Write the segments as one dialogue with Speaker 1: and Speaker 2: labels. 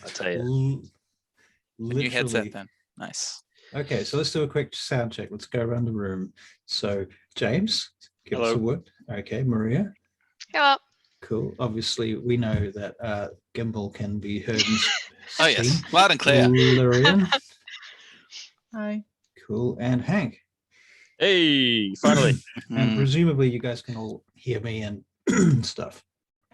Speaker 1: I tell you.
Speaker 2: New headset then. Nice.
Speaker 3: Okay, so let's do a quick sound check. Let's go around the room. So, James, give us a word. Okay, Maria.
Speaker 4: Yeah.
Speaker 3: Cool. Obviously, we know that Gimbal can be heard and
Speaker 2: Oh, yes. Loud and clear.
Speaker 3: Lurian.
Speaker 5: Hi.
Speaker 3: Cool. And Hank.
Speaker 1: Hey, finally.
Speaker 3: And presumably you guys can all hear me and stuff.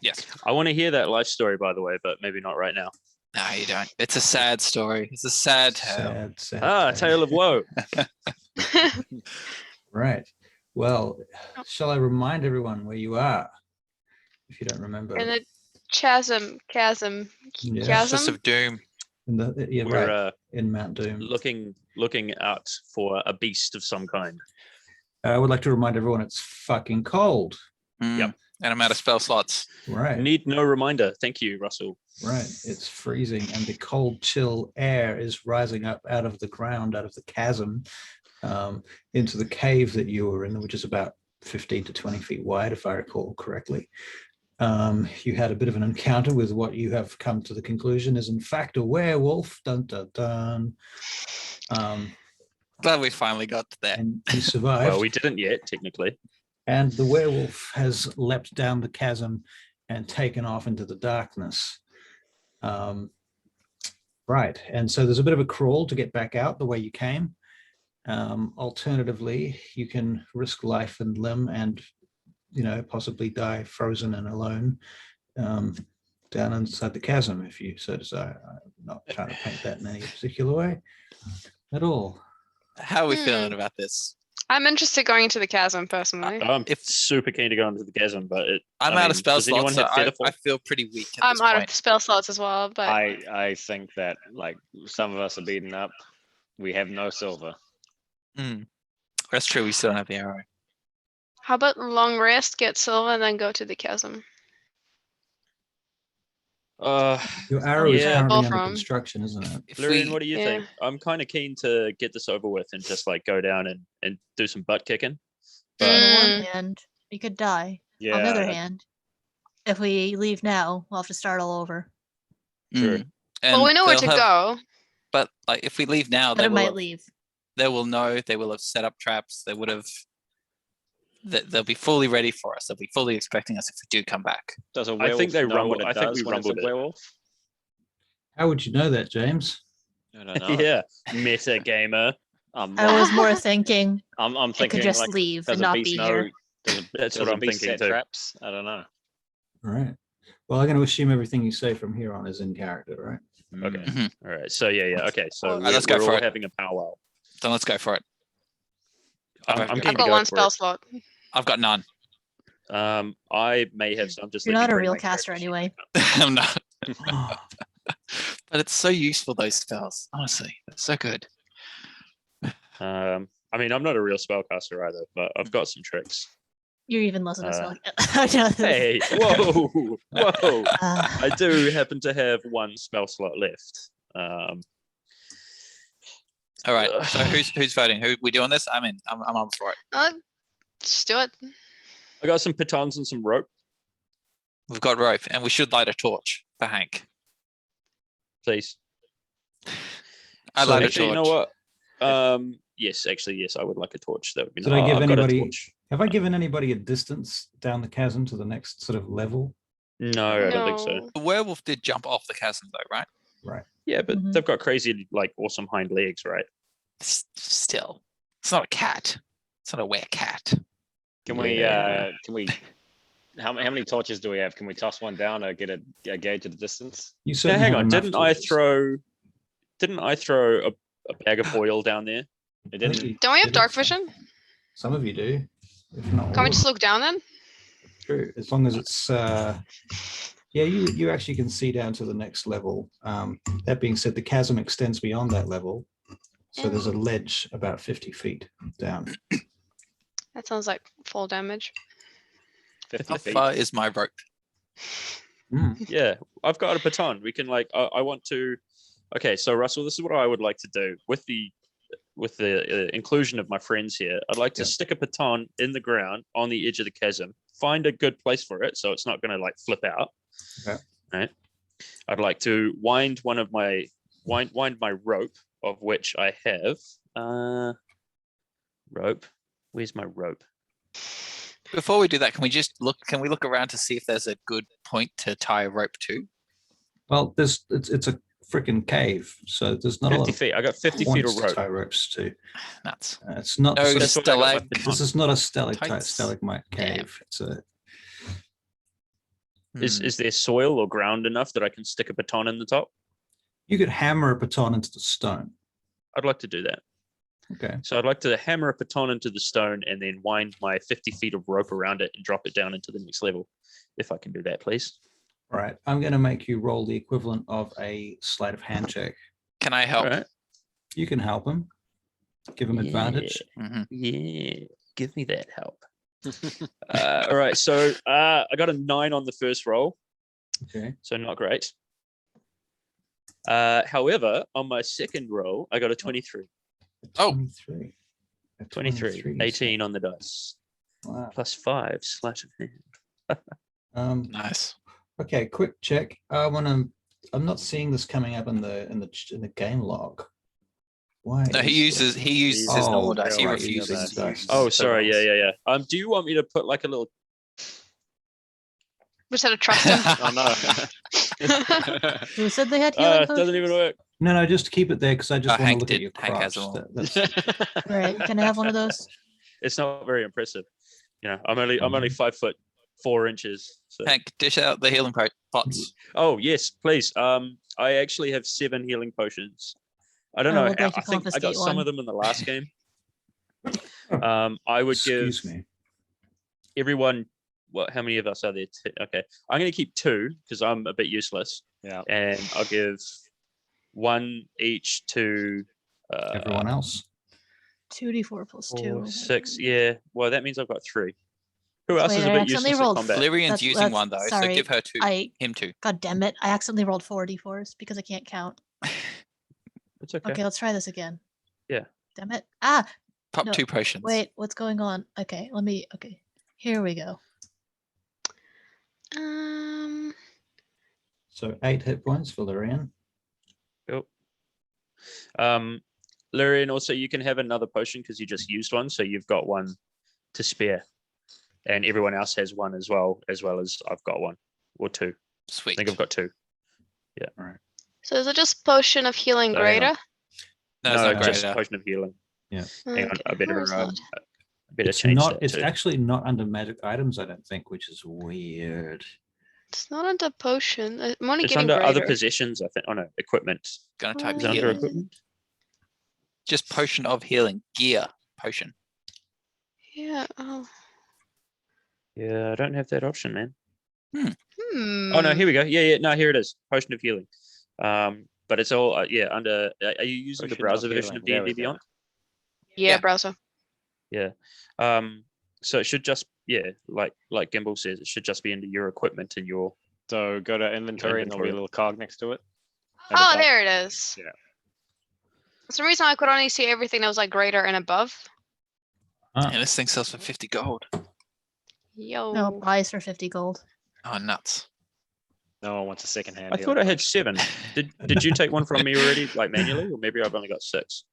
Speaker 2: Yes.
Speaker 1: I want to hear that life story, by the way, but maybe not right now.
Speaker 2: No, you don't. It's a sad story. It's a sad tale.
Speaker 3: Sad
Speaker 1: tale of woe.
Speaker 3: Right. Well, shall I remind everyone where you are? If you don't remember.
Speaker 4: In the chasm.
Speaker 3: Yeah.
Speaker 2: Justice of Doom.
Speaker 3: We're in Mount Doom.
Speaker 1: Looking out for a beast of some kind.
Speaker 3: I would like to remind everyone it's fucking cold.
Speaker 1: Yep.
Speaker 2: And I'm out of spell slots.
Speaker 3: Right.
Speaker 1: Need no reminder. Thank you, Russell.
Speaker 3: Right. It's freezing and the cold, chill air is rising up out of the ground, out of the chasm, into the cave that you were in, which is about 15 to 20 feet wide, if I recall correctly. You had a bit of an encounter with what you have come to the conclusion is in fact a werewolf. Dun, dun, dun.
Speaker 2: Glad we finally got to that.
Speaker 3: And you survived.
Speaker 1: Well, we didn't yet, technically.
Speaker 3: And the werewolf has leapt down the chasm and taken off into the darkness. Right. And so there's a bit of a crawl to get back out the way you came. Alternatively, you can risk life and limb and, possibly die frozen and alone down inside the chasm if you so desire. I'm not trying to paint that in any particular way at all.
Speaker 2: How are we feeling about this?
Speaker 4: I'm interested going into the chasm personally.
Speaker 1: I'm super keen to go into the chasm, but
Speaker 2: I'm out of spell slots, so I feel pretty weak at
Speaker 4: I'm
Speaker 2: this
Speaker 4: out
Speaker 2: point.
Speaker 4: of spell slots as well, but
Speaker 6: I think that like some of us are beaten up. We have no silver.
Speaker 2: That's true. We still don't have the arrow.
Speaker 4: how about long rest, get silver, and then go to the chasm?
Speaker 3: Your arrow is currently under
Speaker 4: From.
Speaker 3: construction, isn't it?
Speaker 1: Lurian, what do you think? I'm kind of keen to get this over with and just like go down and do some butt kicking.
Speaker 5: On the one hand, we could die.
Speaker 1: Yeah.
Speaker 5: On the other hand, if we leave now, we'll have to start all over.
Speaker 1: True.
Speaker 4: Well, we know where to go.
Speaker 2: But like, if we leave now,
Speaker 5: But it might leave.
Speaker 2: They will know. They will have set up traps. They would have. They'll be fully ready for us. They'll be fully expecting us if we do come back.
Speaker 6: Does a
Speaker 1: I
Speaker 6: werewolf
Speaker 1: think they
Speaker 6: know
Speaker 1: rumbled.
Speaker 6: what
Speaker 1: I
Speaker 6: it
Speaker 1: think
Speaker 6: does
Speaker 1: we
Speaker 6: when it's a
Speaker 1: rumbled it.
Speaker 6: werewolf?
Speaker 3: How would you know that, James?
Speaker 6: I don't know.
Speaker 1: Yeah, meta gamer.
Speaker 5: I was more thinking
Speaker 6: I'm
Speaker 5: it
Speaker 6: thinking
Speaker 5: could just
Speaker 6: like,
Speaker 5: leave
Speaker 6: does
Speaker 5: and
Speaker 6: a
Speaker 5: not
Speaker 6: beast
Speaker 5: be
Speaker 6: know?
Speaker 5: here.
Speaker 1: That's
Speaker 6: Does
Speaker 1: what
Speaker 6: a
Speaker 1: I'm
Speaker 6: beast
Speaker 1: thinking
Speaker 6: set
Speaker 1: too.
Speaker 6: traps? I don't know.
Speaker 3: All right. Well, I'm going to assume everything you say from here on is in character, right?
Speaker 1: Okay. All right. So yeah. Okay. So
Speaker 2: let's go
Speaker 1: we're
Speaker 2: for
Speaker 1: all
Speaker 2: it.
Speaker 1: having a powwow.
Speaker 2: Then let's go for it.
Speaker 1: I'm keen
Speaker 4: I've
Speaker 1: to
Speaker 4: got
Speaker 1: go
Speaker 4: one
Speaker 1: for
Speaker 4: spell
Speaker 1: it.
Speaker 4: slot.
Speaker 2: I've got none.
Speaker 1: I may have some. Just
Speaker 5: You're
Speaker 1: let me
Speaker 5: not a
Speaker 1: bring
Speaker 5: real
Speaker 1: my
Speaker 5: caster
Speaker 1: character
Speaker 5: anyway.
Speaker 2: I'm not. But it's so useful, those spells. Honestly, it's so good.
Speaker 1: I mean, I'm not a real spellcaster either, but I've got some tricks.
Speaker 5: You're even less of a spell.
Speaker 1: Hey, whoa.
Speaker 5: I
Speaker 1: I do happen to have one spell slot left.
Speaker 2: All right. So who's voting? Who we doing this? I'm in. I'm on for it.
Speaker 4: Just do it.
Speaker 1: I got some pitons and some rope,
Speaker 2: We've got rope, and we should light a torch for Hank.
Speaker 1: please.
Speaker 2: I light a
Speaker 1: Actually, you know
Speaker 2: torch.
Speaker 1: what? Yes, I would like a torch. That would be
Speaker 3: Did
Speaker 1: nice.
Speaker 3: I give
Speaker 1: I've got a
Speaker 3: anybody?
Speaker 1: torch.
Speaker 3: Have I given anybody a distance down the chasm to the next sort of level?
Speaker 1: No, I don't think so.
Speaker 4: No.
Speaker 2: The werewolf did jump off the chasm, though, right?
Speaker 3: Right.
Speaker 1: Yeah, but
Speaker 5: Mhm.
Speaker 1: they've got crazy, like, awesome hind legs, right?
Speaker 2: Still, it's not a cat. It's not a werecat.
Speaker 6: Can we? How many torches do we have? Can we toss one down or get a gauge of the distance?
Speaker 3: You
Speaker 1: Now,
Speaker 3: certainly
Speaker 1: hang
Speaker 3: have
Speaker 1: on.
Speaker 3: enough
Speaker 1: Didn't I throw a bag of oil down there?
Speaker 6: It
Speaker 3: I
Speaker 6: didn't.
Speaker 3: think you
Speaker 4: Don't we have
Speaker 3: did
Speaker 4: dark
Speaker 3: it.
Speaker 4: vision?
Speaker 3: Some of you do. If not
Speaker 4: Can't
Speaker 3: all
Speaker 4: we
Speaker 3: of
Speaker 4: just look down then?
Speaker 3: True, as long as it's yeah, you actually can see down to the next level. That being said, the chasm extends beyond that level, so there's a ledge about 50 feet down.
Speaker 4: That sounds like full damage.
Speaker 6: 50
Speaker 2: How
Speaker 6: feet.
Speaker 2: far is my rope?
Speaker 1: Yeah, I've got a baton. We can I want to. Okay, so Russell, this is what I would like to do with the inclusion of my friends here. I'd like to stick a baton in the ground on the edge of the chasm. Find a good place for it, so it's not going to like flip out.
Speaker 3: Okay.
Speaker 1: Right. I'd like to wind my rope, of which I have rope. Where's my rope?
Speaker 2: Before we do that, can we just look? Can we look around to see if there's a good point to tie a rope to?
Speaker 3: Well, it's a freaking cave, so there's not a
Speaker 1: 50
Speaker 3: lot of
Speaker 1: feet. I got 50 feet
Speaker 3: points
Speaker 1: of
Speaker 3: to
Speaker 1: rope.
Speaker 3: tie ropes to.
Speaker 2: Nuts.
Speaker 3: It's not.
Speaker 2: No
Speaker 3: the sort
Speaker 1: That's what I got
Speaker 2: stalag.
Speaker 1: my baton.
Speaker 3: this is not a stalactite,
Speaker 2: Tights.
Speaker 3: stalagmite
Speaker 2: Damn.
Speaker 3: cave. It's a.
Speaker 1: Is there soil or ground enough that I can stick a baton in the top?
Speaker 3: You could hammer a baton into the stone.
Speaker 1: I'd like to do that.
Speaker 3: Okay.
Speaker 1: So I'd like to hammer a baton into the stone and then wind my 50 feet of rope around it and drop it down into the next level. If I can do that, please.
Speaker 3: All right. I'm going to make you roll the equivalent of a sleight of hand check.
Speaker 2: Can I help?
Speaker 1: All right.
Speaker 3: You can help him. Give him advantage.
Speaker 2: Mhm.
Speaker 1: Yeah. Give me that help. All right. So I got a 9 on the first roll.
Speaker 3: Okay.
Speaker 1: So not great. However, on my second roll, I got a 23.
Speaker 2: Oh.
Speaker 3: 23. A
Speaker 1: 23.
Speaker 3: you
Speaker 1: 18
Speaker 3: said.
Speaker 1: on the dice.
Speaker 3: Wow.
Speaker 1: Plus 5 sleight of hand.
Speaker 2: Nice.
Speaker 3: Okay, quick check. I'm not seeing this coming up in the game log. Why?
Speaker 2: No, he uses his
Speaker 3: Oh,
Speaker 2: normal dice. He
Speaker 3: right,
Speaker 2: refuses.
Speaker 3: using dice.
Speaker 1: Oh, sorry. Yeah. Do you want me to put like a little?
Speaker 4: Just had to trust him.
Speaker 6: Oh no.
Speaker 5: Who said they had healing
Speaker 1: It doesn't even work.
Speaker 3: No, just keep it there because I just want to
Speaker 2: Hank
Speaker 3: look at your
Speaker 2: Hank has
Speaker 3: crotch.
Speaker 2: them all.
Speaker 3: That's
Speaker 5: Right. Can I have one of those?
Speaker 1: It's not very impressive. I'm only 5'4". So.
Speaker 2: Hank, dish out the healing pots.
Speaker 1: Oh yes, please. I actually have 7 healing potions. I don't
Speaker 5: I
Speaker 1: know
Speaker 5: would
Speaker 1: how.
Speaker 5: like to
Speaker 1: I think I got
Speaker 5: confiscate
Speaker 1: some
Speaker 5: one.
Speaker 1: of them in the last game. I would
Speaker 3: Excuse
Speaker 1: give
Speaker 3: me.
Speaker 1: everyone. What? How many of us are there? Okay, I'm going to keep 2 because I'm a bit useless,
Speaker 6: Yeah.
Speaker 1: and I'll give 1 each to
Speaker 3: Everyone else.
Speaker 5: 2d4 plus 2.
Speaker 1: 4, 6. Yeah. Well, that means I've got 3. Who else
Speaker 5: Wait,
Speaker 1: is a
Speaker 5: I
Speaker 1: bit
Speaker 5: accidentally
Speaker 1: useless at
Speaker 5: rolled
Speaker 1: combat?
Speaker 2: Lyrian's using
Speaker 5: that's-
Speaker 2: one though, so
Speaker 5: sorry,
Speaker 2: give her him 2.
Speaker 5: God damn it. I accidentally rolled 4 d4s because I can't count.
Speaker 1: It's okay.
Speaker 5: Okay, let's try this again.
Speaker 1: Yeah.
Speaker 5: Damn it. Ah,
Speaker 2: Pop
Speaker 5: No,
Speaker 2: 2 potions.
Speaker 5: wait, what's going on? Okay, okay. Here we go.
Speaker 3: So 8 hit points for Lorraine.
Speaker 1: Cool. Lyrian, also you can have another potion because you just used one, so you've got one to spare, and everyone else has one as well as I've got one or 2. I
Speaker 2: Sweet.
Speaker 1: think I've got 2.
Speaker 4: So is it just potion of healing
Speaker 1: So hang on.
Speaker 4: greater?
Speaker 2: No, it's not
Speaker 1: just
Speaker 2: greater.
Speaker 1: potion of healing. Hang on, I
Speaker 4: Okay,
Speaker 1: better
Speaker 4: where is that?
Speaker 3: It's
Speaker 1: change
Speaker 3: not.
Speaker 1: that
Speaker 3: It's
Speaker 1: too.
Speaker 3: actually not under magic items, I don't think, which is weird.
Speaker 4: It's not under potion. I'm only
Speaker 1: It's
Speaker 4: getting
Speaker 1: under other
Speaker 4: greater.
Speaker 1: possessions, I think. Oh no, equipment.
Speaker 2: Gonna type
Speaker 1: Is it under
Speaker 2: healing.
Speaker 1: equipment?
Speaker 2: Just potion of healing. Gear. Potion.
Speaker 4: Yeah. Oh.
Speaker 1: Yeah, I don't have that option, man.
Speaker 4: Hmm.
Speaker 1: Oh no, here we go. Yeah. No, here it is. Potion of healing. But it's all under. Are you using the
Speaker 6: Potion
Speaker 1: browser
Speaker 6: of
Speaker 1: version
Speaker 6: healing,
Speaker 1: of
Speaker 6: there
Speaker 1: D&D
Speaker 6: we go.
Speaker 1: Beyond?
Speaker 4: Yeah,
Speaker 2: Yeah.
Speaker 4: browser.
Speaker 1: Yeah. So it should just like Gimbal says, it should just be into your equipment and your.
Speaker 6: So go to inventory and there'll be a
Speaker 1: Inventory.
Speaker 6: little cog next to it. At the
Speaker 4: Oh,
Speaker 6: top.
Speaker 4: there it is.
Speaker 6: Yeah.
Speaker 4: For some reason I could only see everything that was like greater and above.
Speaker 3: Ah,
Speaker 2: And this thing sells for 50 gold.
Speaker 4: Yo.
Speaker 5: No, buys for 50 gold.
Speaker 2: Oh, nuts.
Speaker 6: No one wants a second hand.
Speaker 1: I thought I had 7. Did you take one from me already, like manually, or maybe I've only got 6?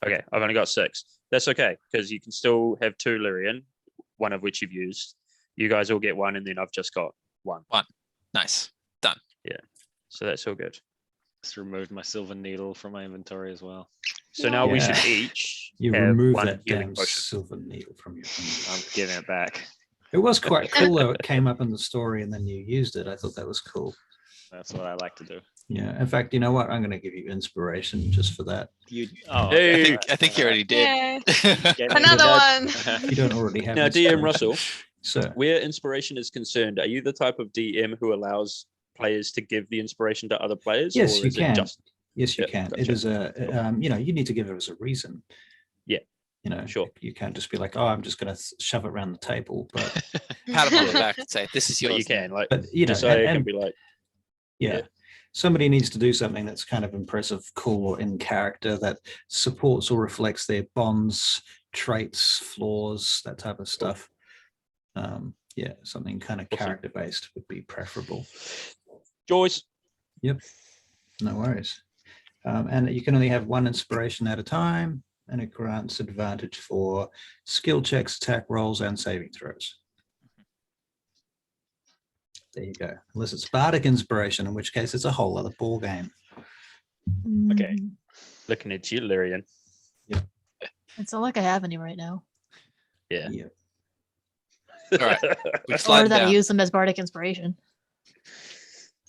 Speaker 1: Okay, I've only got 6. That's okay because you can still have 2 Lyrian, one of which you've used. You guys all get 1, and then I've just got 1.
Speaker 2: Nice.
Speaker 1: So that's all good.
Speaker 6: Just removed my silver needle from my inventory as well.
Speaker 1: So now we
Speaker 3: Yeah.
Speaker 1: should each
Speaker 3: you
Speaker 1: have
Speaker 3: remove
Speaker 1: 1
Speaker 3: that
Speaker 1: healing
Speaker 3: damn
Speaker 1: potion.
Speaker 3: silver needle from your.
Speaker 6: I'm giving it back.
Speaker 3: It was quite cool though. It came up in the story and then you used it. I thought that was cool.
Speaker 6: That's what I like to do.
Speaker 3: Yeah. In fact, you know what? I'm going to give you inspiration just for that.
Speaker 6: You. Oh,
Speaker 1: Hey.
Speaker 2: I think you already did.
Speaker 4: Yay.
Speaker 6: Get me
Speaker 4: Another
Speaker 6: with
Speaker 4: one.
Speaker 3: You don't already have.
Speaker 1: Now, DM
Speaker 3: inspiration.
Speaker 1: Russell,
Speaker 3: So
Speaker 1: where inspiration is concerned, are you the type of DM who allows players to give the inspiration to other players?
Speaker 3: Yes,
Speaker 1: or
Speaker 3: you
Speaker 1: is it
Speaker 3: can.
Speaker 1: just
Speaker 3: yes, you
Speaker 1: Yeah,
Speaker 3: can. It
Speaker 1: gotcha.
Speaker 3: is you need to give it as a reason.
Speaker 1: Yeah. Sure.
Speaker 3: You can't just be like, oh, I'm just going to shove it around the table. But
Speaker 2: Pat him on the back and say, this is
Speaker 1: but
Speaker 2: yours.
Speaker 1: you can, like,
Speaker 3: but you know,
Speaker 1: just so it can
Speaker 3: and-
Speaker 1: be like,
Speaker 3: yeah.
Speaker 1: Yeah.
Speaker 3: Somebody needs to do something that's kind of impressive, cool, or in character that supports or reflects their bonds, traits, flaws, that type of stuff. Yeah, something kind of
Speaker 1: Awesome.
Speaker 3: character based would be preferable.
Speaker 1: Joyce.
Speaker 3: No worries. And you can only have one inspiration at a time, and it grants advantage for skill checks, attack rolls, and saving throws. There you go. Unless it's bardic inspiration, in which case it's a whole other ball game.
Speaker 6: Okay.
Speaker 5: Mhm.
Speaker 1: Looking at you, Lyrian.
Speaker 5: It's not like I have any right now.
Speaker 1: Yeah.
Speaker 3: Yeah.
Speaker 2: All right. We
Speaker 5: Or
Speaker 2: slide
Speaker 5: that I
Speaker 2: down.
Speaker 5: use them as bardic inspiration.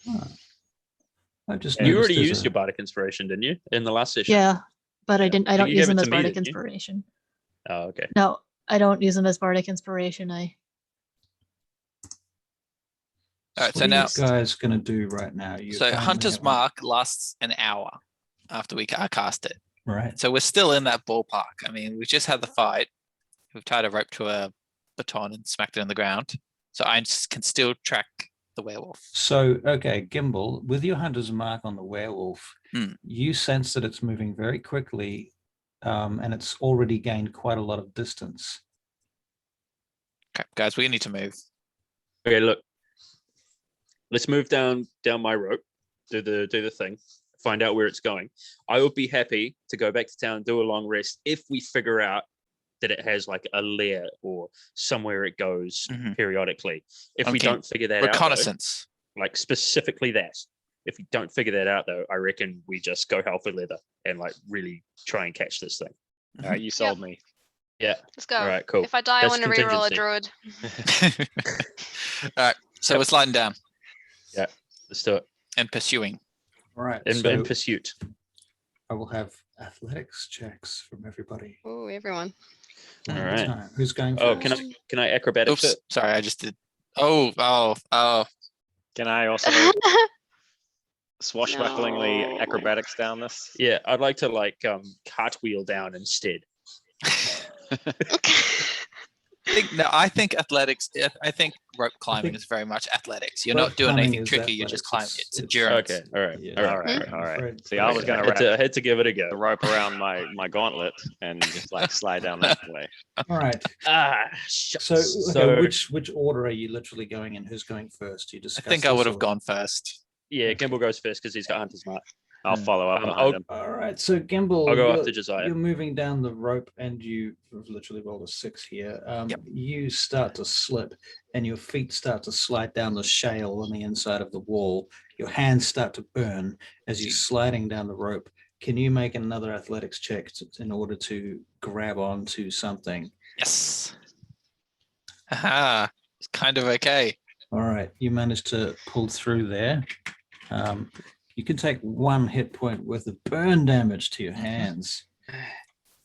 Speaker 3: I just
Speaker 1: You
Speaker 3: noticed
Speaker 1: already
Speaker 3: there's
Speaker 1: used
Speaker 3: a-
Speaker 1: your bardic inspiration, didn't you? In the last session.
Speaker 5: Yeah, but I
Speaker 1: Yeah.
Speaker 5: didn't. I
Speaker 1: think
Speaker 5: don't
Speaker 1: you
Speaker 5: use
Speaker 1: gave it
Speaker 5: them
Speaker 1: to
Speaker 5: as
Speaker 1: me,
Speaker 5: bardic
Speaker 1: didn't you?
Speaker 5: inspiration.
Speaker 1: Oh, okay.
Speaker 5: No, I don't use them as bardic inspiration.
Speaker 2: All right,
Speaker 3: What
Speaker 2: so
Speaker 3: are
Speaker 2: now-
Speaker 3: you guys going to do right now? You
Speaker 2: So
Speaker 3: currently
Speaker 2: Hunter's
Speaker 3: have-
Speaker 2: Mark lasts an hour after we cast it.
Speaker 3: Right.
Speaker 2: So we're still in that ballpark. I mean, we've just had the fight. We've tied a rope to a baton and smacked it on the ground. So I can still track the werewolf.
Speaker 3: So, okay, Gimbal, with your hunter's mark on the werewolf, you sense that it's moving very quickly, and it's already gained quite a lot of distance.
Speaker 2: Okay, guys, we need to move.
Speaker 1: Okay, look. Let's move down my rope, do the thing, find out where it's going. I would be happy to go back to town, do a long rest if we figure out that it has like a lair or somewhere it goes periodically. If we
Speaker 2: Okay.
Speaker 1: don't figure that out, though,
Speaker 2: Reconnaissance.
Speaker 1: like specifically that. If we don't figure that out, though, I reckon we just go hell for leather and like really try and catch this thing.
Speaker 6: All right, you sold me.
Speaker 1: Yeah.
Speaker 4: Let's go.
Speaker 1: All right. Cool.
Speaker 4: If I die, I
Speaker 1: That's
Speaker 4: want to reroll a
Speaker 1: contingency.
Speaker 4: druid.
Speaker 2: All right, so we're sliding down
Speaker 1: Let's do it.
Speaker 2: and pursuing.
Speaker 3: All right.
Speaker 1: In
Speaker 3: So
Speaker 1: pursuit.
Speaker 3: I will have athletics checks from everybody.
Speaker 4: Oh, everyone.
Speaker 3: One
Speaker 1: All
Speaker 3: at a
Speaker 1: right.
Speaker 3: time. Who's going
Speaker 1: Oh,
Speaker 3: first?
Speaker 1: can I acrobatics
Speaker 2: Oops,
Speaker 1: it?
Speaker 2: sorry, I just did. Oh.
Speaker 6: Can I also swashbucklingly
Speaker 4: No.
Speaker 6: acrobatics down this?
Speaker 1: Yeah, I'd like to like cartwheel down instead.
Speaker 2: I think athletics. I think rope climbing
Speaker 3: think
Speaker 2: is very much athletics. You're
Speaker 3: rope
Speaker 2: not doing
Speaker 3: climbing
Speaker 2: anything
Speaker 3: is
Speaker 2: tricky. You're just climbing.
Speaker 3: athletics.
Speaker 2: It's
Speaker 3: It's-
Speaker 2: endurance.
Speaker 1: Okay. All right.
Speaker 3: Yeah.
Speaker 1: All right.
Speaker 6: All right,
Speaker 3: I'm
Speaker 6: all right.
Speaker 3: afraid-
Speaker 6: See, I was
Speaker 1: Okay,
Speaker 6: gonna
Speaker 1: I
Speaker 6: wrap
Speaker 1: had to give it a
Speaker 6: the
Speaker 1: go.
Speaker 6: rope around my gauntlet and just like slide down that way.
Speaker 3: All right.
Speaker 1: Shucks.
Speaker 3: So, okay, which order are you literally going in? Who's going first? You
Speaker 2: I
Speaker 3: discuss
Speaker 2: think I
Speaker 3: this,
Speaker 2: would have
Speaker 3: or-
Speaker 2: gone first.
Speaker 1: Yeah, Gimbal goes first because he's got Hunter's Mark.
Speaker 6: I'll
Speaker 3: Yeah.
Speaker 6: follow up
Speaker 1: I'll-
Speaker 6: behind him.
Speaker 3: All right. So Gimbal,
Speaker 1: I'll go
Speaker 3: you're-
Speaker 1: after Josiah.
Speaker 3: You're moving down the rope, and you literally rolled a 6 here.
Speaker 2: Yep.
Speaker 3: You start to slip, and your feet start to slide down the shale on the inside of the wall. Your hands start to burn as you're sliding down the rope. Can you make another athletics check in order to grab onto something?
Speaker 2: Yes. Aha. It's kind of okay.
Speaker 3: All right, you managed to pull through there. You can take 1 hit point worth of burn damage to your hands.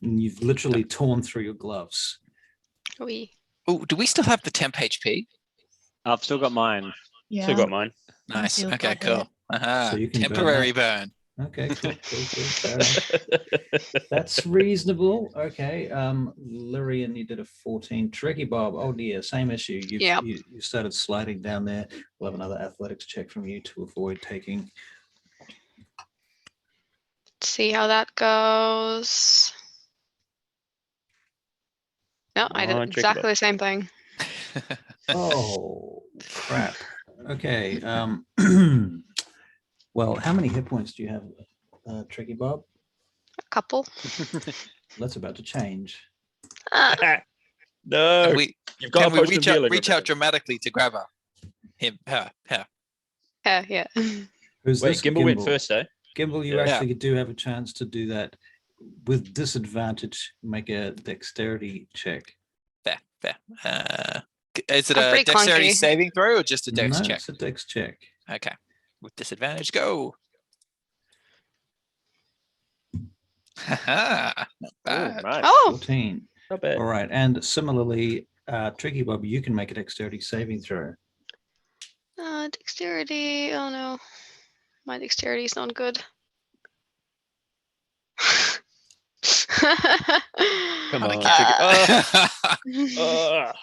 Speaker 3: And you've literally torn through your gloves.
Speaker 4: We.
Speaker 2: Oh, do we still have the temp HP?
Speaker 6: I've still got mine.
Speaker 5: Yeah.
Speaker 1: Still got mine.
Speaker 2: Nice.
Speaker 5: feels
Speaker 2: Okay,
Speaker 5: like
Speaker 2: cool.
Speaker 5: it.
Speaker 2: Aha.
Speaker 3: So you can burn
Speaker 2: Temporary
Speaker 3: that.
Speaker 2: burn.
Speaker 3: Okay, cool. Fair enough. That's reasonable. Okay. Lyrian, you did a 14. Tricky Bob, oh dear, same issue.
Speaker 4: Yep.
Speaker 3: You started sliding down there. We'll have another athletics check from you to avoid taking.
Speaker 4: See how that goes. No, I did
Speaker 1: Come on, Tricky
Speaker 4: exactly
Speaker 1: Bob.
Speaker 4: the same thing.
Speaker 3: Oh crap. Okay. Well, how many hit points do you have, Tricky Bob?
Speaker 4: A couple.
Speaker 3: That's about to change.
Speaker 1: No,
Speaker 2: Can we,
Speaker 1: you've got
Speaker 2: can
Speaker 1: a
Speaker 2: we
Speaker 1: potion of healing,
Speaker 2: reach out
Speaker 1: remember.
Speaker 2: dramatically to grab her? Him, her.
Speaker 4: Yeah.
Speaker 3: Who's
Speaker 1: Wait,
Speaker 3: this?
Speaker 1: Gimbal went first, eh?
Speaker 3: Gimbal, you
Speaker 1: Yeah.
Speaker 3: actually do have a chance to do that with disadvantage. Make a dexterity check.
Speaker 2: Fair. Is it
Speaker 4: I'm
Speaker 2: a
Speaker 4: pretty
Speaker 2: dexterity
Speaker 4: clunky.
Speaker 2: saving throw or just a dex
Speaker 3: No,
Speaker 2: check?
Speaker 3: it's a dex check.
Speaker 2: Okay. With disadvantage, go. Haha. Not
Speaker 6: Ooh,
Speaker 2: bad.
Speaker 6: nice.
Speaker 4: Oh,
Speaker 3: 14.
Speaker 1: Not bad.
Speaker 3: All right. And similarly, Tricky Bob, you can make a dexterity saving throw.
Speaker 4: dexterity. Oh no, my dexterity is not good.
Speaker 1: Come
Speaker 2: Wanna
Speaker 1: on,
Speaker 2: keep
Speaker 1: Tricky. Ugh.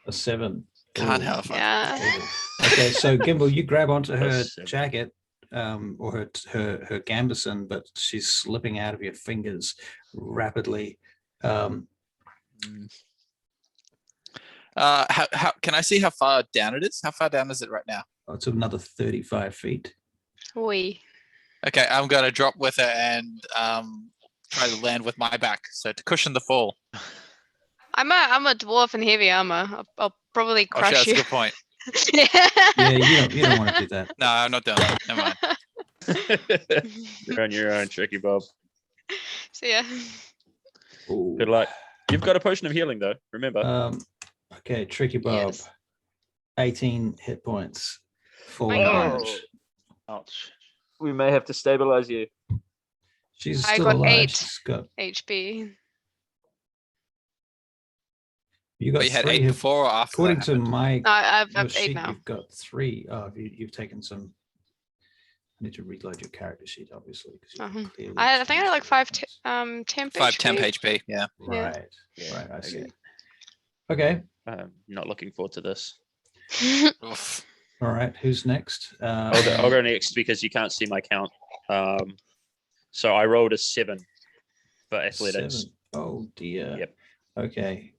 Speaker 3: A 7.
Speaker 2: Can't
Speaker 3: Ooh.
Speaker 2: help it.
Speaker 4: Yeah.
Speaker 3: Okay, so Gimbal, you grab onto her
Speaker 1: That's 7.
Speaker 3: jacket, or her gambeson, but she's slipping out of your fingers rapidly.
Speaker 2: Mm. How can I see how far down it is? How far down is it right now?
Speaker 3: Oh, it's another 35 feet.
Speaker 4: We.
Speaker 2: Okay, I'm gonna drop with it and try to land with my back, so to cushion the fall.
Speaker 4: I'm a dwarf in heavy armor. I'll probably
Speaker 2: Oh, shit,
Speaker 4: crush
Speaker 2: that's a
Speaker 4: you.
Speaker 2: good point.
Speaker 3: Yeah, you don't want to do that.
Speaker 2: No, I'm not doing that. Never mind.
Speaker 1: You're on your own, Tricky Bob.
Speaker 4: So yeah.
Speaker 3: Ooh.
Speaker 1: Good luck. You've got a potion of healing though. Remember.
Speaker 3: Okay, Tricky Bob.
Speaker 4: Yes.
Speaker 3: 18 hit points. Falling
Speaker 4: God.
Speaker 3: damage.
Speaker 6: Ouch.
Speaker 1: We may have to stabilize you.
Speaker 3: She's
Speaker 4: I
Speaker 3: still
Speaker 4: got
Speaker 3: alive.
Speaker 4: 8.
Speaker 3: She's got.
Speaker 4: HP.
Speaker 3: You got
Speaker 2: But you had
Speaker 3: 3
Speaker 2: 8
Speaker 3: hit.
Speaker 2: before or after
Speaker 3: According
Speaker 2: that
Speaker 3: to
Speaker 2: happened?
Speaker 3: my
Speaker 4: No, I've
Speaker 3: your
Speaker 4: 8
Speaker 3: sheet,
Speaker 4: now.
Speaker 3: you've got 3. Oh, you've taken some. I need to reload your character sheet, obviously. 'Cause you've
Speaker 4: Uh-huh.
Speaker 3: clearly
Speaker 4: I think I had like 5
Speaker 3: experienced
Speaker 4: temp
Speaker 2: 5
Speaker 4: HP.
Speaker 2: temp HP, yeah.
Speaker 3: points.
Speaker 4: Yeah.
Speaker 3: Right.
Speaker 1: Yeah,
Speaker 3: Right. I see.
Speaker 1: okay.
Speaker 3: Okay.
Speaker 1: I'm not looking forward to this.
Speaker 2: Oof.
Speaker 3: All right. Who's next?
Speaker 1: I'll go next because you can't see my count. So I rolled a 7 for athletics.
Speaker 3: 7. Oh dear.
Speaker 1: Yep.
Speaker 3: Okay.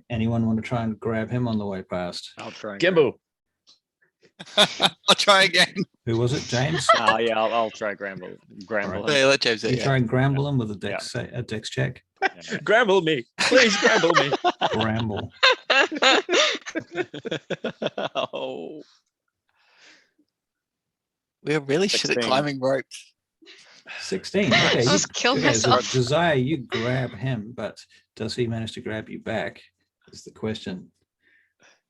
Speaker 3: Anyone want to try and grab him on the way past?
Speaker 6: I'll try. And
Speaker 1: Gimbal.
Speaker 2: I'll try again.
Speaker 3: Who was it? James?
Speaker 6: Yeah, I'll try Gramble. Gramble.
Speaker 2: Hey, let James
Speaker 3: You
Speaker 2: in.
Speaker 3: try and gramble him with a dex check.
Speaker 1: Gramble me. Please gramble me.
Speaker 3: Gramble.
Speaker 6: Oh.
Speaker 2: We're really shit at
Speaker 6: 16.
Speaker 2: climbing ropes.
Speaker 3: 16. Okay.
Speaker 4: I just killed
Speaker 3: so
Speaker 4: myself.
Speaker 3: Desire, you grab him, but does he manage to grab you back? Is the question.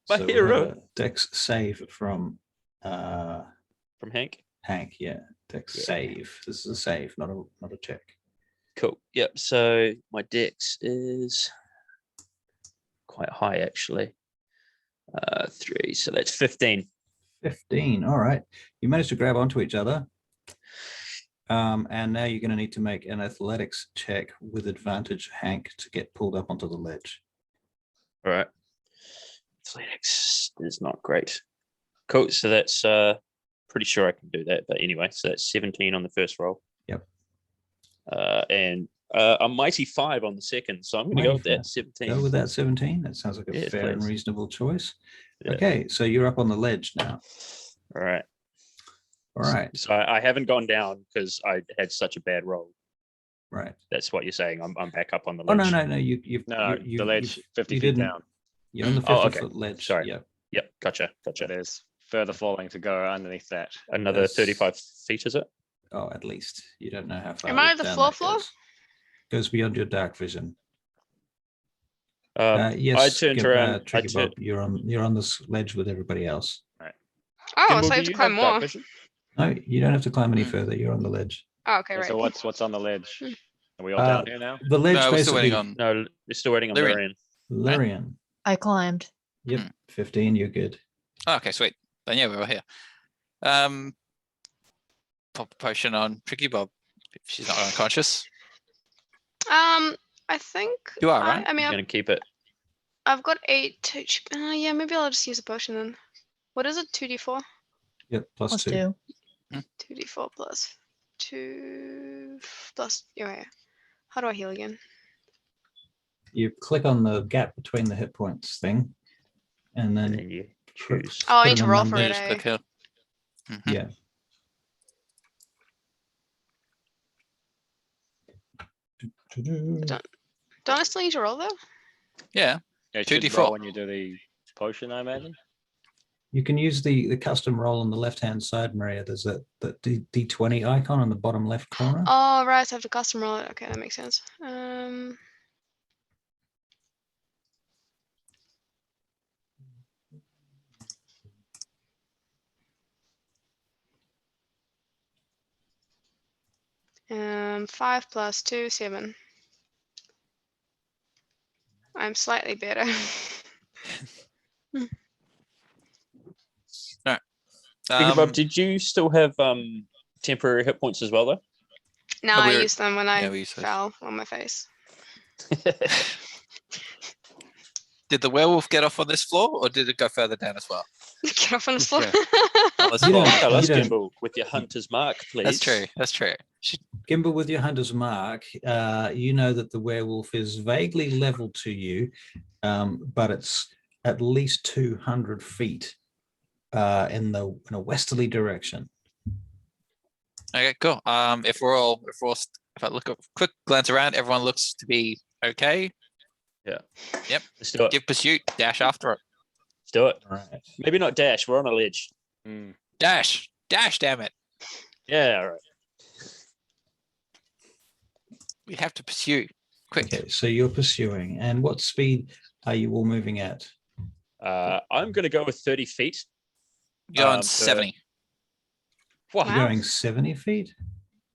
Speaker 1: My
Speaker 3: So we'll
Speaker 1: hero.
Speaker 3: have a dex save from
Speaker 1: From Hank.
Speaker 3: Hank. Yeah, dex
Speaker 1: Yeah.
Speaker 3: save. This is a save, not a check.
Speaker 1: Cool. Yep. So my dex is quite high actually. 3. So that's 15.
Speaker 3: 15. All right. You managed to grab onto each other. And now you're going to need to make an athletics check with advantage, Hank, to get pulled up onto the ledge.
Speaker 1: All right. Athletics is not great. Cool. So that's pretty sure I can do that. But anyway, so that's 17 on the first roll.
Speaker 3: Yep.
Speaker 1: And a mighty 5 on the second. So I'm going to go with
Speaker 3: Mighty
Speaker 1: that 17.
Speaker 3: Go with that 17. That sounds like a
Speaker 1: Yeah,
Speaker 3: fair and
Speaker 1: please.
Speaker 3: reasonable choice.
Speaker 1: Yeah.
Speaker 3: Okay, so you're up on the ledge now.
Speaker 1: All right.
Speaker 3: All right,
Speaker 1: So I haven't gone down because I had such a bad roll.
Speaker 3: right.
Speaker 1: That's what you're saying. I'm back up on the
Speaker 3: Oh
Speaker 1: ledge.
Speaker 3: no, you've
Speaker 6: No,
Speaker 3: you,
Speaker 6: the ledge 50
Speaker 3: you
Speaker 6: feet
Speaker 3: didn't-
Speaker 6: down.
Speaker 3: You're on the 50
Speaker 1: Oh, okay.
Speaker 3: foot ledge.
Speaker 1: Sorry.
Speaker 3: Yeah.
Speaker 1: Yep. Gotcha.
Speaker 6: So there's further falling to go underneath that.
Speaker 1: Another
Speaker 3: That's-
Speaker 1: 35 feet, is it?
Speaker 3: Oh, at least you don't know how far.
Speaker 4: Am I at the
Speaker 3: down
Speaker 4: floor
Speaker 3: that
Speaker 4: floor?
Speaker 3: goes beyond your dark vision.
Speaker 1: I
Speaker 3: Yes.
Speaker 1: turned
Speaker 3: Gib-
Speaker 1: around. I
Speaker 3: Tricky
Speaker 1: turned.
Speaker 3: Bob, you're on this ledge with everybody else.
Speaker 4: Oh,
Speaker 1: Gimbal,
Speaker 4: so I
Speaker 1: do
Speaker 4: have to
Speaker 1: you
Speaker 4: climb
Speaker 1: have dark
Speaker 4: more.
Speaker 1: vision?
Speaker 3: No, you don't have to climb any
Speaker 2: Mm.
Speaker 3: further. You're on the ledge.
Speaker 4: Oh, okay,
Speaker 6: Yeah,
Speaker 4: right.
Speaker 6: so what's on the ledge?
Speaker 4: Hmm.
Speaker 6: Are we all down here now?
Speaker 3: The ledge
Speaker 2: No, we're still
Speaker 3: basically.
Speaker 2: waiting on.
Speaker 1: No, we're still waiting on
Speaker 2: Lyrian.
Speaker 1: Lyrian.
Speaker 3: Lyrian.
Speaker 5: I climbed.
Speaker 3: Yep.
Speaker 2: Hmm.
Speaker 3: 15. You're good.
Speaker 2: Oh, okay, sweet. Then yeah, we're all here. Pop a potion on Tricky Bob if she's not unconscious.
Speaker 4: I think
Speaker 2: You are, right?
Speaker 4: I mean,
Speaker 1: I'm going to keep it.
Speaker 4: I've got 8 HP. Yeah, maybe I'll just use a potion then. What is it? 2d4?
Speaker 3: Yep. Plus
Speaker 5: Plus
Speaker 3: 2.
Speaker 5: 2.
Speaker 4: 2d4 plus 2 plus. Yeah. How do I heal again?
Speaker 3: You click on the gap between the hit points thing, and
Speaker 1: And
Speaker 3: then
Speaker 1: then you choose.
Speaker 4: Oh, I
Speaker 3: put
Speaker 4: need
Speaker 3: in
Speaker 4: to
Speaker 3: a
Speaker 4: roll
Speaker 3: number.
Speaker 4: for
Speaker 2: Yeah,
Speaker 4: it.
Speaker 2: just
Speaker 4: eh?
Speaker 2: click here. Mhm.
Speaker 3: Yeah.
Speaker 4: Don't I still need to roll though?
Speaker 2: Yeah.
Speaker 6: Yeah, it should
Speaker 2: 2d4.
Speaker 6: roll when you do the potion, I imagine.
Speaker 3: You can use the custom roll on the left hand side, Maria. There's that D20 icon on the bottom left corner.
Speaker 4: Oh, right. So I have to custom roll it. Okay, that makes sense. 5 plus 2, 7. I'm slightly better.
Speaker 1: Tricky Bob, did you still have temporary hit points as well, though?
Speaker 4: No,
Speaker 2: Oh,
Speaker 4: I
Speaker 2: we were-
Speaker 4: used them when I
Speaker 2: we used those.
Speaker 4: fell on my face.
Speaker 2: Did the werewolf get off on this floor or did it go further down as well?
Speaker 4: Get off on the floor.
Speaker 2: On this
Speaker 3: You
Speaker 2: floor.
Speaker 3: don't-
Speaker 1: Tell us,
Speaker 3: you don't-
Speaker 1: Gimbal, with your hunter's mark, please.
Speaker 2: That's true. That's true.
Speaker 3: Gimble, with your hunter's mark, you know that the werewolf is vaguely level to you, but it's at least 200 feet in a westerly direction.
Speaker 2: Okay, cool. If I look a quick glance around, everyone looks to be okay.
Speaker 1: Yeah.
Speaker 2: Yep.
Speaker 1: Let's do it.
Speaker 2: Give pursuit. Dash after it.
Speaker 1: Let's do it.
Speaker 3: All right.
Speaker 1: Maybe not dash. We're on a ledge.
Speaker 2: Dash. Dash. Damn it.
Speaker 1: Yeah. All right.
Speaker 2: We have to pursue. Quick.
Speaker 3: Okay, so you're pursuing, and what speed are you all moving at?
Speaker 1: I'm going to go with 30 feet.
Speaker 2: You're on
Speaker 1: but-
Speaker 2: 70.
Speaker 3: You're
Speaker 4: Wow.
Speaker 3: going 70 feet?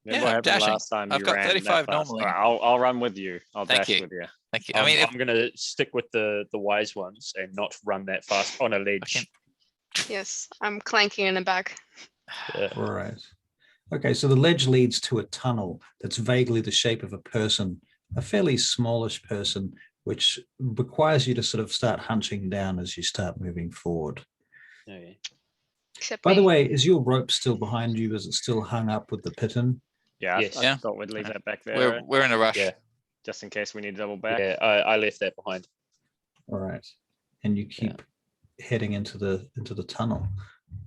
Speaker 6: Remember
Speaker 2: Yeah,
Speaker 6: what happened
Speaker 2: dashing.
Speaker 6: last time
Speaker 2: I've
Speaker 6: you
Speaker 2: got
Speaker 6: ran that
Speaker 2: 35
Speaker 6: fast?
Speaker 2: normally.
Speaker 6: All right, I'll run with you. I'll
Speaker 2: Thank
Speaker 6: dash
Speaker 2: you.
Speaker 6: with you.
Speaker 2: Thank you. I mean,
Speaker 1: I'm going to stick with the wise ones and not run that fast on a ledge.
Speaker 4: Yes, I'm clanking in the back.
Speaker 1: Yeah.
Speaker 3: All right. Okay, so the ledge leads to a tunnel that's vaguely the shape of a person, a fairly smallish person, which requires you to sort of start hunching down as you start moving forward.
Speaker 1: Okay.
Speaker 4: Except
Speaker 3: By the
Speaker 4: me.
Speaker 3: way, is your rope still behind you? Is it still hung up with the piton?
Speaker 6: Yeah,
Speaker 1: Yes.
Speaker 6: I
Speaker 2: Yeah.
Speaker 6: thought we'd leave that back there
Speaker 2: we're in a rush.
Speaker 1: Yeah.
Speaker 6: just in case we need to double back.
Speaker 1: Yeah. I left that behind.
Speaker 3: All right. And you keep heading into the tunnel.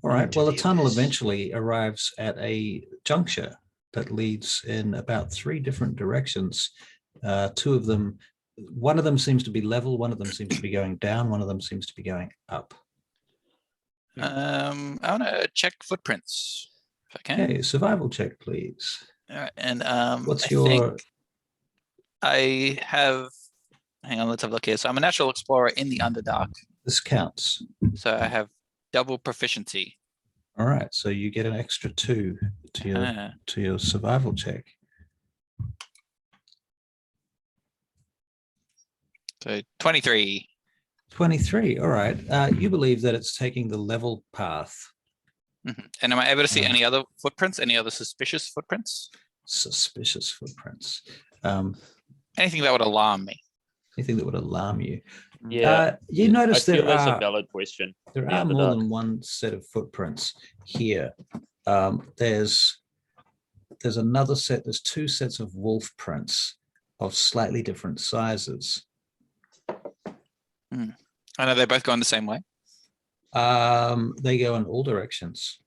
Speaker 3: All right. Well, the tunnel eventually arrives at a juncture that leads in about 3 different directions. 2 of them, one of them seems to be level, one of them seems to be going down, one of them seems to be going up.
Speaker 2: I want to check footprints if I can.
Speaker 3: Okay, survival check, please.
Speaker 2: All right, and
Speaker 3: What's
Speaker 2: I
Speaker 3: your
Speaker 2: think I have. Hang on, let's have a look here. So I'm a natural explorer in the Underdark.
Speaker 3: this counts?
Speaker 2: So I have double proficiency.
Speaker 3: All right, so you get an extra 2 to your survival check.
Speaker 2: So 23.
Speaker 3: 23. All right. You believe that it's taking the level path.
Speaker 2: Mhm. And am I able to see any other footprints? Any other suspicious footprints?
Speaker 3: Suspicious footprints.
Speaker 2: Anything that would alarm me?
Speaker 3: Anything that would alarm you.
Speaker 1: Yeah.
Speaker 3: You notice
Speaker 1: I feel
Speaker 3: there
Speaker 1: that's a
Speaker 3: are
Speaker 1: valid question.
Speaker 3: there
Speaker 1: Yeah,
Speaker 3: are
Speaker 1: the
Speaker 3: more
Speaker 1: dark.
Speaker 3: than one set of footprints here. There's another set. There's 2 sets of wolf prints of slightly different sizes.
Speaker 2: I know they both go in the same way.
Speaker 3: They go in all directions.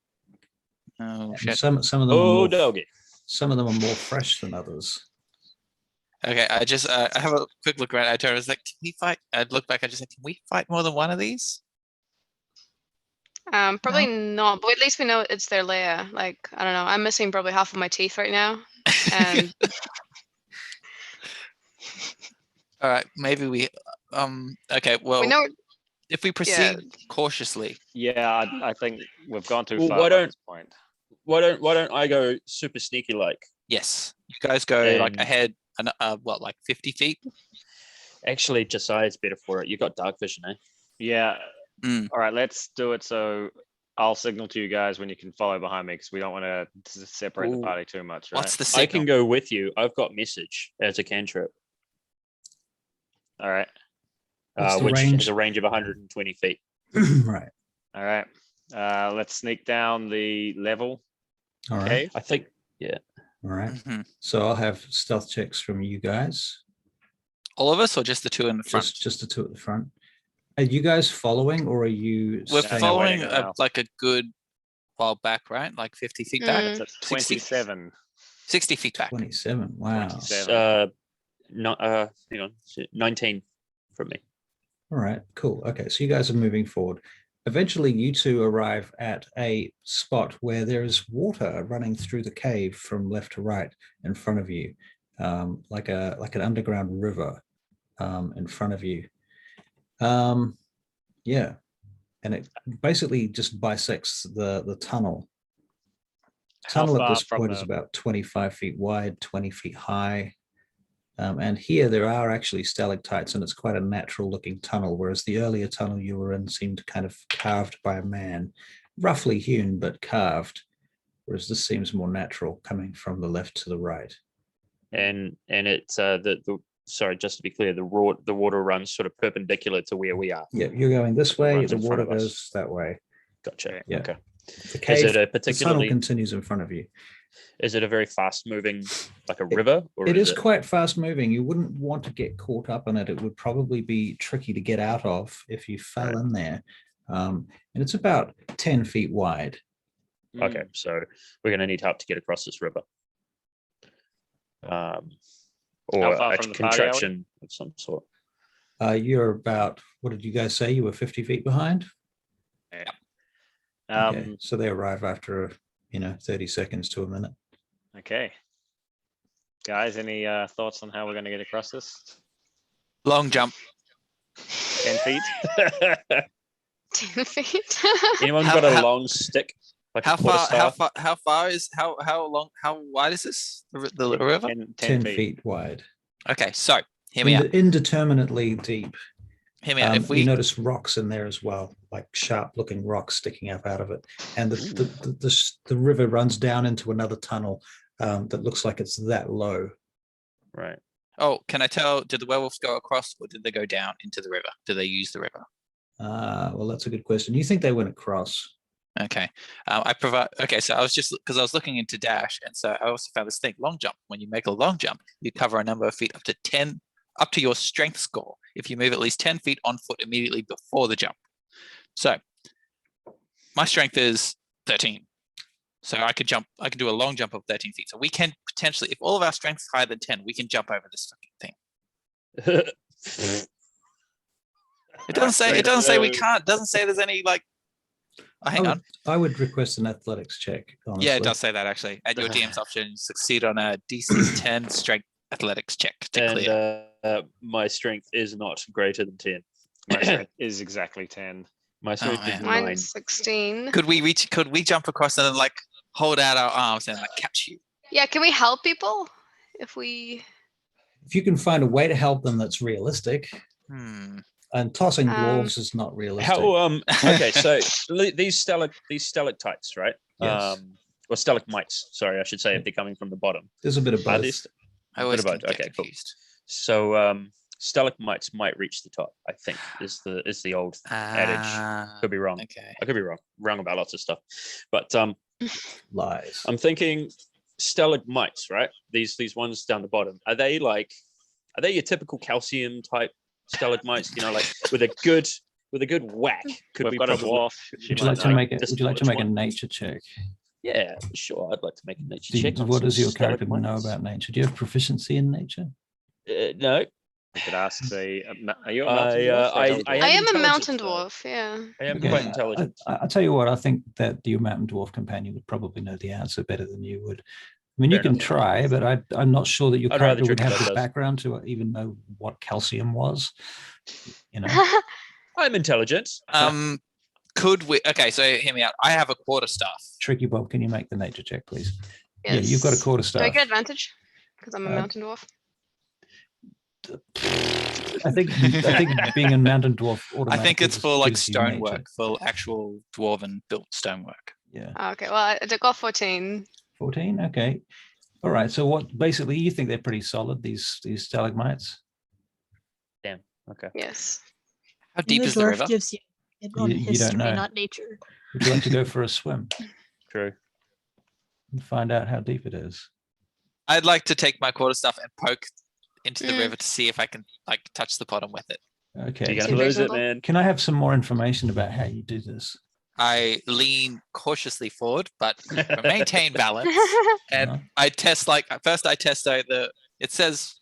Speaker 2: Oh
Speaker 3: And
Speaker 2: shit.
Speaker 3: some of them
Speaker 1: Oh,
Speaker 3: are more,
Speaker 1: doggy.
Speaker 3: some of them are more fresh than others.
Speaker 2: Okay, I just I have a quick look around. I told her, I was like, can we fight? I'd look back, I just said, can we fight more than one of these?
Speaker 4: Probably not, but at least we know it's their lair. Like, I don't know. I'm missing probably half of my teeth right now. And
Speaker 2: All right, maybe we okay, well
Speaker 4: we know
Speaker 2: if we proceed cautiously.
Speaker 6: Yeah, I think we've gone too
Speaker 1: Well,
Speaker 6: far
Speaker 1: why
Speaker 6: at
Speaker 1: don't-
Speaker 6: this point.
Speaker 1: Why don't I go super sneaky like?
Speaker 2: Yes. You guys go like
Speaker 1: And-
Speaker 2: ahead what, like 50 feet?
Speaker 1: Actually, Josiah's better for it. You got dark vision, eh?
Speaker 6: Yeah.
Speaker 2: Mm.
Speaker 6: All right, let's do it. So I'll signal to you guys when you can follow behind me because we don't want to separate the
Speaker 1: Ooh.
Speaker 6: party too much. Right?
Speaker 2: What's the
Speaker 1: I
Speaker 2: signal?
Speaker 1: can go with you. I've got message as a cantrip,
Speaker 6: All right.
Speaker 3: What's the
Speaker 1: which
Speaker 3: range?
Speaker 1: has a range of 120 feet.
Speaker 3: Right.
Speaker 6: All right. Let's sneak down the level.
Speaker 3: All right.
Speaker 6: Okay.
Speaker 1: I think.
Speaker 3: All right.
Speaker 2: Mhm.
Speaker 3: So I'll have stealth checks from you guys.
Speaker 2: All of us or just the 2 in the front?
Speaker 3: Just the 2 at the front. Are you guys following, or are you?
Speaker 2: We're
Speaker 6: staying
Speaker 2: following
Speaker 6: waiting around.
Speaker 2: like a good while back, right? Like 50 feet back?
Speaker 4: Mm.
Speaker 6: That's
Speaker 2: 60.
Speaker 6: 27.
Speaker 2: 60 feet back.
Speaker 3: 27. Wow.
Speaker 6: 27.
Speaker 1: Not. Hang on. 19 from me.
Speaker 3: All right. Cool. Okay. So you guys are moving forward. Eventually, you 2 arrive at a spot where there is water running through the cave from left to right in front of you, like an underground river in front of you. Yeah, and it basically just bisects the tunnel.
Speaker 6: How
Speaker 3: Tunnel at
Speaker 6: far
Speaker 3: this
Speaker 6: from
Speaker 3: point is about 25 feet wide, 20 feet high. And here there are actually stalactites, and it's quite a natural looking tunnel, whereas the earlier tunnel you were in seemed kind of carved by a man, roughly hewn, but carved, whereas this seems more natural coming from the left to the right.
Speaker 1: And it's the sorry, just to be clear, the water runs sort of perpendicular to where we are.
Speaker 3: Yeah, you're going this way,
Speaker 1: runs
Speaker 3: the
Speaker 1: in front
Speaker 3: water
Speaker 1: of us.
Speaker 3: goes that way.
Speaker 1: Gotcha.
Speaker 3: Yeah.
Speaker 1: Okay.
Speaker 3: The
Speaker 1: Is
Speaker 3: cave,
Speaker 1: it a
Speaker 3: the tunnel
Speaker 1: particularly?
Speaker 3: continues in front of you.
Speaker 1: Is it a very fast moving, like a river? Or
Speaker 3: It is quite fast moving. You wouldn't want to get caught up in it. It would probably be tricky to get out of if you fell in there. And it's about 10 feet wide.
Speaker 1: Okay, so we're going to need help to get across this river.
Speaker 6: How
Speaker 1: Or
Speaker 6: far
Speaker 1: a
Speaker 6: from the party are we?
Speaker 1: contraction of some sort.
Speaker 3: You're about, what did you guys say? You were 50 feet behind? Okay, so they arrive after, 30 seconds to a minute.
Speaker 6: Okay. Guys, any thoughts on how we're going to get across this?
Speaker 2: Long jump.
Speaker 6: 10 feet?
Speaker 4: 10 feet.
Speaker 1: Anyone
Speaker 2: How-
Speaker 1: got a
Speaker 2: how-
Speaker 1: long stick? Like
Speaker 2: How
Speaker 1: a quarterstaff?
Speaker 2: how long, how wide is this? The river?
Speaker 3: 10 feet wide.
Speaker 2: Okay, so hear me out.
Speaker 3: Indeterminately deep.
Speaker 2: Hear me out. If
Speaker 3: You
Speaker 2: we
Speaker 3: notice rocks in there as well, like sharp-looking rocks sticking up out of it, and the river runs down into another tunnel that looks like it's that low.
Speaker 1: Right.
Speaker 2: Oh, can I tell, did the werewolves go across or did they go down into the river? Do they use the river?
Speaker 3: Well, that's a good question. You think they went across?
Speaker 2: Okay. So I was just, because I was looking into Dash, and so I also found this thing, long jump. When you make a long jump, you cover a number of feet up to 10, up to your strength score, if you move at least 10 feet on foot immediately before the jump. So my strength is 13. So I could do a long jump of 13 feet. So we can potentially, if all of our strength is higher than 10, we can jump over this fucking thing. It doesn't say we can't. It doesn't say there's any like. Oh, hang on.
Speaker 3: I would request an athletics check. Honestly.
Speaker 2: Yeah, it does say that actually. At your DM's option, you succeed on a DC 10 strength athletics check to clear.
Speaker 1: And my strength is not greater than 10.
Speaker 6: My strength is exactly 10.
Speaker 1: My strength is
Speaker 2: man.
Speaker 1: 9.
Speaker 4: Mine's 16.
Speaker 2: Could we jump across and then like hold out our arms and like catch you?
Speaker 4: Yeah, can we help people if
Speaker 3: If you can find a way to help them that's realistic, and tossing dwarves is not realistic.
Speaker 1: How okay, so these stalactites, right?
Speaker 3: Yes.
Speaker 1: Or stalagmites, sorry, I should say, if they're coming from the bottom.
Speaker 3: There's a bit of
Speaker 1: Are
Speaker 3: both.
Speaker 1: these-
Speaker 2: I always
Speaker 1: about-
Speaker 2: get
Speaker 1: okay, cool.
Speaker 2: confused.
Speaker 1: So stalagmites might reach the top, I think, is the old adage. Could be wrong.
Speaker 2: Okay.
Speaker 1: I could be wrong about lots of stuff. But
Speaker 3: Lies.
Speaker 1: I'm thinking stalagmites, right? These ones down the bottom. Are they your typical calcium type stalagmites? Like with a good whack. Could
Speaker 6: We've
Speaker 1: we
Speaker 6: got a
Speaker 1: probably-
Speaker 6: dwarf.
Speaker 3: Would you like to make a nature check?
Speaker 1: Yeah, sure. I'd like to make a nature
Speaker 3: Do you-
Speaker 1: check. on
Speaker 3: what
Speaker 1: some
Speaker 3: does your character know
Speaker 1: stalagmites.
Speaker 3: about nature? Do you have proficiency in nature?
Speaker 1: No,
Speaker 6: I could ask are you a
Speaker 1: I,
Speaker 6: mountain dwarf? Or
Speaker 1: I-
Speaker 6: hell
Speaker 1: I
Speaker 6: dwarf?
Speaker 4: I am a
Speaker 1: intelligent,
Speaker 4: mountain
Speaker 1: though.
Speaker 4: dwarf, yeah.
Speaker 1: I am
Speaker 3: Okay,
Speaker 1: quite intelligent.
Speaker 3: I'll tell you what, I think that your mountain dwarf companion would probably know the answer better than you would. I mean, you
Speaker 1: Fair
Speaker 3: can
Speaker 1: enough.
Speaker 3: try, but I'm not sure that your
Speaker 1: I'd rather
Speaker 3: character would
Speaker 1: Tricky
Speaker 3: have
Speaker 1: Bob
Speaker 3: the
Speaker 1: does.
Speaker 3: background to even know what calcium was.
Speaker 1: I'm intelligent.
Speaker 2: Could we? Okay, so hear me out. I have a quarterstaff.
Speaker 3: Tricky Bob, can you make the nature check, please?
Speaker 4: Yes.
Speaker 3: Yeah, you've got a
Speaker 4: Do I
Speaker 3: quarterstaff.
Speaker 4: get advantage? Because I'm a
Speaker 3: Uh,
Speaker 4: mountain dwarf.
Speaker 3: I think being a mountain dwarf
Speaker 2: I
Speaker 3: automatically
Speaker 2: think it's
Speaker 3: just
Speaker 2: for like
Speaker 3: gives you nature.
Speaker 2: stonework, for actual dwarven built stonework.
Speaker 3: Yeah.
Speaker 4: Oh, okay, well, I got 14.
Speaker 3: 14. Okay. All right. So what basically you think they're pretty solid, these stalagmites?
Speaker 1: Okay.
Speaker 4: Yes.
Speaker 2: How deep
Speaker 5: the
Speaker 2: is the
Speaker 5: dwarf
Speaker 2: river?
Speaker 5: gives you it on
Speaker 3: You don't
Speaker 5: history,
Speaker 3: know.
Speaker 5: not nature.
Speaker 3: Would you like to go for a swim
Speaker 1: True.
Speaker 3: and find out how deep it is?
Speaker 2: I'd like to take my quarterstaff and poke into the
Speaker 4: Mm.
Speaker 2: river to see if I can like touch the bottom with it.
Speaker 3: Okay.
Speaker 1: You're
Speaker 4: Seems
Speaker 1: gonna lose it,
Speaker 4: reasonable.
Speaker 1: man.
Speaker 3: Can I have some more information about how you do this?
Speaker 2: I lean cautiously forward, but maintain balance. And
Speaker 3: Uh-huh.
Speaker 2: I test first I test it says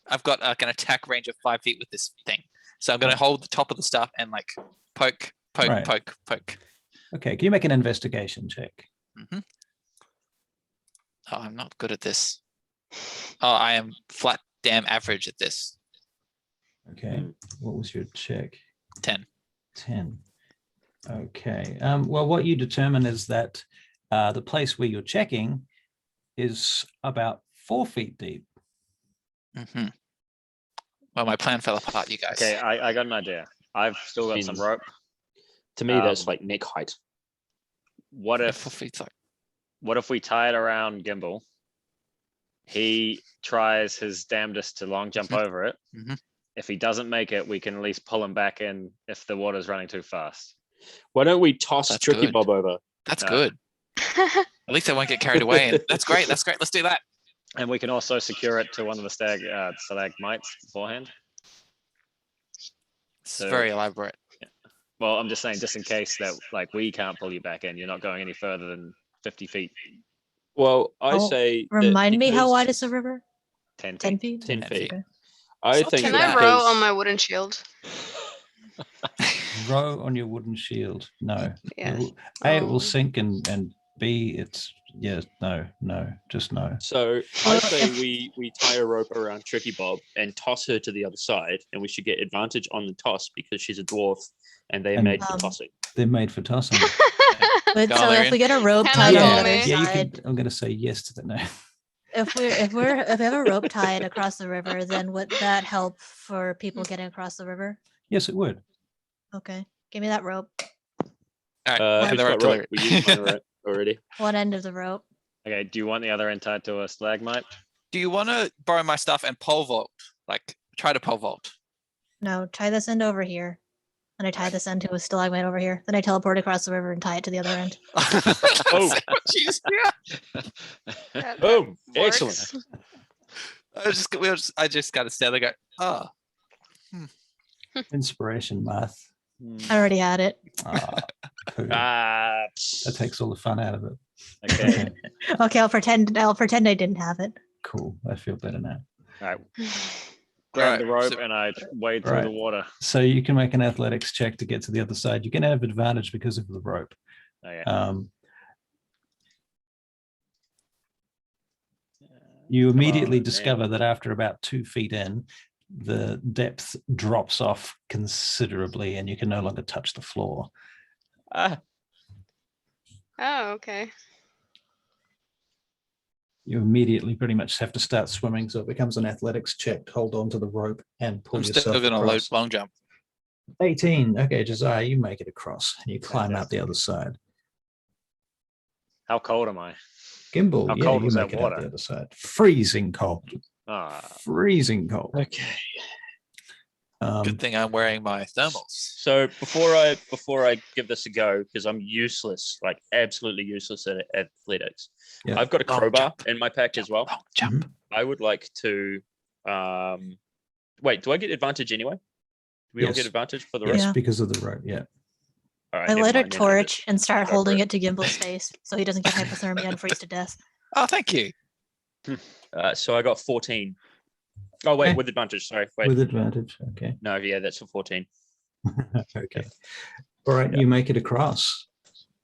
Speaker 2: I've got an attack range of 5 feet with this thing. So I'm going to hold the top of the staff and like poke.
Speaker 3: Right. Okay. Can you make an investigation check?
Speaker 2: Oh, I'm not good at this. Oh, I am flat damn average at this.
Speaker 3: Okay. What was your check?
Speaker 2: 10.
Speaker 3: 10. Okay. Well, what you determine is that the place where you're checking is about 4 feet deep.
Speaker 2: Mm-hmm. Well, my plan fell apart, you guys.
Speaker 6: Okay, I got an idea. I've still got some
Speaker 1: Jesus.
Speaker 6: rope.
Speaker 1: To me, that's
Speaker 6: Um,
Speaker 1: like neck height.
Speaker 6: What
Speaker 2: Yeah,
Speaker 6: if
Speaker 2: 4 feet's like
Speaker 6: what if we tie it around Gimbal? He tries his damnedest to long jump over it.
Speaker 2: Mhm.
Speaker 6: If he doesn't make it, we can at least pull him back in if the water's running too fast.
Speaker 1: Why don't we toss
Speaker 2: That's
Speaker 1: Tricky
Speaker 2: good.
Speaker 1: Bob over?
Speaker 2: that's
Speaker 6: No.
Speaker 2: good. At least I won't get carried away. And that's great. That's great. Let's do that.
Speaker 6: And we can also secure it to one of the stalagmites beforehand.
Speaker 2: It's
Speaker 6: So-
Speaker 2: very elaborate.
Speaker 6: Well, I'm just saying, just in case that like we can't pull you back in, you're not going any further than 50 feet,
Speaker 1: Well, I
Speaker 5: Oh,
Speaker 1: say that
Speaker 5: Remind me how
Speaker 1: because-
Speaker 5: wide is the river?
Speaker 6: 10
Speaker 5: 10
Speaker 6: feet.
Speaker 5: feet?
Speaker 1: 10
Speaker 2: 10
Speaker 1: feet.
Speaker 5: Okay.
Speaker 1: I
Speaker 2: It's not
Speaker 1: think
Speaker 2: too
Speaker 4: Can I
Speaker 2: bad.
Speaker 4: row
Speaker 1: because-
Speaker 4: on my wooden shield?
Speaker 3: Row on your wooden shield. No.
Speaker 4: Yeah.
Speaker 3: It will
Speaker 4: Oh.
Speaker 3: sink, and B, it's no, just no.
Speaker 1: So I
Speaker 5: Well,
Speaker 1: say
Speaker 5: if-
Speaker 1: we tie a rope around Tricky Bob and toss her to the other side, and we should get advantage on the toss because she's a dwarf and they're
Speaker 3: And-
Speaker 1: made for
Speaker 5: Um,
Speaker 1: tossing.
Speaker 3: They're made for tossing.
Speaker 5: But
Speaker 2: Go
Speaker 5: so
Speaker 2: on,
Speaker 5: if we get a rope
Speaker 4: Can
Speaker 5: tied
Speaker 4: I
Speaker 5: on
Speaker 4: roll
Speaker 5: the
Speaker 4: me?
Speaker 5: other
Speaker 3: Yeah, you
Speaker 5: side,
Speaker 3: can. I'm going to say yes to that now.
Speaker 5: if we have a rope tied across the river, then would that help for people getting across the river?
Speaker 3: Yes, it would.
Speaker 5: Okay, give me that rope.
Speaker 2: All right.
Speaker 1: Who's
Speaker 2: hand the rope
Speaker 1: got
Speaker 2: to
Speaker 1: rope?
Speaker 2: Larry.
Speaker 1: We used mine already.
Speaker 5: One end of the rope.
Speaker 6: Okay, do you want the other end tied to a stalagmite?
Speaker 2: Do you want to borrow my stuff and pole vault? Like try to pole vault.
Speaker 5: No, tie this end over here. And I tie this end to a stalagmite over here. Then I teleport across the river and tie it to the other end.
Speaker 2: Oh, jeez.
Speaker 4: That
Speaker 1: Boom!
Speaker 4: works.
Speaker 1: Excellent.
Speaker 2: I just got to stand there. And go,
Speaker 3: Inspiration math.
Speaker 5: I already had it.
Speaker 3: Poo.
Speaker 1: Ah,
Speaker 3: That takes all the fun out of it.
Speaker 6: Okay,
Speaker 5: Okay, I'll pretend I didn't have it.
Speaker 3: Cool. I feel better now.
Speaker 6: all right. Grab the
Speaker 2: Alright,
Speaker 6: rope
Speaker 2: so-
Speaker 6: and I wade through the
Speaker 3: Right.
Speaker 6: water.
Speaker 3: So you can make an athletics check to get to the other side. You can have advantage because of the rope.
Speaker 6: Okay.
Speaker 3: You immediately
Speaker 1: man.
Speaker 3: discover that after about 2 feet in, the depth drops off considerably and you can no longer touch the floor.
Speaker 1: ah,
Speaker 4: Oh, okay.
Speaker 3: You immediately pretty much have to start swimming. So it becomes an athletics check to hold on to the rope and pull
Speaker 2: I'm
Speaker 3: yourself
Speaker 2: still going to load
Speaker 3: across.
Speaker 2: long jump.
Speaker 3: 18. Okay, Josiah, you make it across and you climb out the other side.
Speaker 6: How cold am I?
Speaker 3: Gimbal,
Speaker 6: How
Speaker 3: yeah,
Speaker 6: cold
Speaker 3: you
Speaker 6: was
Speaker 3: make
Speaker 6: that
Speaker 3: it out
Speaker 6: water?
Speaker 3: the other side. Freezing cold.
Speaker 6: Ah,
Speaker 3: Freezing cold.
Speaker 1: okay.
Speaker 2: Good thing I'm wearing my thermals.
Speaker 1: So before I give this a go, because I'm useless, like absolutely useless at athletics.
Speaker 3: Yeah.
Speaker 1: I've got a
Speaker 2: Long
Speaker 1: crowbar
Speaker 2: jump.
Speaker 1: in my pack as well.
Speaker 2: Long jump.
Speaker 1: I would like to wait, do I get advantage anyway? Do we all
Speaker 3: Yes.
Speaker 1: get advantage for the
Speaker 3: Yes,
Speaker 1: rest?
Speaker 5: Yeah.
Speaker 3: because of the rope. Yeah.
Speaker 1: All right,
Speaker 5: I
Speaker 1: never
Speaker 5: light a
Speaker 1: mind then,
Speaker 5: torch and start
Speaker 1: go for
Speaker 5: holding
Speaker 1: it.
Speaker 5: it to Gimbal's face so he doesn't get hypothermia and freeze to death.
Speaker 2: Oh, thank you.
Speaker 1: So I got 14. Oh wait,
Speaker 3: Okay.
Speaker 1: with advantage. Sorry, wait.
Speaker 3: With advantage. Okay.
Speaker 1: No, yeah, that's for 14.
Speaker 3: Okay. All right, you make it across.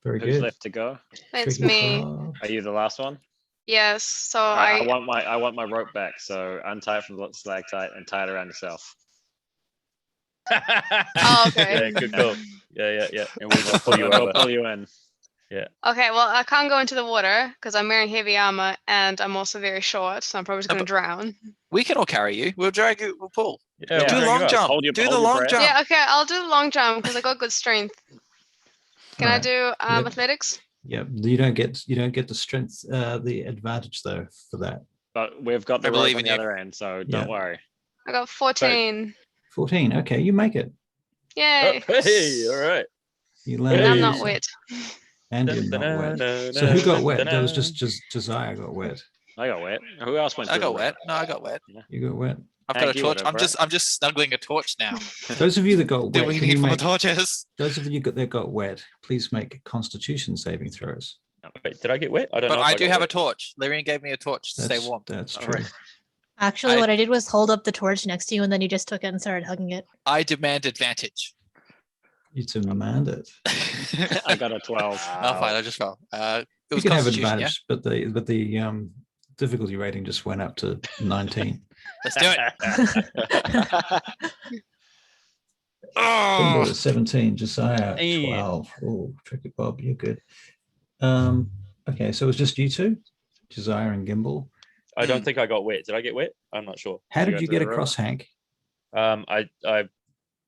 Speaker 3: Very
Speaker 6: who's
Speaker 3: good.
Speaker 6: left to go?
Speaker 4: It's
Speaker 3: Tricky
Speaker 4: me.
Speaker 3: Bob.
Speaker 6: Are you the last one?
Speaker 4: Yes. So
Speaker 6: All right,
Speaker 4: I
Speaker 6: I want my rope back. So untie it from the stalactite and tie it around yourself.
Speaker 4: Oh, okay.
Speaker 1: Yeah, good call. Yeah. And we'll pull you
Speaker 6: We'll
Speaker 1: over.
Speaker 6: pull you in.
Speaker 4: Okay, well, I can't go into the water because I'm wearing heavy armor and I'm also very short, so I'm probably just
Speaker 2: No,
Speaker 4: gonna drown.
Speaker 2: We can all carry you. We'll drag you. We'll pull.
Speaker 1: Yeah,
Speaker 6: Yeah.
Speaker 1: we'll
Speaker 2: Do
Speaker 1: bring
Speaker 2: long
Speaker 1: you up.
Speaker 2: jump.
Speaker 6: Hold your-
Speaker 2: Do
Speaker 6: hold
Speaker 2: the
Speaker 6: your
Speaker 2: long
Speaker 6: breath.
Speaker 2: jump.
Speaker 4: Yeah, okay, I'll do the long jump because I got good strength. Can I
Speaker 3: Alright.
Speaker 4: do
Speaker 3: Yep.
Speaker 4: athletics?
Speaker 3: Yeah, you don't get the strength, the advantage though for that.
Speaker 6: But we've got the
Speaker 2: I
Speaker 6: rope
Speaker 2: believe
Speaker 6: on
Speaker 2: in
Speaker 6: the
Speaker 2: you.
Speaker 6: other end, so
Speaker 3: Yeah.
Speaker 6: don't worry.
Speaker 4: I got 14.
Speaker 3: 14. Okay, you make it.
Speaker 1: Oh,
Speaker 4: Yay.
Speaker 1: hey, all right.
Speaker 3: You
Speaker 4: And
Speaker 3: land.
Speaker 4: I'm
Speaker 1: Hey.
Speaker 4: not wet.
Speaker 3: And you're not wet. So who got wet? That was just Josiah got wet.
Speaker 6: I got wet. Who else went
Speaker 2: I
Speaker 6: through
Speaker 2: got
Speaker 6: the
Speaker 2: wet.
Speaker 6: water?
Speaker 2: No, I got wet.
Speaker 3: You got wet.
Speaker 2: I've
Speaker 6: Hank,
Speaker 2: got a
Speaker 6: you
Speaker 2: torch.
Speaker 6: would have,
Speaker 2: I'm just snuggling a torch now.
Speaker 3: Those of you that got
Speaker 2: Do
Speaker 3: wet,
Speaker 2: we
Speaker 3: can you
Speaker 2: need more
Speaker 3: make,
Speaker 2: torches?
Speaker 3: those of you that got wet, please make Constitution saving throws.
Speaker 1: Wait, did I get wet? I don't
Speaker 2: But
Speaker 1: know. if
Speaker 2: I do
Speaker 1: got
Speaker 2: have a
Speaker 1: wet.
Speaker 2: torch. Lyrian gave me a torch to stay warm.
Speaker 3: That's
Speaker 1: All
Speaker 3: true.
Speaker 1: right.
Speaker 5: Actually,
Speaker 2: I-
Speaker 5: what I did was hold up the torch next to you and then you just took it and started hugging it.
Speaker 2: I demand advantage.
Speaker 3: You demand it.
Speaker 6: I got a 12.
Speaker 2: Oh, fine. I just fell. It
Speaker 3: You
Speaker 2: was
Speaker 3: can have
Speaker 2: Constitution, yeah?
Speaker 3: advantage, but the difficulty rating just went up to 19.
Speaker 2: Let's do it.
Speaker 3: Gimbal
Speaker 2: Oh,
Speaker 3: is 17, Josiah
Speaker 1: Hey.
Speaker 3: 12. Oh, Tricky Bob, you're good. Okay, so it was just you two, Josiah and Gimbal.
Speaker 1: I don't think I got wet. Did I get wet? I'm not sure.
Speaker 3: How
Speaker 6: You
Speaker 3: did
Speaker 6: go
Speaker 3: you
Speaker 6: through
Speaker 3: get
Speaker 6: the
Speaker 3: across, Hank?
Speaker 1: I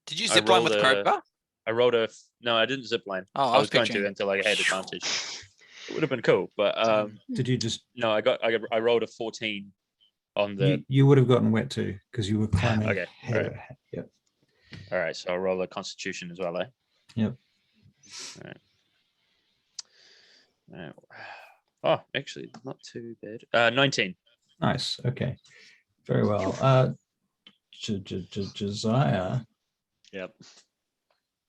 Speaker 2: did you
Speaker 1: I
Speaker 2: zip line with
Speaker 1: rolled a-
Speaker 2: crowbar?
Speaker 1: I rolled a no, I didn't zip line.
Speaker 2: Oh,
Speaker 1: I was going
Speaker 2: picturing-
Speaker 1: to until I had advantage. It would have been cool, but
Speaker 3: Did you just
Speaker 1: no, I rolled a 14 on the.
Speaker 3: you would have gotten wet too because you were climbing.
Speaker 1: Okay,
Speaker 3: head-
Speaker 1: right.
Speaker 3: Yep.
Speaker 1: All right, so I'll roll a Constitution as well, eh?
Speaker 3: Yep.
Speaker 1: All right. Oh, actually, not too bad. 19.
Speaker 3: Nice. Okay. Very well. Josiah,
Speaker 6: Yep.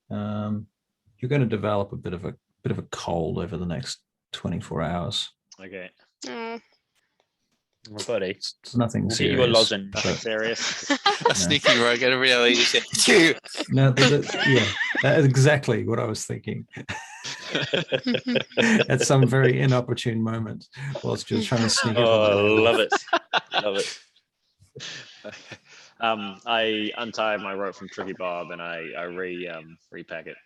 Speaker 3: you're going to develop a bit of a cold over the next 24 hours.
Speaker 6: Okay.
Speaker 4: Mm.
Speaker 1: My buddy.
Speaker 3: It's nothing
Speaker 1: We'll get
Speaker 3: serious.
Speaker 1: you a lozenge.
Speaker 6: Nothing
Speaker 3: but-
Speaker 6: serious.
Speaker 2: A sneaky rogue at a reality said, "Phew."
Speaker 3: No, yeah, that's exactly what I was thinking. At some very inopportune moment, whilst you're trying to sneak up on the
Speaker 1: Oh,
Speaker 3: landing.
Speaker 1: love it. Love it.
Speaker 6: I untie my rope from Tricky Bob and I repack it.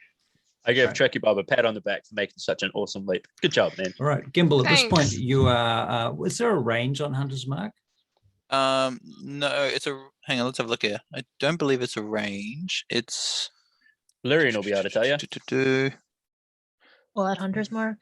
Speaker 1: I give
Speaker 3: Right.
Speaker 1: Trekkie Bob a pat on the back for making such an awesome leap. Good job, man.
Speaker 3: All right, Gimbal. At this point,
Speaker 4: Thanks.
Speaker 3: you are. Is there a range on Hunter's Mark?
Speaker 2: No, it's a. Hang on, let's have a look here. I don't believe it's a range. It's.
Speaker 1: Lyrian will be able to tell you.
Speaker 5: Well, at Hunter's Mark.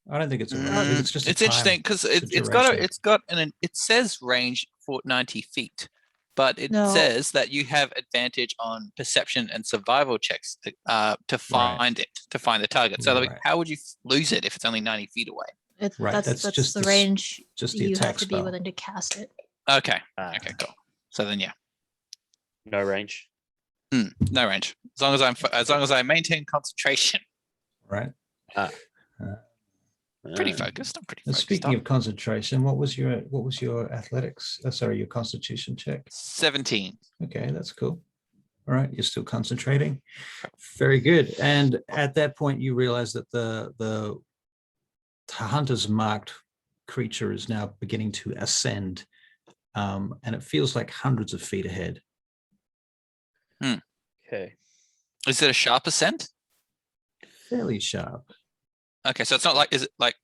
Speaker 3: I don't think it's a range. It's just.
Speaker 2: It's
Speaker 3: a
Speaker 2: interesting
Speaker 3: time.
Speaker 2: because it's got it says range for 90 feet, but it
Speaker 5: No.
Speaker 2: says that you have advantage on perception and survival checks to find the target. So like,
Speaker 3: Right.
Speaker 2: how would you lose it if it's only 90 feet away?
Speaker 3: Right, that's
Speaker 5: That's
Speaker 3: just
Speaker 5: the
Speaker 3: the
Speaker 5: range
Speaker 3: just the
Speaker 5: you
Speaker 3: attack
Speaker 5: have to be
Speaker 3: spell.
Speaker 5: willing to cast it.
Speaker 2: Okay.
Speaker 1: Ah,
Speaker 2: Okay. Cool. So then, yeah,
Speaker 1: no range.
Speaker 2: no range. As long as I maintain concentration.
Speaker 3: Right.
Speaker 2: Pretty
Speaker 1: Uh,
Speaker 2: focused. I'm pretty
Speaker 3: And
Speaker 2: focused.
Speaker 3: speaking of concentration, what was your athletics? Sorry, your constitution check.
Speaker 2: 17.
Speaker 3: Okay, that's cool. All right, you're still concentrating. Very good. And at that point, you realize that the hunter's marked creature is now beginning to ascend, and it feels like hundreds of feet ahead.
Speaker 1: Okay.
Speaker 2: Is it a sharp ascent?
Speaker 3: Fairly sharp.
Speaker 2: Okay, so it's not like, is it like,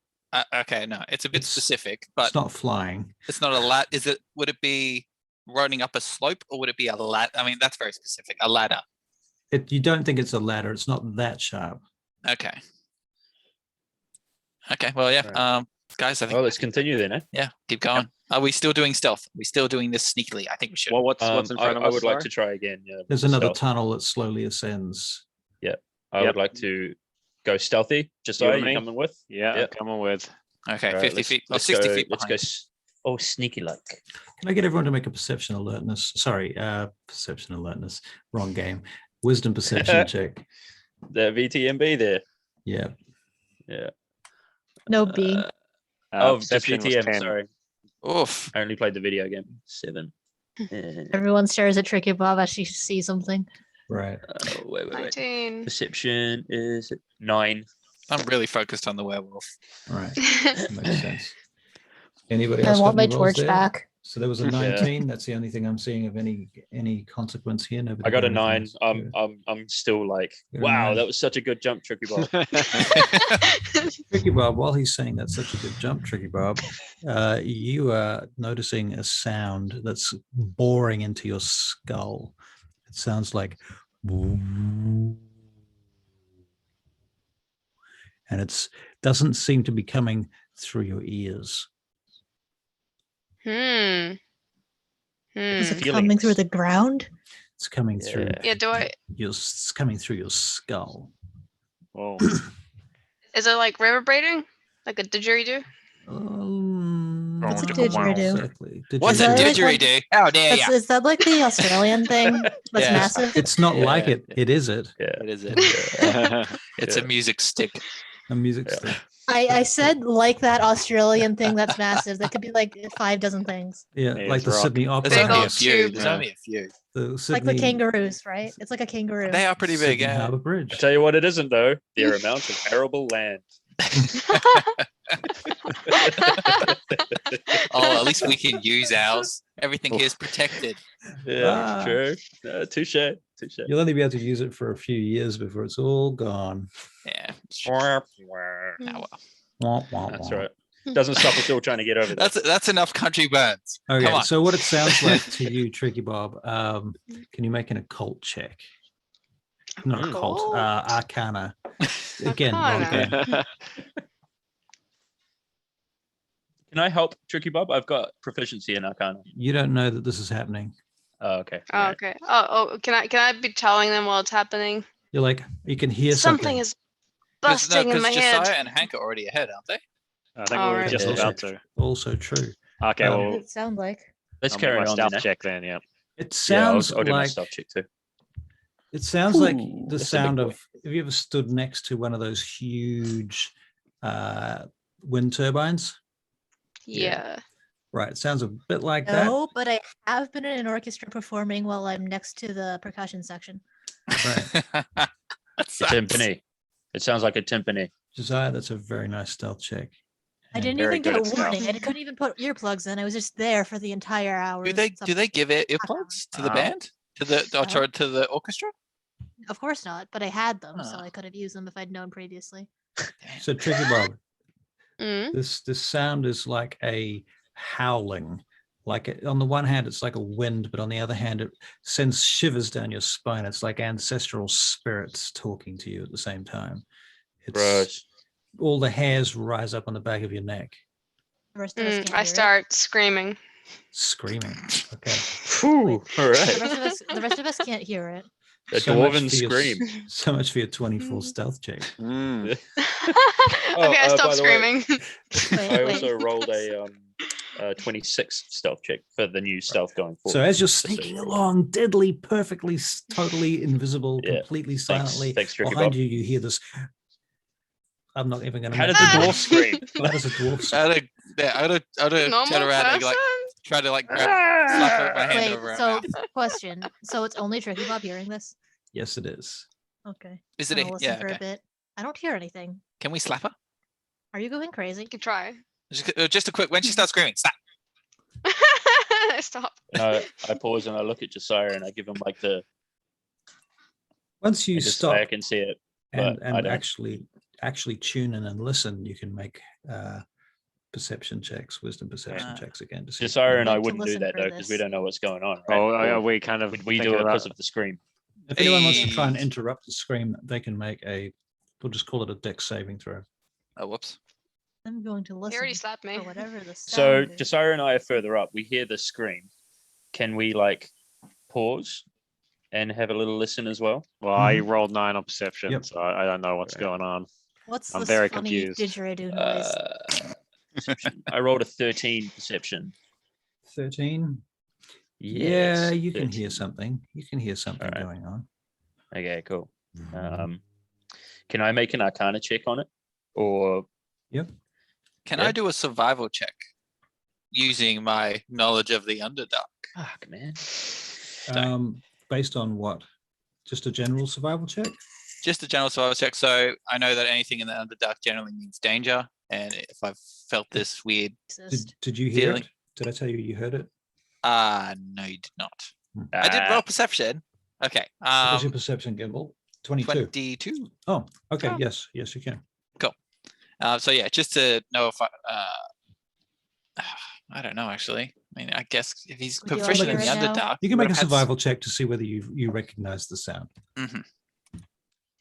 Speaker 2: okay, no, it's a bit
Speaker 3: It's-
Speaker 2: specific, but
Speaker 3: It's not flying.
Speaker 2: it's not a lat. Would it be running up a slope or would it be a lat? I mean, that's very specific. A ladder.
Speaker 3: You don't think it's a ladder. It's not that sharp.
Speaker 2: Okay. Okay, well, yeah.
Speaker 1: Right.
Speaker 2: Guys, I think,
Speaker 1: Well, let's continue then, eh?
Speaker 2: yeah, keep going. Are we still doing stealth? Are we still doing this sneakily? I think we should.
Speaker 6: Well, what's in front of
Speaker 1: I
Speaker 6: us?
Speaker 1: would like
Speaker 6: sorry?
Speaker 1: to try again. Yeah,
Speaker 3: There's
Speaker 1: the
Speaker 3: another
Speaker 1: stealth.
Speaker 3: tunnel that slowly ascends.
Speaker 1: I
Speaker 6: Yep.
Speaker 1: would like to go stealthy. Just
Speaker 6: You
Speaker 1: so
Speaker 6: and
Speaker 1: you
Speaker 6: me?
Speaker 1: coming with?
Speaker 6: Yeah,
Speaker 1: Yep.
Speaker 6: coming with.
Speaker 2: Okay,
Speaker 1: All right,
Speaker 2: 50 feet or 60 feet
Speaker 1: Let's
Speaker 2: behind.
Speaker 1: go. Oh, sneaky like.
Speaker 3: Can I get everyone to make a perception alertness? Sorry, perception alertness. Wrong game. Wisdom perception check.
Speaker 1: The VTMB there.
Speaker 3: Yeah.
Speaker 1: Yeah.
Speaker 5: No B.
Speaker 1: Oh, just
Speaker 6: perception was
Speaker 1: VTM.
Speaker 6: 10.
Speaker 1: Sorry,
Speaker 2: Oof.
Speaker 1: I only played the video game. 7. Oh,
Speaker 5: Everyone stares at Tricky Bob as she sees something.
Speaker 3: Right.
Speaker 1: wait.
Speaker 4: 19.
Speaker 1: Perception is 9.
Speaker 2: I'm really focused on the werewolf.
Speaker 3: All right. That makes sense. Anybody else?
Speaker 5: I
Speaker 3: got
Speaker 5: want my
Speaker 3: any rolls
Speaker 5: torch
Speaker 3: there?
Speaker 5: back.
Speaker 3: So there was a 19. That's the only thing I'm seeing of any consequence here. Nobody
Speaker 1: I got a
Speaker 3: anything
Speaker 1: 9.
Speaker 3: else?
Speaker 1: I'm still like,
Speaker 3: Got a
Speaker 1: wow,
Speaker 3: 9.
Speaker 1: that was such a good jump, Tricky Bob.
Speaker 3: Tricky Bob, while he's saying that's such a good jump, Tricky Bob, you are noticing a sound that's boring into your skull. It sounds like, and it's doesn't seem to be coming through your ears.
Speaker 4: Hmm.
Speaker 5: Is it
Speaker 1: Feelings.
Speaker 5: coming through the ground?
Speaker 3: It's coming through.
Speaker 4: Yeah, do I?
Speaker 3: It's coming through your skull.
Speaker 6: Whoa.
Speaker 4: Is it like reverberating? Like a didgeridoo?
Speaker 5: What's a
Speaker 3: Not
Speaker 5: didgeridoo?
Speaker 3: Exactly.
Speaker 2: What's a
Speaker 5: Is that like
Speaker 2: didgeridoo? How dare ya?
Speaker 5: Is that like the Australian thing that's
Speaker 2: Yeah.
Speaker 5: massive?
Speaker 3: It's not like
Speaker 2: Yeah.
Speaker 3: it. It is it.
Speaker 1: Yeah.
Speaker 2: What is it?
Speaker 6: Yeah.
Speaker 2: It's
Speaker 1: Yeah.
Speaker 2: a music stick.
Speaker 3: A music
Speaker 1: Yeah.
Speaker 3: stick.
Speaker 5: I said like that Australian thing that's massive. That could be like 5 dozen things.
Speaker 3: Yeah,
Speaker 6: Yeah,
Speaker 3: like
Speaker 6: it's
Speaker 3: the
Speaker 6: rock.
Speaker 3: Sydney Opera
Speaker 2: There's
Speaker 4: Big
Speaker 2: only a
Speaker 4: old
Speaker 3: House.
Speaker 2: few.
Speaker 4: tube.
Speaker 2: There's
Speaker 6: Yeah.
Speaker 2: only a few.
Speaker 3: The
Speaker 5: Like the
Speaker 3: Sydney,
Speaker 5: kangaroos, right? It's like a kangaroo.
Speaker 2: They are pretty big.
Speaker 3: Sydney
Speaker 2: Yeah.
Speaker 3: Harbour
Speaker 1: I
Speaker 3: Bridge.
Speaker 1: tell you what, it isn't though. Their amount of arable land.
Speaker 2: Oh, at least we can use ours. Everything here is protected.
Speaker 1: Yeah,
Speaker 3: Ah.
Speaker 1: true. Touche.
Speaker 3: You'll only be able to use it for a few years before it's all gone.
Speaker 2: Yeah.
Speaker 1: That's
Speaker 2: Oh, well.
Speaker 3: Wah, wah, wah.
Speaker 1: right. Doesn't stop us all trying to get over that.
Speaker 2: That's enough country burns.
Speaker 3: Okay,
Speaker 2: Come on.
Speaker 3: so what it sounds like to you, Tricky Bob, can you make an occult check? Not occult,
Speaker 4: Occult?
Speaker 3: arcana. Again, wrong
Speaker 4: Arcana.
Speaker 3: game.
Speaker 1: Can I help, Tricky Bob? I've got proficiency in Arcana.
Speaker 3: You don't know that this is happening.
Speaker 1: Oh, okay.
Speaker 4: Oh, okay. Oh, can I be telling them while it's happening?
Speaker 3: You're like, you can hear
Speaker 4: Something
Speaker 3: something.
Speaker 4: is busting in my head.
Speaker 2: Josiah and Hank are already ahead, aren't they?
Speaker 6: I think we
Speaker 4: All
Speaker 6: were
Speaker 4: right.
Speaker 6: just
Speaker 1: Yeah.
Speaker 6: about to.
Speaker 3: Also true.
Speaker 6: Okay,
Speaker 3: Um,
Speaker 6: well,
Speaker 5: What does it sound like?
Speaker 1: Let's
Speaker 6: I'll make
Speaker 1: carry
Speaker 6: my
Speaker 1: on.
Speaker 6: stealth
Speaker 1: Then, eh?
Speaker 6: check then. Yeah.
Speaker 3: It
Speaker 1: Yeah,
Speaker 3: sounds
Speaker 1: I'll do my
Speaker 3: like
Speaker 1: stealth check too.
Speaker 3: it sounds like
Speaker 1: Ooh,
Speaker 3: the
Speaker 1: that's a big
Speaker 3: sound
Speaker 1: boy.
Speaker 3: of. Have you ever stood next to one of those huge wind turbines?
Speaker 4: Yeah.
Speaker 3: Right. It sounds a bit like that.
Speaker 5: No, but I have been in an orchestra performing while I'm next to the percussion section.
Speaker 3: Right.
Speaker 2: That
Speaker 1: A
Speaker 2: sucks.
Speaker 1: timpani. It sounds like a timpani.
Speaker 3: Josiah, that's a very nice stealth check.
Speaker 5: I
Speaker 3: And
Speaker 5: didn't
Speaker 6: Very
Speaker 5: even
Speaker 6: good
Speaker 5: get a
Speaker 6: at stealth.
Speaker 5: warning. I couldn't even put earplugs in. I was just there for the entire hour.
Speaker 2: Do they give it earplugs to the
Speaker 6: Oh.
Speaker 2: band? To the
Speaker 5: No.
Speaker 2: to the orchestra?
Speaker 5: Of course not, but I had them, so
Speaker 2: Ah.
Speaker 5: I could have used them if I'd known previously.
Speaker 3: So Tricky Bob,
Speaker 4: Mm.
Speaker 3: this sound is like a howling. Like on the one hand, it's like a wind, but on the other hand, it sends shivers down your spine. It's like ancestral spirits talking to you at the same time. It's
Speaker 1: Gross.
Speaker 3: all the hairs rise up on the back of your neck,
Speaker 5: The rest of us can't
Speaker 4: I
Speaker 5: hear
Speaker 4: start screaming.
Speaker 3: screaming. Okay.
Speaker 1: Whew, all
Speaker 5: Wait. It.
Speaker 1: right.
Speaker 5: The rest of us can't hear it.
Speaker 1: A
Speaker 3: So much
Speaker 1: dwarven
Speaker 3: for your-
Speaker 1: scream.
Speaker 3: So much for your 24 stealth check.
Speaker 6: Mm.
Speaker 4: Okay, I
Speaker 1: by
Speaker 4: stopped
Speaker 1: the way-
Speaker 4: screaming.
Speaker 5: Wait,
Speaker 1: I
Speaker 5: wait.
Speaker 1: also rolled a 26 stealth check for the new stealth going forward.
Speaker 3: So as you're
Speaker 1: Just so
Speaker 3: sneaking
Speaker 1: you're aware.
Speaker 3: along, deadly, perfectly, totally invisible,
Speaker 1: Yeah.
Speaker 3: completely
Speaker 1: Thanks,
Speaker 3: silently,
Speaker 1: thanks, Tricky
Speaker 3: behind
Speaker 1: Bob.
Speaker 3: you, you hear this. I'm not even going to.
Speaker 1: How did the dwarf scream?
Speaker 3: That is a dwarf.
Speaker 2: I'd have turn
Speaker 4: Normal
Speaker 2: around and
Speaker 4: person?
Speaker 2: like try to like slap it with my hand
Speaker 5: Wait,
Speaker 2: over her
Speaker 5: so
Speaker 2: mouth.
Speaker 5: question. So it's only Tricky Bob hearing this?
Speaker 3: Yes, it is.
Speaker 5: Okay.
Speaker 2: Is
Speaker 5: I'm
Speaker 2: it?
Speaker 5: gonna listen
Speaker 2: Yeah.
Speaker 5: for
Speaker 2: Okay.
Speaker 5: a bit. I don't hear anything.
Speaker 2: Can we slap her?
Speaker 5: Are you going crazy?
Speaker 4: You can try.
Speaker 2: Just a quick. When she starts screaming, slap.
Speaker 4: Stop.
Speaker 1: And I pause and I look at Josiah and I give him like the.
Speaker 3: Once you
Speaker 1: I just
Speaker 3: stop
Speaker 1: I can see it.
Speaker 3: and,
Speaker 1: but I
Speaker 3: and
Speaker 1: don't.
Speaker 3: actually tune in and listen, you can make perception checks, wisdom perception
Speaker 2: Ah.
Speaker 3: checks again to see. if you
Speaker 1: Josiah and I
Speaker 5: Need to
Speaker 1: wouldn't do
Speaker 5: listen
Speaker 1: that
Speaker 5: for
Speaker 1: though because we
Speaker 5: this.
Speaker 1: don't know what's going on. Right?
Speaker 6: Oh,
Speaker 1: Or
Speaker 6: are we kind of?
Speaker 1: we
Speaker 6: thinking
Speaker 1: do it
Speaker 6: about-
Speaker 1: because of the scream.
Speaker 3: If anyone wants to try and
Speaker 2: Hey.
Speaker 3: interrupt the scream, they can make we'll just call it a dex saving throw.
Speaker 2: Oh, whoops.
Speaker 5: I'm going to
Speaker 4: He
Speaker 5: listen
Speaker 4: already slapped me.
Speaker 5: for whatever the
Speaker 1: So
Speaker 5: sound is.
Speaker 1: Josiah and I are further up. We hear the scream. Can we like pause and have a little listen as well?
Speaker 6: Well, I
Speaker 3: Mhm.
Speaker 6: rolled 9 on perception,
Speaker 3: Yep.
Speaker 6: so I don't know what's
Speaker 1: Right.
Speaker 6: going on.
Speaker 5: What's
Speaker 6: I'm
Speaker 5: this
Speaker 6: very
Speaker 5: funny
Speaker 6: confused.
Speaker 5: didgeridoo noise?
Speaker 1: Perception. I rolled a 13 perception.
Speaker 3: 13.
Speaker 1: Yes,
Speaker 3: Yeah, you can
Speaker 1: 13.
Speaker 3: hear something. You can hear something
Speaker 1: Alright.
Speaker 3: going on.
Speaker 1: Okay, cool. Can I make an Arcana check on it, or
Speaker 2: Can
Speaker 1: Yeah.
Speaker 2: I do a survival check using my knowledge of the Underdark?
Speaker 1: fuck, man?
Speaker 3: Based on what? Just a general survival check?
Speaker 2: Just a general survival check. So I know that anything in the Underdark generally means danger, and if I've felt this weird,
Speaker 3: Did you hear
Speaker 2: Feeling.
Speaker 3: it? Did I tell you you heard it?
Speaker 2: no, you did not. I did
Speaker 1: Ah,
Speaker 2: roll perception. Okay.
Speaker 3: What was your perception, Gimbal? 22.
Speaker 2: 22.
Speaker 3: Oh, okay.
Speaker 4: Oh.
Speaker 3: Yes, you can.
Speaker 2: So yeah, just to know if I don't know actually. I mean, I guess if he's
Speaker 5: Would you like
Speaker 2: proficient
Speaker 3: to
Speaker 2: in the
Speaker 5: hear it now?
Speaker 2: Underdark,
Speaker 3: You
Speaker 2: he
Speaker 3: can make a
Speaker 2: would've had s-
Speaker 3: survival check to see whether you recognize the sound.
Speaker 2: Mhm.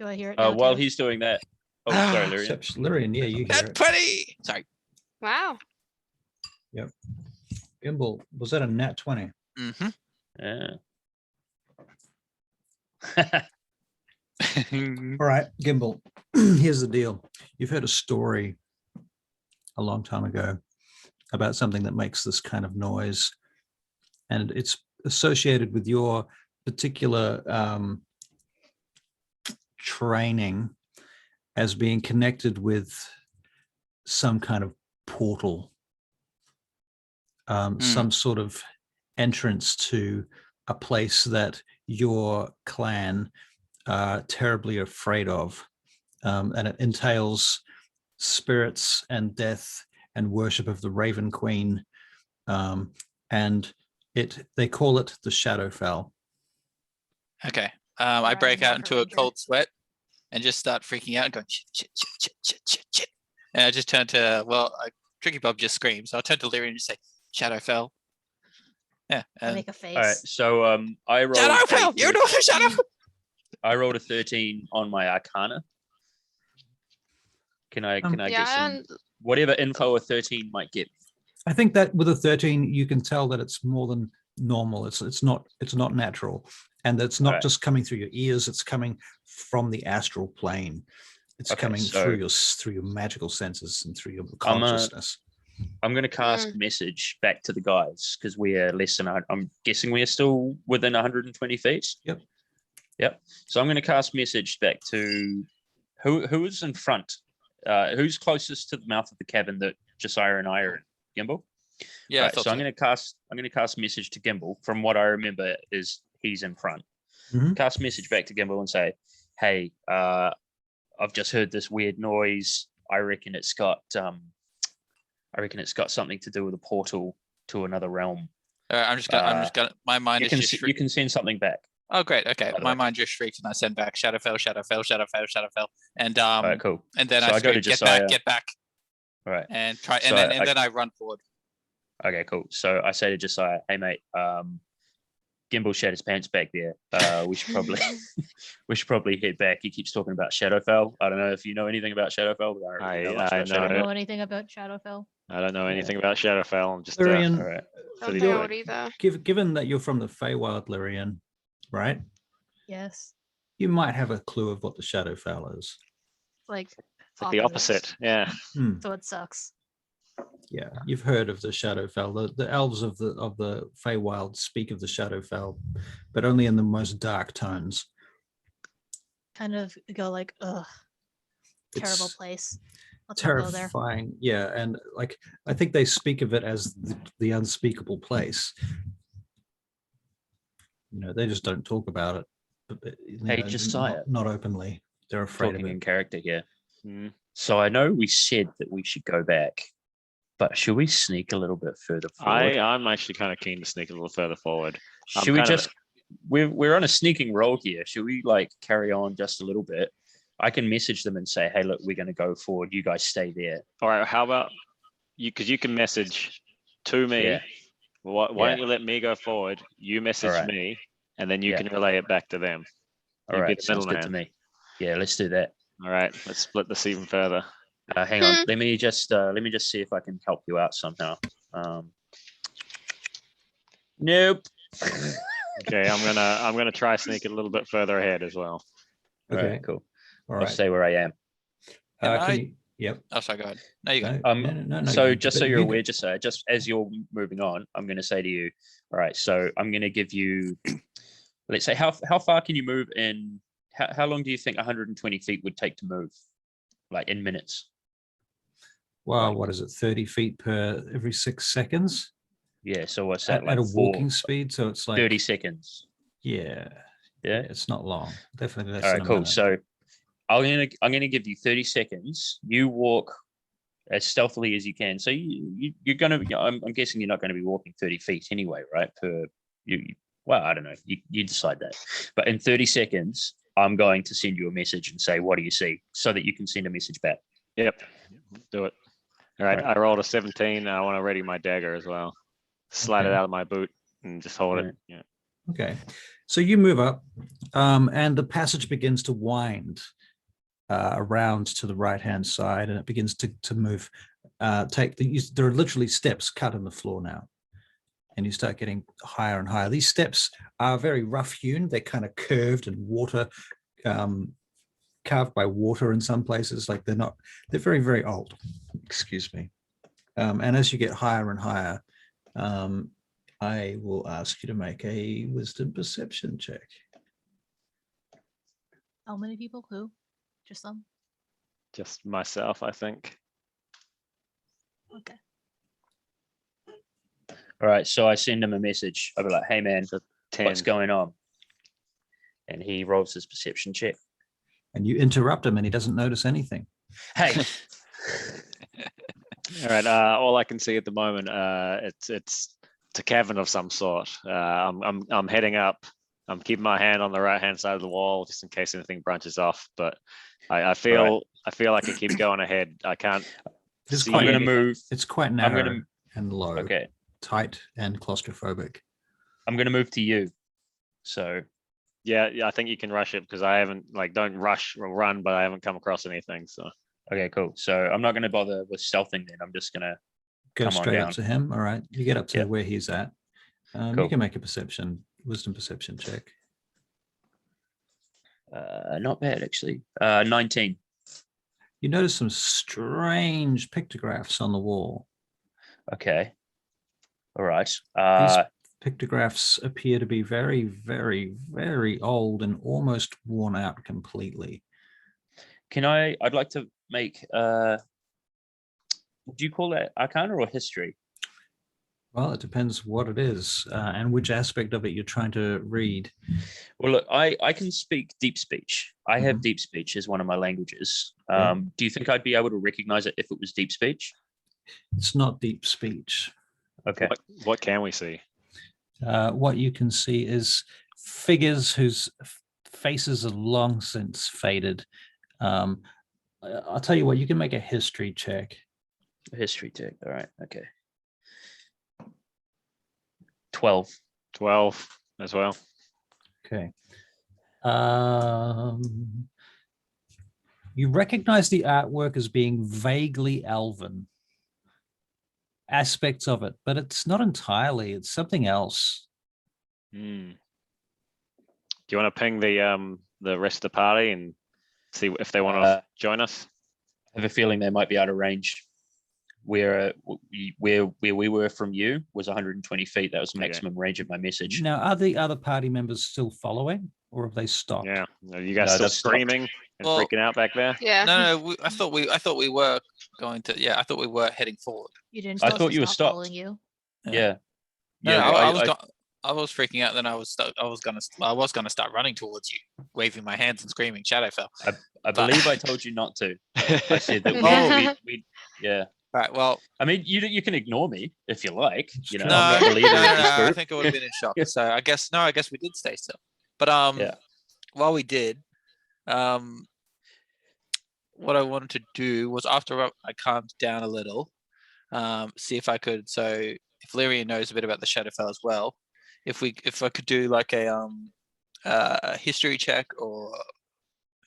Speaker 5: Do I hear it now?
Speaker 1: while
Speaker 5: too?
Speaker 1: he's doing that. Oh,
Speaker 2: Ah,
Speaker 1: sorry, Lyrian.
Speaker 3: Except Lyrian, yeah, you hear
Speaker 2: Nat
Speaker 3: it.
Speaker 2: 20. Sorry.
Speaker 4: Wow.
Speaker 3: Gimbal, was that a nat 20?
Speaker 2: Mm-hmm.
Speaker 1: Yeah.
Speaker 3: All right, Gimbal, here's the deal. You've heard a story a long time ago about something that makes this kind of noise, and it's associated with your particular training as being connected with some kind of portal, some sort of entrance to a place that your clan are terribly afraid of, and it entails spirits and death and worship of the Raven Queen, and they call it the Shadowfell.
Speaker 2: Okay. I break
Speaker 5: Ryan
Speaker 2: out into a
Speaker 5: Ranger.
Speaker 2: cold sweat and just start freaking out and going shit, shit, shit, shit, shit, shit, shit. And I just turn to Tricky Bob just screams. So I'll turn to Lyrian and just say, Shadowfell. Yeah.
Speaker 5: I
Speaker 2: And
Speaker 5: make a face.
Speaker 1: All right, so I rolled.
Speaker 2: Shadowfell!
Speaker 1: a
Speaker 2: You know the Shadowfell!
Speaker 1: I rolled a 13 on my Arcana. Can I get
Speaker 4: Yeah,
Speaker 1: some
Speaker 4: and
Speaker 1: whatever info a 13 might get?
Speaker 3: I think that with a 13, you can tell that it's more than normal. It's not natural, and it's not
Speaker 1: Right.
Speaker 3: just coming through your ears. It's coming from the astral plane. It's
Speaker 1: Okay,
Speaker 3: coming
Speaker 1: so-
Speaker 3: through your magical senses and through your
Speaker 1: I'm,
Speaker 3: consciousness.
Speaker 1: I'm going to cast message back to the guys because we are less than. I'm guessing we are still within 120 feet. Yep. So I'm going to cast message back to who is in front. Who's closest to the mouth of the cabin that Josiah and I are in? Gimbal.
Speaker 2: Yeah, I
Speaker 1: Right,
Speaker 2: thought
Speaker 1: so I'm going to cast message to Gimbal. From what I remember, is he's in front.
Speaker 3: Mhm.
Speaker 1: Cast message back to Gimbal and say, "Hey, I've just heard this weird noise. I reckon it's got something to do with a portal to another realm.
Speaker 2: I'm just gonna. My mind
Speaker 1: You
Speaker 2: is
Speaker 1: can
Speaker 2: just.
Speaker 1: you can send something back.
Speaker 2: Oh, great. Okay,
Speaker 1: by the
Speaker 2: my
Speaker 1: way.
Speaker 2: mind just shrieked, and I send back Shadowfell, Shadowfell, Shadowfell, Shadowfell, and
Speaker 1: All right, cool.
Speaker 2: and then
Speaker 1: So
Speaker 2: I
Speaker 1: I go to
Speaker 2: scream, get
Speaker 1: Josiah.
Speaker 2: back,
Speaker 1: All right.
Speaker 2: and try,
Speaker 1: So
Speaker 2: and then I run forward.
Speaker 1: Okay, cool. So I say to Josiah, "Hey, mate, Gimbal shat his pants back there. We should probably head back. He keeps talking about Shadowfell. I don't know if you know anything about Shadowfell, but I don't really know much about
Speaker 6: know.
Speaker 5: I don't
Speaker 1: Shadowfell.
Speaker 5: know anything about Shadowfell.
Speaker 6: I don't know anything about Shadowfell. I'm just
Speaker 3: Lyrian,
Speaker 1: All right.
Speaker 4: Don't
Speaker 6: Pretty
Speaker 4: know
Speaker 6: good.
Speaker 4: it either.
Speaker 3: given that you're from the Feywild, Lyrian, right?
Speaker 5: Yes.
Speaker 3: You might have a clue of what the Shadowfell is.
Speaker 5: Like,
Speaker 6: it's like the opposite. Yeah.
Speaker 3: Hmm.
Speaker 5: so it sucks.
Speaker 3: Yeah, you've heard of the Shadowfell. The elves of the Feywild speak of the Shadowfell, but only in the most dark tones.
Speaker 5: Kind of go like, ugh, terrible
Speaker 3: It's
Speaker 5: place. Let's not go there.
Speaker 3: terrifying. Yeah, and like I think they speak of it as the unspeakable place. You know, they just don't talk about it. But, you
Speaker 1: Hey,
Speaker 3: know,
Speaker 1: Josiah.
Speaker 3: not openly. They're afraid
Speaker 1: Talking
Speaker 3: of
Speaker 1: in
Speaker 3: it.
Speaker 1: character here.
Speaker 6: Mm.
Speaker 1: So I know we said that we should go back, but should we sneak a little bit further forward?
Speaker 6: I'm actually kind of keen to sneak a little further forward. I'm
Speaker 1: Should we
Speaker 6: kind of-
Speaker 1: just? We're on a sneaking roll here. Should we like carry on just a little bit? I can message them and say, "Hey, look, we're going to go forward. You guys stay there."
Speaker 6: All right. How about you? Because you can message to me.
Speaker 1: Yeah.
Speaker 6: Why
Speaker 1: Yeah.
Speaker 6: don't you let me go forward? You message
Speaker 1: right.
Speaker 6: me, and then you
Speaker 1: Yeah.
Speaker 6: can relay it back to them.
Speaker 1: All
Speaker 6: You be
Speaker 1: right,
Speaker 6: the
Speaker 1: sounds good to
Speaker 6: middleman.
Speaker 1: me. Yeah, let's do that.
Speaker 6: All right. Let's split this even further.
Speaker 1: Hang on. Let me just see if I can help you out somehow. Nope.
Speaker 6: Okay. I'm gonna try sneak it a little bit further ahead as well.
Speaker 1: All
Speaker 3: Okay,
Speaker 1: right, cool.
Speaker 3: all
Speaker 1: I'll
Speaker 3: right.
Speaker 1: stay where I am.
Speaker 2: Can
Speaker 3: Yep.
Speaker 2: Oh, sorry, go ahead. No, you go.
Speaker 3: No,
Speaker 1: So
Speaker 3: you-
Speaker 1: just so
Speaker 3: but
Speaker 1: you're
Speaker 3: you
Speaker 1: aware,
Speaker 3: go.
Speaker 1: just as you're moving on, I'm going to say to you, all right, so I'm going to give you, let's say, how far can you move in, how long do you think 120 feet would take to move, like in minutes?
Speaker 3: Wow,
Speaker 1: like-
Speaker 3: what is it? 30 feet per every 6 seconds
Speaker 1: Yeah, so what's that,
Speaker 3: at
Speaker 1: like
Speaker 3: a walking speed? So it's like
Speaker 1: 30 seconds.
Speaker 3: Yeah,
Speaker 1: Yeah.
Speaker 3: it's not long. Definitely less
Speaker 1: All
Speaker 3: than
Speaker 1: right,
Speaker 3: a
Speaker 1: cool.
Speaker 3: minute.
Speaker 1: So I'm gonna give you 30 seconds. You walk as stealthily as you can. So you're gonna. I'm guessing you're not going to be walking 30 feet anyway, right? Well, I don't know. You decide that. But in 30 seconds, I'm going to send you a message and say, "What do you see?" So that you can send a message back.
Speaker 6: Yep. Do it. All right.
Speaker 1: All right.
Speaker 6: I rolled a 17. I want to ready my dagger as well. Slide it
Speaker 3: Okay.
Speaker 6: out of my boot and just hold
Speaker 1: Right.
Speaker 6: it. Yeah.
Speaker 3: Okay, so you move up, and the passage begins to wind around to the right-hand side, and it begins to move. There are literally steps cut in the floor now, and you start getting higher and higher. These steps are very rough-hewn; they're kind of curved and carved by water in some places. Like they're very, very old. Excuse me. And as you get higher and higher, I will ask you to make a wisdom perception check.
Speaker 5: How many people? Who? Just some?
Speaker 6: Just myself, I think.
Speaker 5: Okay.
Speaker 1: All right. So I send him a message. I'll be like, "Hey, man,
Speaker 6: So 10.
Speaker 1: what's going on?" And he rolls his perception check.
Speaker 3: And you interrupt him and he doesn't notice anything.
Speaker 1: Hey.
Speaker 6: All right. All I can see at the moment, it's a cavern of some sort. I'm heading up. I'm keeping my hand on the right hand side of the wall just in case anything branches off. But I feel I can keep going ahead. I can't.
Speaker 3: It's
Speaker 6: see
Speaker 1: I'm going to
Speaker 6: anything.
Speaker 1: move.
Speaker 3: It's quite
Speaker 1: I'm
Speaker 3: narrow
Speaker 1: gonna.
Speaker 3: and low,
Speaker 1: Okay.
Speaker 3: tight and claustrophobic.
Speaker 1: I'm going to move to you. So
Speaker 6: Yeah, I think you can rush it because I haven't don't rush or run, but I haven't come across anything. So
Speaker 1: okay, cool. So I'm not going to bother with stealthing then. I'm just going to.
Speaker 3: Go
Speaker 1: Come on
Speaker 3: straight
Speaker 1: down.
Speaker 3: up to him. All right. You get up to
Speaker 1: Yep.
Speaker 3: where he's at. You
Speaker 1: Cool.
Speaker 3: can make a wisdom perception check.
Speaker 1: Not bad actually. 19.
Speaker 3: You notice some strange pictographs on the wall.
Speaker 1: Okay. All right.
Speaker 3: These pictographs appear to be very, very, very old and almost worn out completely.
Speaker 1: I'd like to make, do you call that Arcana or History?
Speaker 3: Well, it depends what it is and which aspect of it you're trying to read.
Speaker 1: Well, look, I can speak deep speech. I have
Speaker 3: Mhm.
Speaker 1: deep speech as one of my languages.
Speaker 3: Okay.
Speaker 1: Do you think I'd be able to recognize it if it was deep speech?
Speaker 3: It's not deep speech.
Speaker 1: Okay.
Speaker 6: What can we see?
Speaker 3: What you can see is figures whose faces are long since faded. I'll tell you what, you can make a history check.
Speaker 1: A history check. All right. Okay. 12.
Speaker 6: 12 as well.
Speaker 3: Okay. You recognize the artwork as being vaguely elven. Aspects of it, but it's not entirely. It's something else.
Speaker 6: Do you want to ping the rest of the party and see if they want to join us?
Speaker 1: I have a feeling they might be out of range. Where we were from you was 120 feet. That was the maximum range of my message.
Speaker 3: Now, are the other party members still following, or have they stopped?
Speaker 6: Yeah. Are you guys
Speaker 1: No,
Speaker 6: still
Speaker 1: they've stopped.
Speaker 6: screaming and
Speaker 2: Well-
Speaker 6: freaking out back there?
Speaker 4: Yeah.
Speaker 2: No, I thought we were going to. Yeah, I thought we were heading forward.
Speaker 5: You didn't
Speaker 1: I
Speaker 5: tell us
Speaker 1: thought
Speaker 5: to
Speaker 1: you were
Speaker 5: stop
Speaker 1: stopped.
Speaker 5: following you.
Speaker 1: Yeah.
Speaker 2: No,
Speaker 1: Yeah.
Speaker 2: I was freaking out. Then I was gonna start running towards you, waving my hands and screaming. Shadowfell.
Speaker 1: I believe I told you not to. I said that we yeah.
Speaker 2: Right. Well,
Speaker 1: I mean, you can ignore me if you like. You know,
Speaker 3: No,
Speaker 1: I'm not the leader of this
Speaker 2: I
Speaker 1: group.
Speaker 2: think I would have been in shock. So I guess we did stay still. But
Speaker 1: Yeah.
Speaker 2: while we did, what I wanted to do was after I calmed down a little, see if I could. So if Lyrian knows a bit about the Shadowfell as well, if I could do like a history check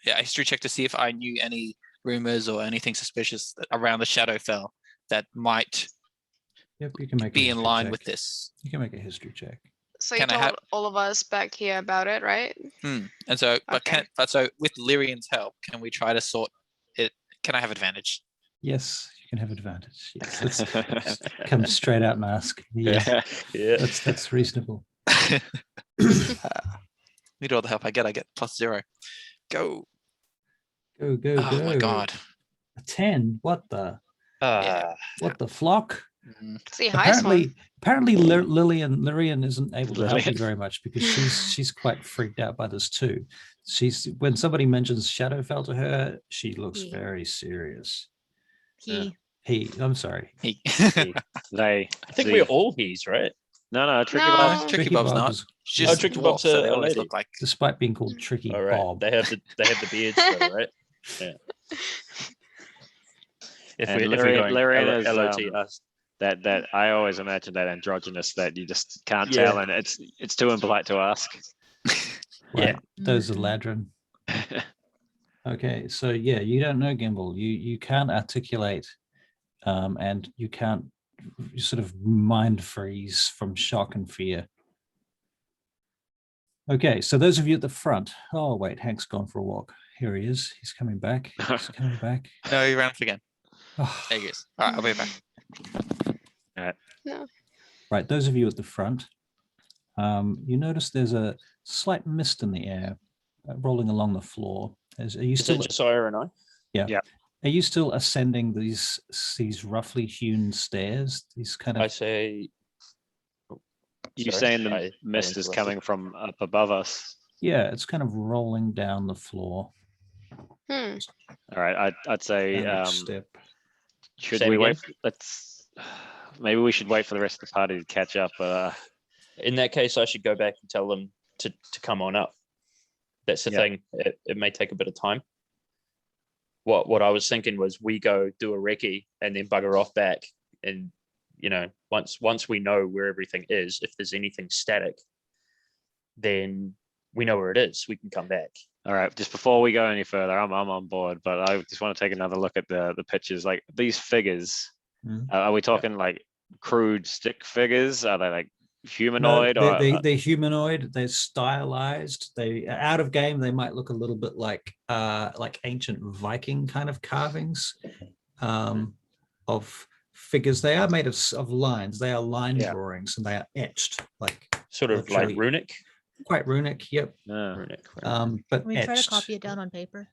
Speaker 2: a history check to see if I knew any rumors or anything suspicious around the Shadowfell that might
Speaker 3: Yep, you can make
Speaker 2: be
Speaker 3: a
Speaker 2: in
Speaker 3: history
Speaker 2: line
Speaker 3: check.
Speaker 2: with this.
Speaker 3: You can make a history check.
Speaker 4: So you
Speaker 2: Can I
Speaker 4: told
Speaker 2: have-
Speaker 4: all of us back here about it, right?
Speaker 2: And so,
Speaker 4: Okay.
Speaker 2: so with Lyrian's help, can we try to sort it? Can I have advantage?
Speaker 3: Yes, you can have advantage. Yes, that's come straight out and ask. Yeah,
Speaker 1: Yeah.
Speaker 3: that's reasonable.
Speaker 2: Need all the help I get +0. Go.
Speaker 3: Go, go,
Speaker 2: Oh
Speaker 3: go.
Speaker 2: my god.
Speaker 3: A 10. What the
Speaker 1: Ah,
Speaker 3: what the flock?
Speaker 2: Mm.
Speaker 4: It's the highest one.
Speaker 3: Apparently Lillian isn't able to help you
Speaker 6: Lillian.
Speaker 3: very much because she's quite freaked out by this too. When somebody mentions Shadowfell to her, she looks
Speaker 5: Yeah.
Speaker 3: very serious.
Speaker 5: I'm
Speaker 3: sorry.
Speaker 2: He-
Speaker 6: They.
Speaker 1: I think
Speaker 6: the-
Speaker 1: we're all he's, right?
Speaker 6: No, Tricky
Speaker 4: No.
Speaker 6: Bob.
Speaker 2: Tricky Bob's
Speaker 3: Bob
Speaker 2: not.
Speaker 3: is-
Speaker 2: She's
Speaker 1: Oh,
Speaker 2: just
Speaker 1: Tricky
Speaker 2: dwarf,
Speaker 1: Bob's
Speaker 2: so they
Speaker 1: a
Speaker 2: always
Speaker 1: lady.
Speaker 2: look like.
Speaker 3: despite being called Tricky
Speaker 1: All right.
Speaker 3: Bob.
Speaker 1: They have the beards, though, right? Yeah. If
Speaker 6: And
Speaker 1: we're
Speaker 6: Lyrian-
Speaker 1: going
Speaker 6: Lyrian is,
Speaker 1: LOT,
Speaker 6: That I always imagine that androgynous that you just can't
Speaker 1: Yeah.
Speaker 6: tell, and it's too impolite to ask.
Speaker 3: Right, those are
Speaker 5: Mhm.
Speaker 3: Ladrin. Okay, so yeah, you don't know Gimbal. You can't articulate, and you can't sort of mind freeze from shock and fear. Okay, so those of you at the front. Oh wait, Hank's gone for a walk. Here he is. He's coming back. He's coming back.
Speaker 2: No, he ran off again.
Speaker 3: Oh,
Speaker 2: There he goes. All right, I'll be back.
Speaker 3: right, those of you at the front. You notice there's a slight mist in the air, rolling along the floor. Are you
Speaker 1: is
Speaker 3: still?
Speaker 1: it Josiah and I?
Speaker 3: Are you still ascending these roughly hewn stairs? These kind
Speaker 1: I
Speaker 3: of
Speaker 1: say.
Speaker 6: You
Speaker 1: Sorry,
Speaker 6: saying the
Speaker 1: I
Speaker 6: mist is
Speaker 1: interrupted.
Speaker 6: coming from up above us?
Speaker 3: yeah, it's kind of rolling down the floor.
Speaker 4: Hmm.
Speaker 6: All right, I'd say
Speaker 3: down each step.
Speaker 6: should
Speaker 1: Say it
Speaker 6: we wait?
Speaker 1: again?
Speaker 6: Let's maybe we should wait for the rest of the party to catch up.
Speaker 1: In that case, I should go back and tell them to come on up. That's the
Speaker 6: Yeah.
Speaker 1: thing. It may take a bit of time. What I was thinking was we go do a recce and then bugger off back, and once we know where everything is, if there's anything static, then we know where it is. We can come back.
Speaker 6: All right, just before we go any further, I'm on board, but I just want to take another look at the pictures. Like these figures,
Speaker 3: Mhm.
Speaker 6: are we talking like crude stick figures? Are they like humanoid? or
Speaker 3: they're humanoid. They're stylized. They out of game. They might look a little bit like ancient Viking kind of carvings of figures. They are made of lines. They are line drawings, and they are etched like
Speaker 1: Sort of like
Speaker 3: literally
Speaker 1: runic.
Speaker 3: quite runic. Yep.
Speaker 1: Runic. Right.
Speaker 3: But
Speaker 5: Can we try to
Speaker 3: etched.
Speaker 5: copy it down on paper?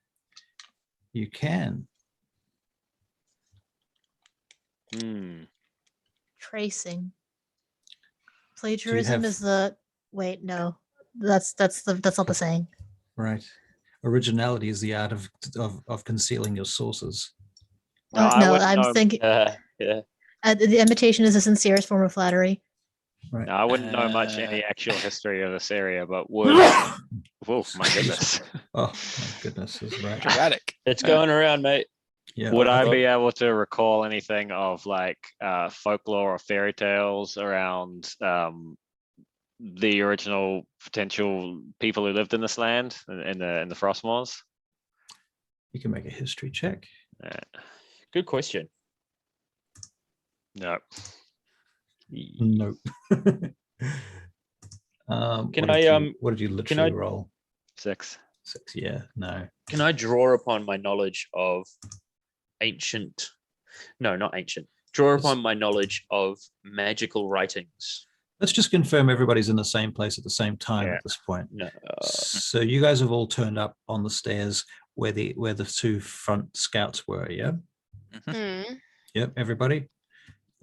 Speaker 3: You can.
Speaker 5: Tracing. Plagiarism
Speaker 3: have-
Speaker 5: is the wait, no. That's not the saying.
Speaker 3: Right. Originality is the art of concealing your sources.
Speaker 6: No, I
Speaker 5: No,
Speaker 6: wouldn't
Speaker 5: I'm
Speaker 6: know-
Speaker 5: thinking
Speaker 1: Yeah.
Speaker 5: the imitation is the sincerest form of flattery.
Speaker 3: Right.
Speaker 6: No, I wouldn't know much any actual history of this area, but would. Oh my goodness.
Speaker 3: Oh my goodness, is right.
Speaker 2: Dramatic.
Speaker 1: It's going around, mate.
Speaker 3: Yeah.
Speaker 6: Would I be able to recall anything of like folklore or fairy tales around the original potential people who lived in this land in the Frostmoors?
Speaker 3: You can make a history check.
Speaker 1: Good question.
Speaker 6: No.
Speaker 3: Nope.
Speaker 1: Can
Speaker 3: what did you literally roll?
Speaker 6: 6.
Speaker 3: 6. Yeah. No.
Speaker 1: Can I draw upon my knowledge of ancient? No, not ancient. Draw upon my knowledge of magical writings.
Speaker 3: Let's just confirm everybody's in the same place at the same time
Speaker 6: Yeah.
Speaker 3: at this point.
Speaker 1: No.
Speaker 3: So you guys have all turned up on the stairs where the 2 front scouts were. Yeah.
Speaker 4: Hmm.
Speaker 3: Yep. Everybody.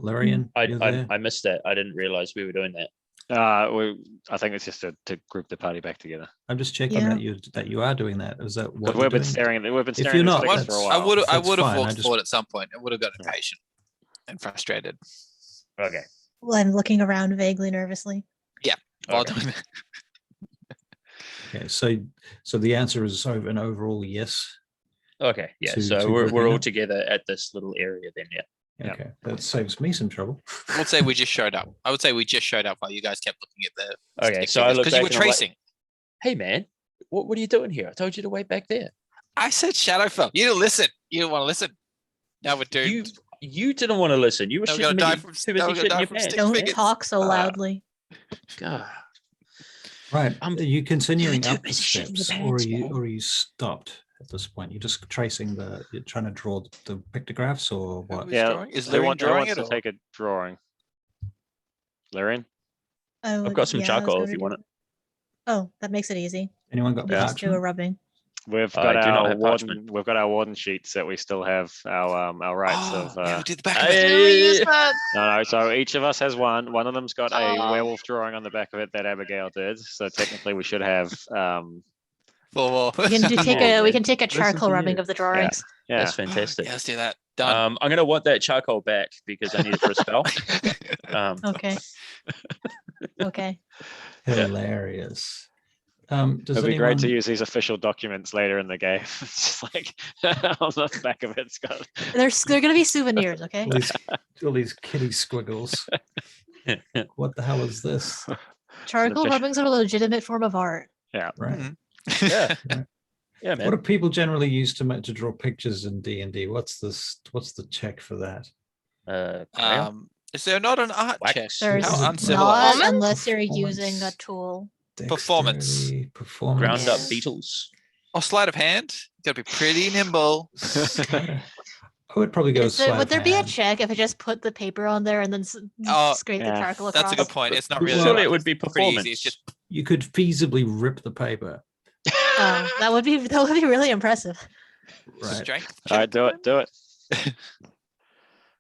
Speaker 3: Larian, you're there?
Speaker 1: I missed that. I didn't realize we were doing that.
Speaker 6: I think it's just to group the party back together.
Speaker 3: I'm just checking
Speaker 5: Yeah.
Speaker 3: that you are doing that. Is that what
Speaker 6: Because
Speaker 3: you're
Speaker 6: we've been
Speaker 3: doing?
Speaker 6: staring at
Speaker 3: you're
Speaker 6: these
Speaker 3: not,
Speaker 6: things for a
Speaker 3: that's-
Speaker 6: while.
Speaker 2: I would
Speaker 3: That's
Speaker 2: have
Speaker 3: fine, I
Speaker 2: walked
Speaker 3: just-
Speaker 2: forward at some point. I would have gotten impatient and frustrated.
Speaker 1: Okay.
Speaker 5: Well, I'm looking around vaguely nervously.
Speaker 2: While
Speaker 1: Okay.
Speaker 2: doing that.
Speaker 3: Okay, so the answer is an overall yes.
Speaker 1: Okay. Yeah.
Speaker 3: To-
Speaker 1: So
Speaker 3: to
Speaker 1: we're
Speaker 3: Rowena?
Speaker 1: all together at this little area then. Yeah.
Speaker 6: Yeah.
Speaker 3: Okay, that saves me some trouble.
Speaker 2: I would say we just showed up. I would say we just showed up while you guys kept looking at the.
Speaker 1: Okay. So I look
Speaker 2: because
Speaker 1: back
Speaker 2: you were
Speaker 1: and I'm like,
Speaker 2: tracing.
Speaker 1: hey man, what are you doing here? I told you to wait back there.
Speaker 2: I said Shadowfell. You didn't listen. You didn't want to listen. Now we're doomed.
Speaker 1: You didn't want to listen. You were
Speaker 2: Now we're gonna
Speaker 1: shitting
Speaker 2: die
Speaker 1: me-
Speaker 2: from-
Speaker 1: too
Speaker 2: now
Speaker 1: busy
Speaker 2: we're gonna
Speaker 1: shitting
Speaker 2: die
Speaker 1: your
Speaker 2: from
Speaker 1: pants.
Speaker 2: stick
Speaker 5: Don't
Speaker 2: figures.
Speaker 5: talk so loudly.
Speaker 1: God.
Speaker 3: Right.
Speaker 1: I'm-
Speaker 3: Are you continuing
Speaker 1: too
Speaker 3: up the
Speaker 1: busy shitting your
Speaker 3: steps,
Speaker 1: pants,
Speaker 3: or are you stopped at this point? You're just tracing you're trying to draw the pictographs, or what?
Speaker 2: Who's
Speaker 6: Yeah,
Speaker 2: drawing? Is
Speaker 6: who
Speaker 2: Larian
Speaker 6: wants
Speaker 2: drawing it?
Speaker 6: to
Speaker 2: Or?
Speaker 6: take a drawing? Larian?
Speaker 1: I've got some charcoal if you want it.
Speaker 5: Oh, that makes it easy.
Speaker 3: Anyone got
Speaker 6: Yeah.
Speaker 5: Just do a
Speaker 3: parchment?
Speaker 5: rubbing.
Speaker 6: We've
Speaker 1: I
Speaker 6: got
Speaker 1: do not
Speaker 6: our
Speaker 1: have
Speaker 6: warden.
Speaker 1: parchment.
Speaker 6: We've got our warden sheets that we still have our rights
Speaker 2: Oh,
Speaker 6: of.
Speaker 2: yeah, we did the back of it.
Speaker 1: Hey,
Speaker 4: Can we use that?
Speaker 6: No, so each of us has one. One of them's got a
Speaker 4: Oh.
Speaker 6: werewolf drawing on the back of it that Abigail did. So technically, we should have.
Speaker 2: Four more.
Speaker 5: We can
Speaker 3: Yeah,
Speaker 5: take a
Speaker 3: listen
Speaker 5: charcoal
Speaker 3: to
Speaker 5: rubbing
Speaker 3: you.
Speaker 5: of the drawings.
Speaker 6: Yeah,
Speaker 1: That's fantastic.
Speaker 2: Yeah, let's do that. Done.
Speaker 1: I'm gonna want that charcoal back because I need it for a spell.
Speaker 5: Okay. Okay.
Speaker 3: Hilarious. Does
Speaker 6: it'd be great to
Speaker 3: anyone-
Speaker 6: use these official documents later in the game. It's just like on the back of it's got.
Speaker 5: They're gonna be souvenirs, okay?
Speaker 3: all these kitty squiggles? What the hell is this?
Speaker 5: Charcoal
Speaker 6: official-
Speaker 5: rubbings are a legitimate form of art.
Speaker 3: Right.
Speaker 2: Mhm.
Speaker 1: Yeah.
Speaker 3: Right.
Speaker 1: Yeah,
Speaker 3: What
Speaker 1: man.
Speaker 3: do people generally use to draw pictures in D&D? What's the check for that?
Speaker 1: Crayon?
Speaker 2: Is there not an art
Speaker 1: Wax.
Speaker 2: check?
Speaker 5: There's
Speaker 3: How
Speaker 2: How
Speaker 3: uncivilized.
Speaker 2: uncivilized.
Speaker 5: not unless you're using a
Speaker 3: Performance.
Speaker 5: tool.
Speaker 2: Performance.
Speaker 3: Dexterity, performance.
Speaker 1: Ground up
Speaker 5: Yeah.
Speaker 1: beetles.
Speaker 2: Or sleight of hand? You gotta be pretty nimble.
Speaker 3: I would probably go with
Speaker 5: Would there be a
Speaker 3: hand.
Speaker 5: check if I just put the paper on there and then
Speaker 2: Oh,
Speaker 5: scrape the
Speaker 6: yeah.
Speaker 5: charcoal across?
Speaker 2: That's a good point. It's not
Speaker 3: Well,
Speaker 2: really.
Speaker 1: Surely
Speaker 2: art,
Speaker 1: it would
Speaker 2: it's
Speaker 1: be
Speaker 2: pretty easy.
Speaker 1: performance.
Speaker 2: It's just
Speaker 3: You could feasibly rip the paper.
Speaker 5: That would be really impressive.
Speaker 3: Right.
Speaker 2: strength.
Speaker 6: All right, do it. Do it.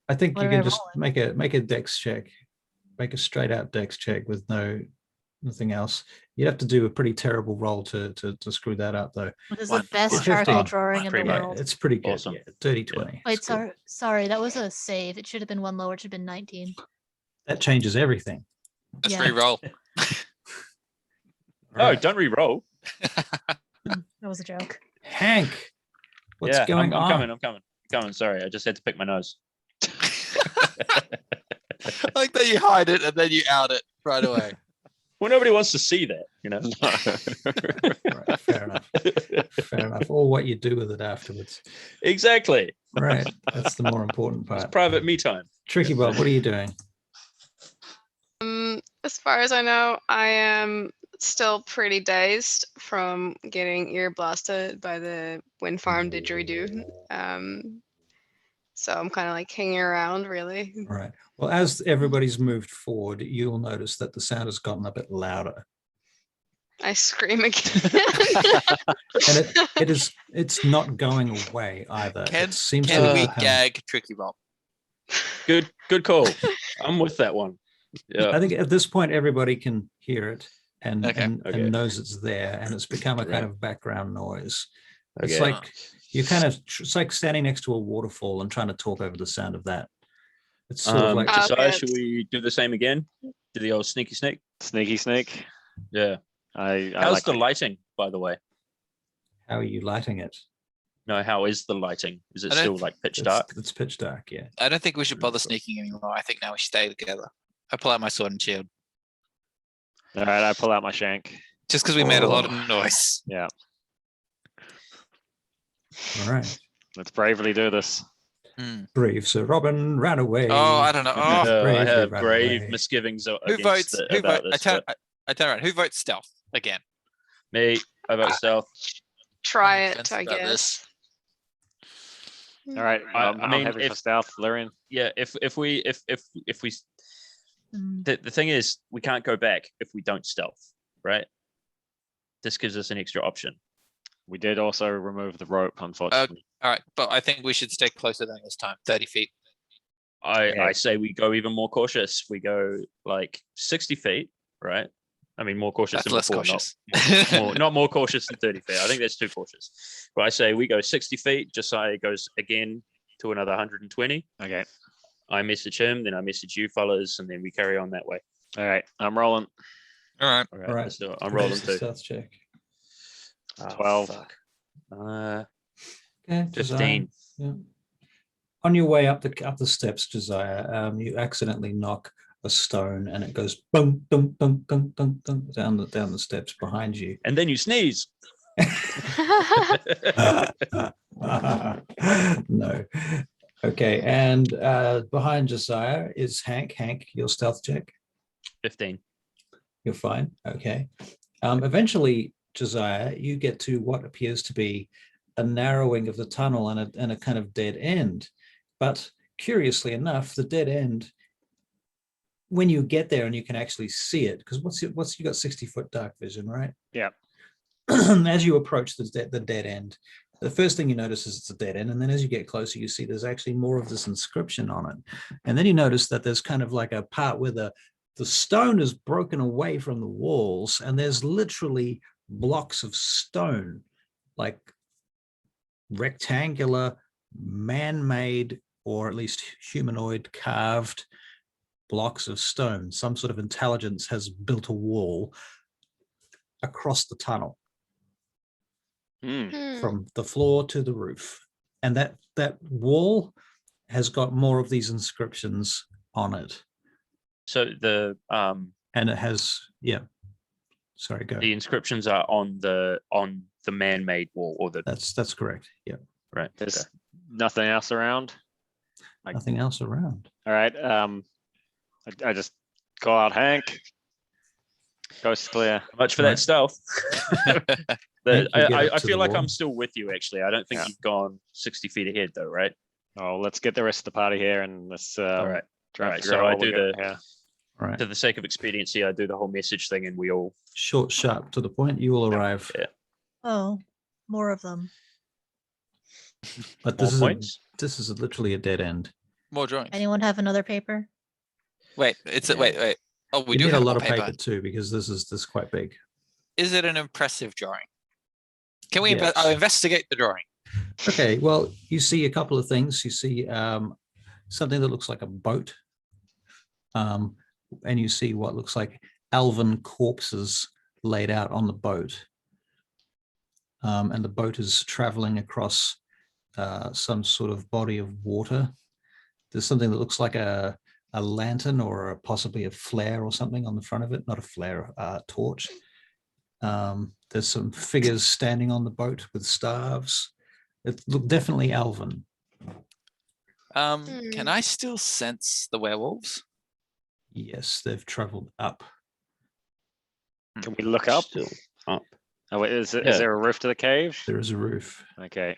Speaker 3: I think
Speaker 5: What
Speaker 3: you
Speaker 5: do I
Speaker 3: can just
Speaker 5: roll
Speaker 3: make a dex check, make a straight out dex check with nothing else. You'd have to do a pretty terrible roll to screw that up, though.
Speaker 5: What is
Speaker 2: One.
Speaker 5: the best
Speaker 3: It's
Speaker 5: charcoal
Speaker 3: 15.
Speaker 5: drawing in the
Speaker 2: Pretty
Speaker 3: Yeah,
Speaker 5: world?
Speaker 3: it's pretty good.
Speaker 1: Awesome.
Speaker 3: Yeah, 30, 20.
Speaker 5: Wait,
Speaker 3: It's good.
Speaker 5: sorry, that was a save. It should have been one lower. It should have been 19.
Speaker 3: That changes everything.
Speaker 2: Let's
Speaker 5: Yeah.
Speaker 2: re-roll.
Speaker 1: Oh,
Speaker 3: Right.
Speaker 1: don't re-roll.
Speaker 5: That was a joke.
Speaker 3: Hank, what's
Speaker 1: Yeah,
Speaker 3: going
Speaker 1: I'm
Speaker 3: on?
Speaker 1: coming. Sorry, I just had to pick my nose.
Speaker 2: I like that you hide it and then you out it right away.
Speaker 1: Well, nobody wants to see that, you know.
Speaker 3: Right, fair enough. Fair enough. Or what you do with it afterwards.
Speaker 1: Exactly.
Speaker 3: Right. That's the more important
Speaker 1: It's
Speaker 3: part.
Speaker 1: private me time.
Speaker 3: Tricky Bob, what are you doing?
Speaker 4: As far as I know, I am still pretty dazed from getting ear blasted by the wind farm didgeridoo. So I'm kind of like hanging around, really.
Speaker 3: All right. Well, as everybody's moved forward, you'll notice that the sound has gotten a bit louder.
Speaker 4: I scream again.
Speaker 3: And it's not going away either.
Speaker 2: Can
Speaker 3: It seems to
Speaker 2: can
Speaker 3: have
Speaker 2: we
Speaker 3: become-
Speaker 2: gag Tricky Bomb?
Speaker 1: Good call. I'm with that one. Yeah.
Speaker 3: I think at this point everybody can hear it and
Speaker 2: Okay.
Speaker 1: Okay.
Speaker 3: and knows it's there, and it's become a kind
Speaker 1: Right.
Speaker 3: of background noise. It's
Speaker 1: Okay.
Speaker 3: like you kind of it's like standing next to a waterfall and trying to talk over the sound of that. It's sort of like
Speaker 4: Ah,
Speaker 1: Josiah,
Speaker 4: okay.
Speaker 1: should we do the same again? Do the old sneaky snake?
Speaker 6: Sneaky snake.
Speaker 1: Yeah.
Speaker 6: I
Speaker 1: How's
Speaker 6: like
Speaker 1: the
Speaker 6: it.
Speaker 1: lighting, by the way?
Speaker 3: how are you lighting it?
Speaker 1: No, how is the lighting? Is it
Speaker 2: I don't-
Speaker 1: still like pitch dark?
Speaker 3: It's pitch dark, yeah.
Speaker 2: I don't think we should bother sneaking anymore. I think now we should stay together. I pull out my sword and shield.
Speaker 6: All right, I pull out my shank.
Speaker 2: Just because we made a lot of
Speaker 3: Oh.
Speaker 2: noise.
Speaker 6: Yeah,
Speaker 3: All right.
Speaker 6: let's bravely do this.
Speaker 2: Hmm.
Speaker 3: Brave Sir Robin ran away.
Speaker 2: Oh, I don't know. Oh,
Speaker 1: I
Speaker 3: bravely
Speaker 1: have
Speaker 3: ran
Speaker 1: grave
Speaker 3: away.
Speaker 1: misgivings
Speaker 2: who
Speaker 1: against
Speaker 2: votes? Who
Speaker 1: about
Speaker 2: vote?
Speaker 1: this.
Speaker 2: I turn around. Who votes stealth again?
Speaker 1: Me, I vote stealth.
Speaker 4: Try
Speaker 2: I'm
Speaker 4: it,
Speaker 2: offensive
Speaker 4: I
Speaker 2: about
Speaker 4: guess.
Speaker 2: this.
Speaker 6: All right,
Speaker 1: I
Speaker 6: I'm
Speaker 1: mean,
Speaker 6: heavy for
Speaker 1: if-
Speaker 6: stealth, Lyrian.
Speaker 1: Yeah, if we
Speaker 5: Mm.
Speaker 1: the thing is we can't go back if we don't stealth, right? This gives us an extra option.
Speaker 6: We did also remove the rope, unfortunately.
Speaker 2: All right, but I think we should stay closer than this time. 30 feet.
Speaker 1: I
Speaker 6: Okay.
Speaker 1: say we go even more cautious. We go like 60 feet, right? I mean, more cautious
Speaker 2: That's
Speaker 1: than
Speaker 2: less
Speaker 1: before,
Speaker 2: cautious.
Speaker 1: not more cautious than 30 feet. I think that's too cautious. But I say we go 60 feet. Josiah goes again to another 120.
Speaker 6: Okay.
Speaker 1: I message him, then I message you fellas, and then we carry on that way.
Speaker 6: All right, I'm rolling.
Speaker 2: All right.
Speaker 1: All right,
Speaker 3: All right.
Speaker 1: let's do it. I'm
Speaker 3: Where's
Speaker 1: rolling
Speaker 3: the
Speaker 1: too.
Speaker 3: stealth check.
Speaker 1: Oh,
Speaker 6: 12.
Speaker 1: fuck.
Speaker 3: Okay, Josiah.
Speaker 1: 15.
Speaker 3: Yeah. On your way up the steps, Josiah, you accidentally knock a stone and it goes boom, boom, boom, boom, boom, boom, down the steps behind you.
Speaker 1: And then you sneeze.
Speaker 3: No. Okay, and behind Josiah is Hank. Hank, your stealth check.
Speaker 1: 15.
Speaker 3: You're fine. Okay. Eventually, Josiah, you get to what appears to be a narrowing of the tunnel and a kind of dead end. But curiously enough, the dead end, when you get there and you can actually see it, because you got 60-foot dark vision, right?
Speaker 6: Yeah.
Speaker 3: As you approach the dead end, the first thing you notice is it's a dead end, and then as you get closer, you see there's actually more of this inscription on it, and then you notice that there's kind of like a part where the stone is broken away from the walls, and there's literally blocks of stone, like rectangular, man-made, or at least humanoid carved blocks of stone. Some sort of intelligence has built a wall across the tunnel
Speaker 6: Hmm.
Speaker 3: from the floor to the roof, and that wall has got more of these inscriptions on it,
Speaker 1: So the
Speaker 3: and it has sorry, go.
Speaker 1: the inscriptions are on the man-made wall, or the
Speaker 3: That's correct. Yeah,
Speaker 1: right.
Speaker 6: There's
Speaker 1: Okay.
Speaker 6: nothing else around.
Speaker 3: nothing else around.
Speaker 6: All right. I just call out Hank. Coast clear.
Speaker 1: Much for
Speaker 3: Right.
Speaker 1: that stealth.
Speaker 3: Hank, you get up
Speaker 1: I
Speaker 3: to
Speaker 1: feel
Speaker 3: the
Speaker 1: like
Speaker 3: wall.
Speaker 1: I'm still with you. Actually, I don't think
Speaker 6: Yeah.
Speaker 1: you've gone 60 feet ahead, though, right?
Speaker 6: Oh, let's get the rest of the party here and let's
Speaker 1: All right.
Speaker 6: try and
Speaker 1: Alright,
Speaker 6: figure
Speaker 1: so
Speaker 6: out
Speaker 1: I
Speaker 6: what we're
Speaker 1: do
Speaker 6: gonna-
Speaker 1: the-
Speaker 6: yeah.
Speaker 3: All right,
Speaker 1: To the sake of expediency, I do the whole message thing, and we all.
Speaker 3: short, sharp, to the point. You will arrive,
Speaker 1: Yeah.
Speaker 5: Oh, more of them.
Speaker 3: but
Speaker 1: More
Speaker 3: this
Speaker 1: points.
Speaker 3: is literally a dead end.
Speaker 2: More drawings.
Speaker 5: Anyone have another paper?
Speaker 2: Wait, wait. Oh, we
Speaker 3: you
Speaker 2: do
Speaker 3: need
Speaker 2: have
Speaker 3: a
Speaker 2: more
Speaker 3: lot of
Speaker 2: paper.
Speaker 3: paper too, because this is quite big.
Speaker 2: Is it an impressive drawing? Can we
Speaker 3: Yes.
Speaker 2: investigate the drawing?
Speaker 3: Okay, well, you see a couple of things. You see something that looks like a boat, and you see what looks like elven corpses laid out on the boat. And the boat is traveling across some sort of body of water. There's something that looks like a lantern or possibly a flare or something on the front of it. Not a flare, torch. There's some figures standing on the boat with staves. It looked definitely elven.
Speaker 2: Can I still sense the werewolves?
Speaker 3: Yes, they've traveled up
Speaker 6: Can we look up?
Speaker 1: Still up.
Speaker 6: Oh, wait, is
Speaker 1: Yeah.
Speaker 6: there a roof to the cave?
Speaker 3: There is a roof,
Speaker 6: Okay.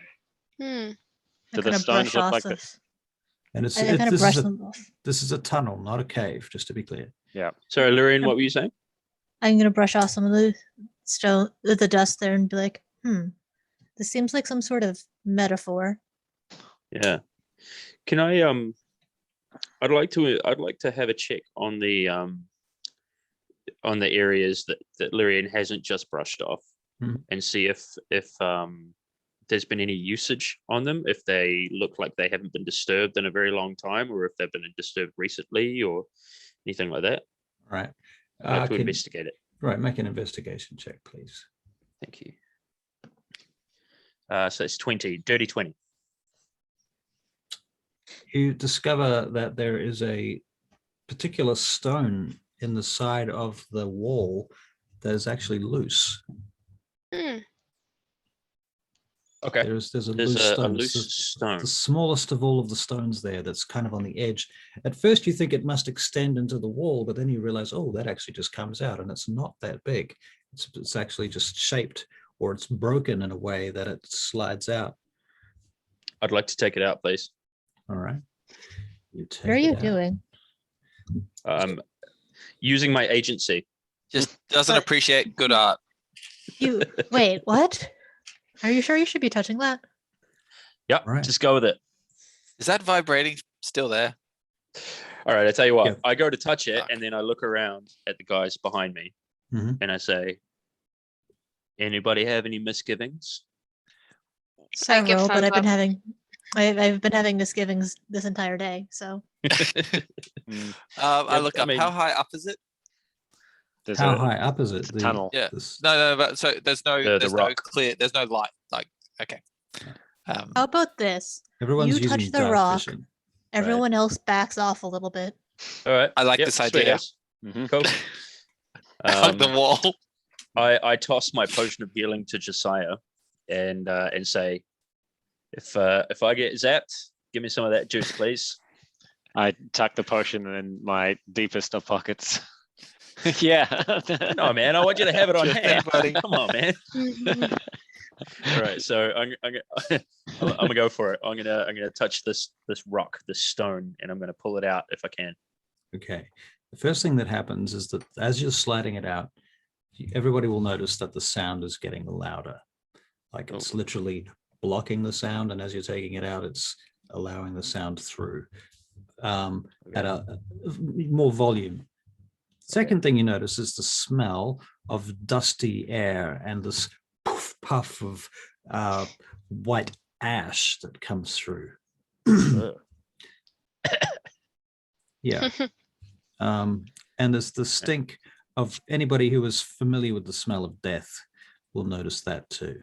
Speaker 4: Hmm.
Speaker 5: I'm
Speaker 6: Do the
Speaker 5: gonna
Speaker 6: stones
Speaker 5: brush
Speaker 6: look
Speaker 5: off
Speaker 6: like
Speaker 5: this.
Speaker 3: and it's
Speaker 5: I'm gonna
Speaker 3: this
Speaker 5: brush
Speaker 3: is a,
Speaker 5: them off.
Speaker 3: this is a tunnel, not a cave. Just to be clear.
Speaker 1: Sorry, Lurian, what were you saying?
Speaker 5: I'm gonna brush off some of the stone, the dust there, and be like, this seems like some sort of metaphor.
Speaker 1: Yeah. Can I I'd like to have a check on the areas that Lurian hasn't just brushed off, and see if there's been any usage on them, if they look like they haven't been disturbed in a very long time, or if they've been disturbed recently, or anything like that.
Speaker 3: All right.
Speaker 1: I'd like to investigate it.
Speaker 3: Right. Make an investigation check, please.
Speaker 1: Thank you. So it's 20, dirty 20.
Speaker 3: You discover that there is a particular stone in the side of the wall that is actually loose.
Speaker 4: Hmm.
Speaker 1: Okay.
Speaker 3: There's a
Speaker 1: There's
Speaker 3: loose
Speaker 1: a
Speaker 3: stone.
Speaker 1: loose
Speaker 3: It's
Speaker 1: stone.
Speaker 3: the smallest of all of the stones there that's kind of on the edge. At first you think it must extend into the wall, but then you realize, oh, that actually just comes out and it's not that big. It's actually just shaped, or it's broken in a way that it slides out.
Speaker 1: I'd like to take it out, please.
Speaker 3: All right. You take
Speaker 5: What are you
Speaker 3: it out.
Speaker 5: doing?
Speaker 1: Using my agency.
Speaker 2: Just doesn't
Speaker 5: But-
Speaker 2: appreciate good art.
Speaker 5: You wait, what? Are you sure you should be touching that?
Speaker 1: Yep,
Speaker 3: Right.
Speaker 1: just go with it.
Speaker 2: Is that vibrating still there?
Speaker 1: All right, I tell you what,
Speaker 3: Yeah.
Speaker 1: I go to touch it,
Speaker 2: Fuck.
Speaker 1: and then I look around at the guys behind me,
Speaker 3: Mhm.
Speaker 1: and I say, anybody have any misgivings?
Speaker 4: I give
Speaker 5: Several, but
Speaker 4: thumbs
Speaker 5: I've been
Speaker 4: up.
Speaker 5: having I've been having misgivings this entire day. So
Speaker 2: I look
Speaker 1: I
Speaker 2: up.
Speaker 1: mean-
Speaker 2: How high up is it?
Speaker 6: There's
Speaker 3: How
Speaker 6: a,
Speaker 3: high up is it?
Speaker 6: it's a tunnel.
Speaker 2: Yeah.
Speaker 3: this-
Speaker 2: No, but so there's no
Speaker 1: The
Speaker 2: there's no
Speaker 1: rock.
Speaker 2: clear, there's no light. Like, okay.
Speaker 5: how about this?
Speaker 3: Everyone's
Speaker 5: You touch
Speaker 3: using
Speaker 5: the
Speaker 3: dark
Speaker 5: rock.
Speaker 3: vision.
Speaker 5: Everyone else backs off a little bit.
Speaker 1: All right.
Speaker 2: I like
Speaker 1: yep,
Speaker 2: this
Speaker 1: sweet
Speaker 2: idea.
Speaker 1: as.
Speaker 6: Mhm.
Speaker 1: Cool.
Speaker 2: Hug the
Speaker 1: Um,
Speaker 2: wall.
Speaker 1: I toss my potion of healing to Josiah, and say, if I get zapped, give me some of that juice, please.
Speaker 6: I tuck the potion in my deepest of pockets. Yeah.
Speaker 1: No, man, I want you to have it on
Speaker 2: Sure thing,
Speaker 1: hand.
Speaker 2: buddy.
Speaker 1: Come on, man. All right, so I'm gonna go for it. I'm gonna touch this rock, this stone, and I'm gonna pull it out if I can.
Speaker 3: Okay. The first thing that happens is that as you're sliding it out, everybody will notice that the sound is getting louder. Like it's literally blocking the sound, and as you're taking it out, it's allowing the sound through at a more volume. Second thing you notice is the smell of dusty air and this poof puff of white ash that comes through. Yeah. And there's the stink of anybody who is familiar with the smell of death will notice that too.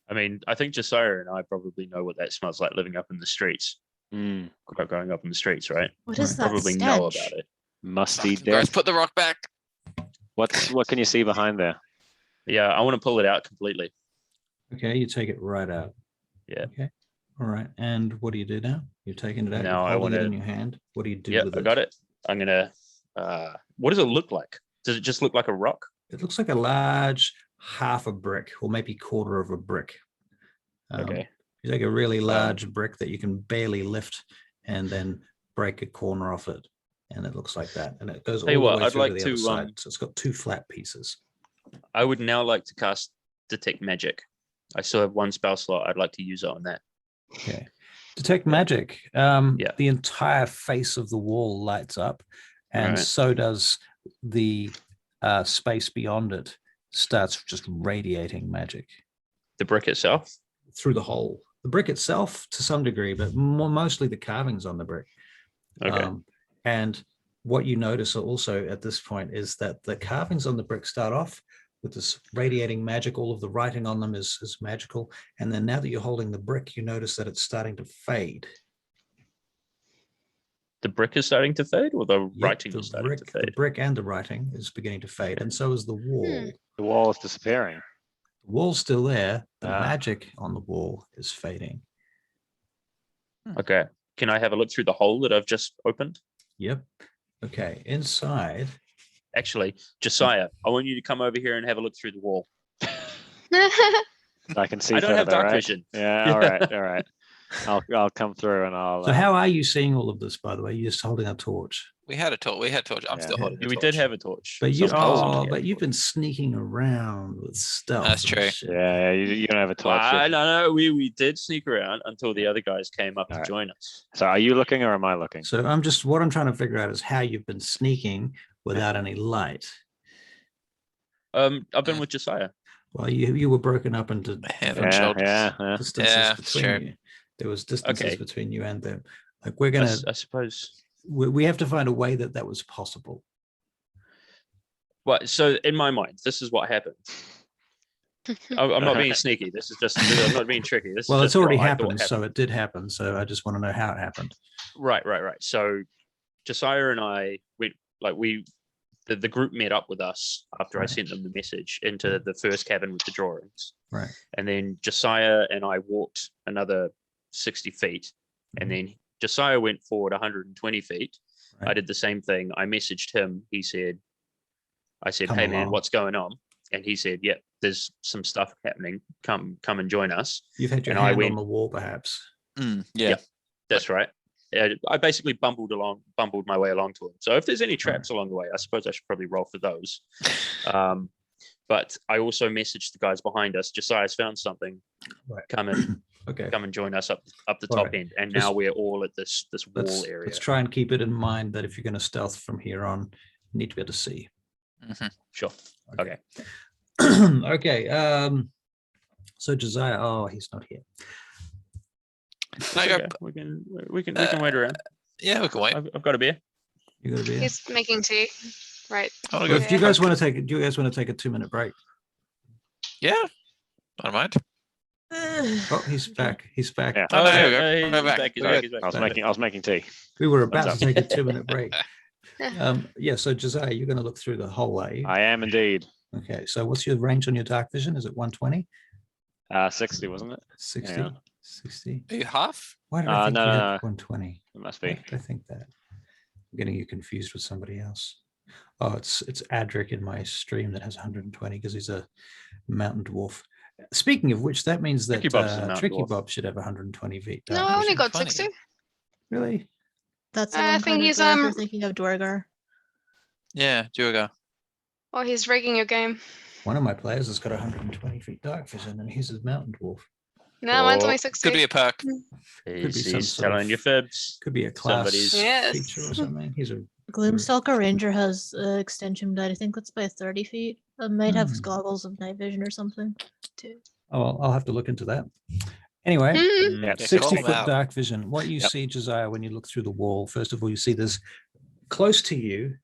Speaker 1: I mean, I think Josiah and I probably know what that smells like living up in the streets,
Speaker 6: Mm,
Speaker 1: growing up in the streets, right?
Speaker 5: What is
Speaker 3: Right.
Speaker 5: that
Speaker 1: Probably
Speaker 5: stench?
Speaker 1: know about it.
Speaker 6: musty
Speaker 2: Guys,
Speaker 6: death.
Speaker 2: put the rock back.
Speaker 6: What can you see behind there?
Speaker 1: Yeah, I want to pull it out completely.
Speaker 3: Okay, you take it right out.
Speaker 1: Yeah.
Speaker 3: Okay. All right. And what do you do now? You're taking it out.
Speaker 1: Now I
Speaker 3: You're holding it
Speaker 1: wanna-
Speaker 3: in your hand. What do you do
Speaker 1: Yeah,
Speaker 3: with
Speaker 1: I
Speaker 3: it?
Speaker 1: got it. I'm gonna. What does it look like? Does it just look like a rock?
Speaker 3: It looks like a large half a brick, or maybe quarter of a brick.
Speaker 1: Okay.
Speaker 3: You take a really large brick that you can barely lift, and then break a corner off it, and it looks like that. And it goes all
Speaker 1: Tell you
Speaker 3: the
Speaker 1: what,
Speaker 3: way
Speaker 1: I'd
Speaker 3: through
Speaker 1: like
Speaker 3: to the
Speaker 1: to,
Speaker 3: other side. So it's got two flat pieces.
Speaker 1: I would now like to cast Detect Magic. I still have one spell slot. I'd like to use it on that.
Speaker 3: Okay. Detect magic.
Speaker 1: Yeah.
Speaker 3: The entire face of the wall lights up, and
Speaker 1: Right.
Speaker 3: so does the space beyond it. Starts just radiating magic
Speaker 1: The brick itself.
Speaker 3: through the hole. The brick itself, to some degree, but mostly the carvings on the brick.
Speaker 1: Okay.
Speaker 3: And what you notice also at this point is that the carvings on the brick start off with this radiating magic. All of the writing on them is magical. And then now that you're holding the brick, you notice that it's starting to fade.
Speaker 1: The brick is starting to fade, or the
Speaker 3: Yep,
Speaker 1: writing
Speaker 3: the
Speaker 1: is starting
Speaker 3: brick,
Speaker 1: to
Speaker 3: the
Speaker 1: fade.
Speaker 3: brick and the writing is beginning to fade, and so is the wall.
Speaker 6: The wall is disappearing.
Speaker 3: The wall's still there. The
Speaker 6: Ah.
Speaker 3: magic on the wall is fading.
Speaker 1: Okay. Can I have a look through the hole that I've just opened?
Speaker 3: Yep. Okay. Inside,
Speaker 1: Actually, Josiah, I want you to come over here and have a look through the wall.
Speaker 6: I can see.
Speaker 1: I don't have
Speaker 6: further,
Speaker 1: dark
Speaker 6: right?
Speaker 1: vision.
Speaker 6: Yeah. All right. All right. I'll come through and I'll.
Speaker 3: So how are you seeing all of this, by the way? You're just holding a torch.
Speaker 2: We had a torch. I'm
Speaker 6: Yeah.
Speaker 2: still holding a
Speaker 1: We
Speaker 2: torch.
Speaker 1: did have a torch.
Speaker 3: But you,
Speaker 1: Someone else
Speaker 3: oh,
Speaker 1: had a
Speaker 3: but you've
Speaker 1: torch.
Speaker 3: been sneaking around with stealth.
Speaker 2: That's
Speaker 3: and
Speaker 2: true.
Speaker 3: shit.
Speaker 6: Yeah, you don't have a torch. yet.
Speaker 1: No, we did sneak around until the other guys came up to
Speaker 6: Alright.
Speaker 1: join us.
Speaker 6: So are you looking or am I looking?
Speaker 3: So what I'm trying to figure out is how you've been sneaking without any light.
Speaker 1: I've been with Josiah.
Speaker 3: Well, you were broken up into
Speaker 2: Hand on
Speaker 6: Yeah,
Speaker 2: shoulders.
Speaker 6: yeah.
Speaker 3: distances
Speaker 2: Yeah,
Speaker 3: between
Speaker 2: sure.
Speaker 3: you. There was distances
Speaker 1: Okay.
Speaker 3: between you and them. Like we're gonna,
Speaker 1: I suppose.
Speaker 3: we have to find a way that was possible.
Speaker 1: Well, so in my mind, this is what happened. I'm not being sneaky. This is just. I'm not being tricky. This
Speaker 3: Well,
Speaker 1: is
Speaker 3: it's
Speaker 1: just
Speaker 3: already
Speaker 1: what I thought
Speaker 3: happened, so it did happen. So I just want to know how it happened.
Speaker 1: Right. So Josiah and I went the group met up with us after I
Speaker 3: Right.
Speaker 1: sent them the message into the first cabin with the drawings.
Speaker 3: Right.
Speaker 1: And then Josiah and I walked another 60 feet. And then Josiah went forward 120 feet. I
Speaker 3: Right.
Speaker 1: did the same thing. I messaged him. I said,
Speaker 3: Come
Speaker 1: hey man,
Speaker 3: along.
Speaker 1: what's going on? And he said, yep, there's some stuff happening. Come and join us.
Speaker 3: You've had your
Speaker 1: And I
Speaker 3: hand on
Speaker 1: went-
Speaker 3: the wall, perhaps.
Speaker 2: Yeah.
Speaker 1: Yep. That's right. I basically bumbled my way along to him. So if there's any traps along the way, I suppose I should probably roll for those. But I also messaged the guys behind us. Josiah's found something.
Speaker 3: Right.
Speaker 1: Come and
Speaker 3: Okay.
Speaker 1: come and join us up the
Speaker 3: All
Speaker 1: top
Speaker 3: right.
Speaker 1: end. And
Speaker 3: Just-
Speaker 1: now we're all at this wall
Speaker 3: Let's,
Speaker 1: area.
Speaker 3: let's try and keep it in mind that if you're going to stealth from here on, you need to be able to see.
Speaker 2: Mhm.
Speaker 1: Sure. Okay.
Speaker 3: Okay. So Josiah, oh, he's not here.
Speaker 2: No,
Speaker 1: Okay,
Speaker 2: go-
Speaker 1: we can wait around.
Speaker 2: Yeah, we can wait.
Speaker 1: I've got a beer.
Speaker 3: You got to be.
Speaker 4: He's making tea. Right.
Speaker 2: I wanna
Speaker 3: Well,
Speaker 2: go.
Speaker 3: if you guys want to take it, do you guys want to take a 2-minute break?
Speaker 2: Yeah. I don't mind.
Speaker 3: Oh, he's back. He's back.
Speaker 6: Yeah.
Speaker 2: Oh, no, here we go.
Speaker 1: hey,
Speaker 2: We're
Speaker 1: he's
Speaker 2: back.
Speaker 1: back, he's
Speaker 2: We're
Speaker 1: back,
Speaker 2: good.
Speaker 1: he's back.
Speaker 6: I was making tea.
Speaker 3: We were about to
Speaker 6: What's
Speaker 3: take a 2-minute break. Yeah. So Josiah, you're going to look through the hole, are you?
Speaker 6: I am indeed.
Speaker 3: Okay. So what's your range on your dark vision? Is it 120?
Speaker 6: 60, wasn't it?
Speaker 3: 60?
Speaker 6: Yeah.
Speaker 3: 60?
Speaker 2: Are you half?
Speaker 3: Why did I think
Speaker 6: no,
Speaker 3: you had
Speaker 6: no, no.
Speaker 3: 120?
Speaker 6: It must
Speaker 3: Why
Speaker 6: be.
Speaker 3: did I think that? I'm getting you confused with somebody else. Oh, it's Adric in my stream that has 120 because he's a mountain dwarf. Speaking of which, that means that
Speaker 1: Tricky Bob's a mountain
Speaker 3: Tricky
Speaker 1: dwarf.
Speaker 3: Bob should have 120 feet.
Speaker 4: No,
Speaker 3: dark
Speaker 4: I only
Speaker 3: vision.
Speaker 4: got
Speaker 2: 20.
Speaker 4: 60.
Speaker 3: Really?
Speaker 5: That's the
Speaker 4: I
Speaker 5: one
Speaker 4: think
Speaker 5: kind of
Speaker 4: he's,
Speaker 5: dwarf you're thinking of Dwargar.
Speaker 2: Yeah, Durga.
Speaker 4: Oh, he's rigging your game.
Speaker 3: One of my players has got 120 feet dark vision, and he's a mountain dwarf.
Speaker 4: No, mine's
Speaker 1: Oh,
Speaker 4: only 60.
Speaker 2: Could be a perk.
Speaker 3: Could be some
Speaker 1: He's
Speaker 3: sort
Speaker 1: telling
Speaker 3: of-
Speaker 1: you fibs.
Speaker 3: Could be a class
Speaker 1: Somebody's-
Speaker 4: Yes.
Speaker 3: feature or something. He's a
Speaker 5: Gloomstalker Ranger has extension, but I think that's by 30 feet. It might have
Speaker 3: Hmm.
Speaker 5: goggles of night vision or something. Too.
Speaker 3: oh, I'll have to look into that. Anyway,
Speaker 4: Mhm.
Speaker 6: Yeah.
Speaker 3: 60
Speaker 2: call
Speaker 3: foot
Speaker 2: out.
Speaker 3: dark vision. What you
Speaker 6: Yep.
Speaker 3: see, Josiah, when you look through the wall, first of all, you see there's close to you,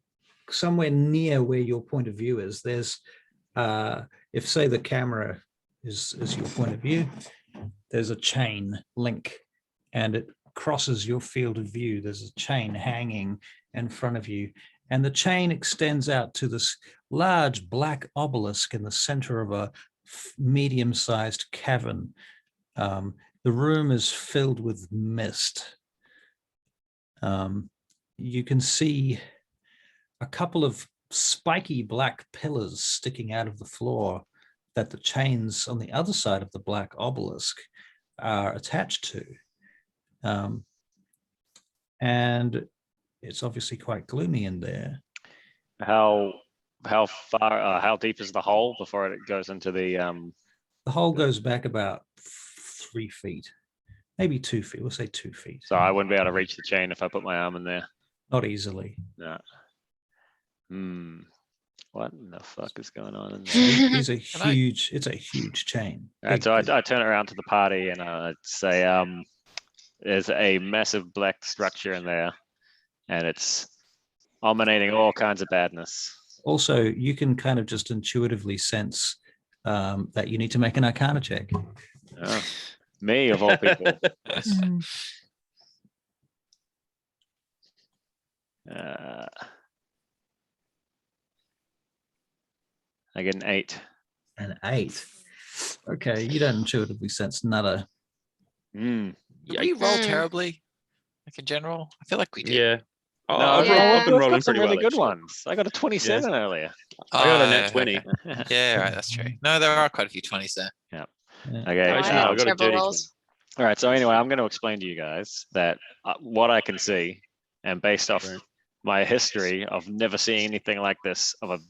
Speaker 3: somewhere near where your point of view is, there's if say the camera is your point of view, there's a chain link and it crosses your field of view. There's a chain hanging in front of you, and the chain extends out to this large black obelisk in the center of a medium-sized cavern. The room is filled with mist. You can see a couple of spiky black pillars sticking out of the floor that the chains on the other side of the black obelisk are attached to. And it's obviously quite gloomy in there.
Speaker 6: How far? How deep is the hole before it goes into the?
Speaker 3: The hole goes back about 3 feet, maybe 2 feet. We'll say 2 feet.
Speaker 6: So I wouldn't be able to reach the chain if I put my arm in there.
Speaker 3: Not easily.
Speaker 6: No. What in the fuck is going on in there?
Speaker 3: These are
Speaker 2: Can I-
Speaker 3: huge. It's a huge chain.
Speaker 6: And
Speaker 3: Big,
Speaker 6: so
Speaker 3: big.
Speaker 6: I turn around to the party and I'd say, there's a massive black structure in there, and it's emanating all kinds of badness.
Speaker 3: Also, you can kind of just intuitively sense that you need to make an Arcana check.
Speaker 6: Oh, me of all people.
Speaker 5: Mm.
Speaker 6: I get an 8.
Speaker 3: An 8. Okay, you don't intuitively sense nada.
Speaker 6: Mm.
Speaker 2: Do we roll
Speaker 4: Mm.
Speaker 2: terribly? Like in general? I feel like we do.
Speaker 1: Yeah. Oh,
Speaker 6: No,
Speaker 1: I've,
Speaker 4: Yeah.
Speaker 1: rolled, I've been
Speaker 6: I've
Speaker 1: rolling
Speaker 6: got some
Speaker 1: pretty
Speaker 6: really
Speaker 1: well.
Speaker 6: good
Speaker 1: actually.
Speaker 6: ones. I got a 27 earlier.
Speaker 1: I got a nat
Speaker 2: Oh,
Speaker 1: 20.
Speaker 2: okay. Yeah, right, that's true. No, there are quite a few 20s there.
Speaker 3: Yeah.
Speaker 6: Okay.
Speaker 4: Oh, I
Speaker 1: Actually,
Speaker 4: had
Speaker 1: no, I got a
Speaker 4: terrible
Speaker 1: dirty
Speaker 4: rolls.
Speaker 6: All right. So anyway, I'm going to explain to you guys that what I can see, and based off
Speaker 1: Right.
Speaker 6: my history of never seeing anything like this, of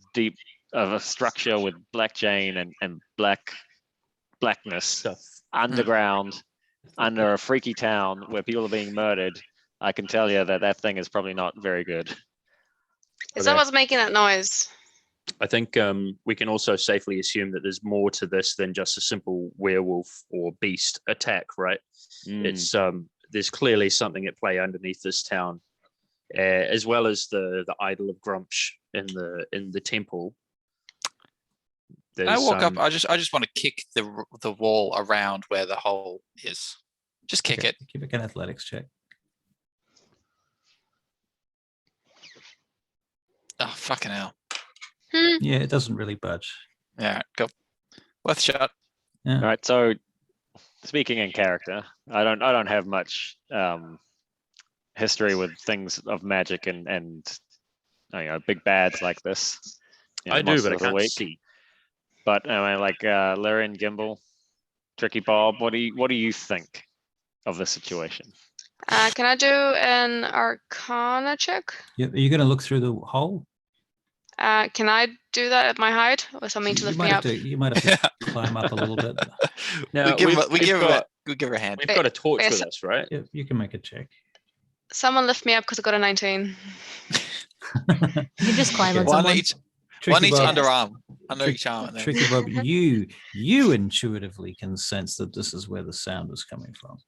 Speaker 6: a structure with black chain and blackness
Speaker 1: Stuff.
Speaker 6: underground under a freaky town where people are being murdered. I can tell you that thing is probably not very good.
Speaker 4: Is
Speaker 1: Okay.
Speaker 4: that what's making that noise?
Speaker 1: I think we can also safely assume that there's more to this than just a simple werewolf or beast attack, right?
Speaker 6: Mm.
Speaker 1: It's there's clearly something at play underneath this town, as well as the idol of Grumsh in the temple.
Speaker 2: I walk up. I just want to kick the wall around where the hole is. Just kick it.
Speaker 3: Give it an athletics check.
Speaker 2: Oh, fucking hell.
Speaker 3: Yeah, it doesn't really budge.
Speaker 2: Yeah, go. Worth a shot.
Speaker 3: Yeah.
Speaker 6: All right. So speaking in character, I don't have much history with things of magic and big bads like this.
Speaker 1: I do,
Speaker 6: monster
Speaker 1: but I
Speaker 6: of the
Speaker 1: can't
Speaker 6: week.
Speaker 1: see.
Speaker 6: But I mean, like Larry and Gimbal, Tricky Bob, what do you think of the situation?
Speaker 4: Can I do an Arcana check?
Speaker 3: Are you going to look through the hole?
Speaker 4: Can I do that at my height or something to lift me up?
Speaker 3: You might have to climb up a little bit.
Speaker 1: Now,
Speaker 2: we give her a hand.
Speaker 1: We've got a torch
Speaker 4: Yes.
Speaker 1: with us, right?
Speaker 3: Yeah, you can make a check.
Speaker 4: Someone lift me up because I got a 19.
Speaker 5: You can just climb on
Speaker 3: Okay.
Speaker 2: One
Speaker 5: someone.
Speaker 2: each
Speaker 3: Tricky Bob,
Speaker 2: underarm. Under each arm. And then...
Speaker 3: Tricky Bob, you intuitively can sense that this is where the sound is coming from.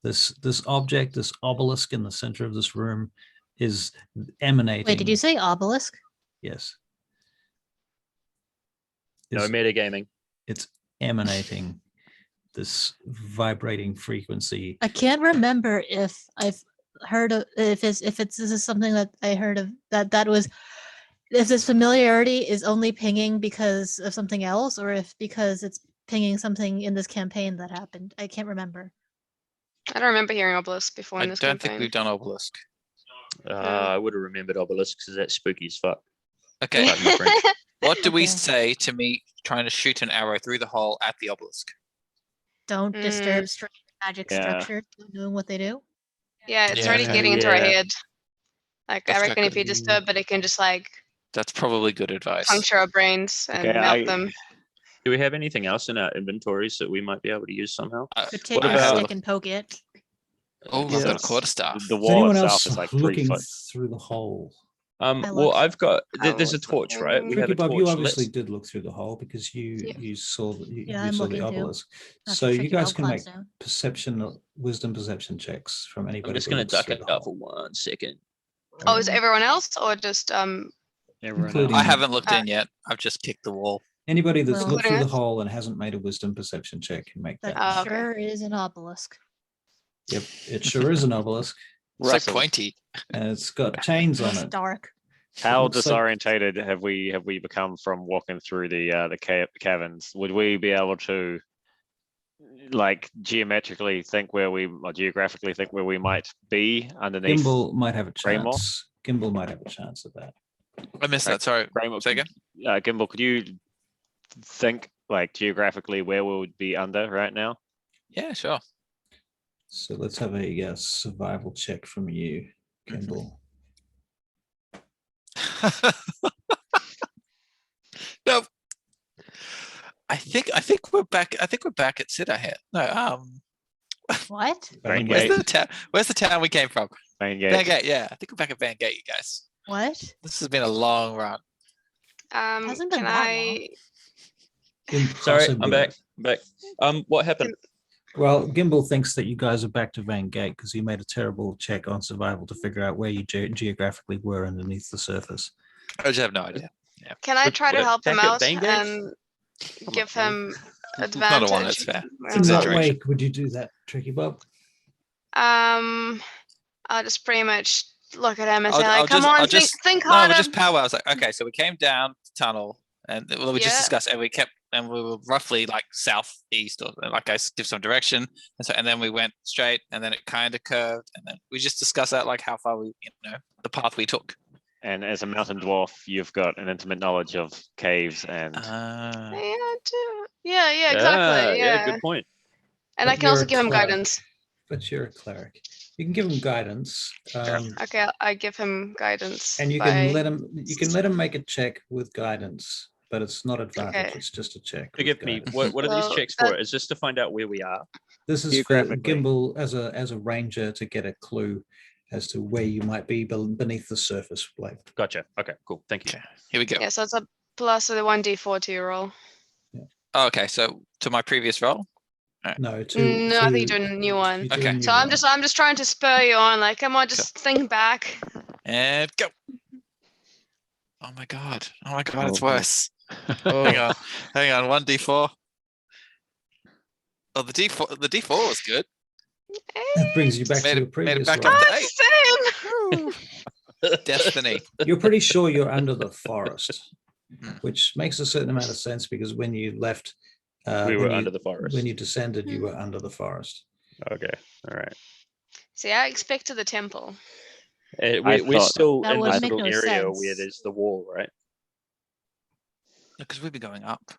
Speaker 3: This object, this obelisk in the center of this room, is emanating.
Speaker 5: Wait, did you say obelisk?
Speaker 3: Yes.
Speaker 1: No
Speaker 3: Is-
Speaker 1: metagaming.
Speaker 3: It's emanating this vibrating frequency.
Speaker 5: I can't remember if I've heard of if this is something that I heard of that was if this familiarity is only pinging because of something else or if because it's pinging something in this campaign that happened. I can't remember.
Speaker 4: I don't remember hearing Obelisk before
Speaker 2: I
Speaker 4: in
Speaker 2: don't
Speaker 4: this
Speaker 2: think
Speaker 4: campaign.
Speaker 2: we've done obelisk.
Speaker 1: I would have remembered obelisk because that's spooky as fuck.
Speaker 2: Okay.
Speaker 1: Pardon my French.
Speaker 2: What do we
Speaker 5: Okay.
Speaker 2: say to me trying to shoot an arrow through the hole at the obelisk?
Speaker 5: Don't disturb strange magic
Speaker 6: Yeah.
Speaker 5: structure doing what they do.
Speaker 4: Yeah, it's
Speaker 2: Yeah,
Speaker 4: already
Speaker 2: okay.
Speaker 4: getting into our
Speaker 1: Yeah.
Speaker 4: head. Like,
Speaker 2: That's
Speaker 4: I
Speaker 2: not
Speaker 4: reckon if
Speaker 2: good.
Speaker 4: you disturb it, it can just like
Speaker 2: That's probably good advice.
Speaker 4: puncture our brains and
Speaker 6: Okay,
Speaker 4: melt them.
Speaker 1: Do we have anything else in our inventories that we might be able to use somehow?
Speaker 5: Could take
Speaker 1: What
Speaker 5: a
Speaker 1: about-
Speaker 5: stick and poke it.
Speaker 2: Oh, I've got a quarterstaff.
Speaker 6: The
Speaker 3: Is
Speaker 6: wall
Speaker 3: anyone
Speaker 6: itself
Speaker 3: else
Speaker 6: is like 3
Speaker 3: looking
Speaker 6: foot.
Speaker 3: through the hole?
Speaker 5: I
Speaker 1: Well,
Speaker 5: look.
Speaker 1: I've got
Speaker 4: I
Speaker 1: there's a
Speaker 4: was
Speaker 1: torch, right? We
Speaker 4: looking.
Speaker 1: have
Speaker 3: Tricky
Speaker 1: a
Speaker 3: Bob, you
Speaker 1: torch.
Speaker 3: obviously
Speaker 1: Let's-
Speaker 3: did look through the hole because you
Speaker 4: Yeah.
Speaker 3: saw the
Speaker 5: Yeah,
Speaker 3: you
Speaker 5: I'm
Speaker 3: saw the
Speaker 5: looking too.
Speaker 3: obelisk.
Speaker 5: After
Speaker 3: So you
Speaker 5: Tricky
Speaker 3: guys
Speaker 5: Bob
Speaker 3: can make
Speaker 5: climbs down.
Speaker 3: wisdom perception checks from anybody.
Speaker 1: I'm just
Speaker 3: who
Speaker 1: gonna
Speaker 3: looks
Speaker 1: duck
Speaker 3: through
Speaker 1: it
Speaker 3: the
Speaker 1: up
Speaker 3: hole.
Speaker 1: for 1 second.
Speaker 4: Oh, is everyone else or just
Speaker 6: Everyone
Speaker 3: Including-
Speaker 6: else.
Speaker 2: I haven't looked
Speaker 4: Uh,
Speaker 2: in yet. I've just kicked the wall.
Speaker 3: Anybody that's
Speaker 5: Well-
Speaker 3: looked through the
Speaker 4: Including us?
Speaker 3: hole and hasn't made a wisdom perception check can make
Speaker 5: That
Speaker 3: that.
Speaker 4: Oh, okay.
Speaker 5: sure is an obelisk.
Speaker 3: Yep, it sure is an obelisk,
Speaker 2: It's like
Speaker 6: Russell,
Speaker 2: pointy.
Speaker 3: and it's got chains on
Speaker 5: It's
Speaker 3: it.
Speaker 5: dark.
Speaker 6: how
Speaker 3: looks like-
Speaker 6: disorientated have we become from walking through the caverns? Would we be able to like geographically think where we might be underneath?
Speaker 3: Gimbal might have a
Speaker 6: Graymoor?
Speaker 3: chance. Gimbal might have a chance at that.
Speaker 2: I missed
Speaker 6: Right.
Speaker 2: that. Sorry.
Speaker 6: Graymoor,
Speaker 2: Say again?
Speaker 6: Gimbal, could you think like geographically where we would be under right now?
Speaker 2: Yeah, sure.
Speaker 3: So let's have a survival check from you, Gimbal.
Speaker 2: No. I think we're back. I think we're back at Cedar here. No,
Speaker 5: What?
Speaker 6: Right,
Speaker 3: Where's
Speaker 2: where's the town we came from?
Speaker 6: Main gate.
Speaker 2: Van Gate, yeah. I think we're back at Van Gate, you guys.
Speaker 5: What?
Speaker 2: This has been a long run.
Speaker 5: Hasn't been
Speaker 4: Can
Speaker 5: that
Speaker 4: I?
Speaker 1: Sorry,
Speaker 3: Impossible.
Speaker 1: I'm back. What happened?
Speaker 3: Well, Gimbal thinks that you guys are back to Van Gate because you made a terrible check on survival to figure out where you geographically were underneath the surface.
Speaker 2: I just have no idea.
Speaker 4: Can I
Speaker 1: Would-
Speaker 4: try to
Speaker 1: would it
Speaker 4: help him
Speaker 1: back at
Speaker 4: out
Speaker 1: Bangor?
Speaker 4: and
Speaker 1: Come
Speaker 4: give
Speaker 1: on,
Speaker 4: him
Speaker 2: Not a one,
Speaker 4: advantage?
Speaker 2: that's fair.
Speaker 4: Well,
Speaker 2: It's
Speaker 3: In what
Speaker 2: exaggeration.
Speaker 3: way would you do that, Tricky Bob?
Speaker 4: I'll just pretty much look at him and say,
Speaker 2: I'll
Speaker 4: like, "Come
Speaker 2: just-
Speaker 4: on,
Speaker 2: I'll
Speaker 4: think,
Speaker 2: just-
Speaker 4: think
Speaker 2: No,
Speaker 4: harder."
Speaker 2: we're just powwow. I was like, okay, so we came down the tunnel and well, we just
Speaker 4: Yeah.
Speaker 2: discussed and we kept and we were roughly like southeast, or like I give some direction, and then we went straight, and then it kind of curved, and then we just discussed that, like how far we, the path we took.
Speaker 6: And as a mountain dwarf, you've got an intimate knowledge of caves and
Speaker 2: Uh,
Speaker 4: Yeah, too. Yeah, exactly. Yeah.
Speaker 1: Good point.
Speaker 4: And
Speaker 3: But
Speaker 4: I can also
Speaker 3: you're a
Speaker 4: give him
Speaker 3: cleric.
Speaker 4: guidance.
Speaker 3: But you're a cleric. You can give him guidance.
Speaker 4: Okay, I give him guidance.
Speaker 3: And you
Speaker 4: by-
Speaker 3: can let him make a check with guidance, but it's not advantage,
Speaker 4: Okay.
Speaker 3: it's just a check. with
Speaker 1: Forgive me.
Speaker 3: guidance.
Speaker 1: What are
Speaker 4: Well,
Speaker 1: these checks for? Is this to find out where we are?
Speaker 3: This is for
Speaker 6: Geographically.
Speaker 3: Gimbal as a ranger to get a clue as to where you might be beneath the surface. Like,
Speaker 1: Gotcha. Okay, cool. Thank you.
Speaker 2: okay, here we go.
Speaker 4: Yeah, so it's a plus with a 1d4 to your roll.
Speaker 2: Oh, okay, so to my previous roll.
Speaker 3: no,
Speaker 4: No, I think you're doing a new one.
Speaker 3: you're doing
Speaker 2: Okay.
Speaker 3: a new
Speaker 4: So I'm
Speaker 3: one.
Speaker 4: just trying to spur you on. Like, come on, just think back.
Speaker 2: And go. Oh my god. It's
Speaker 6: Oh,
Speaker 2: worse.
Speaker 1: Oh,
Speaker 2: Hang on, 1d4. Oh, the D4 was good.
Speaker 3: That brings you back
Speaker 2: Made
Speaker 3: to your
Speaker 2: it
Speaker 3: previous
Speaker 2: back
Speaker 3: roll.
Speaker 2: up to
Speaker 4: Ah,
Speaker 2: 8.
Speaker 4: same.
Speaker 2: Destiny.
Speaker 3: You're pretty sure you're under the forest,
Speaker 2: Hmm.
Speaker 3: which makes a certain amount of sense because when you left,
Speaker 1: we
Speaker 3: when
Speaker 1: were
Speaker 3: you-
Speaker 1: under the forest.
Speaker 3: When you descended, you were under the forest.
Speaker 1: Okay. All right.
Speaker 4: See, I expected the temple.
Speaker 1: We're
Speaker 6: thought-
Speaker 1: still
Speaker 5: That
Speaker 1: in
Speaker 5: would
Speaker 1: this
Speaker 5: make
Speaker 1: little
Speaker 5: no
Speaker 1: area
Speaker 5: sense.
Speaker 1: where there's the wall, right?
Speaker 2: Because we'd be going up.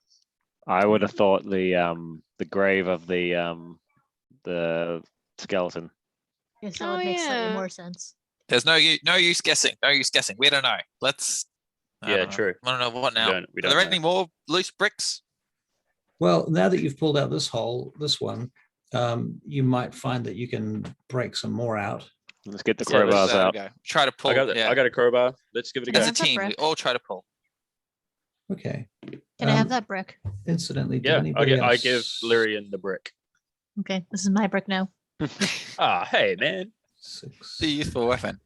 Speaker 6: I would have thought the grave of the skeleton.
Speaker 5: Yes, that
Speaker 4: Oh,
Speaker 5: would make slightly
Speaker 4: yeah.
Speaker 5: more sense.
Speaker 2: There's no use guessing. No use guessing. We don't know. Let's. I
Speaker 1: Yeah,
Speaker 2: don't know.
Speaker 1: true.
Speaker 2: I don't know what now.
Speaker 1: We
Speaker 2: Are
Speaker 1: don't
Speaker 2: there
Speaker 1: know.
Speaker 2: any more loose bricks?
Speaker 3: Well, now that you've pulled out this one, you might find that you can break some more out.
Speaker 6: Let's get the
Speaker 1: Yeah, let's,
Speaker 6: crowbars
Speaker 2: There we
Speaker 6: out.
Speaker 2: go. Try to pull.
Speaker 1: I got
Speaker 2: yeah.
Speaker 1: a crowbar. Let's give it a
Speaker 5: Can I
Speaker 2: As
Speaker 1: go.
Speaker 2: a
Speaker 5: have that
Speaker 2: team, we
Speaker 5: brick?
Speaker 2: all try to pull.
Speaker 3: Okay.
Speaker 5: Can I have
Speaker 3: Um,
Speaker 5: that brick?
Speaker 3: Incidentally, did
Speaker 1: Yeah,
Speaker 3: anybody
Speaker 1: I
Speaker 3: else?
Speaker 1: give Lyrian the brick.
Speaker 5: Okay, this is my brick now.
Speaker 1: Ah, hey man.
Speaker 3: 6.
Speaker 2: The useful weapon.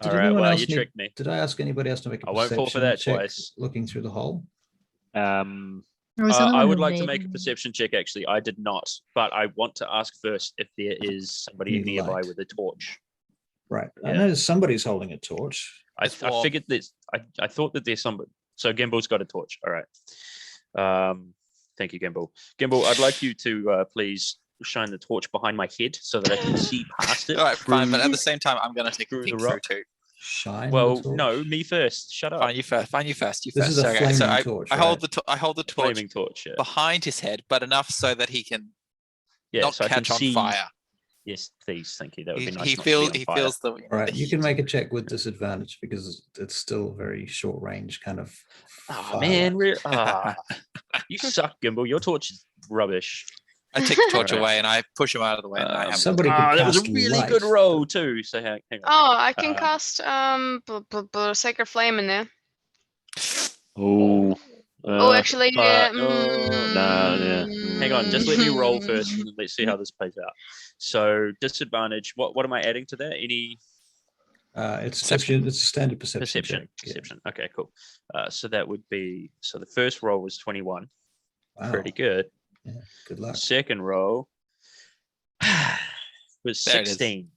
Speaker 3: Did
Speaker 1: All right.
Speaker 3: anyone
Speaker 1: Well,
Speaker 3: else
Speaker 1: you
Speaker 3: need-
Speaker 1: tricked me.
Speaker 3: Did I ask anybody else to make a
Speaker 1: I won't fall for
Speaker 3: perception
Speaker 1: that
Speaker 3: check
Speaker 1: twice.
Speaker 3: looking through the hole?
Speaker 5: Or was the other
Speaker 1: I
Speaker 5: one
Speaker 1: would
Speaker 5: who
Speaker 1: like to
Speaker 5: made
Speaker 1: make a
Speaker 5: me-
Speaker 1: perception check. Actually, I did not, but I want to ask first if there is somebody
Speaker 3: Need
Speaker 1: nearby
Speaker 3: light.
Speaker 1: with a torch.
Speaker 3: Right. I
Speaker 1: Yeah.
Speaker 3: noticed somebody's holding a torch.
Speaker 1: I
Speaker 2: It's warm.
Speaker 1: figured this. I thought that there's somebody. So Gimble's got a torch. All right. Thank you, Gimbal. Gimbal, I'd like you to please shine the torch behind my head so that I can see past it.
Speaker 2: All right, fine. But at
Speaker 1: through-
Speaker 2: the same time, I'm going to take a
Speaker 1: through the
Speaker 2: peek through
Speaker 1: rock.
Speaker 2: too.
Speaker 3: Shine.
Speaker 1: Well,
Speaker 3: the torch.
Speaker 1: no, me first. Shut up.
Speaker 2: Fine, you first. Fine, you first. You
Speaker 3: This
Speaker 2: first.
Speaker 3: is a
Speaker 2: Okay, so
Speaker 3: flaming torch,
Speaker 2: I hold
Speaker 3: right?
Speaker 2: I hold the torch
Speaker 1: Flaming torch. Yeah.
Speaker 2: behind his head, but enough so that he can
Speaker 1: Yeah.
Speaker 2: not
Speaker 1: So I can
Speaker 2: catch on
Speaker 1: see.
Speaker 2: fire.
Speaker 1: Yes, please. Thank you. That would
Speaker 2: He,
Speaker 1: be nice.
Speaker 2: he
Speaker 1: not to be
Speaker 2: feels
Speaker 1: on
Speaker 2: he
Speaker 1: fire.
Speaker 2: feels the.
Speaker 3: All right.
Speaker 2: the
Speaker 3: You can
Speaker 2: heat.
Speaker 3: make a check with disadvantage because it's still very short range kind of.
Speaker 1: Oh man,
Speaker 3: firelight.
Speaker 1: you suck, Gimbal. Your torch is rubbish.
Speaker 2: I take the torch
Speaker 1: Alright.
Speaker 2: away and I push him out of the way. And I
Speaker 1: Um,
Speaker 2: have
Speaker 3: Somebody could
Speaker 1: that was a
Speaker 3: cast
Speaker 1: really
Speaker 3: light.
Speaker 1: good roll too. So hang on.
Speaker 4: Oh, I can
Speaker 1: Um,
Speaker 4: cast Sacred Flame in there.
Speaker 6: Oh.
Speaker 4: Oh, actually, yeah.
Speaker 1: but- oh,
Speaker 6: no, yeah.
Speaker 1: Hang on, just let me roll first, and then let's see how this plays out. So disadvantage. What am I adding to that? Any
Speaker 3: It's
Speaker 2: Perception.
Speaker 3: It's a standard perception.
Speaker 1: perception?
Speaker 3: check, yeah.
Speaker 1: Perception. Okay, cool. So that would be. So the first roll was 21.
Speaker 3: Wow.
Speaker 1: Pretty good.
Speaker 3: Yeah, good luck.
Speaker 1: Second roll was
Speaker 2: There it is.
Speaker 1: 16.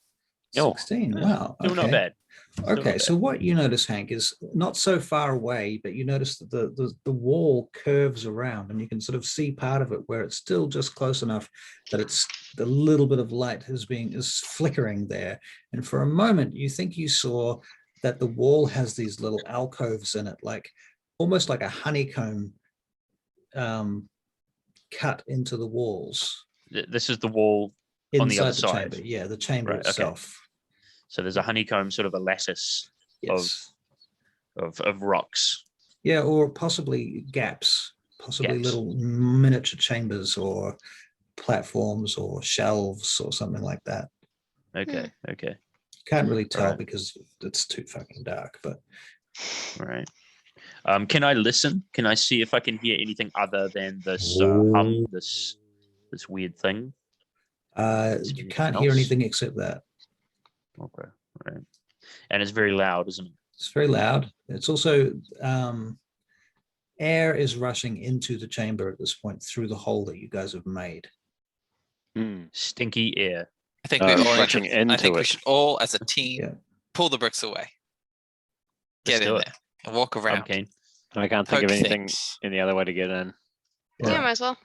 Speaker 1: Oh,
Speaker 3: 16. Wow.
Speaker 1: Still not
Speaker 3: okay.
Speaker 1: bad. Still
Speaker 3: Okay,
Speaker 1: not
Speaker 3: so what you notice, Hank, is not so far away, but you notice that the wall curves around, and you can sort of see part of it where it's still just close enough that it's the little bit of light is flickering there. And for a moment, you think you saw that the wall has these little alcoves in it, like almost like a honeycomb cut into the walls
Speaker 1: This is the wall. On the
Speaker 3: inside
Speaker 1: other
Speaker 3: the
Speaker 1: side.
Speaker 3: chamber. Yeah, the chamber
Speaker 1: Right, okay.
Speaker 3: itself.
Speaker 1: So there's a honeycomb, sort of a lattice
Speaker 3: Yes.
Speaker 1: of rocks.
Speaker 3: Yeah, or possibly gaps, possibly
Speaker 1: Gaps.
Speaker 3: little miniature chambers or platforms or shelves or something like that.
Speaker 1: Okay. Okay.
Speaker 3: Can't really tell
Speaker 1: Right.
Speaker 3: because it's too fucking dark, but
Speaker 1: All right. Can I listen? Can I see if I can hear anything other than this hum, this weird thing? Is
Speaker 3: you
Speaker 1: there
Speaker 3: can't
Speaker 1: anything
Speaker 3: hear
Speaker 1: else?
Speaker 3: anything except that.
Speaker 1: Okay. All right. And it's very loud, isn't it?
Speaker 3: It's very loud. It's also air is rushing into the chamber at this point through the hole that you guys have made.
Speaker 6: Hmm.
Speaker 1: Stinky air.
Speaker 2: I think we all need
Speaker 6: rushing
Speaker 2: to, I
Speaker 6: into
Speaker 2: think we
Speaker 6: it.
Speaker 2: should all, as a team,
Speaker 3: Yeah.
Speaker 2: pull the bricks away.
Speaker 1: Let's
Speaker 2: Get
Speaker 1: do
Speaker 2: in
Speaker 1: it.
Speaker 2: there and walk
Speaker 1: I'm
Speaker 2: around.
Speaker 1: keen.
Speaker 6: I can't think of
Speaker 2: Poke
Speaker 6: anything
Speaker 2: things.
Speaker 6: any other way to get in.
Speaker 4: Yeah, might as well.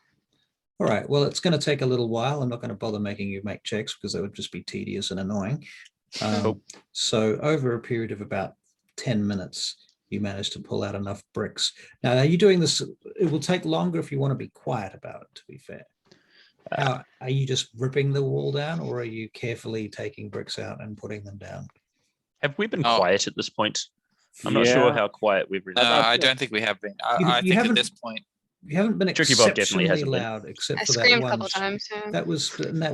Speaker 3: All right. Well, it's going to take a little while. I'm not going to bother making you make checks because that would just be tedious and annoying. So over a period of about 10 minutes, you manage to pull out enough bricks. Now, are you doing this? It will take longer if you want to be quiet about it, to be fair. How, are you just ripping the wall down, or are you carefully taking bricks out and putting them down?
Speaker 1: Have we been quiet at this point? I'm not sure how quiet we've really
Speaker 2: No,
Speaker 1: been.
Speaker 2: I don't think we have been.
Speaker 3: You
Speaker 2: I think at
Speaker 3: haven't-
Speaker 2: this point,
Speaker 3: You haven't been
Speaker 1: Tricky Bob definitely
Speaker 3: exceptionally
Speaker 1: hasn't been.
Speaker 3: loud, except
Speaker 4: I
Speaker 3: for that
Speaker 4: screamed a
Speaker 3: one.
Speaker 4: couple times. Yeah.
Speaker 3: That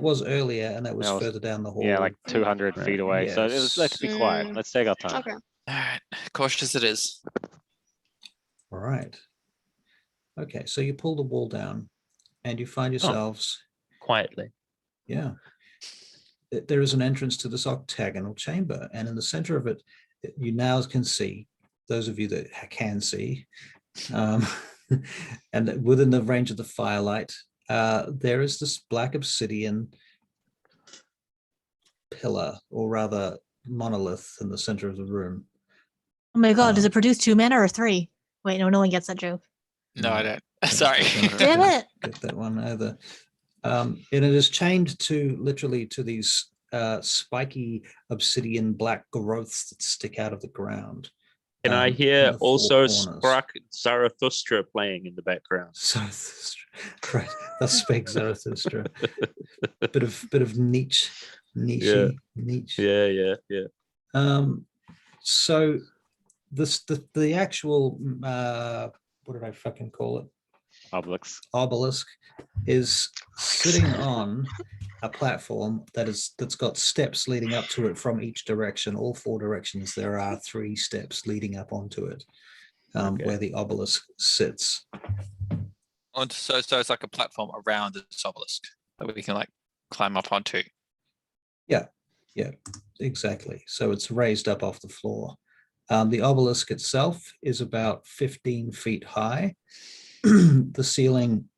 Speaker 3: was earlier, and that was
Speaker 6: That was-
Speaker 3: further down the hall.
Speaker 6: Yeah, like 200 feet away. So let's be quiet.
Speaker 4: Mm.
Speaker 6: Let's take our time.
Speaker 4: Okay.
Speaker 2: all right, cautious it is.
Speaker 3: All right. Okay, so you pull the wall down, and you find yourselves.
Speaker 1: Quietly.
Speaker 3: Yeah. There is an entrance to this octagonal chamber, and in the center of it, you now can see, those of you that can see, and within the range of the firelight, there is this black obsidian pillar, or rather monolith, in the center of the room.
Speaker 5: Oh my god, does it produce 2 mana or 3? Wait, no one gets that joke.
Speaker 2: No, I don't.
Speaker 3: Yeah,
Speaker 2: Sorry.
Speaker 5: Damn it!
Speaker 3: Get that one either. And it is chained to literally to these spiky obsidian black growths that stick out of the ground.
Speaker 1: Can I
Speaker 3: in
Speaker 1: hear
Speaker 3: the four
Speaker 1: also
Speaker 3: corners.
Speaker 1: Zarathustra playing in the background?
Speaker 3: Zarathustra, right? Thus spake Zarathustra. bit of Nietzsche.
Speaker 1: Yeah. Yeah.
Speaker 3: So the actual what did I fucking call it? Obelisk is sitting on a platform that's got steps leading up to it from each direction. All 4 directions, there are 3 steps leading up onto it, where the obelisk sits.
Speaker 2: So it's like a platform around this obelisk that we can like climb up onto.
Speaker 3: Yeah, exactly. So it's raised up off the floor. The obelisk itself is about 15 feet high. The ceiling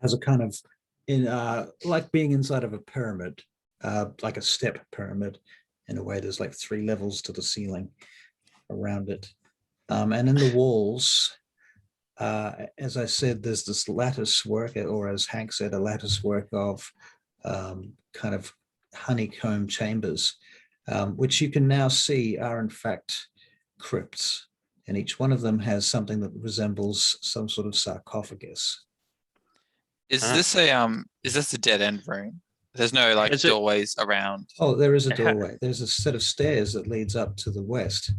Speaker 3: has a kind of like being inside of a pyramid, like a step pyramid. In a way, there's like 3 levels to the ceiling around it. And in the walls, as I said, there's this lattice work, or as Hank said, a lattice work of kind of honeycomb chambers, which you can now see are in fact crypts. And each one of them has something that resembles some sort of sarcophagus.
Speaker 2: Is this a dead end room? There's no like doorways around.
Speaker 3: Oh, there is a doorway. There's a set of stairs that leads up to the west.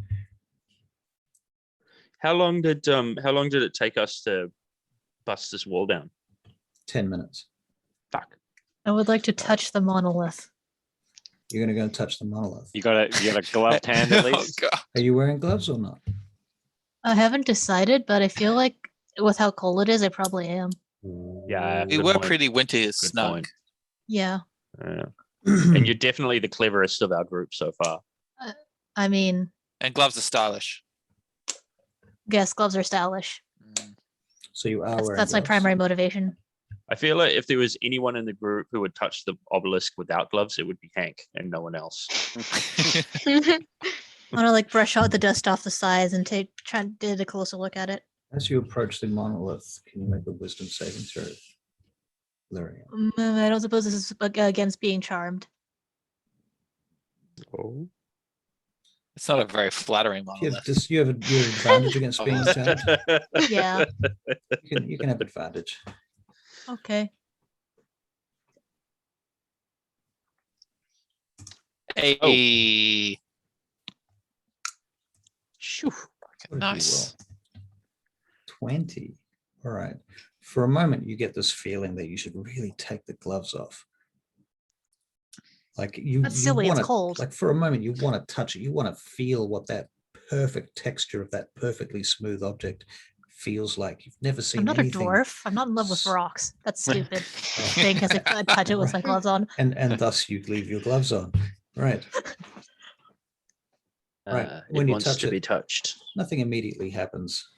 Speaker 1: How long did it take us to bust this wall down?
Speaker 3: 10 minutes.
Speaker 1: Fuck.
Speaker 5: I would like to touch the monolith.
Speaker 3: You're gonna go and touch the monolith.
Speaker 6: You got a gloved hand at least.
Speaker 2: Oh, God.
Speaker 3: Are you wearing gloves or not?
Speaker 5: I haven't decided, but I feel like with how cold it is, I probably am.
Speaker 1: Yeah,
Speaker 2: We
Speaker 1: good
Speaker 2: were
Speaker 1: point.
Speaker 2: pretty winter
Speaker 1: Good
Speaker 2: snug.
Speaker 1: point.
Speaker 5: Yeah.
Speaker 1: Yeah. And you're definitely the cleverest of our group so far.
Speaker 5: I mean,
Speaker 2: And gloves are stylish.
Speaker 5: yes, gloves are stylish.
Speaker 3: So you are wearing
Speaker 5: That's my
Speaker 3: gloves.
Speaker 5: primary motivation.
Speaker 1: I feel like if there was anyone in the group who would touch the obelisk without gloves, it would be Hank and no one else.
Speaker 5: I want to like brush out the dust off the sides and try and get a closer look at it.
Speaker 3: As you approach the monolith, can you make a wisdom saving throw? Lyria.
Speaker 5: I don't suppose this is against being charmed.
Speaker 1: Oh.
Speaker 2: It's not a very flattering
Speaker 3: You have,
Speaker 2: monolith.
Speaker 3: you have advantage against being charmed.
Speaker 5: Yeah.
Speaker 3: You can have advantage.
Speaker 5: Okay.
Speaker 2: Hey.
Speaker 1: Shoo.
Speaker 3: What did you
Speaker 2: Nice.
Speaker 3: roll? 20. All right. For a moment, you get this feeling that you should really take the gloves off. Like
Speaker 5: That's silly, it's
Speaker 3: wanna,
Speaker 5: cold.
Speaker 3: Like for a moment, you want to touch it. You want to feel what that perfect texture of that perfectly smooth object feels like. You've never seen
Speaker 5: I'm not
Speaker 3: anything.
Speaker 5: a dwarf. I'm not in love with
Speaker 3: s-
Speaker 5: rocks. That's stupid. Thing because I touch it with my
Speaker 3: Right.
Speaker 5: gloves on.
Speaker 3: And thus you leave your gloves on. Right. Right, when
Speaker 1: It
Speaker 3: you
Speaker 1: wants
Speaker 3: touch
Speaker 1: to
Speaker 3: it-
Speaker 1: be touched.
Speaker 3: Nothing immediately happens.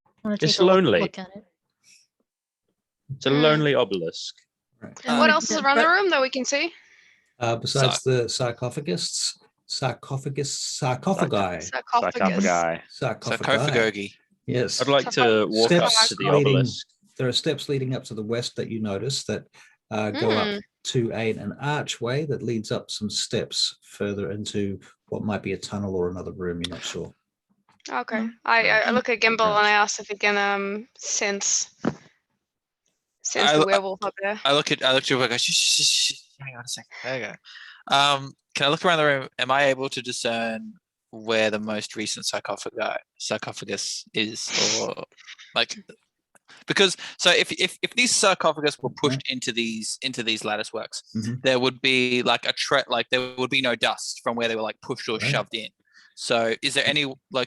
Speaker 5: I wanna
Speaker 1: It's
Speaker 5: take a
Speaker 1: lonely.
Speaker 5: look at it.
Speaker 1: It's a lonely obelisk.
Speaker 3: Right.
Speaker 4: And what
Speaker 5: Um,
Speaker 4: else is
Speaker 5: the-
Speaker 4: around the
Speaker 5: but-
Speaker 4: room that we can see?
Speaker 3: Besides the sarcophagi.
Speaker 4: Sarcophagus.
Speaker 6: Sarcophagi.
Speaker 3: Sarcophagi.
Speaker 2: Sarcophagogi.
Speaker 3: Yes.
Speaker 1: I'd like to walk up
Speaker 3: Steps
Speaker 1: to the
Speaker 3: leading-
Speaker 1: obelisk.
Speaker 3: there are steps leading up to the west that you notice that go up to an archway that leads up some steps further into what might be a tunnel or another room. You're not sure.
Speaker 4: Okay.
Speaker 5: Mm.
Speaker 4: I look at Gimbal and I
Speaker 3: Right.
Speaker 4: ask if he can sense
Speaker 2: I-
Speaker 4: the werewolf up there.
Speaker 2: I look at you. I go, shh. Hang on a second. There you go. Can I look around the room? Am I able to discern where the most recent sarcophagus is, or like? Because so if these sarcophagus were pushed into these lattice works,
Speaker 3: Mhm.
Speaker 2: there would be like there would be no dust from where they were like pushed or
Speaker 3: Right.
Speaker 2: shoved in. So is there any I want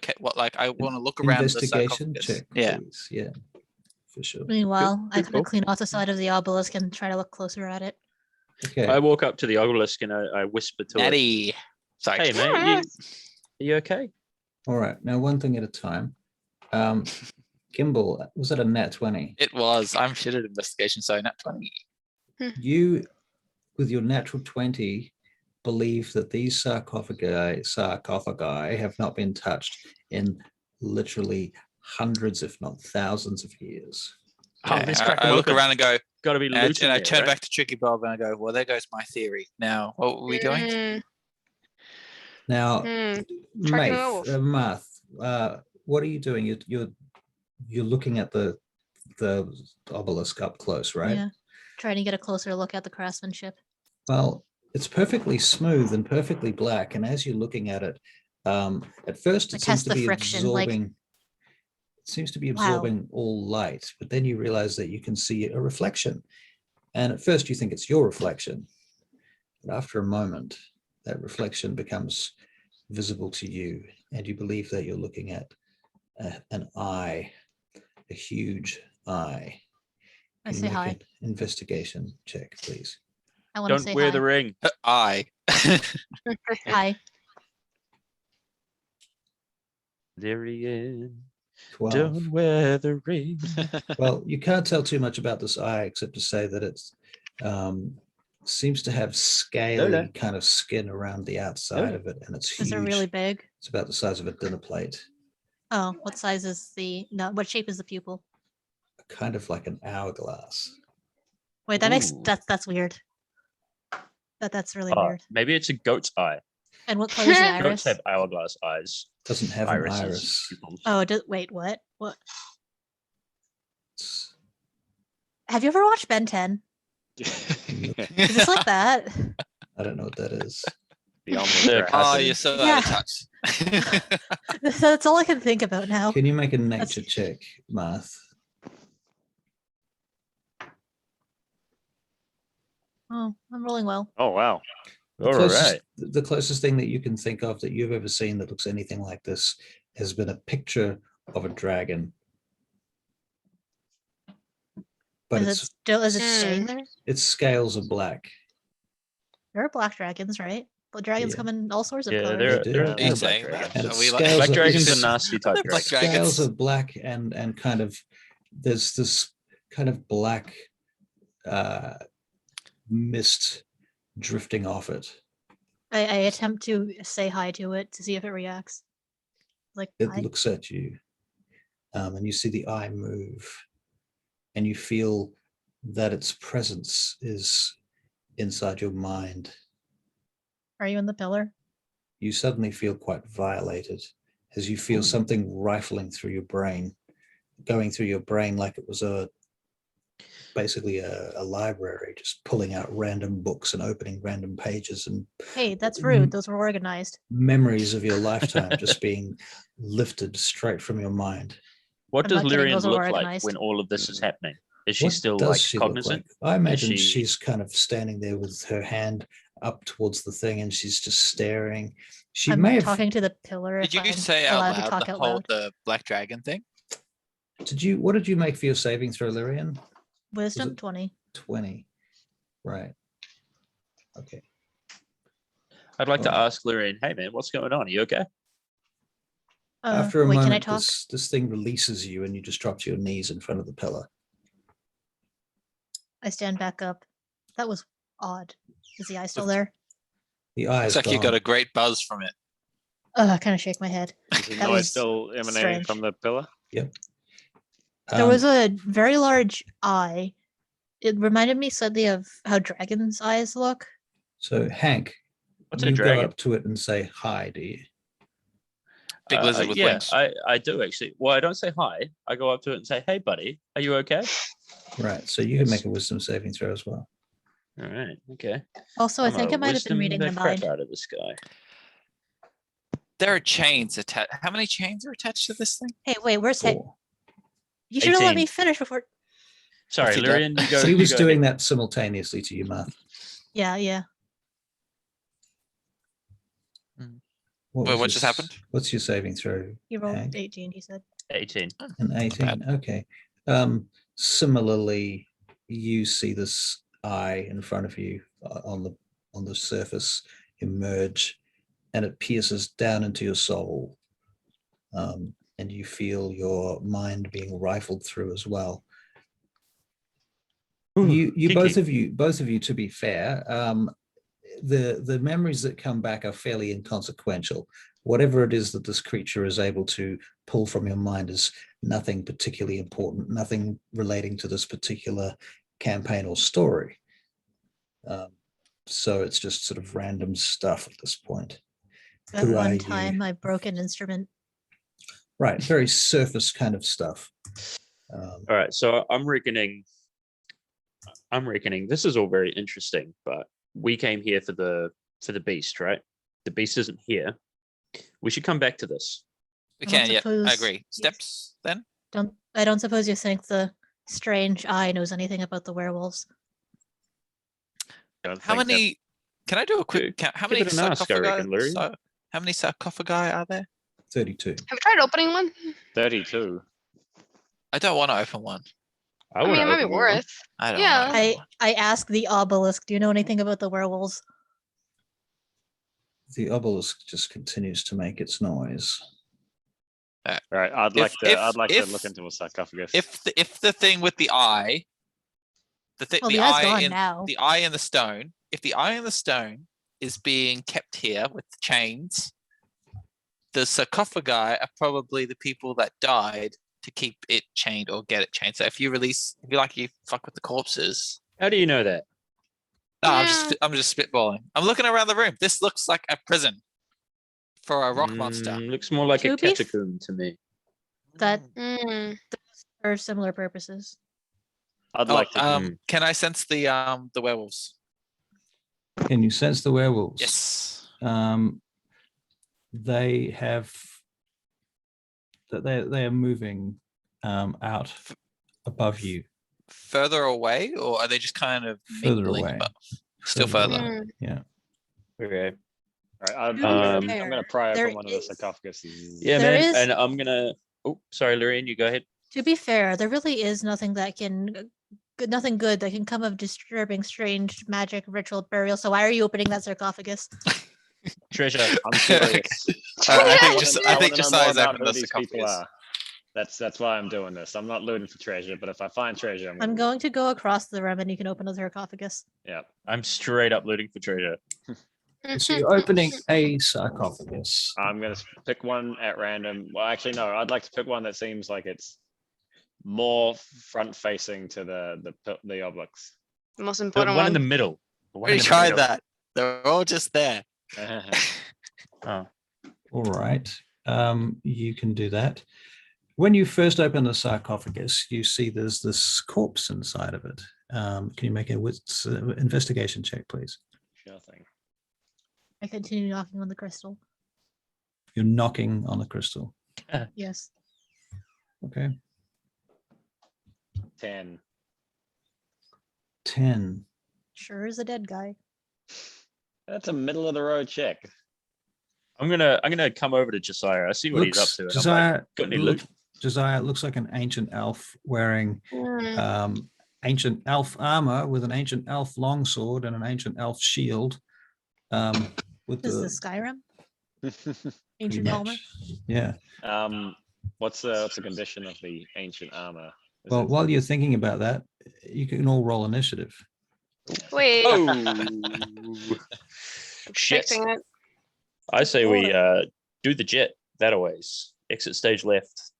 Speaker 2: to look around the
Speaker 3: Investigation
Speaker 2: sarcophagus.
Speaker 3: check,
Speaker 2: Yeah.
Speaker 3: please. Yeah, for sure.
Speaker 5: Meanwhile, I
Speaker 1: good
Speaker 5: kind
Speaker 1: call.
Speaker 5: of clean off the side of the obelisk and try to look closer at it.
Speaker 3: Okay.
Speaker 1: I walk up to the obelisk and I whisper to it.
Speaker 2: Natty. Sorry.
Speaker 1: Hey, mate,
Speaker 4: Yeah.
Speaker 1: are you okay?
Speaker 3: All right. Now, one thing at a time. Gimbal, was it a nat 20?
Speaker 2: It was. I'm shit at investigation, so not 20.
Speaker 3: You, with your natural 20, believe that these sarcophagi have not been touched in literally hundreds, if not thousands of years.
Speaker 1: Oh,
Speaker 2: Okay,
Speaker 1: let's crack
Speaker 2: I
Speaker 1: 'em
Speaker 2: look
Speaker 1: open.
Speaker 2: around and go,
Speaker 1: Got to be
Speaker 2: and
Speaker 1: loot in
Speaker 2: I
Speaker 1: there,
Speaker 2: turn
Speaker 1: right?
Speaker 2: back to Tricky Bob and I go, well, there goes my theory. Now, what were we doing?
Speaker 4: Mm,
Speaker 3: Now,
Speaker 4: Tracking
Speaker 3: Math,
Speaker 4: werewolf.
Speaker 3: what are you doing? You're looking at the obelisk up close, right?
Speaker 5: Yeah. Trying to get a closer look at the craftsmanship.
Speaker 3: Well, it's perfectly smooth and perfectly black, and as you're looking at it, at first
Speaker 5: I
Speaker 3: it seems
Speaker 5: test
Speaker 3: to
Speaker 5: the
Speaker 3: be
Speaker 5: friction, like-
Speaker 3: absorbing. It seems to be
Speaker 5: Wow.
Speaker 3: absorbing all light, but then you realize that you can see a reflection, and at first you think it's your reflection, but after a moment, that reflection becomes visible to you, and you believe that you're looking at an eye, a huge eye.
Speaker 5: I
Speaker 3: Can you
Speaker 5: say
Speaker 3: make
Speaker 5: hi.
Speaker 3: an investigation check, please?
Speaker 5: I want to
Speaker 1: Don't
Speaker 5: say
Speaker 1: wear
Speaker 5: hi.
Speaker 1: the ring.
Speaker 2: I.
Speaker 5: Hi.
Speaker 1: Lyrian,
Speaker 3: 12.
Speaker 1: don't wear the ring.
Speaker 3: Well, you can't tell too much about this eye except to say that it's seems to have scaly
Speaker 1: Lola.
Speaker 3: kind of skin around the outside
Speaker 1: Lola.
Speaker 3: of it, and it's huge.
Speaker 5: Is it really big?
Speaker 3: It's about the size of a dinner plate,
Speaker 5: Oh, what size is the? No, what shape is the pupil?
Speaker 3: kind of like an hourglass.
Speaker 5: Wait, that makes
Speaker 1: Ooh.
Speaker 5: that's weird. That's really
Speaker 1: Oh,
Speaker 5: weird.
Speaker 1: maybe it's a goat's eye.
Speaker 5: And what color is the
Speaker 1: Goats
Speaker 5: iris?
Speaker 1: have hourglass eyes.
Speaker 3: Doesn't have
Speaker 1: Irises,
Speaker 3: an iris.
Speaker 1: pupils.
Speaker 5: Oh, wait, what? What?
Speaker 3: It's-
Speaker 5: Have you ever watched Ben 10? Is this like that?
Speaker 3: I don't know what that is.
Speaker 6: The
Speaker 1: They're
Speaker 6: omnipresent.
Speaker 2: Oh,
Speaker 1: cousin.
Speaker 2: you're so
Speaker 5: Yeah.
Speaker 2: out of touch.
Speaker 5: That's all I can think about now.
Speaker 3: Can you make a nature check, Marth?
Speaker 5: Oh, I'm rolling well.
Speaker 6: Oh wow.
Speaker 1: All right.
Speaker 3: The closest thing that you can think of that you've ever seen that looks anything like this has been a picture of a dragon. But
Speaker 5: Is it
Speaker 4: Mm.
Speaker 5: staying there?
Speaker 3: its scales are black.
Speaker 5: There are black dragons, right? But dragons
Speaker 3: Yeah.
Speaker 5: come in all sorts of
Speaker 1: Yeah,
Speaker 5: colors.
Speaker 1: they're
Speaker 3: do.
Speaker 1: they're
Speaker 3: Are
Speaker 2: Are you
Speaker 1: black
Speaker 2: saying
Speaker 1: dragons.
Speaker 2: that?
Speaker 3: And
Speaker 2: Are
Speaker 3: it's
Speaker 2: we
Speaker 3: scales
Speaker 1: Black
Speaker 3: of-
Speaker 1: dragons
Speaker 3: it's-
Speaker 1: are nasty type
Speaker 2: They're black
Speaker 1: dragons.
Speaker 2: dragons.
Speaker 3: Scales are black and kind of there's this kind of black mist drifting off it.
Speaker 5: I attempt to say hi to it to see if it reacts. Like,
Speaker 3: It
Speaker 5: hi.
Speaker 3: looks at you, and you see the eye move, and you feel that its presence is inside your mind.
Speaker 5: Are you in the pillar?
Speaker 3: You suddenly feel quite violated as you feel something rifling through your brain, going through your brain like it was basically a library, just pulling out random books and opening random pages and
Speaker 5: Hey, that's rude. Those were organized.
Speaker 3: memories of your lifetime just being lifted straight from your mind.
Speaker 1: What
Speaker 5: I'm
Speaker 1: does
Speaker 5: not kidding,
Speaker 1: Lyrian
Speaker 5: those are
Speaker 1: look like
Speaker 5: organized.
Speaker 1: when all of this is happening? Is she
Speaker 3: What
Speaker 1: still
Speaker 3: does
Speaker 1: like
Speaker 3: she look
Speaker 1: cognizant?
Speaker 3: like? I imagine
Speaker 1: she-
Speaker 3: she's kind of standing there with her hand up towards the thing and she's just staring. She
Speaker 5: I'm
Speaker 3: may have
Speaker 5: talking to the pillar.
Speaker 2: Did
Speaker 5: if
Speaker 2: you
Speaker 5: I'm
Speaker 2: say out
Speaker 5: allowed to
Speaker 2: loud
Speaker 5: talk
Speaker 2: the
Speaker 5: out
Speaker 2: whole
Speaker 5: loud.
Speaker 2: the black dragon thing?
Speaker 3: what did you make for your saving throw, Lyrian?
Speaker 5: Wisdom
Speaker 3: it-
Speaker 5: 20.
Speaker 3: 20. Right. Okay.
Speaker 1: I'd like to
Speaker 3: Alright.
Speaker 1: ask Lyrian, hey man, what's going on? Are you okay?
Speaker 3: After a
Speaker 5: wait, can I
Speaker 3: moment,
Speaker 5: talk?
Speaker 3: this thing releases you and you just drop to your knees in front of the pillar.
Speaker 5: I stand back up. That was odd. Is the eye still there?
Speaker 3: The eye is
Speaker 2: Looks like you got
Speaker 3: gone.
Speaker 2: a great buzz from it.
Speaker 5: I kind of shake my head.
Speaker 6: Is the
Speaker 5: That
Speaker 6: noise
Speaker 5: was
Speaker 6: still emanating
Speaker 5: strange.
Speaker 6: from the pillar?
Speaker 5: There was a very large eye. It reminded me slightly of how dragons' eyes look.
Speaker 3: So Hank,
Speaker 1: What's a
Speaker 3: you go
Speaker 1: dragon?
Speaker 3: up to it and say hi, do you?
Speaker 2: Big lizard with
Speaker 1: yeah,
Speaker 2: wings.
Speaker 1: I do actually. Well, I don't say hi. I go up to it and say, "Hey, buddy, are you okay?"
Speaker 3: Right. So you can make a wisdom saving throw as well.
Speaker 1: All right. Okay.
Speaker 5: Also, I
Speaker 1: I'm
Speaker 5: think
Speaker 1: gonna
Speaker 5: it might have been
Speaker 1: wisdom
Speaker 5: reading the
Speaker 1: crap
Speaker 5: mind.
Speaker 1: out of this guy.
Speaker 2: There are chains attached. How many chains are attached to this thing?
Speaker 5: Hey, wait, where's Hank?
Speaker 3: 4.
Speaker 5: You should have let
Speaker 1: 18.
Speaker 5: me finish before.
Speaker 1: Sorry,
Speaker 2: If you're
Speaker 1: Lyrian, you go.
Speaker 3: He
Speaker 1: you
Speaker 3: was
Speaker 1: go
Speaker 3: doing
Speaker 1: ahead.
Speaker 3: that simultaneously to you, Martha.
Speaker 5: Yeah.
Speaker 3: What
Speaker 2: Wait,
Speaker 3: was
Speaker 2: what
Speaker 3: your
Speaker 2: just happened?
Speaker 3: What's your saving throw?
Speaker 5: He rolled
Speaker 3: Hank?
Speaker 5: 18, he said.
Speaker 1: 18.
Speaker 3: An 18. Okay. Similarly, you see this eye in front of you on the surface emerge, and it pierces down into your soul, and you feel your mind being rifled through as well. You both of you, to be fair, the memories that come back are fairly inconsequential. Whatever it is that this creature is able to pull from your mind is nothing particularly important, nothing relating to this particular campaign or story. So it's just sort of random stuff at this point.
Speaker 5: That
Speaker 3: Who are
Speaker 5: one
Speaker 3: you?
Speaker 5: time I broke an instrument.
Speaker 3: Right, very surface kind of stuff.
Speaker 1: All right. So I'm reckoning. This is all very interesting, but we came here for the beast, right? The beast isn't here. We should come back to this.
Speaker 2: We
Speaker 5: I don't
Speaker 2: can, yeah, I
Speaker 5: suppose-
Speaker 2: agree. Steps then?
Speaker 5: I don't suppose you think the strange eye knows anything about the werewolves.
Speaker 2: How many? Can I do a quick count? How
Speaker 1: give
Speaker 2: many
Speaker 1: it an ask, I reckon, Larry.
Speaker 2: how many sarcophagi are there?
Speaker 3: 32.
Speaker 4: Have you tried opening one?
Speaker 6: 32.
Speaker 2: I don't want to open one.
Speaker 4: I mean, it might be worth.
Speaker 2: I don't.
Speaker 4: Yeah.
Speaker 2: wanna open one.
Speaker 5: I asked the obelisk, do you know anything about the werewolves?
Speaker 3: The obelisk just continues to make its noise.
Speaker 6: Right. I'd like to look into a sarcophagus.
Speaker 2: If the thing with the eye,
Speaker 5: Well,
Speaker 2: the
Speaker 5: the eye's
Speaker 2: eye
Speaker 5: gone
Speaker 2: in
Speaker 5: now.
Speaker 2: the eye in the stone, if the eye in the stone is being kept here with chains, the sarcophagi are probably the people that died to keep it chained or get it chained. So if you fuck with the corpses.
Speaker 1: How do you know that?
Speaker 2: No,
Speaker 4: Yeah.
Speaker 2: I'm just spitballing. I'm looking around the room. This looks like a prison for a rock monster.
Speaker 1: Looks more like a
Speaker 5: To be f-
Speaker 1: catacomb to me.
Speaker 5: That
Speaker 4: Mm.
Speaker 5: for similar purposes.
Speaker 6: I'd like to.
Speaker 2: Can I sense the werewolves?
Speaker 3: Can you sense the werewolves?
Speaker 2: Yes.
Speaker 3: They have that they are moving out above you,
Speaker 2: Further away, or are they just kind of
Speaker 3: further
Speaker 2: mingling
Speaker 3: away.
Speaker 2: above? Still
Speaker 3: Further
Speaker 2: further.
Speaker 3: away.
Speaker 4: Mm.
Speaker 3: Yeah.
Speaker 1: Okay.
Speaker 6: All right,
Speaker 5: To be
Speaker 6: I'm
Speaker 5: fair,
Speaker 6: gonna pry
Speaker 5: there
Speaker 6: open one of the
Speaker 5: is-
Speaker 6: sarcophaguses.
Speaker 1: Yeah,
Speaker 5: There
Speaker 1: man.
Speaker 5: is-
Speaker 1: And I'm gonna. Oh, sorry, Lorraine. You go ahead.
Speaker 5: To be fair, there really is nothing nothing good that can come of disturbing strange magic ritual burial. So why are you opening that sarcophagus?
Speaker 1: Treasure.
Speaker 6: I'm curious.
Speaker 2: I think
Speaker 6: wanna-
Speaker 2: just
Speaker 6: I
Speaker 2: I think
Speaker 6: wanna know
Speaker 2: Josiah's
Speaker 6: more about
Speaker 2: opened
Speaker 6: who
Speaker 2: the
Speaker 6: these people
Speaker 2: sarcophagus.
Speaker 6: are. That's why I'm doing this. I'm not looting for treasure, but if I find treasure,
Speaker 5: I'm going to go across the room and you can open the sarcophagus.
Speaker 6: Yeah.
Speaker 1: I'm straight up looting for treasure.
Speaker 3: So you're opening a sarcophagus.
Speaker 6: I'm gonna pick one at random. Well, actually, no. I'd like to pick one that seems like it's more front facing to the obelisk.
Speaker 4: The most
Speaker 1: The
Speaker 4: important
Speaker 1: one in the
Speaker 4: one.
Speaker 1: middle. The one
Speaker 2: We
Speaker 1: in the
Speaker 2: tried
Speaker 1: middle.
Speaker 2: that. They're all just there.
Speaker 1: Oh.
Speaker 3: All right. You can do that. When you first open the sarcophagus, you see there's this corpse inside of it. Can you make a investigation check, please?
Speaker 6: Sure thing.
Speaker 5: I continue knocking on the crystal.
Speaker 3: You're knocking on the crystal.
Speaker 5: Yes.
Speaker 3: Okay.
Speaker 6: 10.
Speaker 3: 10.
Speaker 5: Sure is a dead guy.
Speaker 6: That's a middle of the road check.
Speaker 1: I'm gonna come over to Josiah. I see what he's up to. And I'm like,
Speaker 3: Josiah,
Speaker 1: got any loot?
Speaker 3: Josiah looks like an ancient elf wearing
Speaker 4: Mm.
Speaker 3: ancient elf armor with an ancient elf longsword and an ancient elf shield. With
Speaker 5: This
Speaker 3: the
Speaker 5: is Skyrim?
Speaker 3: pretty
Speaker 5: Ancient armor?
Speaker 3: much. Yeah.
Speaker 6: What's the condition of the ancient armor? Is
Speaker 3: Well,
Speaker 6: it-
Speaker 3: while you're thinking about that, you can all roll initiative.
Speaker 4: Wait.
Speaker 1: Oh. Shit.
Speaker 4: Fixing it.
Speaker 1: I say we do the jet that a ways. Exit stage left.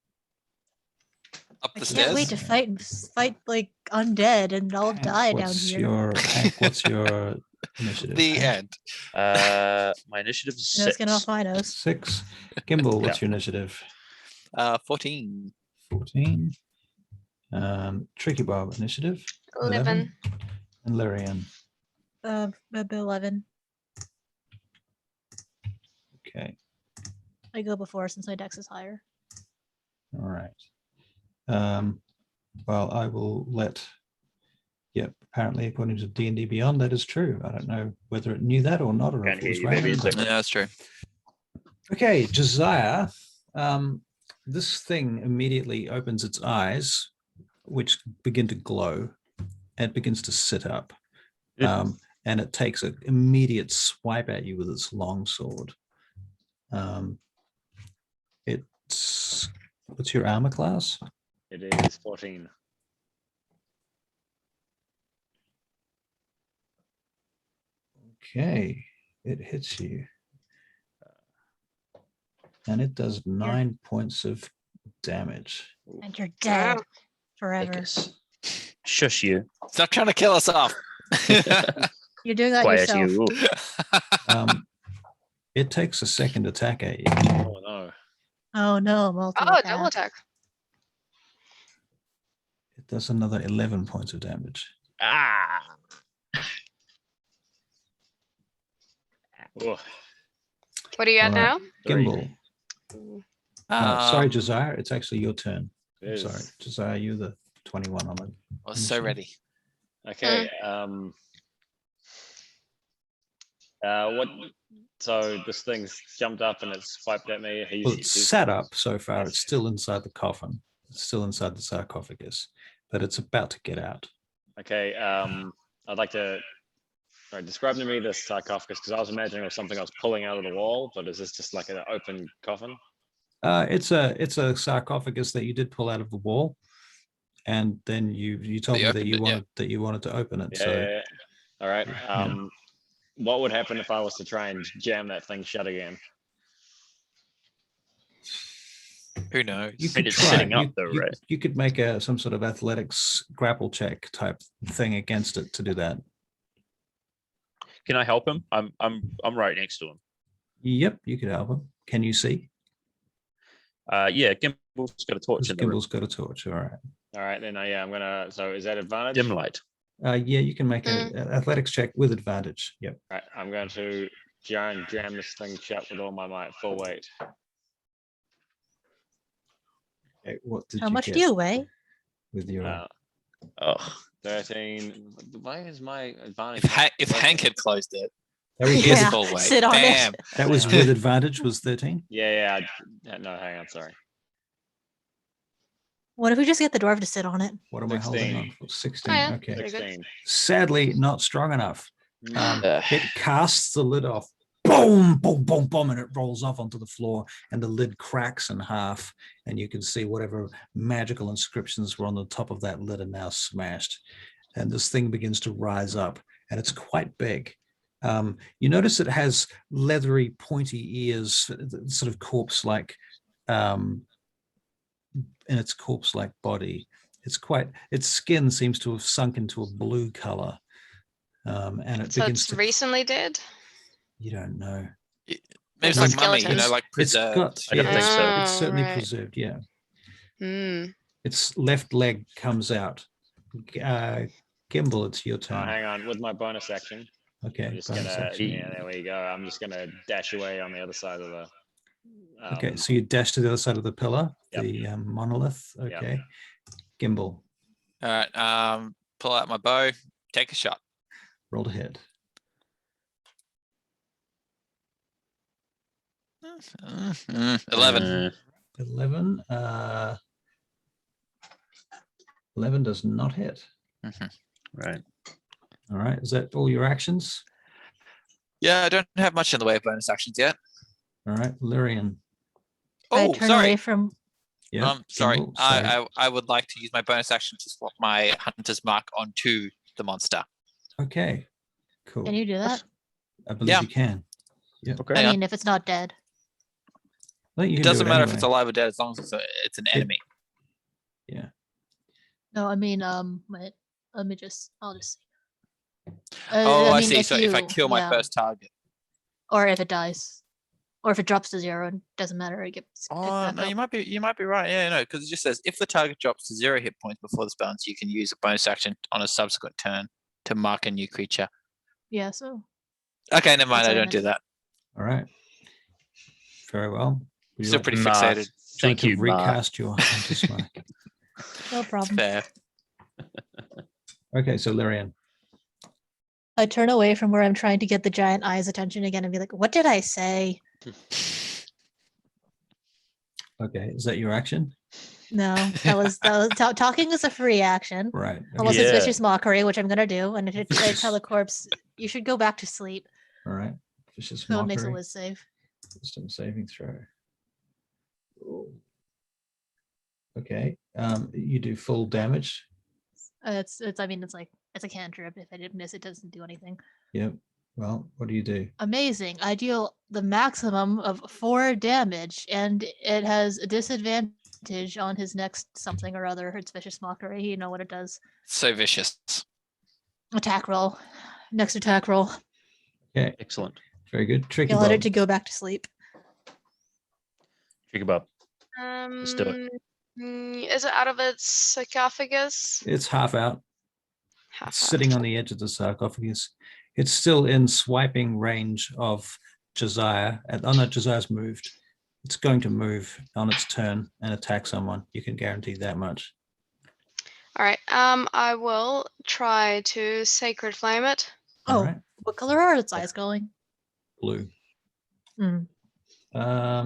Speaker 2: Up
Speaker 5: I
Speaker 2: the
Speaker 5: can't wait
Speaker 2: stairs.
Speaker 5: to fight like undead and I'll
Speaker 3: Hank,
Speaker 5: die down
Speaker 3: what's
Speaker 5: here.
Speaker 3: What's your initiative?
Speaker 2: The
Speaker 3: Hank?
Speaker 2: end.
Speaker 1: My initiative is
Speaker 5: No
Speaker 1: 6.
Speaker 5: skin off my nose.
Speaker 3: 6. Gimbal, what's your initiative?
Speaker 2: 14.
Speaker 3: 14. Tricky Bob, initiative?
Speaker 4: 11.
Speaker 3: And Lyrian.
Speaker 5: 11.
Speaker 3: Okay.
Speaker 5: I go before since my dex is higher.
Speaker 3: All right. Well, I will let. Yep. Apparently, according to D&D Beyond, that is true. I don't know whether it knew that or not, or
Speaker 1: Can't
Speaker 3: if it was
Speaker 1: hear you. Maybe
Speaker 3: random.
Speaker 1: it's
Speaker 3: but-
Speaker 2: Yeah, that's true.
Speaker 3: Okay, Josiah. This thing immediately opens its eyes, which begin to glow, and it begins to sit up. And it takes an immediate swipe at you with its long sword. What's your armor class?
Speaker 6: It is 14.
Speaker 3: Okay, it hits you. And it does 9 points of damage.
Speaker 5: And you're dead
Speaker 4: Wow.
Speaker 5: forever.
Speaker 1: Dickus. Shush you.
Speaker 2: Stop trying to kill us off.
Speaker 5: You're doing that
Speaker 1: Quiet
Speaker 5: yourself.
Speaker 1: you.
Speaker 3: It takes a second attack at you.
Speaker 6: Oh no.
Speaker 5: Oh no, multi
Speaker 4: Oh, double attack.
Speaker 3: It does another 11 points of damage.
Speaker 1: Ah.
Speaker 6: Oh,
Speaker 4: What are you at
Speaker 3: All
Speaker 4: now?
Speaker 3: right.
Speaker 1: 3.
Speaker 3: Gimbal.
Speaker 4: Ooh.
Speaker 3: Sorry, Josiah. It's actually your turn.
Speaker 6: it
Speaker 3: I'm
Speaker 6: is.
Speaker 3: sorry, Josiah. You're the 21 on it.
Speaker 2: I was so ready.
Speaker 6: Okay. What? So this thing's jumped up and it's swiped at me.
Speaker 3: Well, it's sat up so far. It's still inside the coffin. It's still inside the sarcophagus, but it's about to get out.
Speaker 6: Okay. I'd like to. All right, describe to me this sarcophagus because I was imagining it was something I was pulling out of the wall, but is this just like an open coffin?
Speaker 3: It's a sarcophagus that you did pull out of the wall, and then you told me that
Speaker 2: opened
Speaker 3: you
Speaker 2: it, yeah.
Speaker 3: wanted to open it.
Speaker 6: Yeah.
Speaker 3: So
Speaker 6: yeah. All right.
Speaker 3: Yeah.
Speaker 6: What would happen if I was to try and jam that thing shut again?
Speaker 2: Who knows?
Speaker 3: you
Speaker 1: I mean,
Speaker 3: could
Speaker 1: it's
Speaker 3: try.
Speaker 1: sitting up though, right?
Speaker 3: You could make some sort of athletics grapple check type thing against it to do that.
Speaker 1: Can I help him? I'm right next to him.
Speaker 3: Yep, you could help him. Can you see?
Speaker 1: Yeah, Gimbal's got a torch in the room.
Speaker 3: Gimbal's got a torch. All right.
Speaker 6: All right, then yeah, I'm gonna. So is that advantage?
Speaker 1: Dim light.
Speaker 3: Yeah, you can make an athletics check with advantage. Yep.
Speaker 6: All right, I'm going to try and jam this thing shut with all my might, full weight.
Speaker 3: Okay, what did
Speaker 5: How
Speaker 3: you
Speaker 5: much
Speaker 3: get
Speaker 5: do you weigh?
Speaker 3: with your?
Speaker 1: Oh,
Speaker 6: 13. Why is my advantage?
Speaker 2: If Hank had closed it,
Speaker 3: That was,
Speaker 5: Yeah.
Speaker 2: full weight.
Speaker 5: sit on it.
Speaker 2: Bam.
Speaker 3: that was with advantage. Was 13.
Speaker 6: Yeah. No, hang on. Sorry.
Speaker 5: What if we just get the dwarf to sit on it?
Speaker 3: What am I holding
Speaker 6: 16.
Speaker 3: on for? 16.
Speaker 4: Oh, yeah.
Speaker 3: Okay.
Speaker 4: Very good.
Speaker 6: 16.
Speaker 3: Sadly, not strong enough.
Speaker 1: Uh.
Speaker 3: It casts the lid off. Boom, boom, boom, boom, and it rolls off onto the floor, and the lid cracks in half, and you can see whatever magical inscriptions were on the top of that lid are now smashed. And this thing begins to rise up, and it's quite big. You notice it has leathery, pointy ears, sort of corpse-like, in its corpse-like body. Its skin seems to have sunk into a blue color, and it
Speaker 4: So
Speaker 3: begins
Speaker 4: it's
Speaker 3: to.
Speaker 4: recently dead?
Speaker 3: You don't know.
Speaker 2: Maybe it's
Speaker 4: No
Speaker 2: like mummy,
Speaker 4: skeletons.
Speaker 2: like
Speaker 3: It's
Speaker 2: preserved.
Speaker 3: got.
Speaker 1: I don't
Speaker 3: yeah,
Speaker 1: think so.
Speaker 3: It's certainly
Speaker 4: right.
Speaker 3: preserved. Yeah.
Speaker 4: Hmm.
Speaker 3: Its left leg comes out. Gimbal, it's your
Speaker 6: Oh,
Speaker 3: turn.
Speaker 6: hang on. With my bonus action, I'm
Speaker 3: Okay.
Speaker 6: just
Speaker 3: bonus
Speaker 6: gonna.
Speaker 3: action.
Speaker 6: Yeah, there we go. I'm just gonna dash away on the other side of the.
Speaker 3: Okay, so you dash to the other side of the pillar,
Speaker 6: Yep.
Speaker 3: the monolith.
Speaker 6: Yep.
Speaker 3: Okay. Gimbal,
Speaker 2: All right. Pull out my bow. Take a shot.
Speaker 3: roll to hit.
Speaker 2: 11.
Speaker 3: 11. 11 does not hit.
Speaker 1: right.
Speaker 3: All right. Is that all your actions?
Speaker 2: Yeah, I don't have much in the way of bonus actions yet.
Speaker 3: All right. Lyrian.
Speaker 5: I
Speaker 2: Oh,
Speaker 5: turn
Speaker 2: sorry.
Speaker 5: away from.
Speaker 3: Yeah.
Speaker 2: Sorry.
Speaker 3: Gimbal, sorry.
Speaker 2: I would like to use my bonus action to swap my hunter's mark onto the monster.
Speaker 3: Okay. Cool.
Speaker 5: Can you do that?
Speaker 3: I believe
Speaker 2: Yeah.
Speaker 3: you can.
Speaker 1: Okay.
Speaker 2: Hang
Speaker 5: I
Speaker 2: on.
Speaker 5: mean, if it's not dead.
Speaker 3: I think you
Speaker 2: It
Speaker 3: can do
Speaker 2: doesn't matter if
Speaker 3: anyway.
Speaker 2: it's alive or dead as long as it's an enemy.
Speaker 5: No, I mean, wait, let me just, I'll just see.
Speaker 2: Oh, I
Speaker 5: mean,
Speaker 2: see. So if I kill my
Speaker 5: yeah,
Speaker 2: first target.
Speaker 5: or if it dies, or if it drops to 0, it doesn't matter. It gets picked
Speaker 2: Oh
Speaker 5: back
Speaker 2: no,
Speaker 5: up.
Speaker 2: you might be right. Yeah, no, because it just says if the target drops to 0 hit points before the spell ends, you can use a bonus action on a subsequent turn to mark a new creature.
Speaker 5: Yeah, so
Speaker 2: Okay, never mind.
Speaker 5: That's
Speaker 2: I
Speaker 5: what I
Speaker 2: don't do
Speaker 5: meant.
Speaker 2: that.
Speaker 3: All right. Very well. Would you
Speaker 2: Still
Speaker 3: like
Speaker 2: pretty
Speaker 1: Mark,
Speaker 2: fixated.
Speaker 3: would you like
Speaker 1: thank
Speaker 3: to
Speaker 1: you, Mark.
Speaker 3: recast your Hunter's Mark?
Speaker 5: no problem.
Speaker 2: Fair.
Speaker 3: Okay, so Lyrian.
Speaker 5: I turn away from where I'm trying to get the giant eye's attention again and be like, what did I say?
Speaker 3: Okay, is that your action?
Speaker 5: No, that was talking is a free action.
Speaker 3: Right.
Speaker 5: Unless
Speaker 3: Okay.
Speaker 5: it's
Speaker 1: Yeah.
Speaker 5: vicious mockery, which I'm gonna do, and if I tell the corpse, you should go back to sleep.
Speaker 3: All right. Vicious
Speaker 5: So it makes a
Speaker 3: mockery.
Speaker 5: whiz save.
Speaker 3: Wisdom saving throw. Ooh. Okay. You do full damage.
Speaker 5: It's I mean it's like it's a cantrip. If I didn't miss, it doesn't do anything.
Speaker 3: Yep. Well, what do you do?
Speaker 5: Amazing. I deal the maximum of 4 damage, and it has a disadvantage on his next something or other. It's vicious mockery. You know what it does.
Speaker 2: So vicious.
Speaker 5: Attack roll. Next attack roll.
Speaker 3: Okay.
Speaker 1: Excellent.
Speaker 3: Very good. Tricky
Speaker 5: Yell at it
Speaker 3: Bob.
Speaker 5: to go back to sleep.
Speaker 1: Tricky Bob.
Speaker 4: Let's
Speaker 1: do it.
Speaker 4: Is it out of its sarcophagus?
Speaker 3: It's half out.
Speaker 4: Half
Speaker 3: It's sitting on the edge of the sarcophagus. It's still in swiping range of Josiah. Oh no, Josiah's moved. It's going to move on its turn and attack someone. You can guarantee that much.
Speaker 4: All right. I will try to sacred flame it.
Speaker 3: All
Speaker 5: Oh,
Speaker 3: right.
Speaker 5: what color are its eyes glowing?
Speaker 3: Blue.
Speaker 5: Hmm.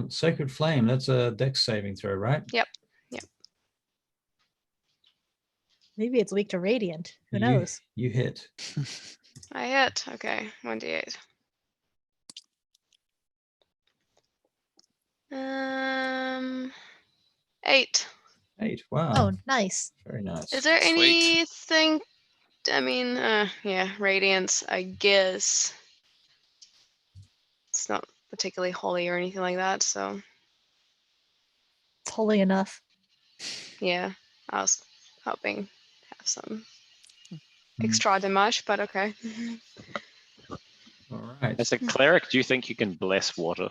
Speaker 3: Sacred Flame, that's a dex saving throw, right?
Speaker 4: Yep.
Speaker 5: Maybe it's weak to radiant. Who
Speaker 3: You-
Speaker 5: knows?
Speaker 3: You hit.
Speaker 4: I hit. Okay, 1d8. 8.
Speaker 3: 8. Wow.
Speaker 5: Oh, nice.
Speaker 3: Very nice.
Speaker 4: Is there
Speaker 2: Sweet.
Speaker 4: anything? I mean, yeah, radiance. I guess it's not particularly holy or anything like that. So
Speaker 5: It's holy enough.
Speaker 4: yeah, I was hoping to have some
Speaker 3: Hmm.
Speaker 4: extra damage, but okay.
Speaker 3: All right.
Speaker 6: As a cleric, do you think you can bless water?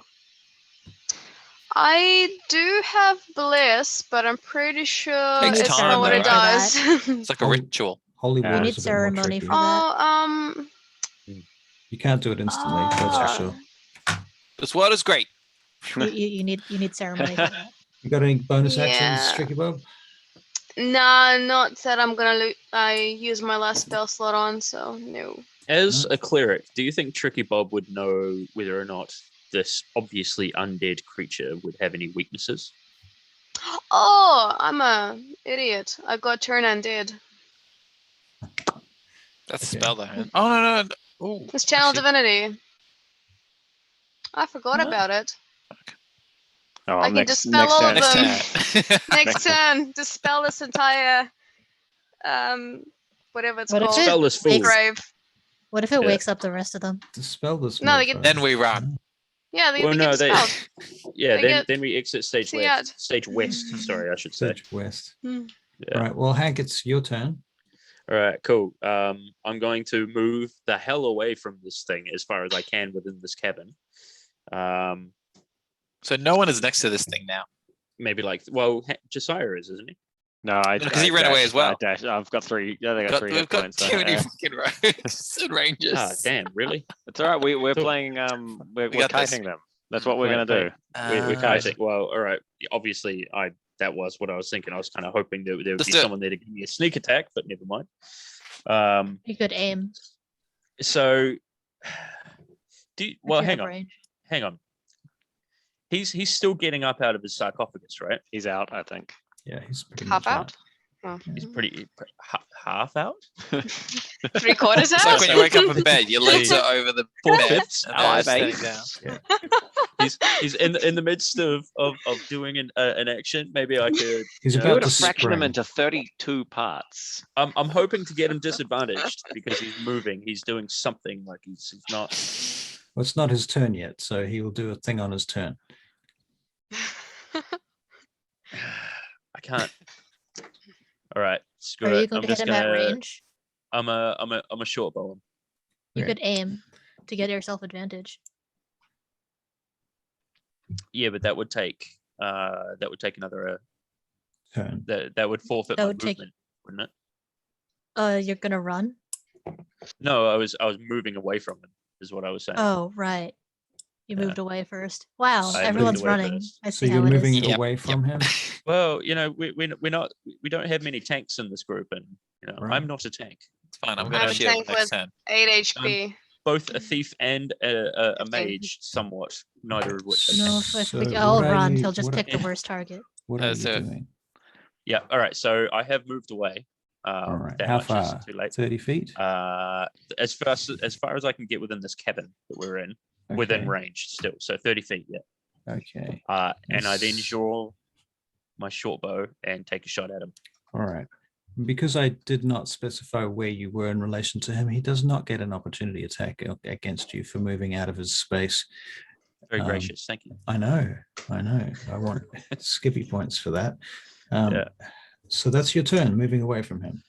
Speaker 4: I do have bless, but I'm pretty sure
Speaker 2: Takes
Speaker 4: it's
Speaker 2: time,
Speaker 4: not what
Speaker 2: though,
Speaker 4: it
Speaker 2: right?
Speaker 4: does.
Speaker 2: It's like a
Speaker 3: Holy-
Speaker 2: ritual.
Speaker 3: Holy
Speaker 6: You
Speaker 3: water
Speaker 5: need
Speaker 3: is a bit more
Speaker 5: ceremony
Speaker 3: tricky.
Speaker 5: for that.
Speaker 4: Oh,
Speaker 3: You can't do it instantly, that's for
Speaker 4: Ah.
Speaker 3: sure.
Speaker 2: This water's great.
Speaker 5: You need ceremony for that.
Speaker 3: You got any bonus actions,
Speaker 4: Yeah.
Speaker 3: Tricky Bob?
Speaker 4: Nah, not that I'm gonna use my last spell slot on, so no.
Speaker 1: As
Speaker 3: No.
Speaker 1: a cleric, do you think Tricky Bob would know whether or not this obviously undead creature would have any weaknesses?
Speaker 4: Oh, I'm a idiot. I got turn undead.
Speaker 2: That's a
Speaker 3: Okay.
Speaker 2: spell though. Man. Oh no. Oh,
Speaker 4: It's channel
Speaker 2: actually,
Speaker 4: divinity. I forgot
Speaker 2: What?
Speaker 4: about it.
Speaker 6: Oh,
Speaker 4: I can
Speaker 6: next
Speaker 4: dispel all of
Speaker 6: turn.
Speaker 2: next
Speaker 4: them.
Speaker 2: turn.
Speaker 4: Next turn, dispel this entire whatever it's
Speaker 5: What if
Speaker 4: called.
Speaker 5: it
Speaker 1: Spell this fool.
Speaker 5: wakes-
Speaker 4: Grave.
Speaker 5: What if it
Speaker 1: Yeah.
Speaker 5: wakes up the rest of them?
Speaker 3: Dispel this.
Speaker 4: No, they get-
Speaker 2: Then we run.
Speaker 4: Yeah, they,
Speaker 1: Well,
Speaker 4: they
Speaker 1: no,
Speaker 4: get
Speaker 1: they.
Speaker 4: dispelled.
Speaker 1: Yeah,
Speaker 4: They
Speaker 1: then
Speaker 4: get-
Speaker 1: then we exit stage
Speaker 4: see
Speaker 1: west.
Speaker 4: it.
Speaker 1: Stage west. Sorry, I should say.
Speaker 3: Sage West.
Speaker 4: Hmm.
Speaker 1: Yeah.
Speaker 3: Right. Well, Hank, it's your turn.
Speaker 1: All right, cool. I'm going to move the hell away from this thing as far as I can within this cabin.
Speaker 2: So no one is next to this thing now.
Speaker 1: Maybe like, well, Josiah is, isn't he?
Speaker 6: No, I
Speaker 2: No, 'cause he ran away
Speaker 6: dashed,
Speaker 2: as well.
Speaker 6: I dashed. I've got 3. Yeah, they got 3
Speaker 2: We've
Speaker 6: hit
Speaker 2: got
Speaker 6: points.
Speaker 2: too many fucking rogues and rangers.
Speaker 1: Ah, damn, really?
Speaker 6: It's all right. We're
Speaker 1: Cool.
Speaker 6: playing. We're
Speaker 2: got this.
Speaker 6: kiting them. That's what we're
Speaker 1: Wait,
Speaker 6: gonna do.
Speaker 1: We're
Speaker 2: Ah,
Speaker 1: kiting. Well, all right. Obviously, that was what I was thinking. I was kind of hoping that there would
Speaker 2: Let's
Speaker 1: be
Speaker 2: do it.
Speaker 1: someone there to give me a sneak attack, but never mind.
Speaker 5: You could aim.
Speaker 1: So,
Speaker 5: if
Speaker 1: well,
Speaker 5: you
Speaker 1: hang
Speaker 5: have
Speaker 1: on,
Speaker 5: range.
Speaker 1: hang on. He's still getting up out of his sarcophagus, right?
Speaker 6: He's out, I think.
Speaker 3: Yeah, he's pretty
Speaker 4: Half
Speaker 3: much
Speaker 4: out? Oh.
Speaker 1: He's pretty half out.
Speaker 4: 3/4
Speaker 2: It's like
Speaker 4: out?
Speaker 2: when you wake up in bed, your legs are over the
Speaker 1: Four
Speaker 2: bed,
Speaker 1: fifths,
Speaker 2: and they're
Speaker 6: 5/8.
Speaker 2: sitting down.
Speaker 1: He's in the midst of doing an action. Maybe I could.
Speaker 3: He's
Speaker 1: you
Speaker 3: about
Speaker 1: know,
Speaker 6: You would
Speaker 3: to
Speaker 6: have fractioned them
Speaker 3: spring.
Speaker 6: into 32 parts.
Speaker 1: I'm hoping to get him disadvantaged because he's moving. He's doing something like he's not.
Speaker 3: Well, it's not his turn yet, so he will do a thing on his turn.
Speaker 1: I can't. All right, screw
Speaker 5: Are you
Speaker 1: it.
Speaker 5: going
Speaker 1: I'm
Speaker 5: to hit
Speaker 1: just
Speaker 5: him at
Speaker 1: gonna.
Speaker 5: range?
Speaker 1: I'm a short bow.
Speaker 5: You
Speaker 3: Okay.
Speaker 5: could aim to get yourself advantage.
Speaker 1: Yeah, but that would take another.
Speaker 3: Turn.
Speaker 1: That would forfeit
Speaker 5: That
Speaker 1: my
Speaker 5: would take-
Speaker 1: movement, wouldn't it?
Speaker 5: You're gonna run?
Speaker 1: No, I was moving away from him. Is what I was saying.
Speaker 5: Oh, right. You
Speaker 1: Yeah.
Speaker 5: moved away first. Wow,
Speaker 1: I moved
Speaker 5: everyone's
Speaker 1: away
Speaker 5: running.
Speaker 1: first.
Speaker 5: I
Speaker 3: So
Speaker 5: see
Speaker 3: you're
Speaker 5: how it
Speaker 3: moving
Speaker 5: is.
Speaker 2: Yep,
Speaker 3: away from him.
Speaker 1: Well, we don't have many tanks in this group, and
Speaker 3: Right.
Speaker 1: I'm not a tank.
Speaker 2: It's fine. I'm
Speaker 1: I'm
Speaker 2: gonna
Speaker 1: gonna
Speaker 4: I'm a
Speaker 2: shield
Speaker 4: tank
Speaker 2: next
Speaker 4: with
Speaker 2: turn.
Speaker 4: 8 HP.
Speaker 1: Both a thief and a
Speaker 4: Okay.
Speaker 1: mage, somewhat. Neither of which. I
Speaker 5: No,
Speaker 1: can.
Speaker 5: if
Speaker 3: So
Speaker 5: we
Speaker 3: what
Speaker 5: all
Speaker 3: are
Speaker 5: run,
Speaker 3: you-
Speaker 5: he'll just
Speaker 3: what are-
Speaker 5: pick the worst target.
Speaker 3: What are you
Speaker 2: so-
Speaker 3: doing?
Speaker 1: Yeah. All right. So I have moved away.
Speaker 3: All right.
Speaker 1: that
Speaker 3: How
Speaker 1: much is
Speaker 3: far?
Speaker 1: Too late.
Speaker 3: 30 feet?
Speaker 1: As far as I can get within this cabin that we're in, within
Speaker 3: Okay.
Speaker 1: range still. So 30 feet. Yeah.
Speaker 3: Okay.
Speaker 1: And I then
Speaker 3: Yes.
Speaker 1: draw my short bow and take a shot at him.
Speaker 3: All right. Because I did not specify where you were in relation to him, he does not get an opportunity attack against you for moving out of his space.
Speaker 1: Very
Speaker 3: Um,
Speaker 1: gracious. Thank you.
Speaker 3: I know. I want Skippy points for that.
Speaker 1: Yeah.
Speaker 3: So that's your turn, moving away from him.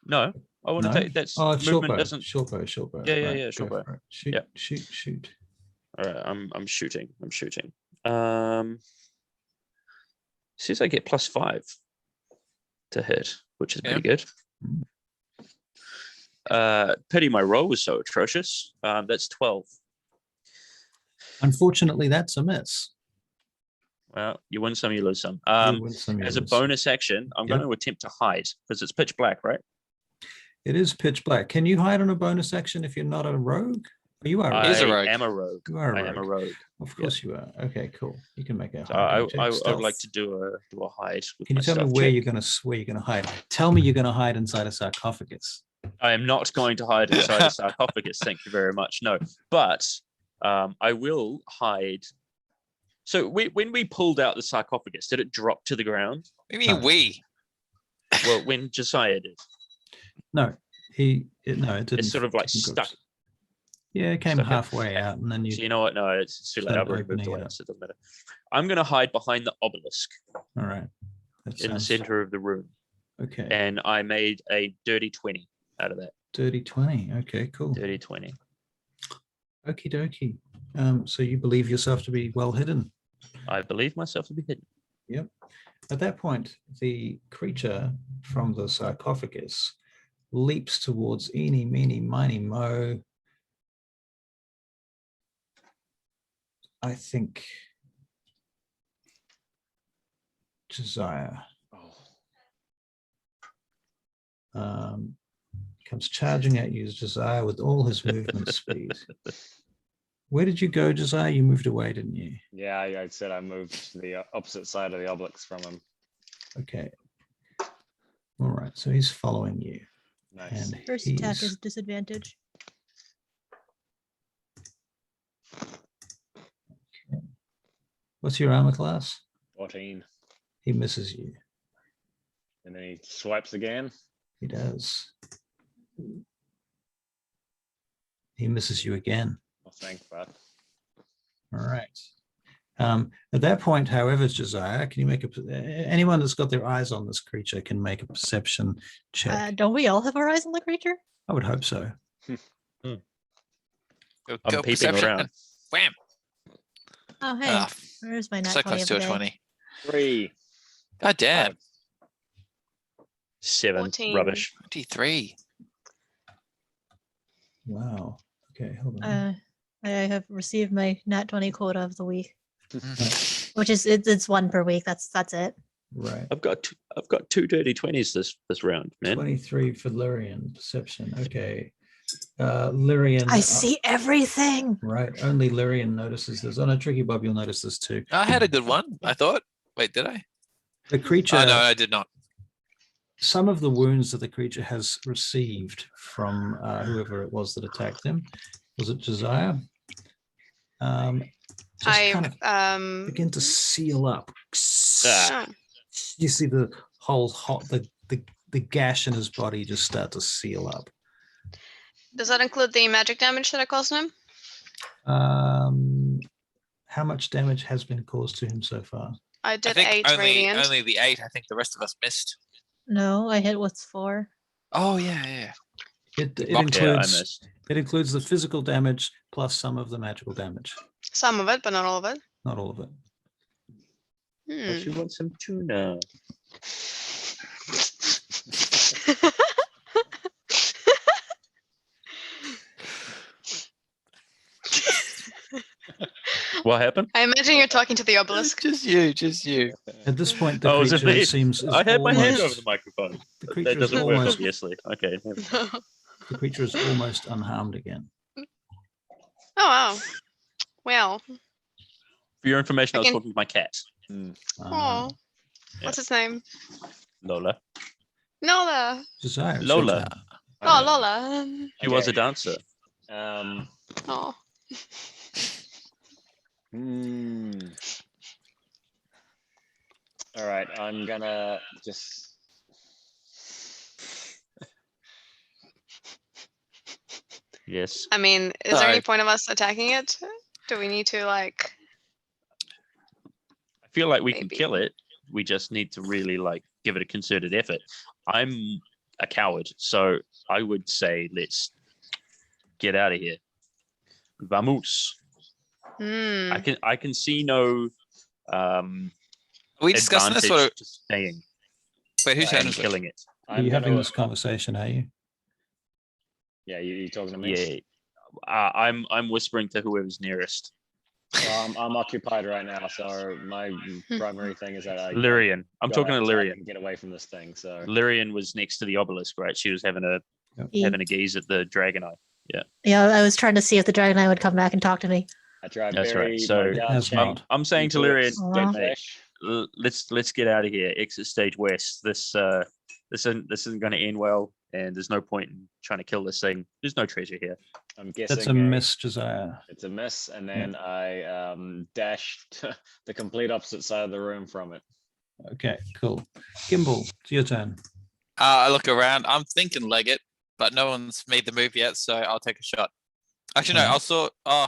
Speaker 1: No, I want to
Speaker 3: No?
Speaker 1: take that's
Speaker 3: Oh, it's short
Speaker 1: movement
Speaker 3: bow.
Speaker 1: doesn't.
Speaker 3: Short bow.
Speaker 1: Yeah, yeah,
Speaker 3: Right,
Speaker 1: yeah, short
Speaker 3: go
Speaker 1: bow.
Speaker 3: for it. Shoot,
Speaker 1: Yeah.
Speaker 3: shoot.
Speaker 1: All right, I'm shooting. Says I get +5 to hit, which is pretty good. Pity my roll was so atrocious. That's 12.
Speaker 3: Unfortunately, that's a miss.
Speaker 1: Well, you win some, you lose some.
Speaker 3: You win some, you
Speaker 1: As a
Speaker 3: lose.
Speaker 1: bonus action, I'm
Speaker 3: Yep.
Speaker 1: going to attempt to hide because it's pitch black, right?
Speaker 3: It is pitch black. Can you hide on a bonus action if you're not a rogue? Oh, you are.
Speaker 1: I
Speaker 2: He's a rogue.
Speaker 1: am a rogue.
Speaker 3: You are a
Speaker 1: I am a
Speaker 3: rogue.
Speaker 1: rogue.
Speaker 3: Of course you are. Okay, cool. You can make a
Speaker 1: So
Speaker 3: hiding check.
Speaker 1: I would like
Speaker 3: Stealth.
Speaker 1: to do a hide. With
Speaker 3: Can
Speaker 1: my
Speaker 3: you tell me
Speaker 1: stealth
Speaker 3: where
Speaker 1: check.
Speaker 3: you're gonna hide? Tell me you're gonna hide inside a sarcophagus.
Speaker 1: I am not going to hide inside a sarcophagus. Thank you very much. No, but I will hide. So when we pulled out the sarcophagus, did it drop to the ground?
Speaker 2: What do you mean we?
Speaker 1: Well, when Josiah did,
Speaker 3: No, it didn't.
Speaker 1: it's sort of like
Speaker 3: didn't go-
Speaker 1: stuck.
Speaker 3: Yeah, it came
Speaker 1: stuck in.
Speaker 3: halfway out, and then
Speaker 1: So you know what? No, it's too late.
Speaker 3: started
Speaker 1: I've already moved
Speaker 3: opening it
Speaker 1: away,
Speaker 3: up.
Speaker 1: so it doesn't matter. I'm going to hide behind the obelisk
Speaker 3: All right. That
Speaker 1: in the
Speaker 3: sounds
Speaker 1: center of the room,
Speaker 3: okay.
Speaker 1: and I made a dirty 20 out of that.
Speaker 3: Dirty 20. Okay, cool.
Speaker 1: Dirty 20.
Speaker 3: Okie dokie. So you believe yourself to be well hidden.
Speaker 1: I believe myself to be hidden.
Speaker 3: Yep. At that point, the creature from the sarcophagus leaps towards eeny, meeny, miny, mo. I think Josiah comes charging at you as Josiah with all his movement speed. Where did you go, Josiah? You moved away, didn't you?
Speaker 6: Yeah, I said I moved to the opposite side of the obelisk from him.
Speaker 3: Okay. All right. So he's following you.
Speaker 6: Nice.
Speaker 3: And
Speaker 5: First attack
Speaker 3: he's-
Speaker 5: is disadvantage.
Speaker 3: What's your armor class?
Speaker 6: 14.
Speaker 3: He misses you.
Speaker 6: And then he swipes again.
Speaker 3: He does. He misses you again.
Speaker 6: Oh, thanks, bud.
Speaker 3: All right. At that point, however, Josiah, can you make anyone that's got their eyes on this creature can make a perception check?
Speaker 5: Don't we all have our eyes on the creature?
Speaker 3: I would hope so.
Speaker 2: Go,
Speaker 1: I'm
Speaker 2: go
Speaker 1: peeping
Speaker 2: perception
Speaker 1: around.
Speaker 2: and wham!
Speaker 5: Oh, hey,
Speaker 2: Ah,
Speaker 5: where's my nat
Speaker 2: so
Speaker 5: 20
Speaker 2: close
Speaker 5: of
Speaker 2: to
Speaker 5: the
Speaker 2: a
Speaker 5: day?
Speaker 2: 20.
Speaker 6: 3.
Speaker 2: God damn.
Speaker 1: 7.
Speaker 4: 14.
Speaker 1: Rubbish.
Speaker 2: 23.
Speaker 3: Wow. Okay, hold on.
Speaker 5: I have received my nat 20 quota of the week,
Speaker 2: Mm.
Speaker 5: which is it's one per week. That's it.
Speaker 3: Right.
Speaker 1: I've got two dirty 20s this round, man.
Speaker 3: 23 for Lyrian perception. Okay. Lyrian.
Speaker 5: I see everything.
Speaker 3: Right. Only Lyrian notices this. On a Tricky Bob, you'll notice this too.
Speaker 2: I had a good one, I thought. Wait, did I?
Speaker 3: The creature.
Speaker 2: Oh, no, I did not.
Speaker 3: Some of the wounds that the creature has received from whoever it was that attacked him, was it Josiah? Just kind of
Speaker 4: I
Speaker 3: begin to seal up.
Speaker 1: Ah.
Speaker 4: oh,
Speaker 3: You see the whole the gash in his body just start to seal up.
Speaker 4: does that include the magic damage that I caused him?
Speaker 3: How much damage has been caused to him so far?
Speaker 4: I
Speaker 2: I
Speaker 4: did
Speaker 2: think
Speaker 4: 8 radiant.
Speaker 2: only the 8. I think the rest of us missed.
Speaker 5: No, I hit what's 4.
Speaker 2: Oh yeah.
Speaker 3: It
Speaker 2: Mocked
Speaker 1: Yeah, I
Speaker 3: includes
Speaker 1: missed.
Speaker 3: it includes the physical damage plus some of the magical damage.
Speaker 4: Some of it, but not all of it.
Speaker 3: Not all of it.
Speaker 1: Don't you want some tuna? What happened?
Speaker 4: I imagine you're talking to the obelisk.
Speaker 2: Just you.
Speaker 3: At this point, the
Speaker 1: Oh, is it
Speaker 3: creature
Speaker 1: me?
Speaker 3: seems
Speaker 1: I had my hand over
Speaker 3: almost
Speaker 1: the microphone.
Speaker 3: the
Speaker 1: That
Speaker 3: creature is
Speaker 1: doesn't work,
Speaker 3: almost
Speaker 1: obviously. Okay. never mind.
Speaker 3: the creature is almost unharmed again.
Speaker 4: Oh wow. Well.
Speaker 1: For your information, I was
Speaker 4: Again-
Speaker 1: talking to my cat,
Speaker 3: Uh,
Speaker 4: Oh. What's his name?
Speaker 1: Lola.
Speaker 4: Nola.
Speaker 3: Josiah, it's your
Speaker 1: Lola.
Speaker 3: turn.
Speaker 4: Oh, Lola.
Speaker 1: She was a
Speaker 6: Okay.
Speaker 1: dancer.
Speaker 4: Oh.
Speaker 6: All right, I'm gonna just.
Speaker 1: Yes.
Speaker 4: I mean, is there any
Speaker 2: Sorry.
Speaker 4: point of us attacking it? Do we need to like?
Speaker 1: I feel like we can
Speaker 4: Maybe.
Speaker 1: kill it. We just need to really like give it a concerted effort. I'm a coward, so I would say let's get out of here. Vamos.
Speaker 4: Hmm.
Speaker 1: I can see no
Speaker 2: Are we discussing
Speaker 1: advantage
Speaker 2: this? Or
Speaker 1: to staying
Speaker 2: wait, who's
Speaker 1: and
Speaker 2: turn is it?
Speaker 1: killing it.
Speaker 3: Are you having this conversation, are you?
Speaker 6: Yeah, you talking to me?
Speaker 1: Yeah. I'm whispering to whoever's nearest.
Speaker 6: Well, I'm occupied right now, so my primary thing is that I
Speaker 1: Lyrian. I'm
Speaker 6: go
Speaker 1: talking to
Speaker 6: outside
Speaker 1: Lyrian.
Speaker 6: and get away from this thing. So
Speaker 1: Lyrian was next to the obelisk, right? She was having a gaze at the dragon eye.
Speaker 5: Yeah, I was trying to see if the dragon eye would come back and talk to me.
Speaker 6: I try
Speaker 1: That's
Speaker 6: bury
Speaker 1: right, so-
Speaker 6: my
Speaker 3: It
Speaker 6: down
Speaker 3: has
Speaker 6: chain
Speaker 3: not.
Speaker 1: I'm saying to
Speaker 6: into
Speaker 1: Lyrian,
Speaker 6: its
Speaker 5: Aw.
Speaker 6: dead
Speaker 1: Hey,
Speaker 6: flesh.
Speaker 1: let's get out of here. Exit stage west. This isn't going to end well, and there's no point in trying to kill this thing. There's no treasure here.
Speaker 6: I'm guessing
Speaker 3: That's a miss, Josiah.
Speaker 6: It's a miss, and then I dash to the complete opposite side of the room from it.
Speaker 3: Okay, cool. Gimbal, it's your turn.
Speaker 2: I look around. I'm thinking leg it, but no one's made the move yet, so I'll take a shot. Actually, no.
Speaker 3: Alright.
Speaker 2: I'll sort. Oh,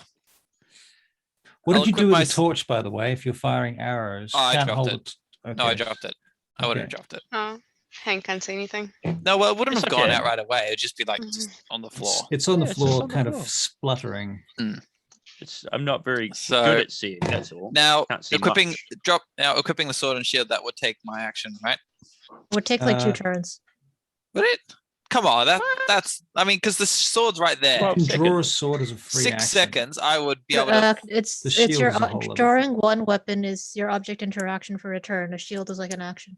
Speaker 3: What
Speaker 2: I'll
Speaker 3: did you
Speaker 2: equip
Speaker 3: do with
Speaker 2: my
Speaker 3: the
Speaker 2: s-
Speaker 3: torch, by the way? If you're firing arrows,
Speaker 2: Oh, I
Speaker 3: can't
Speaker 2: dropped
Speaker 3: hold
Speaker 2: it.
Speaker 3: it.
Speaker 2: no, I
Speaker 3: Okay.
Speaker 2: dropped it. I would have
Speaker 3: Okay.
Speaker 2: dropped it.
Speaker 4: Oh, Hank can't see anything.
Speaker 2: No, well, it wouldn't
Speaker 1: It's
Speaker 2: have gone
Speaker 1: okay.
Speaker 2: out right away. It'd just be like
Speaker 4: Mhm.
Speaker 2: just on the floor.
Speaker 3: It's on the
Speaker 1: Yeah, it's just
Speaker 3: floor,
Speaker 1: on the
Speaker 3: kind of
Speaker 1: floor.
Speaker 3: spluttering.
Speaker 1: I'm not very
Speaker 2: So
Speaker 1: good at seeing. That's all.
Speaker 2: now
Speaker 1: Can't see
Speaker 2: equipping
Speaker 1: much.
Speaker 2: equipping the sword and shield, that would take my action, right?
Speaker 5: It would take like 2
Speaker 3: Uh,
Speaker 5: turns.
Speaker 2: Would it? Come on, that's I mean, because the sword's right there.
Speaker 3: You
Speaker 1: Well,
Speaker 3: can draw a
Speaker 1: seconds.
Speaker 3: sword as a free
Speaker 2: 6
Speaker 3: action.
Speaker 2: seconds, I would be able to.
Speaker 5: It's
Speaker 3: The
Speaker 5: it's your
Speaker 3: shield is a whole other
Speaker 5: drawing one weapon is your object interaction for a turn. A shield is like an action.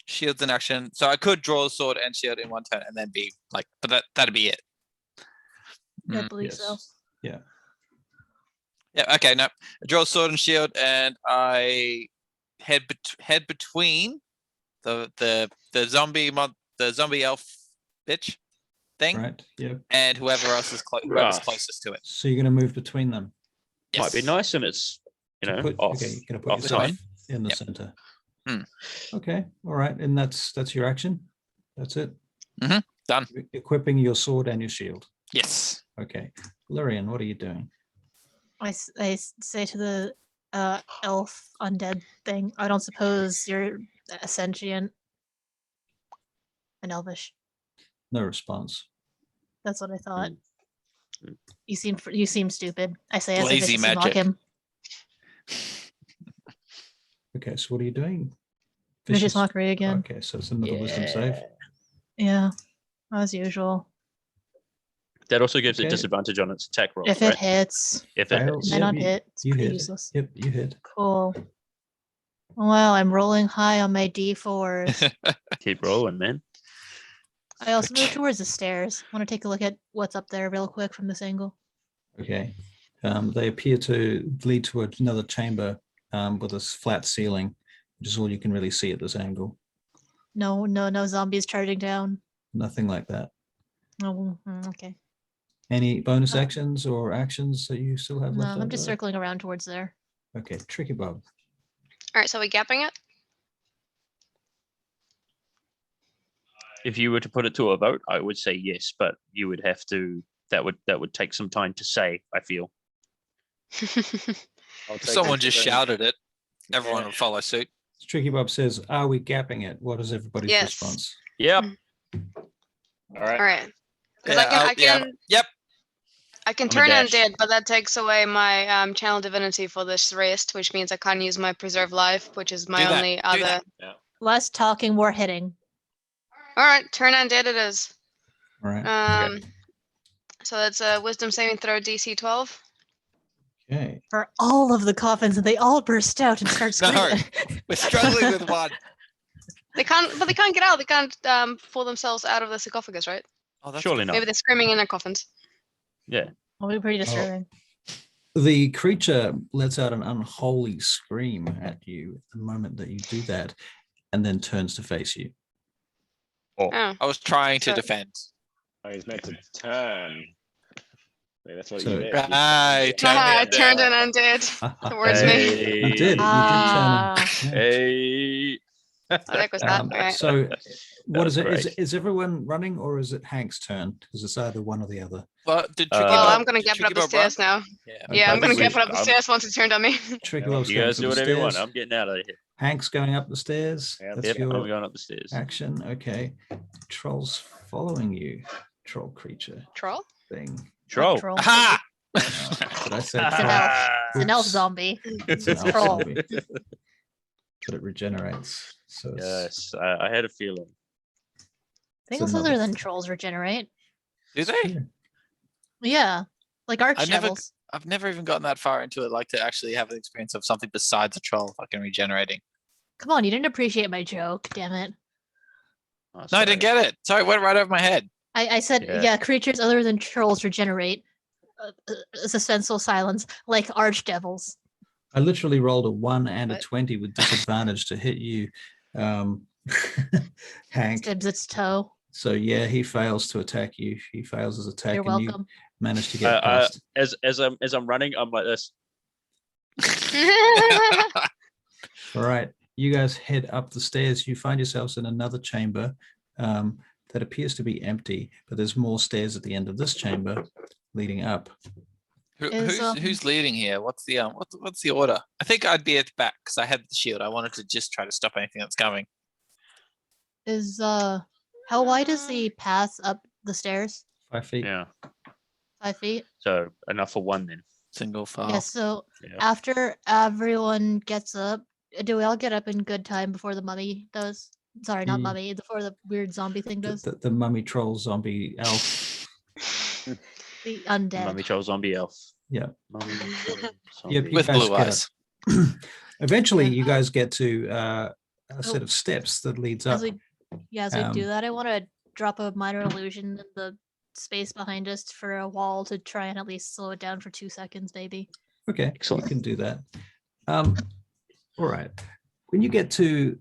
Speaker 2: Shields in action, so I could draw a sword and shield in one turn, and then be like, but that'd be it.
Speaker 5: I
Speaker 2: Mm,
Speaker 5: believe so.
Speaker 3: Yes.
Speaker 2: Yeah. Okay. No. I draw a sword and shield, and I head between the zombie elf bitch thing
Speaker 3: Right. Yeah.
Speaker 2: and whoever's
Speaker 1: Right.
Speaker 2: closest to it.
Speaker 3: So you're going to move between them.
Speaker 1: Might be
Speaker 2: Yes.
Speaker 1: nice, and it's
Speaker 3: To put-
Speaker 1: off.
Speaker 3: okay, you're going to put
Speaker 1: off
Speaker 3: yourself
Speaker 1: time.
Speaker 3: in the
Speaker 2: Yep.
Speaker 3: center.
Speaker 2: Hmm.
Speaker 3: Okay. All right. And that's your action. That's it.
Speaker 2: Done.
Speaker 3: Equipping your sword and your shield.
Speaker 2: Yes.
Speaker 3: Okay. Lyrian, what are you doing?
Speaker 5: I say to the elf undead thing, I don't suppose you're a sentient and elvish.
Speaker 3: No response.
Speaker 5: That's what I thought.
Speaker 1: Mm.
Speaker 5: You seem stupid. I say as I
Speaker 2: Lazy
Speaker 5: viciously mock
Speaker 2: magic.
Speaker 5: him.
Speaker 3: Okay. So what are you doing?
Speaker 5: Vicious mockery again.
Speaker 3: Okay. So it's another wisdom save.
Speaker 5: Yeah, as usual.
Speaker 1: That also gives it
Speaker 3: Okay.
Speaker 1: disadvantage on its attack roll.
Speaker 5: If
Speaker 1: right?
Speaker 5: it hits,
Speaker 1: If it
Speaker 3: Fail.
Speaker 1: hits.
Speaker 5: may
Speaker 3: Yeah,
Speaker 5: not
Speaker 3: you-
Speaker 5: hit. It's
Speaker 3: You
Speaker 5: pretty
Speaker 3: hit.
Speaker 5: useless.
Speaker 3: Yep. You hit.
Speaker 5: Cool. Well, I'm rolling high on my D4s.
Speaker 1: Keep rolling, man.
Speaker 5: I also move towards the stairs. Want to take a look at what's up there real quick from this angle?
Speaker 3: Okay. They appear to lead to another chamber with a flat ceiling, which is all you can really see at this angle.
Speaker 5: No zombies charging down.
Speaker 3: Nothing like that.
Speaker 5: Oh, okay.
Speaker 3: Any bonus
Speaker 5: Oh.
Speaker 3: actions or actions that you still have
Speaker 5: No,
Speaker 3: left?
Speaker 5: I'm just
Speaker 3: over?
Speaker 5: circling around towards there.
Speaker 3: Okay, Tricky Bob.
Speaker 4: All right, so we gapping it.
Speaker 1: If you were to put it to a vote, I would say yes, but you would have to. That would take some time to say. I feel.
Speaker 6: I'll
Speaker 2: If
Speaker 6: take
Speaker 2: someone
Speaker 6: it
Speaker 2: just
Speaker 6: then.
Speaker 2: shouted it, everyone would follow suit.
Speaker 3: Tricky Bob says, "Are we gapping it?" What is everybody's
Speaker 4: Yes.
Speaker 3: response?
Speaker 1: Yep.
Speaker 6: All right.
Speaker 4: All right. Because
Speaker 2: Yeah, Yep.
Speaker 4: I can
Speaker 1: I'm a
Speaker 4: turn
Speaker 1: dash.
Speaker 4: undead, but that takes away my channel divinity for this rest, which means I can't use my preserve life, which is my
Speaker 2: Do that,
Speaker 4: only
Speaker 2: do
Speaker 4: other.
Speaker 2: that.
Speaker 5: Less talking, more hitting.
Speaker 4: All right, turn undead it is.
Speaker 3: All right.
Speaker 4: So that's a wisdom saving throw DC 12.
Speaker 3: Okay.
Speaker 5: For all of the coffins, and they all burst out and start
Speaker 2: No.
Speaker 5: screaming.
Speaker 2: We're struggling with one.
Speaker 4: They can't get out. They can't pull themselves out of the sarcophagus, right?
Speaker 2: Oh, that's
Speaker 1: Surely
Speaker 2: good.
Speaker 1: not.
Speaker 4: Maybe they're screaming in their coffins.
Speaker 1: Yeah.
Speaker 5: It'll be pretty disturbing.
Speaker 3: The creature lets out an unholy scream at you the moment that you do that, and then turns to face you.
Speaker 4: Oh,
Speaker 2: I was trying to
Speaker 4: So-
Speaker 2: defend.
Speaker 6: Oh, he's meant to turn. Wait, that's what
Speaker 3: So-
Speaker 6: you did.
Speaker 2: Right.
Speaker 4: I
Speaker 2: Turn
Speaker 4: turned
Speaker 2: it
Speaker 4: an undead. Towards me.
Speaker 1: Hey.
Speaker 3: You did.
Speaker 5: Ah.
Speaker 3: You did turn. Yeah.
Speaker 1: Hey.
Speaker 4: Oh, there goes that. Right.
Speaker 3: So, what
Speaker 1: was
Speaker 3: is it?
Speaker 1: great.
Speaker 3: Is everyone running, or is it Hank's turn? Because it's either one or the other.
Speaker 2: Well, did
Speaker 1: Uh,
Speaker 2: Tricky
Speaker 4: Well,
Speaker 2: Bob,
Speaker 4: I'm gonna
Speaker 2: did
Speaker 4: gap it up
Speaker 2: Tricky
Speaker 4: the
Speaker 2: Bob run?
Speaker 4: stairs now.
Speaker 2: Yeah.
Speaker 4: Yeah, I'm
Speaker 3: Okay.
Speaker 4: gonna gap it up the
Speaker 1: I'm-
Speaker 4: stairs once it turned on me.
Speaker 3: Tricky
Speaker 6: Yeah,
Speaker 3: Bob's
Speaker 1: You
Speaker 3: going
Speaker 1: guys
Speaker 3: for
Speaker 1: do
Speaker 3: the
Speaker 1: whatever you want.
Speaker 3: stairs.
Speaker 1: I'm getting out of here.
Speaker 3: Hank's going up the stairs.
Speaker 6: Yep.
Speaker 3: That's
Speaker 1: Yep. I'm
Speaker 3: your
Speaker 1: going up the stairs.
Speaker 3: action. Okay. Troll's following you. Troll creature
Speaker 4: Troll?
Speaker 3: thing.
Speaker 1: Troll.
Speaker 5: Troll.
Speaker 2: Aha!
Speaker 3: Did I say
Speaker 5: It's an
Speaker 3: troll?
Speaker 5: elf. It's an elf
Speaker 3: Oops.
Speaker 5: zombie.
Speaker 3: It's an
Speaker 5: It's
Speaker 3: elf
Speaker 5: troll.
Speaker 3: zombie. But it regenerates. So it's
Speaker 1: Yes, I had a feeling.
Speaker 5: Things
Speaker 3: another-
Speaker 5: other than trolls regenerate.
Speaker 2: Do they?
Speaker 3: true.
Speaker 5: Yeah. Like arch
Speaker 2: I never-
Speaker 5: devils.
Speaker 2: I've never even gotten that far into it, like to actually have an experience of something besides a troll fucking regenerating.
Speaker 5: Come on, you didn't appreciate my joke, damn it.
Speaker 1: Oh,
Speaker 2: No, I
Speaker 1: sorry.
Speaker 2: didn't get it. Sorry, it went right over my head.
Speaker 5: I said,
Speaker 1: Yeah.
Speaker 5: yeah, creatures other than trolls regenerate. Suspenseful silence, like archdevils.
Speaker 3: I literally rolled a 1 and a
Speaker 4: What?
Speaker 3: 20 with disadvantage to hit you, Hank.
Speaker 5: Stibs its toe.
Speaker 3: So yeah, he fails to attack you. He fails his attack,
Speaker 5: You're
Speaker 3: and you
Speaker 5: welcome.
Speaker 3: manage to get past.
Speaker 1: As I'm running, I'm like this.
Speaker 3: All right, you guys head up the stairs. You find yourselves in another chamber that appears to be empty, but there's more stairs at the end of this chamber leading up.
Speaker 5: Is,
Speaker 2: Who's leading here? What's the what's the order? I think I'd be at the back because I had the shield. I wanted to just try to stop anything that's coming.
Speaker 5: Is how wide is the path up the stairs?
Speaker 3: 5 feet.
Speaker 1: Yeah.
Speaker 5: 5 feet?
Speaker 1: So enough for one then.
Speaker 2: Single file.
Speaker 5: Yeah, so
Speaker 1: Yeah.
Speaker 5: after everyone gets up, do we all get up in good time before the mummy does? Sorry, not
Speaker 3: Mm.
Speaker 5: mummy, before the weird zombie thing
Speaker 3: The,
Speaker 5: does.
Speaker 3: the mummy troll zombie elf.
Speaker 5: The undead.
Speaker 1: Mummy troll zombie elf.
Speaker 3: Yeah.
Speaker 1: Mummy troll
Speaker 3: Yep,
Speaker 1: zombie
Speaker 3: you
Speaker 2: With
Speaker 3: guys
Speaker 2: blue
Speaker 3: get
Speaker 2: eyes.
Speaker 3: Eventually,
Speaker 5: Yeah.
Speaker 3: you guys get to a set
Speaker 5: Oh.
Speaker 3: of steps that leads up.
Speaker 5: As we do
Speaker 3: Um,
Speaker 5: that, I want to drop a minor illusion in the space behind us for a wall to try and at least slow it down for 2 seconds, maybe.
Speaker 3: Okay,
Speaker 1: Excellent.
Speaker 3: you can do that. All right. When you get to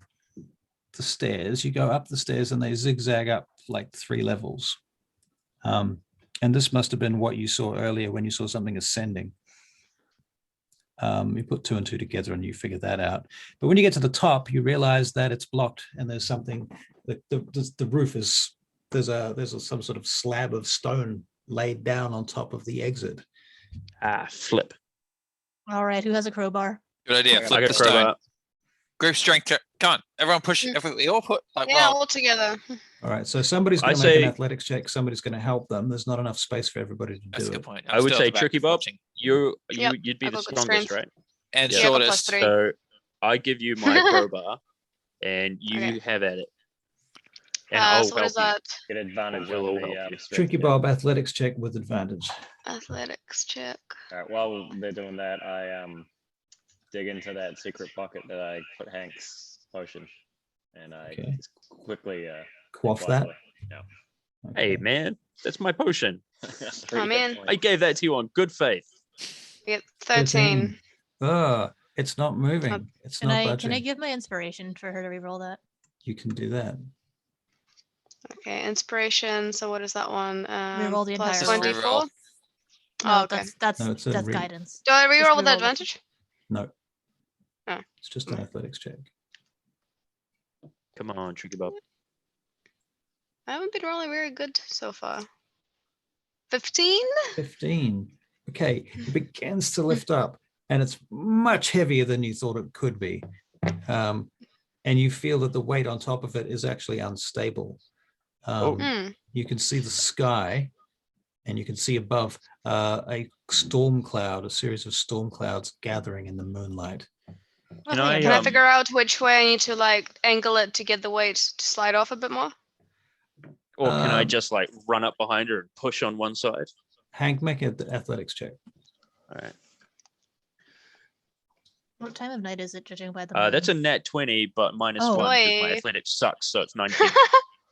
Speaker 3: the stairs, you go up the stairs and they zigzag up like 3 levels. And this must have been what you saw earlier when you saw something ascending. You put 2 and 2 together and you figure that out. But when you get to the top, you realize that it's blocked and there's something. The roof is there's some sort of slab of stone laid down on top of the exit.
Speaker 1: flip.
Speaker 5: All right, who has a crowbar?
Speaker 2: Good idea.
Speaker 6: I
Speaker 2: Flip
Speaker 1: I
Speaker 2: the
Speaker 1: got
Speaker 2: stone.
Speaker 1: crowbar.
Speaker 2: Group strength check. Come on, everyone push.
Speaker 4: Mm.
Speaker 2: We all put like
Speaker 4: Yeah,
Speaker 2: well,
Speaker 4: all together.
Speaker 3: All right, so somebody's
Speaker 1: I
Speaker 3: going to make an
Speaker 1: say-
Speaker 3: athletics check. Somebody's going to help them. There's not enough space for everybody to
Speaker 2: that's a
Speaker 3: do
Speaker 2: good
Speaker 3: it.
Speaker 2: point.
Speaker 1: I would
Speaker 2: still
Speaker 1: say
Speaker 2: at the back
Speaker 1: Tricky Bob.
Speaker 2: watching.
Speaker 4: Yep,
Speaker 1: You'd be
Speaker 4: I've
Speaker 1: the
Speaker 4: got good
Speaker 1: strongest,
Speaker 4: strength.
Speaker 1: right?
Speaker 2: And
Speaker 1: Yeah.
Speaker 4: Yeah, I got
Speaker 2: shortest.
Speaker 4: +3.
Speaker 1: So I give you my crowbar, and you
Speaker 4: Okay.
Speaker 1: have at it. And I'll
Speaker 4: So what is
Speaker 1: help you.
Speaker 4: that?
Speaker 6: Get advantage
Speaker 1: We'll
Speaker 6: on
Speaker 1: all
Speaker 6: the
Speaker 1: help you.
Speaker 6: strength
Speaker 3: Tricky
Speaker 6: check.
Speaker 3: Bob athletics check with advantage.
Speaker 4: Athletics check.
Speaker 6: All right, while they're doing that, I dig into that secret pocket that I put Hank's potion, and I
Speaker 3: Okay.
Speaker 6: just quickly
Speaker 3: Quaff that.
Speaker 6: quietly- Yeah.
Speaker 1: Hey
Speaker 3: Okay.
Speaker 1: man, that's my potion.
Speaker 4: Oh, man.
Speaker 1: I gave that to you on good faith.
Speaker 4: We get 13.
Speaker 3: Oh, it's not moving. It's
Speaker 5: Can
Speaker 3: not
Speaker 5: I
Speaker 3: budging.
Speaker 5: give my inspiration for her to reroll that?
Speaker 3: You can do that.
Speaker 4: Okay, inspiration. So what is that one?
Speaker 5: Reroll the
Speaker 4: plus
Speaker 5: entire
Speaker 2: roll.
Speaker 4: 1d4.
Speaker 5: No,
Speaker 4: Oh, okay.
Speaker 5: that's
Speaker 3: No, it's a
Speaker 5: that's
Speaker 3: re-
Speaker 5: guidance.
Speaker 4: Do I reroll with
Speaker 5: reroll the-
Speaker 4: advantage?
Speaker 3: No.
Speaker 4: Oh.
Speaker 3: It's just an athletics check.
Speaker 1: Come on, Tricky Bob.
Speaker 4: I haven't been rolling very good so far. 15?
Speaker 3: 15. Okay, it begins to lift up, and it's much heavier than you thought it could be. and you feel that the weight on top of it is actually unstable. You can see the sky, and you can see above a storm cloud, a series of storm clouds gathering in the moonlight.
Speaker 1: Can I,
Speaker 4: Can I figure out which way I need to like angle it to get the weight to slide off a bit more?
Speaker 1: Or can I just like run up behind her and push on one side?
Speaker 3: Hank, make an athletics check.
Speaker 1: All right.
Speaker 5: What time of night is it, judging by the moon?
Speaker 1: That's a net 20, but minus
Speaker 5: Oh.
Speaker 1: 1 because my
Speaker 4: Oi.
Speaker 1: athletics sucks, so it's 19.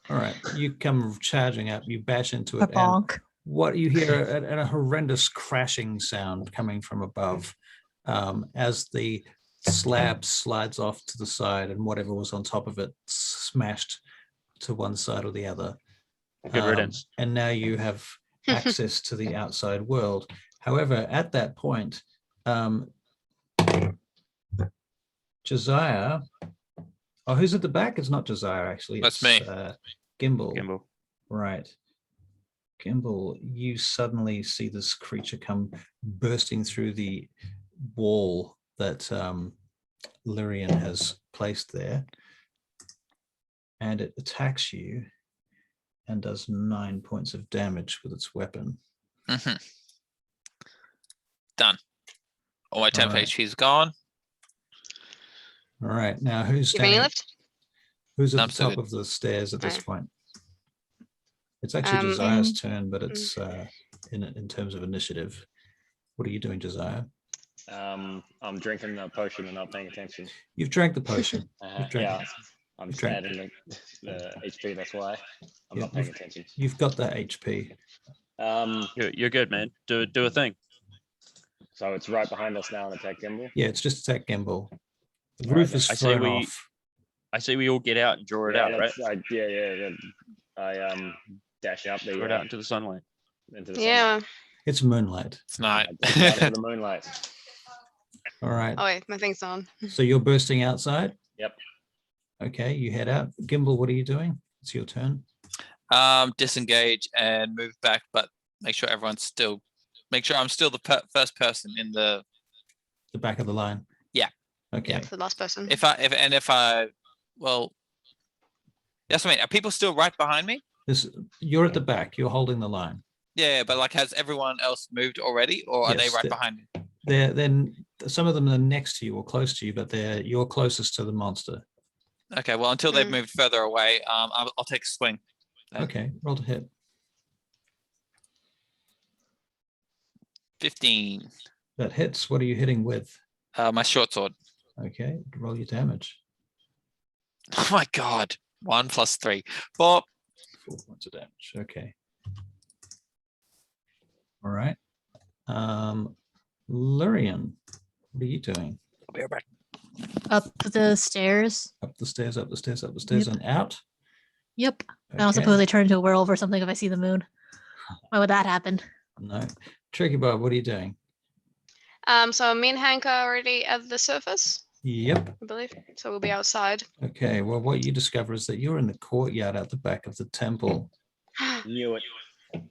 Speaker 3: All right, you come charging up, you bash into
Speaker 5: A
Speaker 3: it, and
Speaker 5: bonk.
Speaker 3: what you hear a horrendous crashing sound coming from above as the slab slides off to the side and whatever was on top of it smashed to one side or the other.
Speaker 1: Good riddance.
Speaker 3: And now you have access to the outside world. However, at that point, Josiah, oh, who's at the back? It's not Josiah, actually.
Speaker 2: That's
Speaker 3: it's,
Speaker 2: me.
Speaker 3: Gimbal.
Speaker 1: Gimbal.
Speaker 3: Right. Gimbal, you suddenly see this creature come bursting through the wall that Lyrian has placed there. And it attacks you and does 9 points of damage with its weapon.
Speaker 2: Mm-hmm. Done. All my 10
Speaker 3: All right.
Speaker 2: HP is gone.
Speaker 3: All right. Now, who's
Speaker 4: Give me a
Speaker 3: standing?
Speaker 4: lift.
Speaker 3: Who's at
Speaker 2: I'm
Speaker 3: the
Speaker 2: so
Speaker 3: top
Speaker 2: good.
Speaker 3: of the stairs at this
Speaker 4: Alright.
Speaker 3: point? It's actually
Speaker 4: Um,
Speaker 3: Josiah's turn, but it's in terms of initiative. What are you doing, Josiah?
Speaker 6: I'm drinking a potion and not paying attention.
Speaker 3: You've drank the potion. drank
Speaker 6: Yeah,
Speaker 3: it.
Speaker 6: I'm
Speaker 3: You've
Speaker 6: just
Speaker 3: drank
Speaker 6: adding the HP. That's why I'm
Speaker 3: Yeah,
Speaker 6: not paying attention.
Speaker 3: You've got that HP.
Speaker 1: You're good, man. Do a thing.
Speaker 6: So it's right behind us now and attack Gimbal.
Speaker 3: Yeah, it's just attack Gimbal. The
Speaker 6: All
Speaker 3: roof
Speaker 6: right,
Speaker 3: is
Speaker 1: I say
Speaker 3: thrown
Speaker 1: we-
Speaker 3: off.
Speaker 1: I say we all get out and draw it out, right?
Speaker 6: I dash out
Speaker 1: Draw it out into the sunlight.
Speaker 6: into the
Speaker 4: Yeah.
Speaker 3: It's moonlight.
Speaker 2: It's night.
Speaker 6: sunlight. I dash out into the moonlight.
Speaker 3: All right.
Speaker 4: Oh wait, my thing's on.
Speaker 3: So you're bursting outside?
Speaker 6: Yep.
Speaker 3: Okay, you head out. Gimbal, what are you doing? It's your turn.
Speaker 2: Disengage and move back, but make sure everyone's still. Make sure I'm still the first person in the.
Speaker 3: The back of the line.
Speaker 2: Yeah.
Speaker 3: Okay.
Speaker 4: The last person.
Speaker 2: If I, well, that's what I mean. Are people still right behind me?
Speaker 3: You're at the back. You're holding the line.
Speaker 2: Yeah, but like, has everyone else moved already, or are they
Speaker 3: Yes,
Speaker 2: right
Speaker 3: they-
Speaker 2: behind me?
Speaker 3: Then some of them are next to you or close to you, but you're closest to the monster.
Speaker 2: Okay, well, until they've
Speaker 4: Mm.
Speaker 2: moved further away, I'll take a swing.
Speaker 3: Okay, roll to hit.
Speaker 2: 15.
Speaker 3: That hits. What are you hitting with?
Speaker 2: My short sword.
Speaker 3: Okay, roll your damage.
Speaker 2: Oh my god. 1 + 3. 4.
Speaker 3: 4 points of damage. Okay. All right. Lyrian, what are you doing?
Speaker 2: I'll be right back.
Speaker 5: Up the stairs.
Speaker 3: Up the stairs, up the stairs, up the stairs,
Speaker 5: Yep.
Speaker 3: and out?
Speaker 5: Yep. I don't
Speaker 3: Okay.
Speaker 5: suppose they turn into a werewolf or something if I see the moon. Why would that happen?
Speaker 3: No. Tricky Bob, what are you doing?
Speaker 4: So me and Hank are already at the surface,
Speaker 3: Yep.
Speaker 4: I believe. So we'll be outside.
Speaker 3: Okay. Well, what you discover is that you're in the courtyard at the back of the temple,
Speaker 6: Knew it.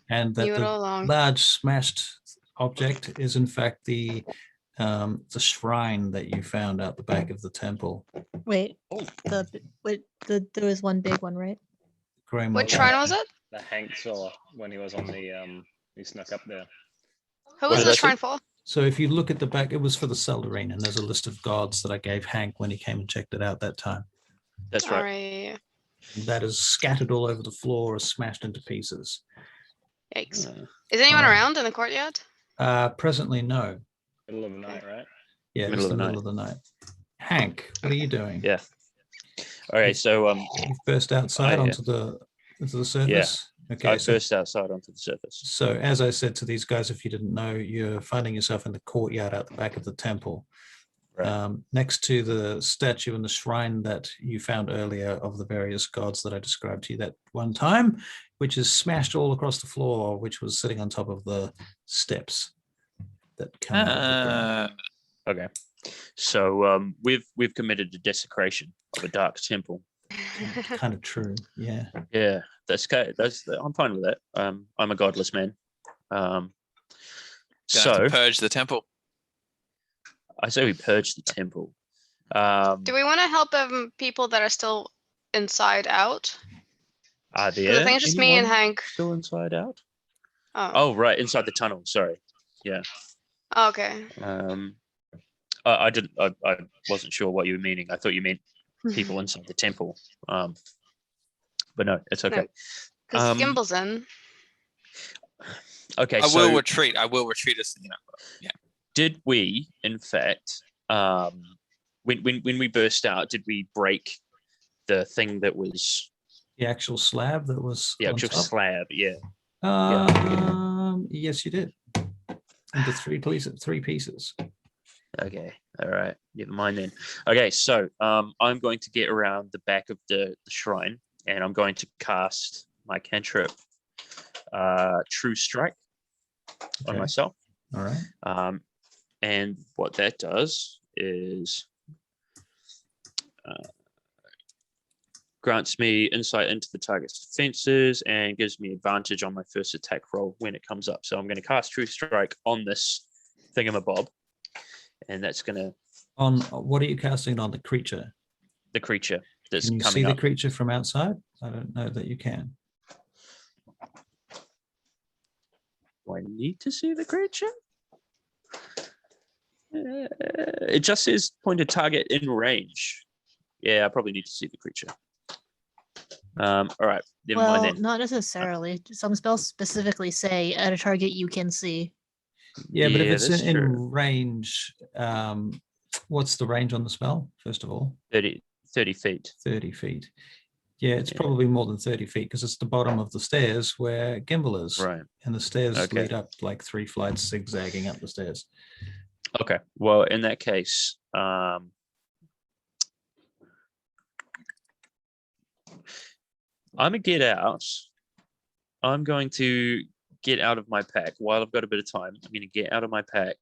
Speaker 3: and that
Speaker 4: Knew it
Speaker 3: the
Speaker 4: all along.
Speaker 3: large smashed object is in fact the shrine that you found out the back of the temple.
Speaker 5: Wait. There was one big one, right?
Speaker 3: Graymoor
Speaker 4: Which shrine was it?
Speaker 6: That Hank saw when he was on the he snuck up there.
Speaker 4: Who
Speaker 1: What
Speaker 4: was
Speaker 1: did
Speaker 4: the
Speaker 1: I say?
Speaker 4: shrine for?
Speaker 3: So if you look at the back, it was for the Seldarine, and there's a list of gods that I gave Hank when he came and checked it out that time.
Speaker 1: That's right.
Speaker 4: Alright.
Speaker 3: That is scattered all over the floor or smashed into pieces.
Speaker 4: Yikes.
Speaker 1: Uh,
Speaker 4: Is anyone
Speaker 3: Alright.
Speaker 4: around in the courtyard?
Speaker 3: Presently, no.
Speaker 6: Middle of the night, right?
Speaker 3: Yeah,
Speaker 1: Middle
Speaker 3: it's
Speaker 1: of
Speaker 3: the
Speaker 1: the
Speaker 3: middle of the night. Hank, what are you doing?
Speaker 1: Yeah. All right. So
Speaker 3: You burst outside
Speaker 1: yeah.
Speaker 3: onto the surface. Okay.
Speaker 1: I
Speaker 3: So,
Speaker 1: burst outside onto the surface.
Speaker 3: so as I said to these guys, if you didn't know, you're finding yourself in the courtyard out the back of the temple.
Speaker 1: Right.
Speaker 3: Next to the statue and the shrine that you found earlier of the various gods that I described to you that one time, which is smashed all across the floor, which was sitting on top of the steps that come out of the ground.
Speaker 2: Uh,
Speaker 1: Okay. So we've committed a desecration of a dark temple.
Speaker 3: Kind of true. Yeah.
Speaker 1: Yeah, I'm fine with that. I'm a godless man.
Speaker 2: gonna have
Speaker 1: So
Speaker 2: to purge the temple.
Speaker 1: I say we purge the temple.
Speaker 4: Do we want to help people that are still inside out?
Speaker 1: Are
Speaker 4: 'Cause I
Speaker 1: there
Speaker 4: think it's just me and
Speaker 1: anyone
Speaker 4: Hank.
Speaker 1: still inside out?
Speaker 4: Oh.
Speaker 1: Oh, right, inside the tunnel. Sorry. Yeah.
Speaker 4: Okay.
Speaker 1: I didn't. I wasn't sure what you were meaning. I thought you meant people inside the temple. But no, it's okay.
Speaker 4: Because
Speaker 1: Um,
Speaker 4: Gimble's in.
Speaker 1: Okay,
Speaker 2: I
Speaker 1: so
Speaker 2: will retreat. I will retreat us.
Speaker 1: did we, in fact, when we burst out, did we break the thing that was
Speaker 3: The actual slab that was
Speaker 1: the
Speaker 3: on
Speaker 1: actual
Speaker 3: top?
Speaker 1: slab? Yeah.
Speaker 3: Yes, you did. Into three pieces.
Speaker 1: Okay. All right. Never mind then. Okay, so I'm going to get around the back of the shrine, and I'm going to cast my cantrip, True Strike, on
Speaker 3: Okay.
Speaker 1: myself.
Speaker 3: All right.
Speaker 1: And what that does is grants me insight into the target's defenses and gives me advantage on my first attack roll when it comes up. So I'm going to cast True Strike on this thingamabob, and that's going to
Speaker 3: On what are you casting on the creature?
Speaker 1: the creature that's
Speaker 3: Can you
Speaker 1: coming
Speaker 3: see the
Speaker 1: up.
Speaker 3: creature from outside? I don't know that you can.
Speaker 1: Do I need to see the creature? It just says pointed target in range. Yeah, I probably need to see the creature. All right, never mind
Speaker 5: Well,
Speaker 1: then.
Speaker 5: not necessarily. Some spells specifically say at a target you can see.
Speaker 3: Yeah, but if
Speaker 1: Yeah,
Speaker 3: it's
Speaker 1: that's
Speaker 3: in
Speaker 1: true.
Speaker 3: range, what's the range on the spell, first of all?
Speaker 1: 30 feet.
Speaker 3: 30 feet. Yeah, it's
Speaker 1: Yeah.
Speaker 3: probably more than 30 feet because it's the bottom of the stairs where Gimbal is.
Speaker 1: Right.
Speaker 3: And the stairs
Speaker 1: Okay.
Speaker 3: lead up like 3 flights zigzagging up the stairs.
Speaker 1: Okay. Well, in that case, I'm gonna get out. I'm going to get out of my pack while I've got a bit of time. I'm going to get out of my pack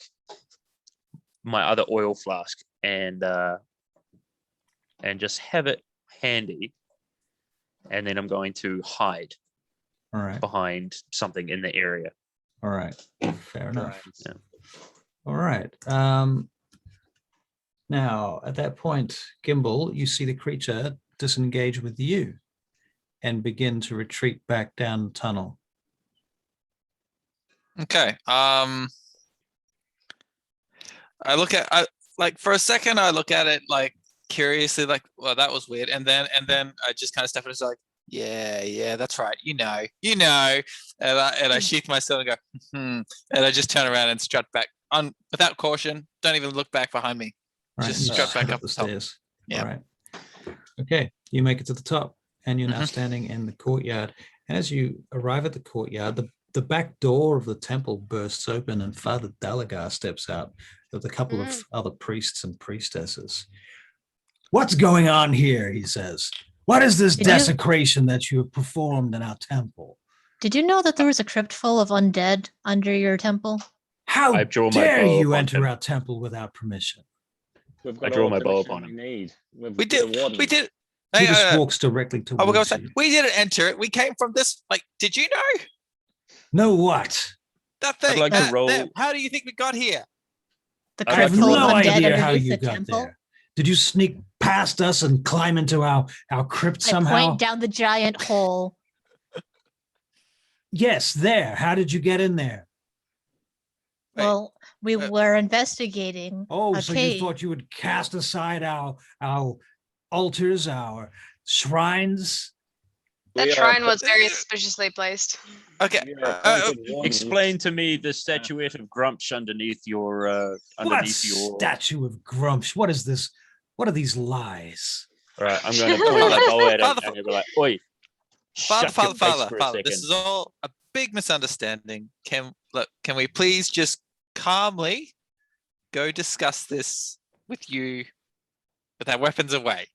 Speaker 1: my other oil flask and just have it handy, and then I'm going to hide
Speaker 3: All right.
Speaker 1: behind something in the area.
Speaker 3: All right. Fair enough.
Speaker 1: Yeah.
Speaker 3: All right. Now, at that point, Gimbal, you see the creature disengage with you and begin to retreat back down the tunnel.
Speaker 2: Okay. I look at like for a second I look at it like curiously, like, well, that was weird. And then I just kind of step in and like, yeah, that's right. You know. And I sheath my sword and go, and I just turn around and strut back on without caution. Don't even look back behind me.
Speaker 3: Right,
Speaker 2: Just
Speaker 3: you
Speaker 2: strut back
Speaker 3: head
Speaker 2: up
Speaker 3: the
Speaker 2: the top.
Speaker 3: stairs.
Speaker 2: Yeah.
Speaker 3: All right. Okay, you make it to the top, and you're now standing in the courtyard. And as you arrive at the courtyard, the back door of the temple bursts open, and Father Dalagar steps out with a couple of other priests and priestesses. "What's going on here?" he says. "What is this desecration that you have performed in our temple?"
Speaker 5: Did you know that there was a crypt full of undead under your temple?
Speaker 3: "How
Speaker 1: I draw my
Speaker 3: dare
Speaker 1: bow
Speaker 3: you
Speaker 1: upon
Speaker 3: enter
Speaker 1: him.
Speaker 3: our temple without permission?"
Speaker 6: We've
Speaker 1: I
Speaker 6: got
Speaker 1: draw
Speaker 6: all
Speaker 1: my
Speaker 6: the
Speaker 1: bow
Speaker 6: permission
Speaker 1: upon
Speaker 6: we
Speaker 1: him.
Speaker 6: need.
Speaker 2: We did.
Speaker 3: He
Speaker 2: Hey,
Speaker 3: just walks directly
Speaker 2: we're gonna
Speaker 3: towards
Speaker 2: say,
Speaker 3: you.
Speaker 2: we didn't enter it. We came from this. Like, did you know
Speaker 3: "Know what?"
Speaker 2: that thing?
Speaker 1: like to roll-
Speaker 2: How do you think we got here?
Speaker 5: The
Speaker 1: I'd
Speaker 3: "I
Speaker 5: crypt
Speaker 3: have
Speaker 1: like to
Speaker 5: full
Speaker 1: roll-
Speaker 5: of
Speaker 3: no
Speaker 5: undead
Speaker 3: idea how
Speaker 5: underneath
Speaker 3: you
Speaker 5: the
Speaker 3: got
Speaker 5: temple?
Speaker 3: there. Did you sneak past us and climb into our crypt
Speaker 5: I
Speaker 3: somehow?"
Speaker 5: point down the giant hole.
Speaker 3: "Yes, there. How did you get in there?"
Speaker 2: Wait,
Speaker 5: Well, we were investigating
Speaker 3: "Oh,
Speaker 5: a
Speaker 3: so
Speaker 5: cave.
Speaker 3: you thought you would cast aside our altars, shrines?"
Speaker 4: That
Speaker 6: We are
Speaker 4: shrine was very suspiciously placed.
Speaker 2: Okay.
Speaker 6: We are appointed wardens.
Speaker 1: Explain to me the statuette of Grumsh underneath your
Speaker 3: "What statue of Grumsh? What is this? What are these lies?"
Speaker 1: All right, I'm going to point my bow at him
Speaker 2: Father-
Speaker 1: and I'll be like, "Oi, shut your face for a
Speaker 2: Father,
Speaker 1: second."
Speaker 2: this is all a big misunderstanding. Can we please just calmly go discuss this with you with our weapons away?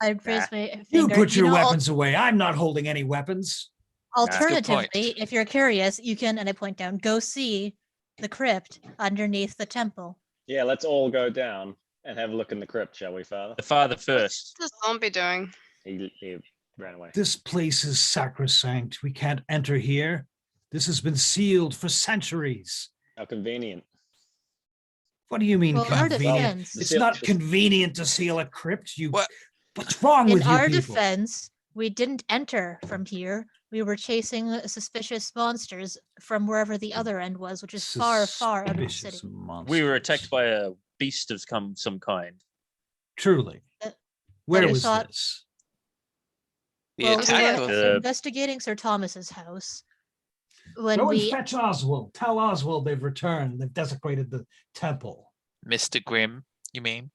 Speaker 5: I'd raise my finger.
Speaker 3: "You put your
Speaker 5: know,
Speaker 3: weapons away. I'm not holding any weapons."
Speaker 2: That's a good point.
Speaker 5: Alternatively, if you're curious, you can, and I point down, go see the crypt underneath the temple.
Speaker 6: Yeah, let's all go down and have a look in the crypt, shall we, Father?
Speaker 1: The father first.
Speaker 4: What's this zombie doing?
Speaker 6: He ran away.
Speaker 3: "This place is sacrosanct. We can't enter here. This has been sealed for centuries."
Speaker 6: How convenient.
Speaker 3: What do you mean
Speaker 5: Well, in our
Speaker 3: convenient?
Speaker 5: defense,
Speaker 3: It's not convenient to seal a crypt.
Speaker 2: What?
Speaker 3: What's wrong
Speaker 5: in
Speaker 3: with you
Speaker 5: our
Speaker 3: people?
Speaker 5: defense, we didn't enter from here. We were chasing suspicious monsters from wherever the other end was, which is far, far out of the city.
Speaker 3: Suspicious
Speaker 1: We were
Speaker 3: monsters.
Speaker 1: attacked by a beast of some kind.
Speaker 3: Truly.
Speaker 5: Uh,
Speaker 3: Where
Speaker 5: we
Speaker 3: was
Speaker 5: thought-
Speaker 3: this?
Speaker 2: The
Speaker 5: Well, we
Speaker 2: attack
Speaker 5: were
Speaker 2: of
Speaker 1: the-
Speaker 5: investigating Sir Thomas's house. When
Speaker 3: Go and
Speaker 5: we
Speaker 3: fetch Oswald. Tell Oswald they've returned. They've desecrated the temple.
Speaker 2: Mr. Grimm, you mean?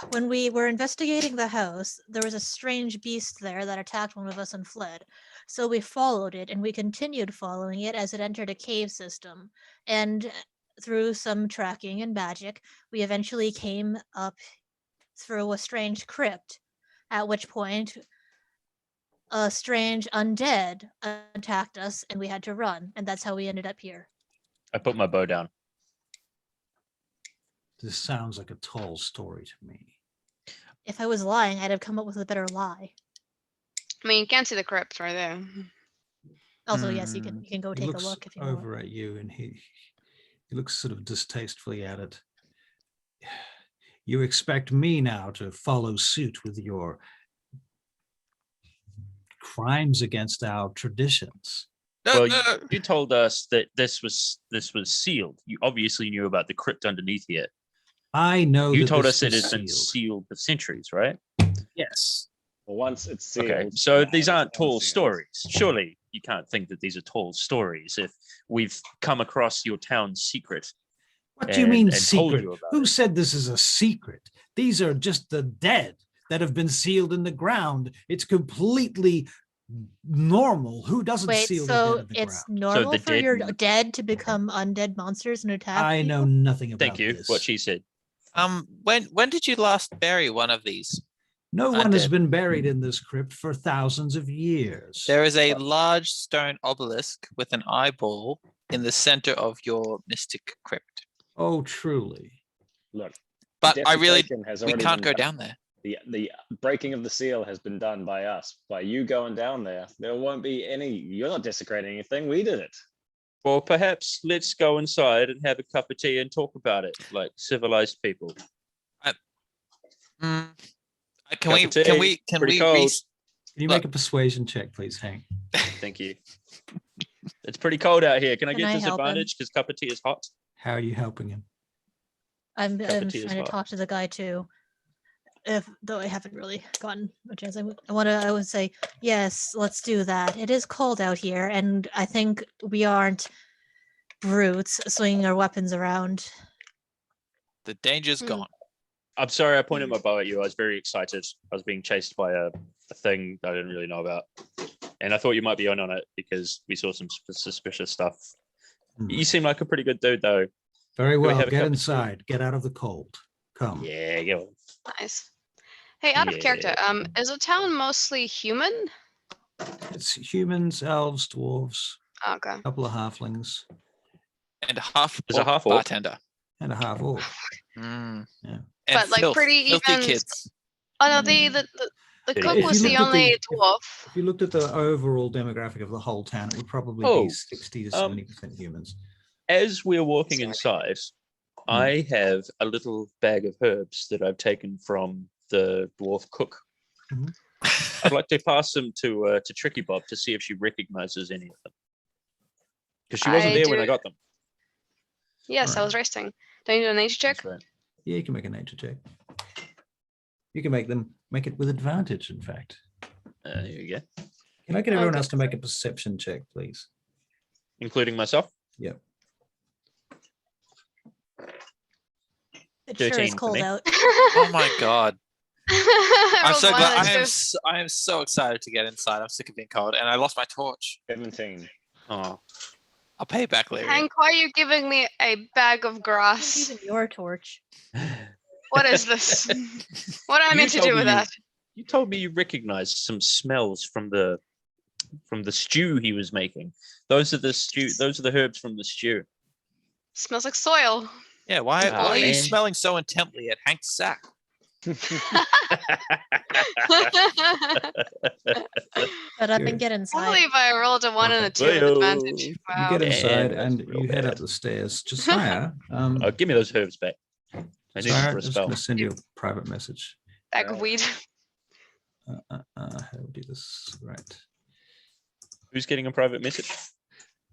Speaker 5: when we were investigating the house, there was a strange beast there that attacked one of us and fled. So we followed it and we continued following it as it entered a cave system. And through some tracking and magic, we eventually came up through a strange crypt, at which point a strange undead attacked us and we had to run. And that's how we ended up here.
Speaker 1: I put my bow down.
Speaker 3: This sounds like a tall story to me.
Speaker 5: If I was lying, I'd have come up with a better lie.
Speaker 4: I mean, you can't see the crypt right there.
Speaker 5: Also, yes, you can go
Speaker 3: He
Speaker 5: take a
Speaker 3: looks
Speaker 5: look if you want.
Speaker 3: over at you, and he looks sort of distastefully at it. You expect me now to follow suit with your crimes against our traditions?
Speaker 1: Well, you told us that this was sealed. You obviously knew about the crypt underneath here.
Speaker 3: I know
Speaker 1: You
Speaker 3: that
Speaker 1: told
Speaker 3: this
Speaker 1: us it
Speaker 3: was
Speaker 1: has been
Speaker 3: sealed.
Speaker 1: sealed for centuries, right?
Speaker 3: Yes.
Speaker 6: Well, once it's sealed.
Speaker 1: Okay, so these
Speaker 6: it's
Speaker 1: aren't tall
Speaker 6: unsealed.
Speaker 1: stories. Surely you can't think that these are tall stories if we've come across your town's secret.
Speaker 3: What do you mean
Speaker 1: and told
Speaker 3: secret?
Speaker 1: you about
Speaker 3: Who
Speaker 1: it.
Speaker 3: said this is a secret? These are just the dead that have been sealed in the ground. It's completely normal. Who doesn't
Speaker 5: Wait,
Speaker 3: seal the dead
Speaker 5: so
Speaker 3: in the
Speaker 5: it's
Speaker 3: ground?
Speaker 5: normal
Speaker 1: the
Speaker 5: for your
Speaker 1: dead-
Speaker 5: dead to become undead monsters and attack
Speaker 3: I know
Speaker 5: people?
Speaker 3: nothing about
Speaker 1: Thank you.
Speaker 3: this.
Speaker 1: What she said.
Speaker 2: When did you last bury one of these?
Speaker 3: No one has
Speaker 2: undead.
Speaker 3: been buried in this crypt for thousands of years.
Speaker 2: There is a large stone obelisk with an eyeball in the center of your mystic crypt.
Speaker 3: Oh, truly.
Speaker 6: Look,
Speaker 2: But I really,
Speaker 6: desecration has
Speaker 2: we
Speaker 6: already
Speaker 2: can't
Speaker 6: been
Speaker 2: go
Speaker 6: done.
Speaker 2: down there.
Speaker 6: The breaking of the seal has been done by us. By you going down there, there won't be any. You're not desecrating anything. We did it.
Speaker 1: Well, perhaps let's go inside and have a cup of tea and talk about it like civilized people.
Speaker 2: Can
Speaker 1: Cup
Speaker 2: we?
Speaker 1: of tea,
Speaker 2: Can we? Can
Speaker 1: pretty
Speaker 2: we?
Speaker 1: cold.
Speaker 3: Can you
Speaker 2: Look.
Speaker 3: make a persuasion check, please, Hank?
Speaker 1: Thank you. It's pretty cold out here. Can I
Speaker 5: Can
Speaker 1: get
Speaker 5: I help him?
Speaker 1: disadvantage because cup of tea is hot?
Speaker 3: How are you helping him?
Speaker 5: I'm
Speaker 1: Cup of
Speaker 5: trying
Speaker 1: tea is
Speaker 5: to
Speaker 1: hot.
Speaker 5: talk to the guy too. Though I haven't really gotten a chance, I would say yes. Let's do that. It is cold out here, and I think we aren't brutes swinging our weapons around.
Speaker 2: The danger's
Speaker 4: Hmm.
Speaker 2: gone.
Speaker 1: I'm sorry, I pointed my bow at you. I was very excited. I was being chased by a thing I didn't really know about. And I thought you might be on it because we saw some suspicious stuff.
Speaker 3: Hmm.
Speaker 1: You seem like a pretty good dude, though.
Speaker 3: Very
Speaker 1: we
Speaker 3: well.
Speaker 1: have a
Speaker 3: Get
Speaker 1: cup of tea?
Speaker 3: inside. Get out of the cold. Come.
Speaker 1: Yeah, go.
Speaker 4: Nice. Hey, out of character,
Speaker 1: Yeah.
Speaker 4: is the town mostly human?
Speaker 3: It's humans, elves, dwarves,
Speaker 4: Okay.
Speaker 3: a couple of halflings,
Speaker 2: And a half
Speaker 1: There's a
Speaker 2: orc
Speaker 1: half orc.
Speaker 2: bartender.
Speaker 3: and a half orc.
Speaker 2: Mm.
Speaker 3: Yeah.
Speaker 2: And
Speaker 4: But, like, pretty
Speaker 2: filthy
Speaker 4: even
Speaker 2: kids.
Speaker 4: Oh no, the
Speaker 1: Did
Speaker 4: cook
Speaker 1: he-
Speaker 4: was
Speaker 3: If you
Speaker 4: the
Speaker 3: looked at
Speaker 4: only
Speaker 3: the-
Speaker 4: dwarf.
Speaker 3: If you looked at the overall demographic of the whole town, it would probably
Speaker 1: Oh,
Speaker 3: be 60 to 70% humans.
Speaker 1: As we're walking
Speaker 4: Sorry.
Speaker 1: inside, I have a little bag of herbs that I've taken from the dwarf cook.
Speaker 3: Mhm.
Speaker 1: I'd like to pass them to Tricky Bob to see if she recognizes any of them. Because she wasn't
Speaker 4: I
Speaker 1: there when
Speaker 4: do-
Speaker 1: I got them.
Speaker 4: Yes, I
Speaker 3: Alright.
Speaker 4: was resting. Don't you do a nature check?
Speaker 1: That's right.
Speaker 3: Yeah, you can make a nature check. You can make it with advantage, in fact.
Speaker 1: There you go.
Speaker 3: Can I get everyone
Speaker 4: Okay.
Speaker 3: else to make a perception check, please?
Speaker 1: Including myself.
Speaker 3: Yep.
Speaker 5: It sure
Speaker 1: 13
Speaker 5: is
Speaker 1: for
Speaker 5: cold
Speaker 1: me.
Speaker 5: out.
Speaker 2: Oh my god. I'm so
Speaker 4: Roll
Speaker 2: glad.
Speaker 4: one,
Speaker 2: I am so excited to get inside. I'm sick of being cold, and I lost my torch.
Speaker 6: 17.
Speaker 1: Oh,
Speaker 2: I'll pay it back later.
Speaker 4: Hank, why are you giving me a bag of grass?
Speaker 5: Even your torch.
Speaker 4: What is this? What am I
Speaker 1: You
Speaker 4: meant to
Speaker 1: told
Speaker 4: do
Speaker 1: me
Speaker 4: with
Speaker 1: you-
Speaker 4: that?
Speaker 1: you told me you recognized some smells from the stew he was making. Those are the stew. Those are the herbs from the stew.
Speaker 4: Smells like soil.
Speaker 2: Yeah, why
Speaker 1: Ah,
Speaker 2: are you
Speaker 1: man.
Speaker 2: smelling so intently at Hank's sack?
Speaker 5: Shut up
Speaker 3: You're-
Speaker 5: and get
Speaker 4: I
Speaker 5: inside.
Speaker 4: believe I rolled a 1 and a 2 with
Speaker 1: Well,
Speaker 4: advantage.
Speaker 3: You
Speaker 4: Wow.
Speaker 3: get
Speaker 1: Damn,
Speaker 3: inside
Speaker 1: that's
Speaker 3: and
Speaker 1: real
Speaker 3: you head
Speaker 1: bad.
Speaker 3: up the stairs. Josiah,
Speaker 1: Oh, give me those herbs back. I need them
Speaker 3: Josiah,
Speaker 1: for
Speaker 3: I'm
Speaker 1: a
Speaker 3: just
Speaker 1: spell.
Speaker 3: going to send you a private message.
Speaker 4: Bag of weed.
Speaker 3: How do we do this? Right.
Speaker 1: Who's getting a private message?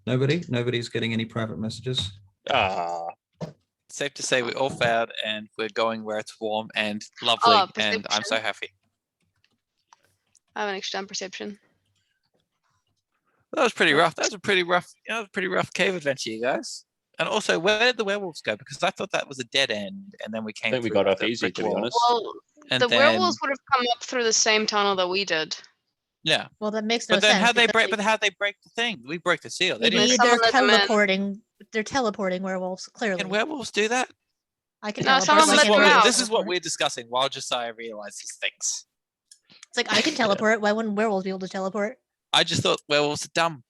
Speaker 3: Nobody's getting any private messages.
Speaker 1: Ah,
Speaker 2: Safe to say we all failed and we're going where it's warm and lovely
Speaker 4: Oh,
Speaker 2: and I'm so
Speaker 4: perception.
Speaker 2: happy.
Speaker 4: I have an extra on perception.
Speaker 2: That was pretty rough. That was a pretty rough cave adventure, you guys. And also, where did the werewolves go? Because I thought that was a dead end, and then we
Speaker 1: I
Speaker 2: came.
Speaker 1: think we
Speaker 2: through
Speaker 1: got off
Speaker 2: the
Speaker 1: easy,
Speaker 2: brick
Speaker 1: to be
Speaker 2: wall.
Speaker 1: honest.
Speaker 4: Well,
Speaker 2: And
Speaker 4: the
Speaker 2: then,
Speaker 4: werewolves would have come up through the same tunnel that we did.
Speaker 2: yeah.
Speaker 5: Well, that makes no
Speaker 2: But then
Speaker 5: sense.
Speaker 2: how'd they
Speaker 5: because
Speaker 2: break? But how'd they break the thing? We broke the seal. They
Speaker 5: Maybe
Speaker 2: didn't.
Speaker 4: Someone
Speaker 5: they're
Speaker 4: let them in.
Speaker 5: teleporting. They're teleporting werewolves. Clearly,
Speaker 2: Can werewolves do that?
Speaker 5: I can
Speaker 4: No,
Speaker 5: teleport.
Speaker 4: someone
Speaker 2: This
Speaker 4: let
Speaker 2: is,
Speaker 4: them
Speaker 2: what
Speaker 4: out.
Speaker 2: this is what we're discussing while Josiah realizes things.
Speaker 5: It's like I can teleport. Why wouldn't werewolves be able to teleport?
Speaker 2: I just thought werewolves are dumb.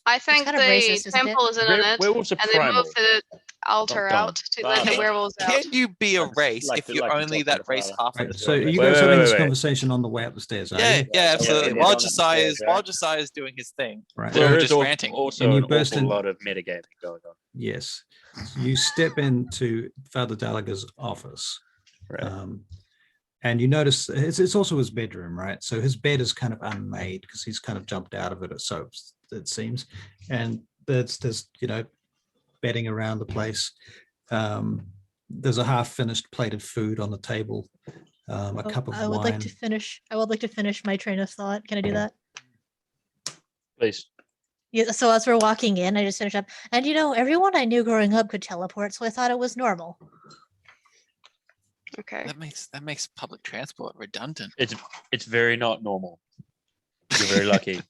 Speaker 4: I think
Speaker 5: kind
Speaker 4: the
Speaker 5: of racist, isn't it?
Speaker 4: temple is in on it,
Speaker 1: Werewolves are
Speaker 4: and they
Speaker 1: primal.
Speaker 4: moved the altar
Speaker 6: dumb.
Speaker 4: out to let the
Speaker 6: Father.
Speaker 4: werewolves out.
Speaker 2: Can you be a
Speaker 6: Like-
Speaker 2: race
Speaker 6: like
Speaker 2: if
Speaker 6: the-
Speaker 2: you're
Speaker 6: like the
Speaker 2: only
Speaker 6: top
Speaker 2: that
Speaker 6: of
Speaker 2: race
Speaker 6: father.
Speaker 2: half of
Speaker 3: Right.
Speaker 2: the
Speaker 3: So
Speaker 2: time?
Speaker 3: you
Speaker 1: Wait,
Speaker 3: guys
Speaker 1: wait,
Speaker 3: having
Speaker 1: wait,
Speaker 3: this
Speaker 1: wait.
Speaker 3: conversation on the way up the stairs, are
Speaker 2: Yeah,
Speaker 3: you?
Speaker 2: yeah, absolutely.
Speaker 6: yeah,
Speaker 2: While
Speaker 6: going
Speaker 2: Josiah's
Speaker 6: upstairs, right?
Speaker 2: doing his thing.
Speaker 3: Right.
Speaker 2: We
Speaker 1: There
Speaker 2: were
Speaker 1: is
Speaker 2: just ranting.
Speaker 1: also
Speaker 3: And you
Speaker 1: an
Speaker 3: burst
Speaker 1: awful
Speaker 3: in-
Speaker 1: lot of metagaming going on.
Speaker 3: Yes. You step into Father Gallagher's office.
Speaker 1: Right.
Speaker 3: And you notice it's also his bedroom, right? So his bed is kind of unmade because he's kind of jumped out of it, so it seems. And there's bedding around the place. There's a half-finished plate of food on the table, a cup of
Speaker 5: I would
Speaker 3: wine.
Speaker 5: like to finish. I would like to finish my train of thought. Can I do that?
Speaker 1: Please.
Speaker 5: Yeah. So as we're walking in, I just finish up. And everyone I knew growing up could teleport, so I thought it was normal.
Speaker 4: Okay.
Speaker 2: That makes public transport redundant.
Speaker 1: It's very not normal. You're very lucky.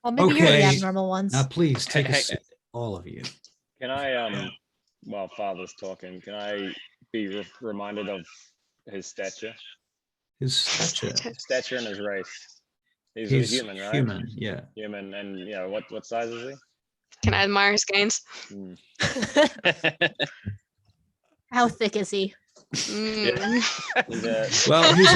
Speaker 5: Well, maybe you're the
Speaker 3: Okay.
Speaker 5: abnormal ones.
Speaker 3: Now, please take a
Speaker 6: Hey,
Speaker 3: seat, all of you.
Speaker 6: Can I, while Father's talking, can I be reminded of his stature?
Speaker 3: His stature.
Speaker 6: Stature and his race. He's a
Speaker 3: He's
Speaker 6: human, right?
Speaker 3: Human, yeah.
Speaker 6: Human, and what size is he?
Speaker 4: Can I admire his gains?
Speaker 6: Hmm.
Speaker 5: How thick is he?
Speaker 4: Mm.
Speaker 6: He's a,
Speaker 3: Well, he's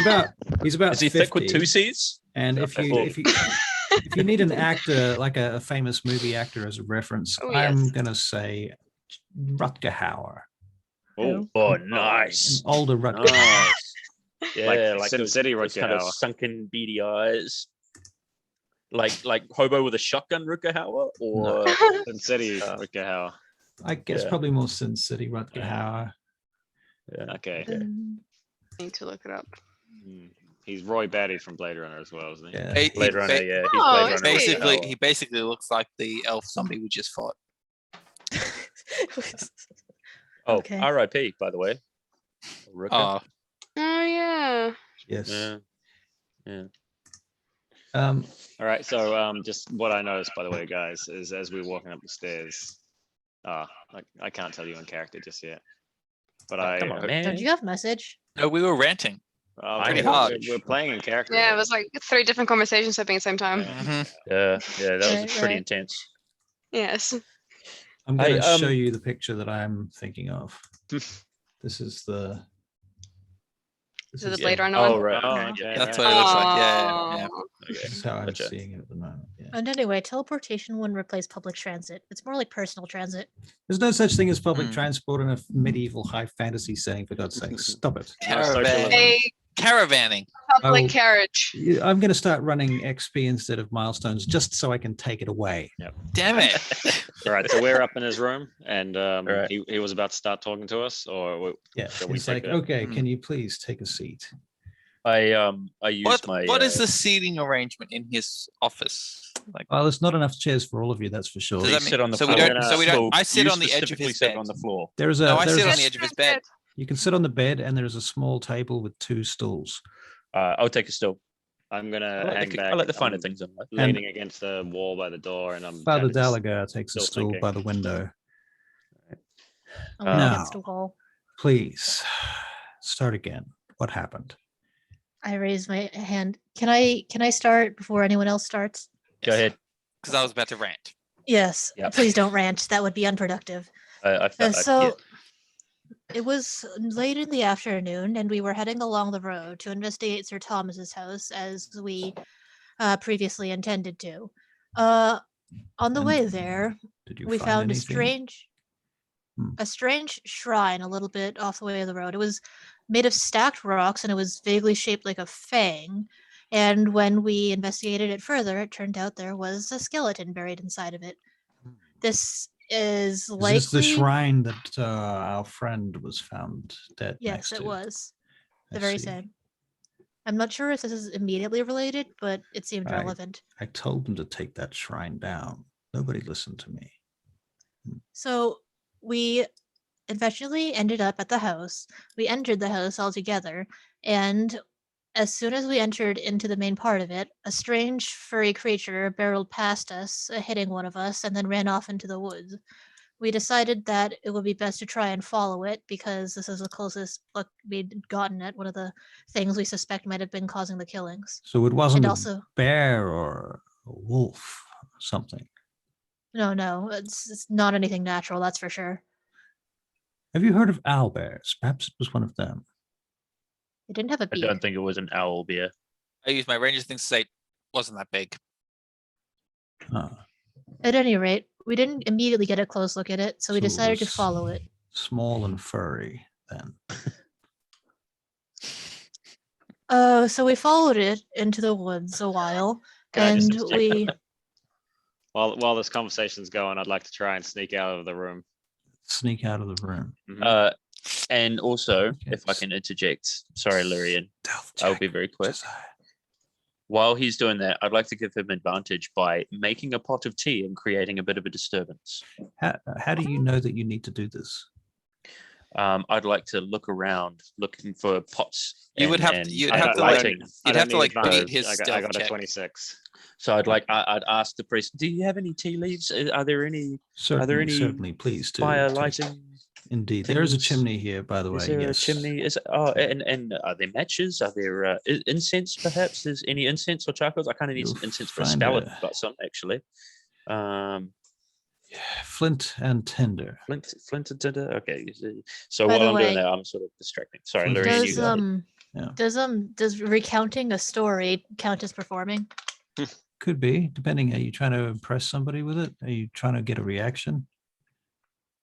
Speaker 3: about
Speaker 1: Is he
Speaker 3: 50,
Speaker 1: thick with two C's?
Speaker 3: And if you need an actor, like a famous movie actor as a reference,
Speaker 4: Oh,
Speaker 3: I'm
Speaker 4: yes.
Speaker 3: gonna say Rutger Hauer,
Speaker 6: oh,
Speaker 1: Oh,
Speaker 3: an
Speaker 1: nice.
Speaker 3: older Rutger. Hauer.
Speaker 1: Nice. Yeah,
Speaker 6: like
Speaker 1: like
Speaker 6: Sin
Speaker 1: those,
Speaker 6: City
Speaker 1: those
Speaker 6: Rutger
Speaker 1: kind of
Speaker 6: Hauer.
Speaker 1: sunken beady eyes. Like hobo with a shotgun Rutger Hauer, or
Speaker 6: Sin City Rutger Hauer.
Speaker 3: I guess
Speaker 1: Yeah.
Speaker 3: probably more Sin City Rutger
Speaker 6: Yeah.
Speaker 3: Hauer.
Speaker 6: Okay.
Speaker 1: Yeah.
Speaker 4: Need to look it up.
Speaker 6: Hmm. He's Roy Batty from Blade Runner as well, isn't he?
Speaker 3: Yeah.
Speaker 1: Blade Runner. Yeah, he's
Speaker 4: Oh,
Speaker 1: Blade
Speaker 4: is
Speaker 1: Runner.
Speaker 4: he?
Speaker 1: Rutger Hauer.
Speaker 2: He basically looks like the elf zombie we just fought.
Speaker 1: Oh,
Speaker 5: Okay.
Speaker 1: R.I.P. By the way. Rutger.
Speaker 2: Oh,
Speaker 4: Oh yeah.
Speaker 3: Yes.
Speaker 1: Yeah. Yeah.
Speaker 3: Um,
Speaker 6: All right. So, just what I noticed, by the way, guys, is as we're walking up the stairs, I can't tell you in character just yet, but
Speaker 1: Come on,
Speaker 5: Don't
Speaker 1: man.
Speaker 5: you have message?
Speaker 2: no, we were ranting.
Speaker 1: Pretty
Speaker 2: hard.
Speaker 6: We're playing in character.
Speaker 4: Yeah, it
Speaker 6: here.
Speaker 4: was like 3 different conversations happening at the same time.
Speaker 2: Mhm.
Speaker 1: Yeah, that was
Speaker 5: Right,
Speaker 1: pretty
Speaker 5: right.
Speaker 1: intense.
Speaker 4: Yes.
Speaker 3: I'm going to
Speaker 1: Hey,
Speaker 3: show you the picture that I'm thinking of. This is the.
Speaker 4: Is it the Blade Runner
Speaker 1: Oh,
Speaker 4: one?
Speaker 1: right.
Speaker 6: Oh,
Speaker 1: okay,
Speaker 6: okay.
Speaker 2: That's
Speaker 1: yeah.
Speaker 2: what it looks like. Yeah.
Speaker 4: Aw.
Speaker 3: This is how I'm
Speaker 1: Gotcha.
Speaker 3: seeing it at the moment. Yeah.
Speaker 5: And anyway, teleportation wouldn't replace public transit. It's more like personal transit.
Speaker 3: There's no such thing as public
Speaker 2: Hmm.
Speaker 3: transport in a medieval high fantasy setting. For God's sake, stop it!
Speaker 2: Caravan.
Speaker 4: A
Speaker 2: Caravanning.
Speaker 4: public
Speaker 3: Oh.
Speaker 4: carriage.
Speaker 3: I'm going to start running XP instead of milestones just so I can take it away.
Speaker 2: Damn it.
Speaker 6: All right. So we're up in his room, and
Speaker 1: Right.
Speaker 6: he was about to start talking to us, or
Speaker 3: Yeah,
Speaker 6: Shall we
Speaker 3: he's
Speaker 6: take
Speaker 3: like,
Speaker 6: it?
Speaker 3: okay,
Speaker 2: Hmm.
Speaker 3: can you please take a seat?
Speaker 1: I used my.
Speaker 2: What is the seating arrangement in his office? Like,
Speaker 3: Well, there's not enough chairs for all of you, that's for sure.
Speaker 2: Does
Speaker 1: You
Speaker 2: that
Speaker 1: sit
Speaker 2: mean-
Speaker 1: on the
Speaker 2: so we
Speaker 1: floor.
Speaker 2: don't- so we don't- I sit
Speaker 1: You
Speaker 2: on the edge of
Speaker 1: specifically
Speaker 2: his
Speaker 1: sit
Speaker 2: bed.
Speaker 1: on the floor.
Speaker 3: There's a
Speaker 2: no, I
Speaker 3: there's
Speaker 2: sit
Speaker 3: a-
Speaker 2: on the edge of his bed.
Speaker 3: you can sit on the bed, and there's a small table with 2 stools.
Speaker 1: I'll take a still.
Speaker 6: I'm gonna
Speaker 1: I
Speaker 6: hang
Speaker 1: like,
Speaker 6: back.
Speaker 1: I like the finer
Speaker 6: I'm
Speaker 1: things in life.
Speaker 6: leaning against the wall by the door, and I'm
Speaker 3: Father
Speaker 6: kinda just-
Speaker 3: Gallagher takes a
Speaker 6: still
Speaker 3: stool
Speaker 6: thinking.
Speaker 3: by the window.
Speaker 5: I'm
Speaker 1: Now-
Speaker 5: against a wall.
Speaker 3: Please start again. What happened?
Speaker 5: I raise my hand. Can I start before anyone else starts?
Speaker 1: Go ahead.
Speaker 2: Because I was about to rant.
Speaker 5: Yes.
Speaker 1: Yep.
Speaker 5: Please don't rant. That would be unproductive.
Speaker 1: I felt
Speaker 5: So It was late in the afternoon, and we were heading along the road to investigate Sir Thomas's house as we previously intended to. On the
Speaker 3: And
Speaker 5: way there,
Speaker 3: Did you
Speaker 5: we
Speaker 3: find
Speaker 5: found
Speaker 3: anything?
Speaker 5: a strange shrine a little bit off the way of the road. It was made of stacked rocks, and it was vaguely shaped like a fang. And when we investigated it further, it turned out there was a skeleton buried inside of it. This is
Speaker 3: Is this the
Speaker 5: likely.
Speaker 3: shrine that our friend was found dead next
Speaker 5: Yes,
Speaker 3: to?
Speaker 5: it was
Speaker 3: I
Speaker 5: the very
Speaker 3: see.
Speaker 5: same. I'm not sure if this is immediately related, but it seemed
Speaker 3: Right.
Speaker 5: relevant.
Speaker 3: I told them to take that shrine down. Nobody listened to me.
Speaker 5: So we eventually ended up at the house. We entered the house all together, and as soon as we entered into the main part of it, a strange furry creature barreled past us, hitting one of us, and then ran off into the woods. We decided that it would be best to try and follow it because this is the closest look we'd gotten at one of the things we suspect might have been causing the killings.
Speaker 3: So it wasn't
Speaker 5: And
Speaker 3: a
Speaker 5: also,
Speaker 3: bear or a wolf or something.
Speaker 5: no, it's not anything natural, that's for sure.
Speaker 3: Have you heard of owl bears? Perhaps it was one of them.
Speaker 5: It didn't have a
Speaker 1: I
Speaker 5: beak.
Speaker 1: don't think it was an owl bear.
Speaker 2: I used my ranger thing to say, wasn't that big.
Speaker 3: Ah,
Speaker 5: At any rate, we didn't immediately get a close look at it, so we
Speaker 3: So it
Speaker 5: decided to
Speaker 3: was-
Speaker 5: follow it.
Speaker 3: small and furry then.
Speaker 5: So we followed it into the woods a while,
Speaker 6: Can I just
Speaker 5: and we
Speaker 6: While this conversation's going, I'd like to try and sneak out of the room.
Speaker 3: Sneak out of the room.
Speaker 6: Mhm.
Speaker 1: And also,
Speaker 3: Okay.
Speaker 1: if I can interject, sorry, Lyrian,
Speaker 3: Stealth
Speaker 1: I'll
Speaker 3: check,
Speaker 1: be very quick.
Speaker 3: Josiah.
Speaker 1: While he's doing that, I'd like to give him advantage by making a pot of tea and creating a bit of a disturbance.
Speaker 3: How do you know that you need to do this?
Speaker 1: I'd like to look around, looking for pots.
Speaker 2: You would have to-
Speaker 1: and
Speaker 2: you'd
Speaker 6: I
Speaker 2: have
Speaker 6: don't-
Speaker 2: to,
Speaker 6: I
Speaker 2: like-
Speaker 6: don't-
Speaker 1: lighting.
Speaker 6: I
Speaker 2: You'd
Speaker 6: don't
Speaker 2: have to
Speaker 6: need
Speaker 2: like beat
Speaker 6: advantage.
Speaker 2: his
Speaker 6: I
Speaker 2: stealth
Speaker 6: got a
Speaker 2: check.
Speaker 6: 26.
Speaker 1: So I'd ask the priest, do you have any tea leaves? Are there any
Speaker 3: Certainly,
Speaker 1: any
Speaker 3: certainly, please do.
Speaker 1: fire
Speaker 3: take-
Speaker 1: lighting?
Speaker 3: Indeed, there is a
Speaker 1: things?
Speaker 3: chimney here, by the way.
Speaker 1: Is there
Speaker 3: yes.
Speaker 1: a chimney? And are there matches? Are there incense? Perhaps there's any incense or charcoals. I kind of need
Speaker 3: You'll
Speaker 1: some incense for a
Speaker 3: find
Speaker 1: skeleton.
Speaker 3: a-
Speaker 1: I've got some actually.
Speaker 3: Flint and tinder.
Speaker 1: Flint and tinder. Okay. So
Speaker 5: By
Speaker 1: while
Speaker 5: the
Speaker 1: I'm doing
Speaker 5: way,
Speaker 1: that, I'm sort of distracting. Sorry,
Speaker 3: Flint
Speaker 1: Lorraine,
Speaker 3: and
Speaker 1: you
Speaker 5: does
Speaker 1: go ahead.
Speaker 5: does recounting a story count as performing?
Speaker 3: Could be, depending. Are you trying to impress somebody with it? Are you trying to get a reaction?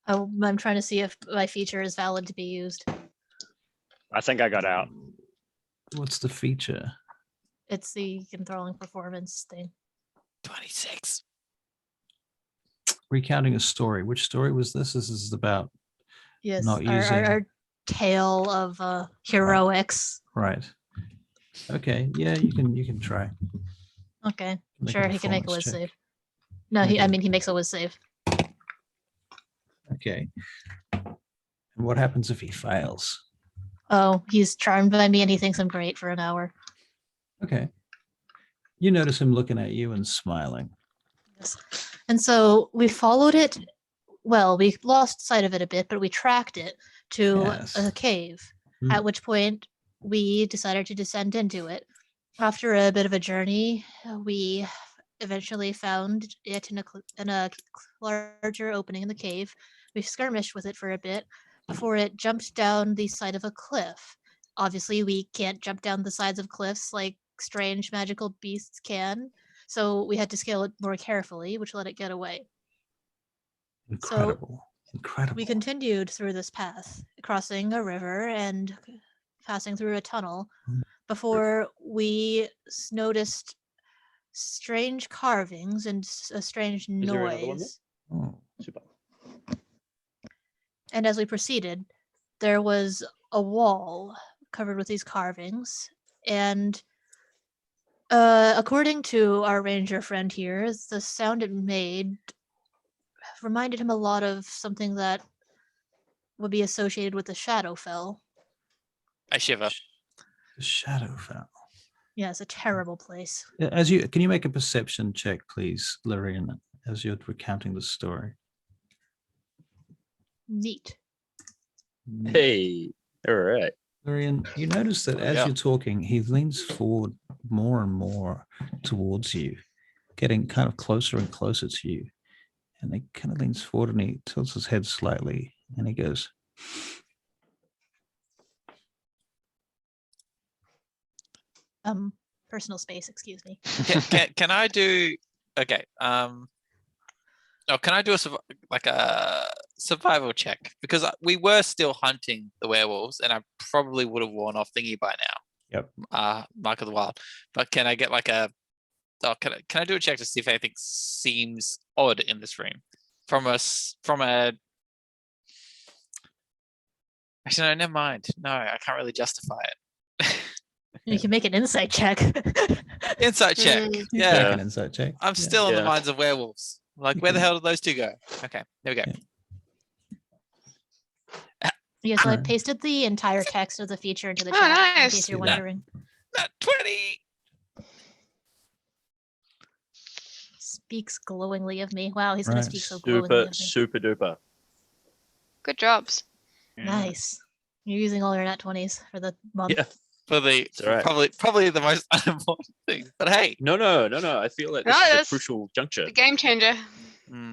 Speaker 5: Oh, I'm trying to see if my feature is valid to be used.
Speaker 6: I think I got out.
Speaker 3: What's the feature?
Speaker 5: It's the enthralling performance thing.
Speaker 2: 26.
Speaker 3: Recounting a story. Which story was this? This is about
Speaker 5: Yes,
Speaker 3: Not
Speaker 5: our,
Speaker 3: using-
Speaker 5: our tale of heroics.
Speaker 3: right. Okay, yeah, you can try.
Speaker 5: Okay,
Speaker 3: Make
Speaker 5: sure, he can make a
Speaker 3: performance
Speaker 5: whiz
Speaker 3: check.
Speaker 5: save. No,
Speaker 3: Make
Speaker 5: I
Speaker 3: a-
Speaker 5: mean, he makes a whiz save.
Speaker 3: Okay. And what happens if he fails?
Speaker 5: Oh, he's charmed by me and he thinks I'm great for an hour.
Speaker 3: Okay. You notice him looking at you and smiling.
Speaker 5: Yes. And so we followed it. Well, we lost sight of it a bit, but we tracked it to
Speaker 3: Yes.
Speaker 5: a cave,
Speaker 3: Hmm.
Speaker 5: at which point we decided to descend into it. After a bit of a journey, we eventually found it in a larger opening in the cave. We skirmished with it for a bit before it jumped down the side of a cliff. Obviously, we can't jump down the sides of cliffs like strange magical beasts can, so we had to scale it more carefully, which let it get away.
Speaker 3: Incredible. Incredible.
Speaker 5: We continued through this path, crossing a river and passing through a tunnel
Speaker 3: Mm.
Speaker 5: before we noticed strange carvings and a strange
Speaker 1: Is there another one there?
Speaker 5: noise.
Speaker 3: Oh,
Speaker 1: Super.
Speaker 5: And as we proceeded, there was a wall covered with these carvings. And according to our ranger friend here, the sound it made reminded him a lot of something that would be associated with the Shadowfell.
Speaker 2: I shiver.
Speaker 3: the Shadowfell.
Speaker 5: Yeah, it's a terrible place.
Speaker 3: Can you make a perception check, please, Lorraine, as you're recounting the story?
Speaker 5: Neat.
Speaker 1: Hey, all right.
Speaker 3: Lorraine, you notice that as
Speaker 2: Yeah.
Speaker 3: you're talking, he leans forward more and more towards you, getting kind of closer and closer to you. And he kind of leans forward and he tilts his head slightly and he goes,
Speaker 5: personal space. Excuse me.
Speaker 2: Can I do? Okay. Oh, can I do like a survival check? Because we were still hunting the werewolves, and I probably would have worn off thingy by now.
Speaker 3: Yep.
Speaker 2: Mark of the Wild. But can I get like a? Oh, can I do a check to see if anything seems odd in this room from a? Actually, no, never mind. No, I can't really justify it.
Speaker 5: You can make an insight check.
Speaker 2: Insight check.
Speaker 4: Mm.
Speaker 3: You
Speaker 2: Yeah.
Speaker 3: can make an insight check.
Speaker 2: I'm
Speaker 3: Yeah.
Speaker 2: still in the
Speaker 1: Yeah.
Speaker 2: minds of werewolves. Like,
Speaker 3: You
Speaker 2: where the
Speaker 3: can-
Speaker 2: hell did those two go? Okay, there we go.
Speaker 3: Yeah.
Speaker 5: Yeah, so I
Speaker 3: Alright.
Speaker 5: pasted the entire text of the feature into the
Speaker 4: Oh,
Speaker 5: chat in
Speaker 4: nice.
Speaker 5: case you're
Speaker 3: Do that.
Speaker 5: wondering.
Speaker 2: Not 20.
Speaker 5: Speaks glowingly of me. Wow, he's gonna
Speaker 3: Right.
Speaker 5: speak so glowingly of me.
Speaker 1: Super duper.
Speaker 4: Good jobs.
Speaker 5: Nice. You're using all your nat 20s for the month.
Speaker 1: Yeah.
Speaker 2: For the
Speaker 1: all right.
Speaker 2: probably the most unimportant thing. But hey,
Speaker 1: No. I feel like
Speaker 4: No,
Speaker 1: this is a
Speaker 4: that's-
Speaker 1: crucial juncture.
Speaker 4: The game changer.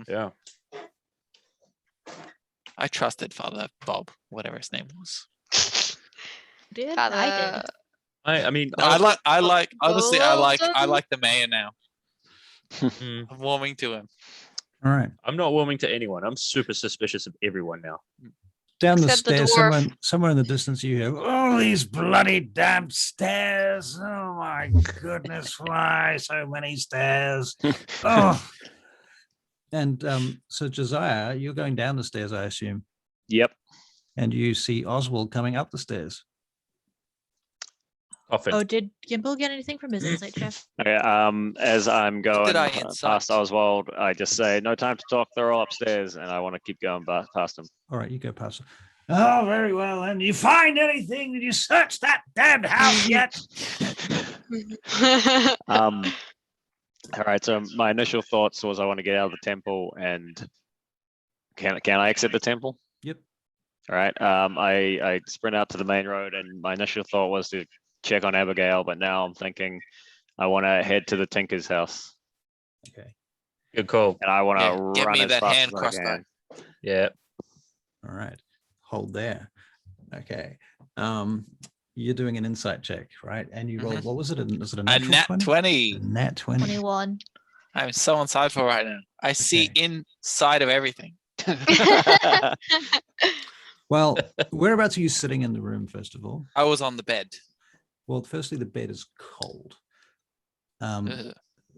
Speaker 1: Yeah.
Speaker 2: I trusted Father Bob, whatever his name was.
Speaker 5: Did
Speaker 4: Father.
Speaker 5: I did.
Speaker 1: I mean,
Speaker 2: No, I like honestly, I like
Speaker 4: Golden.
Speaker 2: the mayor now.
Speaker 1: Mm,
Speaker 2: I'm warming to him.
Speaker 3: All right.
Speaker 1: I'm not warming to anyone. I'm super suspicious of everyone now.
Speaker 3: Down the
Speaker 4: Except the
Speaker 3: stairs,
Speaker 4: dwarf.
Speaker 3: somewhere in the distance, you hear, "Oh, these bloody damn stairs! Oh my goodness, why so many stairs?" Oh. And so Josiah, you're going down the stairs, I assume,
Speaker 6: Yep.
Speaker 3: and you see Oswald coming up the stairs.
Speaker 1: Coffin.
Speaker 5: Oh, did Gimbal get anything from his insight check?
Speaker 6: Okay, as I'm going
Speaker 2: I
Speaker 6: past
Speaker 2: insight?
Speaker 6: Oswald, I just say, "No time to talk. They're all upstairs," and I want to keep going past them.
Speaker 3: All right, you go past. Oh, very well. And you find anything? Did you search that damned house yet?
Speaker 6: All right. So my initial thoughts was I want to get out of the temple, and can I exit the temple?
Speaker 3: Yep.
Speaker 6: All right. I sprint out to the main road, and my initial thought was to check on Abigail, but now I'm thinking I want to head to the Tinker's house,
Speaker 3: Okay.
Speaker 1: Good call.
Speaker 6: and I want to
Speaker 2: Yeah, get
Speaker 6: run
Speaker 2: me
Speaker 6: as
Speaker 2: that
Speaker 6: fast
Speaker 2: hand
Speaker 6: as I
Speaker 2: crossbow.
Speaker 6: can.
Speaker 1: Yeah.
Speaker 3: All right. Hold there. Okay. You're doing an insight check, right? And you rolled, what was it? Was it a
Speaker 2: A
Speaker 3: natural
Speaker 2: nat
Speaker 3: 20?
Speaker 2: 20.
Speaker 3: A nat 20.
Speaker 5: 21.
Speaker 2: I'm so insightful right now. I see inside of everything.
Speaker 3: Well, whereabouts are you sitting in the room, first of all?
Speaker 2: I was on the bed.
Speaker 3: Well, firstly, the bed is cold.
Speaker 2: Ugh,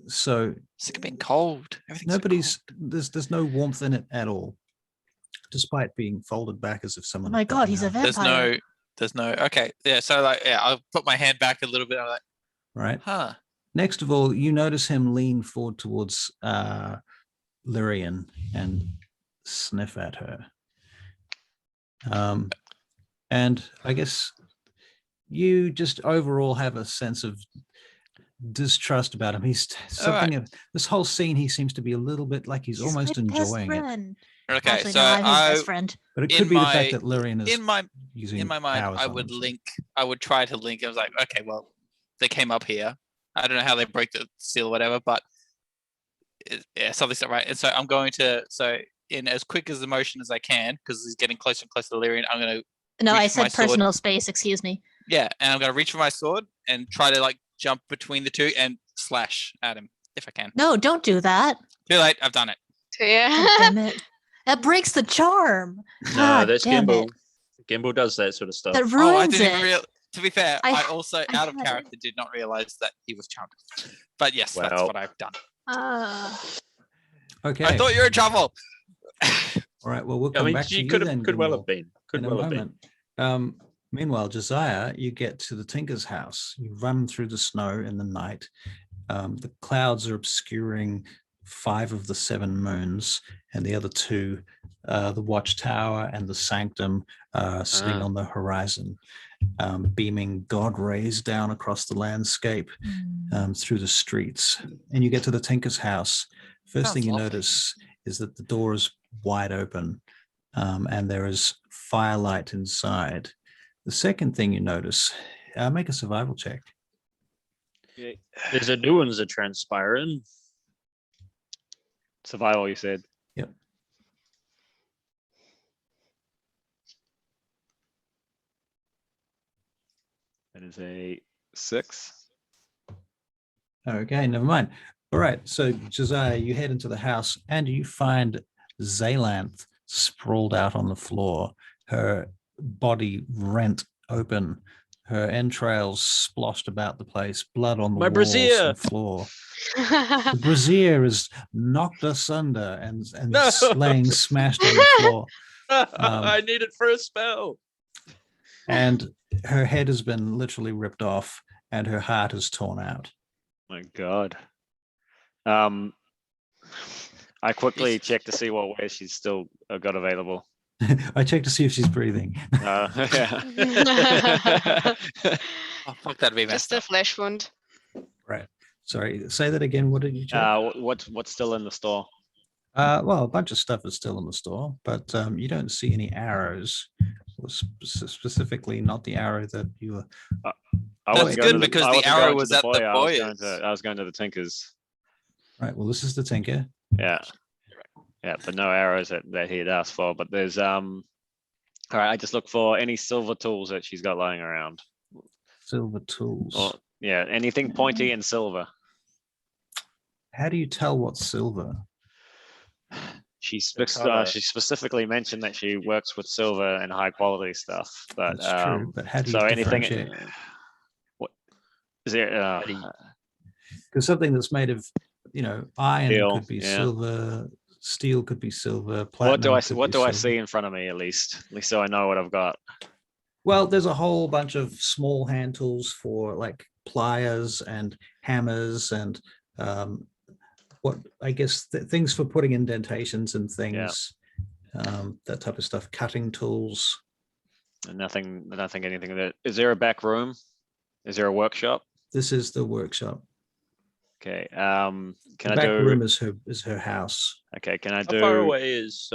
Speaker 3: So
Speaker 2: sick of being cold. Everything's so
Speaker 3: nobody's
Speaker 2: cold.
Speaker 3: there's no warmth in it at all, despite being folded back as if
Speaker 5: Oh
Speaker 3: someone.
Speaker 5: my
Speaker 3: had
Speaker 5: god,
Speaker 3: gotten
Speaker 5: he's a
Speaker 3: out.
Speaker 5: vampire.
Speaker 2: There's no okay. Yeah, so like I'll put my hand back a little bit. I'm like,
Speaker 3: Right.
Speaker 2: huh.
Speaker 3: Next of all, you notice him lean forward towards Lyrian and sniff at her. And I guess you just overall have a sense of distrust about him. He's something of this whole scene. He seems to be a little bit like he's almost
Speaker 5: my best
Speaker 3: enjoying it.
Speaker 5: friend.
Speaker 2: Okay,
Speaker 5: Actually,
Speaker 2: so
Speaker 5: no, I'm his best friend.
Speaker 3: But it
Speaker 2: In
Speaker 3: could be the
Speaker 2: my-
Speaker 3: fact that Lyrian is
Speaker 2: in my
Speaker 3: using
Speaker 2: in my mind,
Speaker 3: powers
Speaker 2: I
Speaker 3: on
Speaker 2: would
Speaker 3: him.
Speaker 2: link. I would try to link. I was like, okay, well, they came up here. I don't know how they break the seal or whatever, but yeah, something's not right. And so I'm going to in as quick as the motion as I can because he's getting closer and closer to Lyrian. I'm going to
Speaker 5: No, I
Speaker 2: reach for my
Speaker 5: said
Speaker 2: sword.
Speaker 5: personal space. Excuse me.
Speaker 2: Yeah, and I'm going to reach for my sword and try to like jump between the two and slash at him if I can.
Speaker 5: No, don't do that.
Speaker 2: Too late. I've done it.
Speaker 5: God
Speaker 4: Yeah.
Speaker 5: damn it. That breaks the charm.
Speaker 1: No,
Speaker 5: God
Speaker 1: that's
Speaker 5: damn
Speaker 1: Gimbal.
Speaker 5: it.
Speaker 1: Gimbal does that sort of stuff.
Speaker 5: That
Speaker 2: Oh, I
Speaker 5: ruins
Speaker 2: didn't
Speaker 5: it.
Speaker 2: even To be fair,
Speaker 5: I-
Speaker 2: I also
Speaker 5: I
Speaker 2: out of
Speaker 5: had it.
Speaker 2: character did not realize that he was charmed. But yes, that's
Speaker 1: Well.
Speaker 2: what I've done.
Speaker 3: Okay.
Speaker 2: I thought you were in trouble.
Speaker 3: All right. Well, we'll
Speaker 1: I
Speaker 3: come
Speaker 1: mean,
Speaker 3: back to
Speaker 1: she
Speaker 3: you
Speaker 1: could
Speaker 3: then.
Speaker 1: well
Speaker 3: Gimbal,
Speaker 1: have been. Could
Speaker 3: in a
Speaker 1: well have been.
Speaker 3: moment. Meanwhile, Josiah, you get to the Tinker's house. You run through the snow in the night. The clouds are obscuring 5 of the 7 moons, and the other 2, the Watchtower and the Sanctum, sitting on the horizon, beaming God rays down across the landscape through the streets. And you get to the Tinker's house. First thing
Speaker 2: Sounds
Speaker 3: you
Speaker 2: lovely.
Speaker 3: notice is that the door is wide open, and there is firelight inside. The second thing you notice, make a survival check.
Speaker 1: There's a new one's a transpiring.
Speaker 6: Survival, you said.
Speaker 3: Yep.
Speaker 6: That is a 6.
Speaker 3: Okay, never mind. All right, so Josiah, you head into the house and you find Zaylanth sprawled out on the floor, her body rent open, her entrails splashed about the place, blood on the
Speaker 1: My
Speaker 3: walls
Speaker 1: brassiere!
Speaker 3: and floor. The brazier is knocked asunder and
Speaker 1: No!
Speaker 3: laying smashed on the floor.
Speaker 1: I need it for a spell.
Speaker 3: And her head has been literally ripped off and her heart is torn out.
Speaker 6: My God. I quickly check to see what way she's still got available.
Speaker 3: I checked to see if she's breathing.
Speaker 6: Yeah.
Speaker 2: Oh, fuck, that'd be
Speaker 4: Just
Speaker 2: messed
Speaker 4: a
Speaker 2: up.
Speaker 4: flesh wound.
Speaker 3: Right. Sorry, say that again. What did you check?
Speaker 6: What's still in the store?
Speaker 3: Well, a bunch of stuff is still in the store, but you don't see any arrows, or specifically not the arrow that you were.
Speaker 2: That's good because the arrow was at the boyers.
Speaker 6: I was going to the Tinkers.
Speaker 3: Right. Well, this is the Tinker.
Speaker 6: Yeah. Yeah, but no arrows that he'd asked for. But there's all right, I just look for any silver tools that she's got lying around.
Speaker 3: Silver tools.
Speaker 6: Or yeah, anything pointy and silver.
Speaker 3: How do you tell what's silver?
Speaker 6: She
Speaker 1: colour.
Speaker 6: specifically mentioned that she works with silver and high quality stuff. But
Speaker 3: That's true. But how do you
Speaker 6: so anything?
Speaker 3: differentiate?
Speaker 6: What is there?
Speaker 3: Because something that's made of, iron
Speaker 6: Steel,
Speaker 3: could be
Speaker 6: yeah.
Speaker 3: silver, steel could be silver.
Speaker 6: What do I
Speaker 3: platinum
Speaker 6: what
Speaker 3: could
Speaker 6: do
Speaker 3: be
Speaker 6: I
Speaker 3: silver.
Speaker 6: see in front of me at least so I know what I've got?
Speaker 3: Well, there's a whole bunch of small hand tools for like pliers and hammers and what I guess things for putting indentations and things, that type of stuff. Cutting tools.
Speaker 6: Nothing. Anything that is there a back room? Is there a workshop?
Speaker 3: This is the workshop.
Speaker 6: Okay.
Speaker 3: The
Speaker 6: Can I
Speaker 3: back
Speaker 6: do?
Speaker 3: room is her house.
Speaker 6: Okay. Can I
Speaker 1: How
Speaker 6: do?
Speaker 1: far away is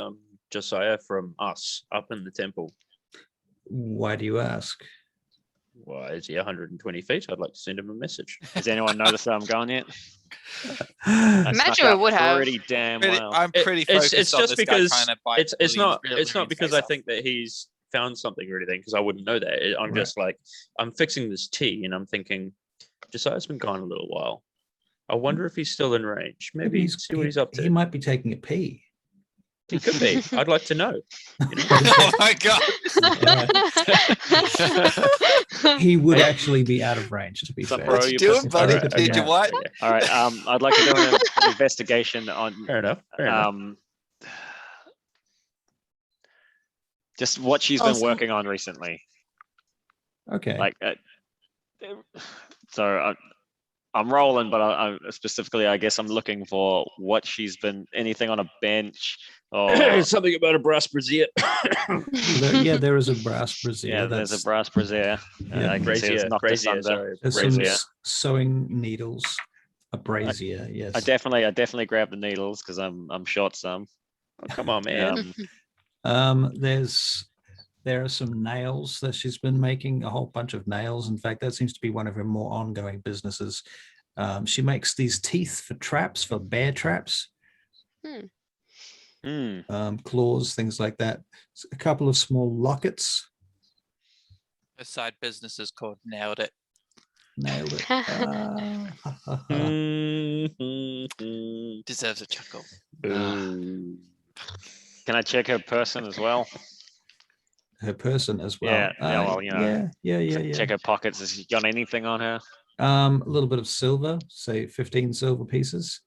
Speaker 1: Josiah from us up in the temple?
Speaker 3: Why do you ask?
Speaker 1: Why is he 120 feet? I'd like to send him a message.
Speaker 6: Has anyone noticed that I'm gone yet? I
Speaker 4: Imagine
Speaker 6: snuck
Speaker 4: we
Speaker 6: up
Speaker 4: would have.
Speaker 6: Pretty damn well.
Speaker 2: I'm pretty focused
Speaker 1: It's
Speaker 2: on
Speaker 1: just
Speaker 2: this
Speaker 1: because
Speaker 2: guy trying to bite.
Speaker 1: it's not
Speaker 2: Willie's rear
Speaker 1: because
Speaker 2: face
Speaker 1: I
Speaker 2: off.
Speaker 1: think that he's found something or anything, because I wouldn't know that. I'm
Speaker 3: Right.
Speaker 1: just like, I'm fixing this tea and I'm thinking Josiah's been gone a little while. I wonder if he's still in range. Maybe see what he's up
Speaker 3: He
Speaker 1: to.
Speaker 3: might be taking a pee.
Speaker 1: He could be. I'd like to know.
Speaker 2: Oh my god!
Speaker 3: He would actually be out of range, to be
Speaker 6: So,
Speaker 3: fair.
Speaker 6: bro,
Speaker 2: What you
Speaker 6: you
Speaker 2: doing,
Speaker 6: pissed-
Speaker 2: buddy?
Speaker 3: Alright,
Speaker 2: Did you
Speaker 3: okay.
Speaker 2: what?
Speaker 6: All right. I'd like to do an investigation on
Speaker 1: Fair enough. Fair enough.
Speaker 6: just what she's been
Speaker 5: Also-
Speaker 6: working on recently.
Speaker 3: Okay.
Speaker 6: Like, so I'm rolling, but I specifically, I guess I'm looking for what she's been, anything on a bench or
Speaker 1: Something about a brass brazier.
Speaker 3: There is a brass brazier.
Speaker 6: yeah, there's a
Speaker 3: that's-
Speaker 6: brass brazier.
Speaker 3: Yeah.
Speaker 6: I can see it's
Speaker 1: brazier.
Speaker 6: knocked us
Speaker 1: Brazier.
Speaker 6: under.
Speaker 1: Sorry.
Speaker 3: There's some
Speaker 6: brazier.
Speaker 3: sewing needles, a brazier. Yes.
Speaker 6: I definitely grab the needles because I'm short some.
Speaker 1: Oh, come on, man.
Speaker 3: There are some nails that she's been making, a whole bunch of nails. In fact, that seems to be one of her more ongoing businesses. She makes these teeth for traps, for bear traps, claws, things like that. A couple of small lockets.
Speaker 2: Her side business is called Nailed It.
Speaker 3: Nailed it.
Speaker 1: Mhm.
Speaker 2: Deserves a chuckle.
Speaker 1: Boo.
Speaker 6: Can I check her person as well?
Speaker 3: Her person as well.
Speaker 6: Yeah, well,
Speaker 3: Yeah.
Speaker 6: Check her pockets. Has she got anything on her?
Speaker 3: A little bit of silver, say 15 silver pieces.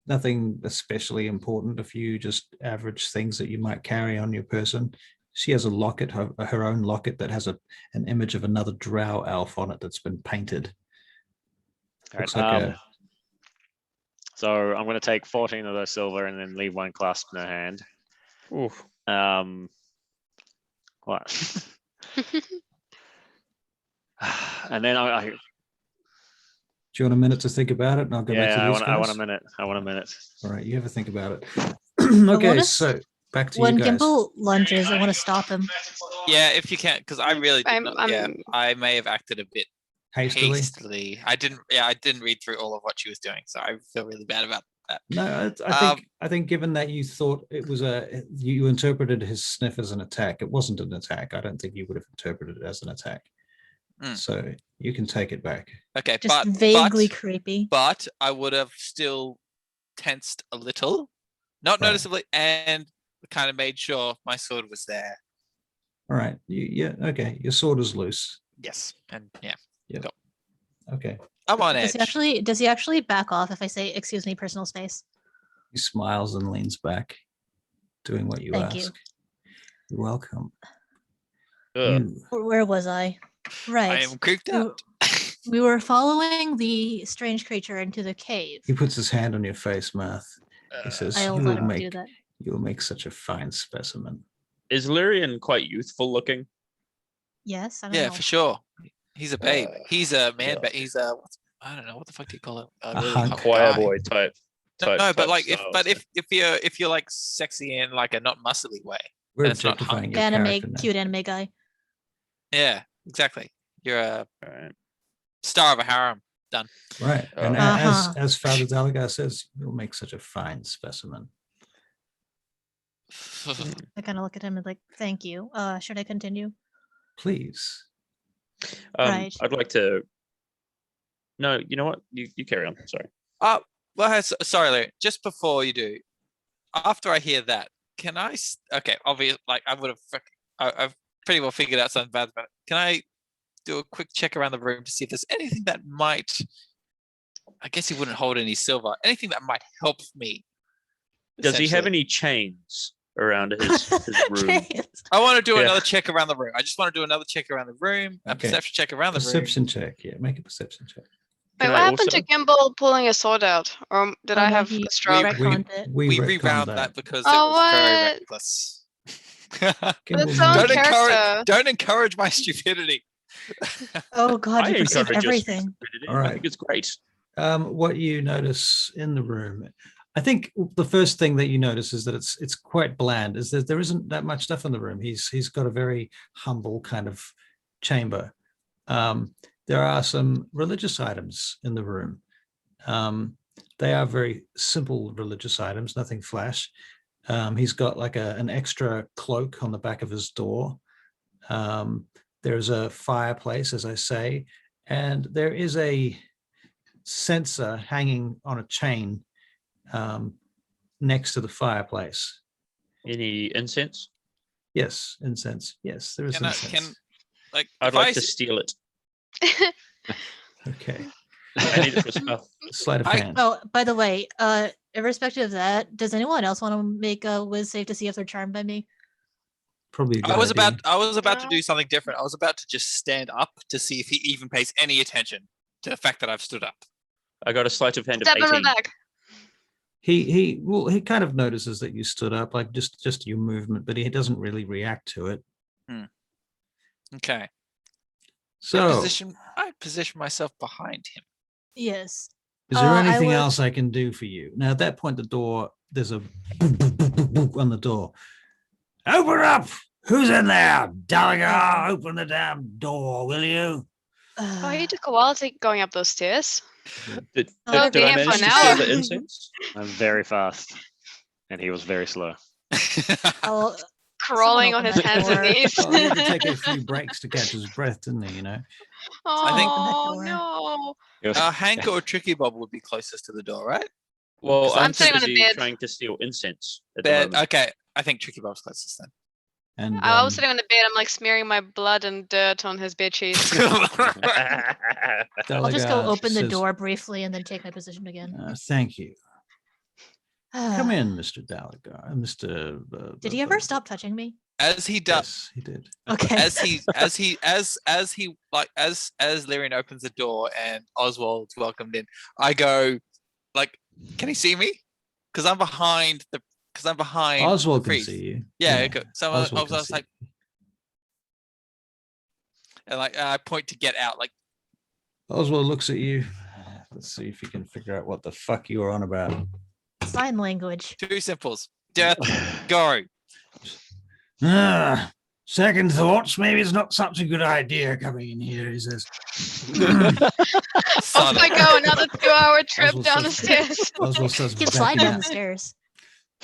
Speaker 3: Nothing especially important. A few just average things that you might carry on your person. She has a locket, her own locket that has an image of another drow elf on it that's been painted.
Speaker 6: All
Speaker 3: Looks
Speaker 6: right,
Speaker 3: like
Speaker 6: so I'm going to take 14 of those silver and then leave one clasped in her hand.
Speaker 1: Oof.
Speaker 6: What? And then I
Speaker 3: Do you want a minute to think about it? And I'll go back to
Speaker 6: yeah,
Speaker 3: these
Speaker 6: I want a
Speaker 3: guys?
Speaker 6: minute. I want a minute.
Speaker 3: All right, you have a think about it.
Speaker 5: wanna
Speaker 3: Okay,
Speaker 5: s-
Speaker 3: so back to
Speaker 5: When
Speaker 3: you guys.
Speaker 5: Gimble lunges, I want to stop him.
Speaker 2: Yeah, if you can, because I really did
Speaker 4: I'm-
Speaker 2: not, yeah, I may have acted a bit
Speaker 3: Hastily.
Speaker 2: hastily. I didn't read through all of what she was doing, so I feel really bad about that.
Speaker 3: No, I think given that you thought it was you interpreted his sniff as an attack, it wasn't an attack. I don't think you would have interpreted it as an attack. So you can take it back.
Speaker 2: Okay,
Speaker 5: Just vaguely
Speaker 2: but,
Speaker 5: creepy.
Speaker 2: but I would have still tensed a little, not
Speaker 3: Right.
Speaker 2: noticeably, and kind of made sure my sword was there.
Speaker 3: All right. Okay. Your sword is loose.
Speaker 2: Yes, and yeah,
Speaker 3: Okay.
Speaker 2: I'm on
Speaker 5: Does
Speaker 2: edge.
Speaker 5: he actually back off if I say, "Excuse me, personal space"?
Speaker 3: He smiles and leans back, doing what you
Speaker 5: Thank
Speaker 3: ask.
Speaker 5: you.
Speaker 3: You're welcome.
Speaker 1: Ugh.
Speaker 5: Where was I? Right.
Speaker 2: I am creeped
Speaker 5: We-
Speaker 2: out.
Speaker 5: We were following the strange creature into the cave.
Speaker 3: He puts his hand on your face, Math. He says,
Speaker 5: I'll
Speaker 3: "You'll
Speaker 5: let him do
Speaker 3: make
Speaker 5: that.
Speaker 3: you'll make such a fine specimen."
Speaker 1: Is Lyrian quite youthful looking?
Speaker 5: Yes, I don't
Speaker 2: Yeah,
Speaker 5: know.
Speaker 2: for sure. He's a babe. He's a man,
Speaker 1: yeah.
Speaker 2: but he's a I don't know what the fuck do you call it?
Speaker 3: A
Speaker 2: Really
Speaker 3: hunk.
Speaker 2: hot
Speaker 1: Choir
Speaker 2: guy.
Speaker 1: boy type.
Speaker 2: No,
Speaker 1: type
Speaker 2: but like
Speaker 1: style, so.
Speaker 2: if you're like sexy in like a not muscly way.
Speaker 3: We're
Speaker 2: And it's not
Speaker 3: objectifying your character
Speaker 5: Anime,
Speaker 3: now.
Speaker 5: cute anime guy.
Speaker 2: Yeah, exactly. You're a
Speaker 1: Alright.
Speaker 2: star of a harem.
Speaker 3: Right. And
Speaker 5: Uh-huh.
Speaker 3: as Father Dalagar says, you'll make such a fine specimen.
Speaker 5: I kind of look at him and like, thank you. Should I continue?
Speaker 3: Please.
Speaker 5: Right.
Speaker 1: I'd like to. No, you know what? You carry on. Sorry.
Speaker 2: Well, sorry, Larry. Just before you do, after I hear that, can I? Okay, obviously, like I would have. I've pretty well figured out something bad about it. Can I do a quick check around the room to see if there's anything that might? I guess he wouldn't hold any silver. Anything that might help me.
Speaker 1: Does he have
Speaker 2: essentially.
Speaker 1: any chains around his room?
Speaker 5: Jeez.
Speaker 2: I want to do
Speaker 1: Yeah.
Speaker 2: another check around the room. I just want to do another check around the room. A
Speaker 3: Okay.
Speaker 2: perception check around the
Speaker 3: Perception check. Yeah, make a perception check.
Speaker 4: Wait,
Speaker 1: Can
Speaker 4: what
Speaker 1: I
Speaker 4: happened
Speaker 1: also-
Speaker 4: to Gimbal pulling a sword out? Or did I
Speaker 5: no,
Speaker 4: have
Speaker 5: he
Speaker 4: a stroke?
Speaker 5: retconned it.
Speaker 2: room. We
Speaker 3: retconned
Speaker 2: rewound that because it
Speaker 4: Oh,
Speaker 2: was very
Speaker 4: what?
Speaker 2: reckless.
Speaker 3: Gimbal
Speaker 4: It's own
Speaker 3: moved-
Speaker 4: character.
Speaker 2: Don't encourage my stupidity.
Speaker 5: Oh God,
Speaker 1: I
Speaker 5: you perceive
Speaker 1: encourage your
Speaker 5: everything.
Speaker 1: stupidity.
Speaker 3: All
Speaker 1: I
Speaker 3: right.
Speaker 1: think it's great.
Speaker 3: What you notice in the room, I think the first thing that you notice is that it's quite bland. Is that there isn't that much stuff in the room. He's got a very humble kind of chamber. There are some religious items in the room. They are very simple religious items, nothing flash. He's got like an extra cloak on the back of his door. There's a fireplace, as I say, and there is a censer hanging on a chain next to the fireplace.
Speaker 1: Any incense?
Speaker 3: Yes, incense. Yes, there is incense.
Speaker 1: I'd
Speaker 2: if
Speaker 1: like
Speaker 2: I
Speaker 1: to
Speaker 2: s-
Speaker 1: steal it.
Speaker 3: Okay.
Speaker 1: I need it for stuff.
Speaker 3: Sleight of
Speaker 2: I-
Speaker 3: hand.
Speaker 5: Oh, by the way, irrespective of that, does anyone else want to make a whiz save to see if they're charmed by me?
Speaker 3: Probably a good
Speaker 2: I was
Speaker 3: idea.
Speaker 2: about to
Speaker 4: No.
Speaker 2: do something different. I was about to just stand up to see if he even pays any attention to the fact that I've stood up.
Speaker 1: I got a sleight of hand of
Speaker 4: Stab him in
Speaker 1: 18.
Speaker 4: the back.
Speaker 3: He kind of notices that you stood up, like just your movement, but he doesn't really react to it.
Speaker 2: Okay.
Speaker 3: So,
Speaker 2: I position myself behind him.
Speaker 5: Yes.
Speaker 3: is there
Speaker 5: I
Speaker 3: anything
Speaker 5: would-
Speaker 3: else I can do for you? Now, at that point, there's a boop, boop, boop, boop, boop on the door. Open up! Who's in there? Dalagar, open the damn door, will you?
Speaker 4: Oh, you took a while to going up those stairs.
Speaker 1: Did
Speaker 5: I'll
Speaker 1: did
Speaker 4: be
Speaker 1: I
Speaker 4: here for
Speaker 1: manage
Speaker 4: an
Speaker 1: to steal
Speaker 4: hour.
Speaker 1: the incense?
Speaker 6: I'm very fast, and he was very slow.
Speaker 5: I'll,
Speaker 4: Crawling on
Speaker 5: open
Speaker 4: his
Speaker 5: that
Speaker 4: hands and
Speaker 5: door.
Speaker 4: knees.
Speaker 3: Well, he had to take a few breaks to catch his breath, didn't he? You know.
Speaker 4: Oh
Speaker 5: door.
Speaker 4: no!
Speaker 6: It was-
Speaker 2: Hank or Tricky Bob would be closest to the door, right?
Speaker 1: Well,
Speaker 2: So
Speaker 1: I'm
Speaker 4: I'm
Speaker 1: too
Speaker 4: sitting on a
Speaker 1: busy
Speaker 4: bed.
Speaker 1: trying to steal incense at the
Speaker 2: But,
Speaker 1: moment.
Speaker 2: okay, I think Tricky Bob's closest then.
Speaker 3: And
Speaker 4: I was sitting on the bed. I'm like smearing my blood and dirt on his bed sheets.
Speaker 5: I'll just go
Speaker 3: Dalagar
Speaker 5: open the
Speaker 3: says,
Speaker 5: door briefly and then take my position again.
Speaker 3: Thank you. Come in, Mr. Dalagar. Mr.
Speaker 5: Did he ever stop touching me?
Speaker 2: As he does,
Speaker 3: Yes, he did.
Speaker 5: Okay.
Speaker 2: as Lyrian opens the door and Oswald's welcomed in, I go, like, can he see me? Because I'm behind
Speaker 3: Oswald
Speaker 2: the
Speaker 3: can
Speaker 2: priest.
Speaker 3: see you.
Speaker 2: Yeah, okay. So I
Speaker 3: Oswald can
Speaker 2: was
Speaker 3: see
Speaker 2: like, and like I point to get out, like,
Speaker 3: Oswald looks at you. Let's see if you can figure out what the fuck you were on about.
Speaker 5: Sign language.
Speaker 2: two simples. Death, go.
Speaker 3: Second thoughts, maybe it's not such a good idea coming in here, he says.
Speaker 4: Off I go. Another 2-hour trip
Speaker 3: Oswald
Speaker 4: down the
Speaker 3: says-
Speaker 4: stairs.
Speaker 3: Oswald says,
Speaker 5: You can slide
Speaker 3: backing
Speaker 5: down
Speaker 3: up.
Speaker 5: the stairs.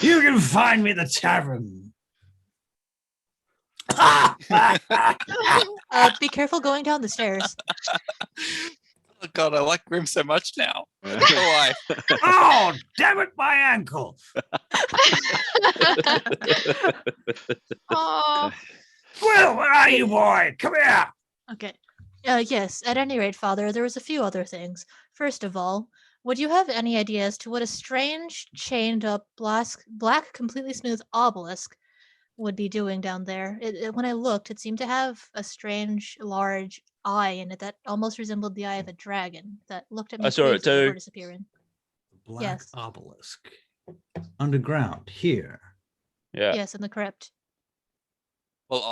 Speaker 3: You can find me at the tavern. Ah!
Speaker 5: Be careful going down the stairs.
Speaker 2: Oh god, I like Grim so much now. I don't know why.
Speaker 3: Oh, damn it, my ankle.
Speaker 4: Oh,
Speaker 3: Well, where are you, boy? Come here.
Speaker 5: Okay. Yes, at any rate, Father, there was a few other things. First of all, would you have any idea as to what a strange, chained up, black, completely smooth obelisk would be doing down there? When I looked, it seemed to have a strange, large eye in it that almost resembled the eye of a dragon that looked at me
Speaker 1: I saw it
Speaker 5: crazily before
Speaker 1: too.
Speaker 5: disappearing.
Speaker 3: Black
Speaker 5: Yes.
Speaker 3: obelisk. Underground, here.
Speaker 1: Yeah.
Speaker 5: Yes, in the crypt.
Speaker 2: Well,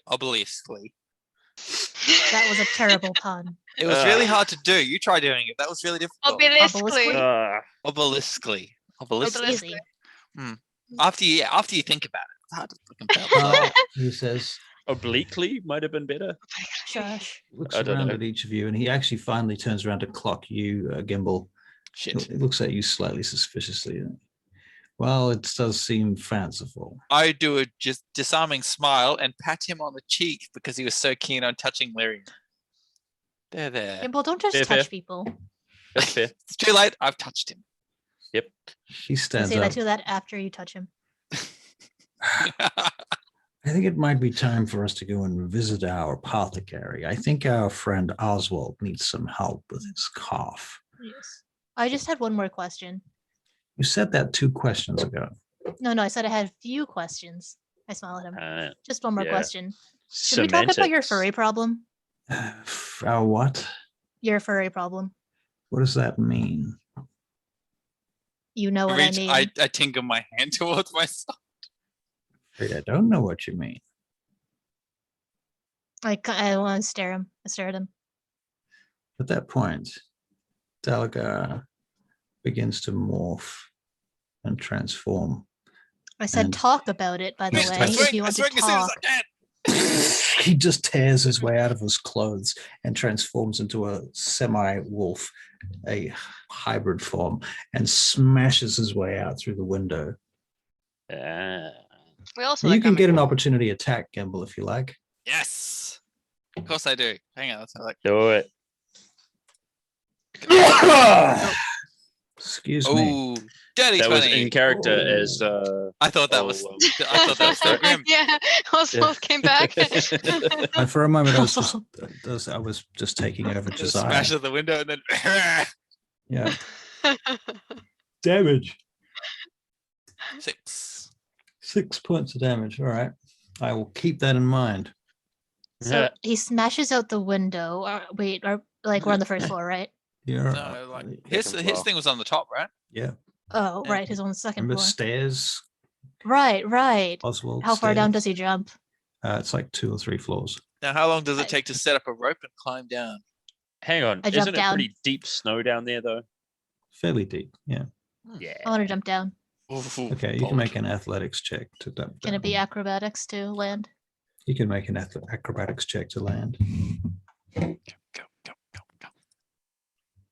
Speaker 2: obeliskly.
Speaker 5: That was a terrible pun.
Speaker 2: It was really hard to do. You try doing it. That was really difficult.
Speaker 4: obeliskly.
Speaker 2: Obeliskly.
Speaker 5: It's
Speaker 2: Obeliskly.
Speaker 5: easy.
Speaker 2: After you think about it, it's hard to fucking tell.
Speaker 3: He says,
Speaker 1: Obliquely might have been better.
Speaker 5: Shush.
Speaker 3: looks
Speaker 1: I don't
Speaker 3: around
Speaker 1: know.
Speaker 3: at each of you, and he actually finally turns around to clock you, Gimbal.
Speaker 2: Shit.
Speaker 3: It looks at you slightly suspiciously. Well, it does seem fanciful.
Speaker 2: I do a just disarming smile and pat him on the cheek because he was so keen on touching Larry. There.
Speaker 5: Gimbal, don't just
Speaker 1: Fair,
Speaker 5: touch
Speaker 1: fair.
Speaker 5: people.
Speaker 1: That's fair.
Speaker 2: It's too late. I've touched him.
Speaker 3: She
Speaker 5: I
Speaker 3: stands
Speaker 5: say
Speaker 3: up.
Speaker 5: that to that after you touch him.
Speaker 3: I think it might be time for us to go and visit our apothecary. I think our friend Oswald needs some help with his cough.
Speaker 5: Yes. I just had one more question.
Speaker 3: You said that 2 questions ago.
Speaker 5: No, I said I had a few questions. I smile at him. Just one more
Speaker 1: yeah.
Speaker 5: question. Should we talk about your
Speaker 1: Semantics.
Speaker 5: furry problem?
Speaker 3: Our what?
Speaker 5: Your furry problem.
Speaker 3: What does that mean?
Speaker 5: You know what I mean.
Speaker 2: I tinker my hand towards myself.
Speaker 3: I don't know what you mean.
Speaker 5: I want to stare him. I stare at him.
Speaker 3: At that point, Dalagar begins to morph and transform.
Speaker 5: I said
Speaker 3: And-
Speaker 5: talk about it, by the
Speaker 3: Yes,
Speaker 5: way.
Speaker 3: I
Speaker 5: If you
Speaker 2: I
Speaker 5: want to
Speaker 2: swing as soon as
Speaker 5: talk.
Speaker 2: I can.
Speaker 3: He just tears his way out of his clothes and transforms into a semi-wolf, a hybrid form, and smashes his way out through the window.
Speaker 1: Ah.
Speaker 4: We also
Speaker 3: You
Speaker 4: like
Speaker 3: can get an
Speaker 4: comic.
Speaker 3: opportunity attack, Gimbal, if you like.
Speaker 2: Yes. Of course I do. Hang on. That's like.
Speaker 1: Do it.
Speaker 3: Excuse me.
Speaker 2: Oh, dirty
Speaker 1: That was
Speaker 2: 20.
Speaker 1: in character as
Speaker 2: I thought that was.
Speaker 1: oh,
Speaker 2: I thought that was so grim.
Speaker 4: Yeah, Oswald came back.
Speaker 3: And for a moment, I was just taking over
Speaker 2: Just
Speaker 3: Josiah.
Speaker 2: smash at the window and then.
Speaker 3: Yeah. Damage.
Speaker 2: 6.
Speaker 3: 6 points of damage. All right. I will keep that in mind.
Speaker 5: So
Speaker 1: Yeah.
Speaker 5: he smashes out the window. Or like we're on the first floor, right?
Speaker 3: You're,
Speaker 2: No, like his
Speaker 1: floor.
Speaker 2: thing was on the top, right?
Speaker 3: yeah.
Speaker 5: Oh,
Speaker 2: Yeah.
Speaker 5: right. He's on the second
Speaker 3: Remember
Speaker 5: floor.
Speaker 3: stairs,
Speaker 5: Right.
Speaker 3: Oswald?
Speaker 5: How far down
Speaker 3: stairs?
Speaker 5: does he jump?
Speaker 3: It's like 2 or 3 floors.
Speaker 2: Now, how long does
Speaker 5: I-
Speaker 2: it take to set up a rope and climb down?
Speaker 1: Hang on.
Speaker 5: I jumped
Speaker 1: Isn't it
Speaker 5: down.
Speaker 1: pretty deep snow down there though?
Speaker 3: Fairly deep. Yeah.
Speaker 1: Yeah.
Speaker 5: I want to jump down.
Speaker 3: Okay. You can make an athletics check to dump
Speaker 5: Can it be
Speaker 3: down.
Speaker 5: acrobatics to land?
Speaker 3: You can make an acrobatics check to land.
Speaker 2: Go.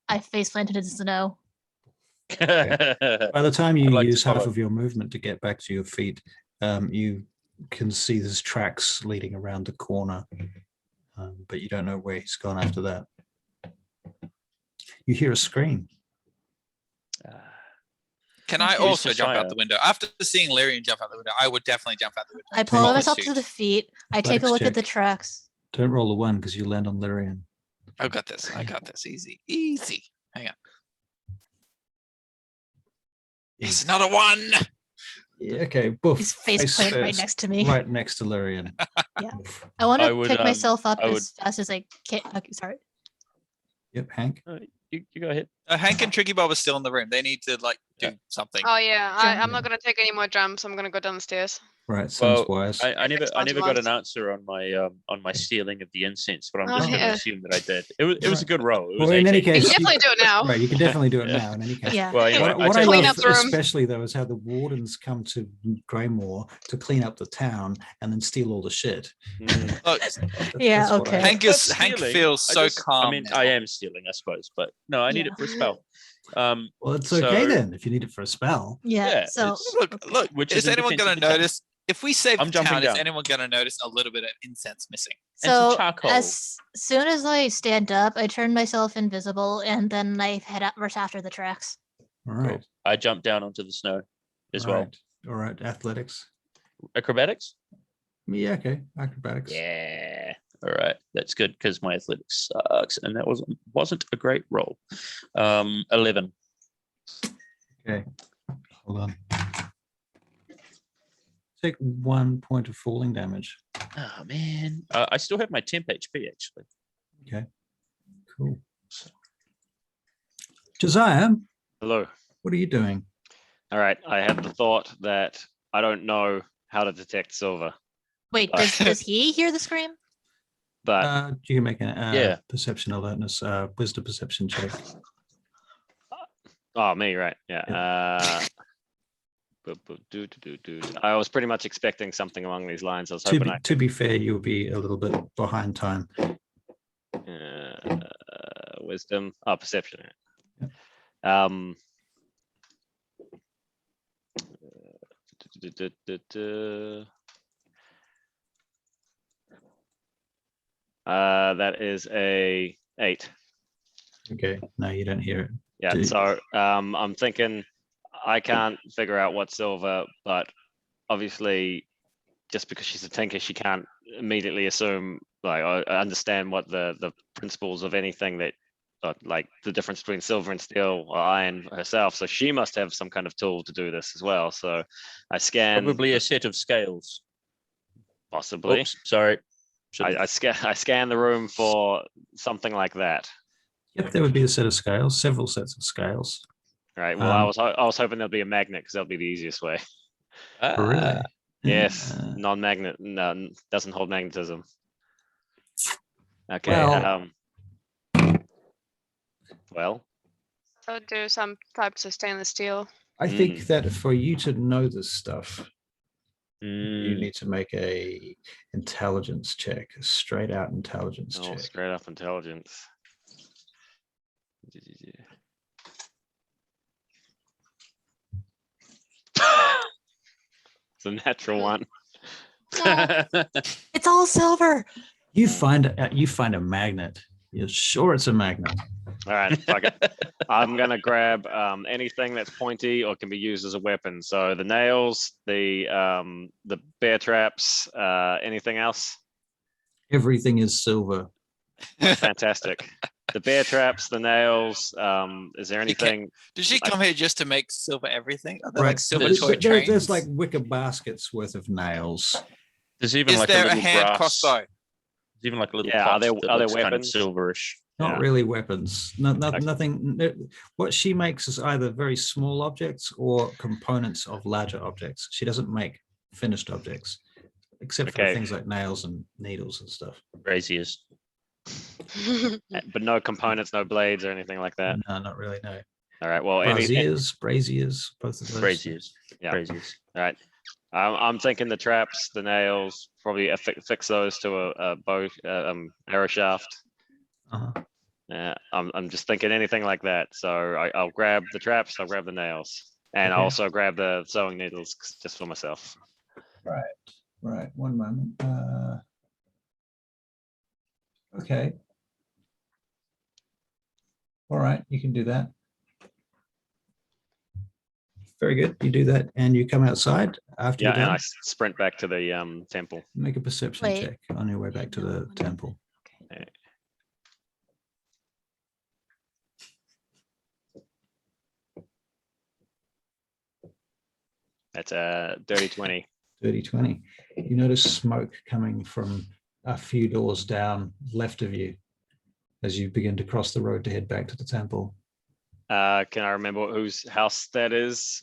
Speaker 5: I face planted in snow.
Speaker 3: By the time you
Speaker 1: I'd like to
Speaker 3: use half
Speaker 1: follow.
Speaker 3: of your movement to get back to your feet, you can see there's tracks leading around the corner, but you don't know where he's gone after that. You hear a scream.
Speaker 2: Can I
Speaker 5: Use
Speaker 2: also
Speaker 1: the
Speaker 2: jump out
Speaker 1: fire.
Speaker 2: the window? After seeing Lyrian jump out the window, I would definitely jump out the window.
Speaker 5: I pull
Speaker 3: Follow
Speaker 5: myself to
Speaker 2: suit.
Speaker 5: the feet. I take a
Speaker 3: Athletics
Speaker 5: look at the
Speaker 3: check.
Speaker 5: tracks.
Speaker 3: Don't roll a 1 because you land on Lyrian.
Speaker 2: I got this. I got this. Easy. Hang on. It's not a 1.
Speaker 3: Yeah, okay, boof.
Speaker 5: He's face planted right next to me.
Speaker 3: Right next to Lyrian.
Speaker 5: Yeah. I want
Speaker 1: I
Speaker 5: to
Speaker 1: would,
Speaker 5: pick myself up
Speaker 1: I would-
Speaker 5: as fast as I can. Okay, sorry.
Speaker 3: Yep, Hank.
Speaker 1: You go ahead.
Speaker 2: Hank and Tricky Bob are still in the room. They need to like do something.
Speaker 4: Oh yeah, I'm
Speaker 3: Yeah.
Speaker 4: not gonna take any more jumps. I'm gonna go down the stairs.
Speaker 3: Right, sounds
Speaker 1: Well,
Speaker 3: wise.
Speaker 1: I never
Speaker 4: Expansive
Speaker 1: got an
Speaker 4: ones.
Speaker 1: answer on my stealing of the incense, but I'm
Speaker 4: Oh,
Speaker 1: just going to
Speaker 4: yeah.
Speaker 1: assume that I did. It was a good roll. It was
Speaker 3: Well, in any
Speaker 1: 18.
Speaker 4: You
Speaker 3: case,
Speaker 4: can definitely do it now.
Speaker 3: Right, you can definitely do it
Speaker 1: Yeah.
Speaker 3: now in any case.
Speaker 5: Yeah.
Speaker 1: Well, you know,
Speaker 3: What,
Speaker 1: I
Speaker 3: what I
Speaker 1: took
Speaker 4: Clean
Speaker 3: love
Speaker 4: up the room.
Speaker 3: especially though is how the wardens come to Greymoor to clean up the town and then steal all the shit.
Speaker 1: Mm.
Speaker 2: Look,
Speaker 5: Yeah,
Speaker 3: what I
Speaker 5: okay.
Speaker 2: Hank
Speaker 1: Not
Speaker 2: Hank
Speaker 1: stealing.
Speaker 2: feels
Speaker 1: I
Speaker 2: so
Speaker 1: just-
Speaker 2: calm.
Speaker 1: I mean,
Speaker 2: now.
Speaker 1: I am stealing, I suppose, but no, I need
Speaker 5: Yeah.
Speaker 1: it for a spell.
Speaker 3: Well, it's okay
Speaker 1: So-
Speaker 3: then if you need it for a spell.
Speaker 5: Yeah.
Speaker 1: Yeah,
Speaker 5: So
Speaker 1: it's-
Speaker 2: Look,
Speaker 1: Which
Speaker 2: is
Speaker 1: is in
Speaker 2: anyone
Speaker 1: defense
Speaker 2: going
Speaker 1: of
Speaker 2: to
Speaker 1: the town.
Speaker 2: notice If we save
Speaker 1: I'm
Speaker 2: the
Speaker 1: jumping
Speaker 2: town, is
Speaker 1: down.
Speaker 2: anyone going to notice a little bit of incense missing?
Speaker 1: And some
Speaker 5: So
Speaker 1: charcoal.
Speaker 5: as soon as I stand up, I turn myself invisible, and then I head up rush after the tracks.
Speaker 3: All
Speaker 1: Cool.
Speaker 3: right.
Speaker 1: I jump down onto the snow as well.
Speaker 3: All right. Athletics.
Speaker 1: Acrobatics?
Speaker 3: Yeah. Okay. Acrobatics.
Speaker 1: Yeah. All right. That's good because my athletics sucks, and that wasn't a great roll. 11.
Speaker 3: Okay. Hold on. Take 1 point of falling damage.
Speaker 1: Oh man, I still have my temp HP actually.
Speaker 3: Okay. Cool. Josiah,
Speaker 6: Hello.
Speaker 3: what are you doing?
Speaker 6: All right. I have the thought that I don't know how to detect silver,
Speaker 5: Wait, does he hear the scream?
Speaker 6: but
Speaker 3: You can make a
Speaker 1: Yeah.
Speaker 3: perception alertness, wisdom perception check.
Speaker 6: oh, me, right? Yeah. I was pretty much expecting something along these lines. I was hoping
Speaker 3: To be fair, you'll be a little bit behind time.
Speaker 6: wisdom, perception. That is a 8.
Speaker 3: Okay. No, you don't hear it.
Speaker 6: Yeah.
Speaker 3: Dude.
Speaker 6: So I'm thinking I can't figure out what silver, but obviously, just because she's a tinker, she can't immediately assume like I understand what the principles of anything that like the difference between silver and steel or iron herself. So she must have some kind of tool to do this as well. So I scan
Speaker 1: Probably a set of scales.
Speaker 6: possibly.
Speaker 1: Oops, sorry.
Speaker 6: I scan the room for something like that.
Speaker 3: Yep, there would be a set of scales, several sets of scales.
Speaker 6: Right. Well, I was hoping there'll be a magnet because that'll be the easiest way.
Speaker 3: Really?
Speaker 6: Yes,
Speaker 3: Uh,
Speaker 6: non-magnet, no, doesn't hold magnetism. Okay.
Speaker 3: Well-
Speaker 6: Well,
Speaker 4: So do some types of stainless steel.
Speaker 3: I think that for you to know this stuff, you
Speaker 1: Mm,
Speaker 3: need to make a intelligence check, a straight out intelligence check.
Speaker 6: straight up intelligence. It's a natural one.
Speaker 5: No, it's all silver.
Speaker 3: You find a magnet. You're sure it's a magnet.
Speaker 6: All right, fuck it. I'm gonna grab anything that's pointy or can be used as a weapon. So the nails, the bear traps, anything else?
Speaker 3: Everything is silver.
Speaker 6: Fantastic. The bear traps, the nails. Is there anything?
Speaker 2: Did she come here just to make silver everything? Are there
Speaker 3: Right.
Speaker 2: like silver
Speaker 1: There's-
Speaker 2: toy
Speaker 3: There's
Speaker 2: trains?
Speaker 3: like wicker baskets worth of nails.
Speaker 1: There's even
Speaker 2: Is
Speaker 1: like
Speaker 2: there
Speaker 1: a
Speaker 2: a
Speaker 1: little
Speaker 2: hand
Speaker 1: brass.
Speaker 2: crossbow?
Speaker 1: There's even like a little
Speaker 6: Yeah,
Speaker 1: pot
Speaker 6: are there-
Speaker 1: that
Speaker 6: are there
Speaker 1: looks kind of
Speaker 6: weapons?
Speaker 1: silverish.
Speaker 3: Not
Speaker 6: Yeah.
Speaker 3: really weapons. No,
Speaker 6: Okay.
Speaker 3: nothing. What she makes is either very small objects or components of larger objects. She doesn't make finished objects, except for
Speaker 6: Okay.
Speaker 3: things like nails and needles and stuff.
Speaker 1: Braziers.
Speaker 6: But no components, no blades or anything like that.
Speaker 3: No, not really. No.
Speaker 6: All right. Well, any.
Speaker 3: Braziers, both of those.
Speaker 1: Braziers.
Speaker 6: Yeah.
Speaker 1: Braziers.
Speaker 6: All right. I'm thinking the traps, the nails, probably fix those to a bow, arrow shaft.
Speaker 3: Uh-huh.
Speaker 6: I'm just thinking anything like that. So I'll grab the traps, I'll grab the nails, and I'll
Speaker 3: Okay.
Speaker 6: also grab the sewing needles just for myself.
Speaker 3: Right. 1 moment. Okay. All right, you can do that. Very good. You do that, and you come outside after
Speaker 6: Yeah,
Speaker 3: you're
Speaker 6: and
Speaker 3: done.
Speaker 6: I sprint back to the temple.
Speaker 3: Make a perception
Speaker 5: Wait.
Speaker 3: check on your way back to the temple.
Speaker 5: Okay.
Speaker 6: That's a dirty 20.
Speaker 3: 30-20. You notice smoke coming from a few doors down left of you as you begin to cross the road to head back to the temple.
Speaker 6: Can I remember whose house that is?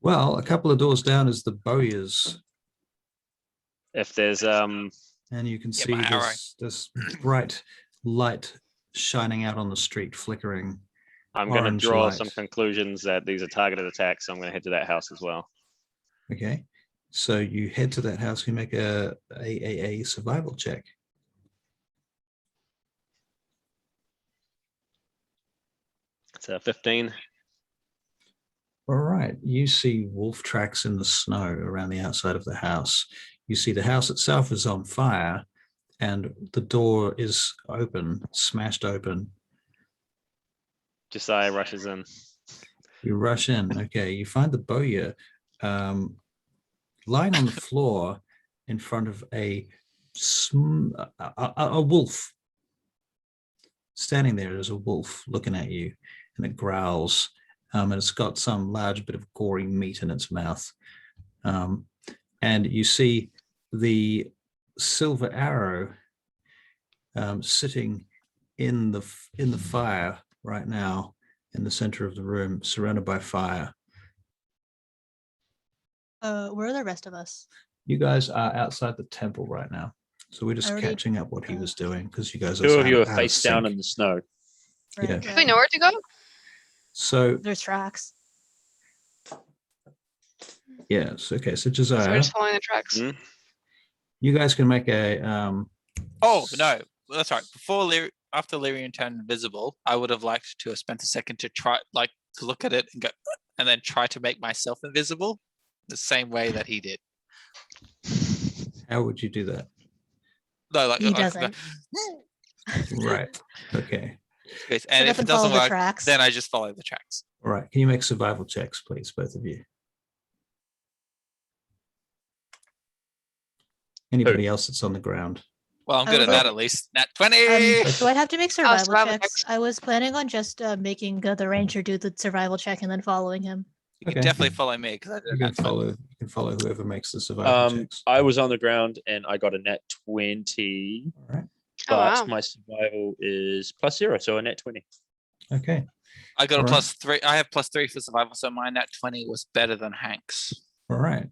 Speaker 3: Well, a couple of doors down is the Bowyers,
Speaker 6: If there's
Speaker 3: and you can
Speaker 2: Yeah,
Speaker 3: see
Speaker 2: my arrow.
Speaker 3: this bright light shining out on the street, flickering.
Speaker 6: I'm going to
Speaker 3: orange
Speaker 6: draw
Speaker 3: light.
Speaker 6: some conclusions that these are targeted attacks. So I'm going to head to that house as well.
Speaker 3: Okay, so you head to that house. You make a survival check.
Speaker 6: It's a 15.
Speaker 3: All right. You see wolf tracks in the snow around the outside of the house. You see the house itself is on fire and the door is open, smashed open.
Speaker 6: Josiah rushes in.
Speaker 3: You rush in. Okay. You find the bowyer lying on the floor in front of a wolf. Standing there is a wolf looking at you, and it growls, and it's got some large bit of gory meat in its mouth. And you see the silver arrow sitting in the fire right now in the center of the room, surrounded by fire.
Speaker 5: Where are the rest of us?
Speaker 3: You guys are outside the temple right now. So we're just
Speaker 5: Already-
Speaker 3: catching up what he was doing because you guys are
Speaker 1: Two of you are
Speaker 3: out of
Speaker 1: face down
Speaker 3: sync.
Speaker 1: in the snow.
Speaker 5: Right,
Speaker 3: Yeah.
Speaker 4: Do we know where to go?
Speaker 3: So
Speaker 5: There's tracks.
Speaker 3: yes, okay. So
Speaker 4: So we're
Speaker 3: Josiah,
Speaker 4: just following the tracks.
Speaker 6: Hmm?
Speaker 3: you guys can make a
Speaker 2: Oh no, that's right. After Lyrian turned invisible, I would have liked to have spent a second to try, like, to look at it and go, and then try to make myself invisible, the same way that he did.
Speaker 3: how would you do that?
Speaker 2: No, like
Speaker 5: He
Speaker 2: I could go,
Speaker 5: doesn't.
Speaker 3: Right. Okay.
Speaker 2: and
Speaker 5: Get
Speaker 2: if
Speaker 5: up
Speaker 2: it
Speaker 5: and follow
Speaker 2: doesn't
Speaker 5: the
Speaker 2: work,
Speaker 5: tracks.
Speaker 2: then I just follow the tracks.
Speaker 3: All right. Can you make survival checks, please, both of you? Anybody else that's on the ground?
Speaker 2: Well, I'm
Speaker 5: I
Speaker 2: good
Speaker 5: would
Speaker 2: at that
Speaker 5: like-
Speaker 2: at least. Nat 20.
Speaker 5: Do I have to make survival
Speaker 4: survival
Speaker 5: checks?
Speaker 4: checks.
Speaker 5: I was planning on just making the ranger do the survival check and then following him.
Speaker 2: You can
Speaker 3: Okay.
Speaker 2: definitely follow me because I
Speaker 3: You
Speaker 2: did
Speaker 3: can
Speaker 2: that. 20.
Speaker 3: follow. You can follow whoever makes the survival checks.
Speaker 1: I was on the ground and I got a net 20,
Speaker 3: All right.
Speaker 4: Oh,
Speaker 1: but
Speaker 4: wow.
Speaker 1: my survival is +0, so a net 20.
Speaker 3: Okay.
Speaker 2: I got a
Speaker 3: Alright.
Speaker 2: +3. I have +3 for survival, so my nat 20 was better than Hank's.
Speaker 3: All right.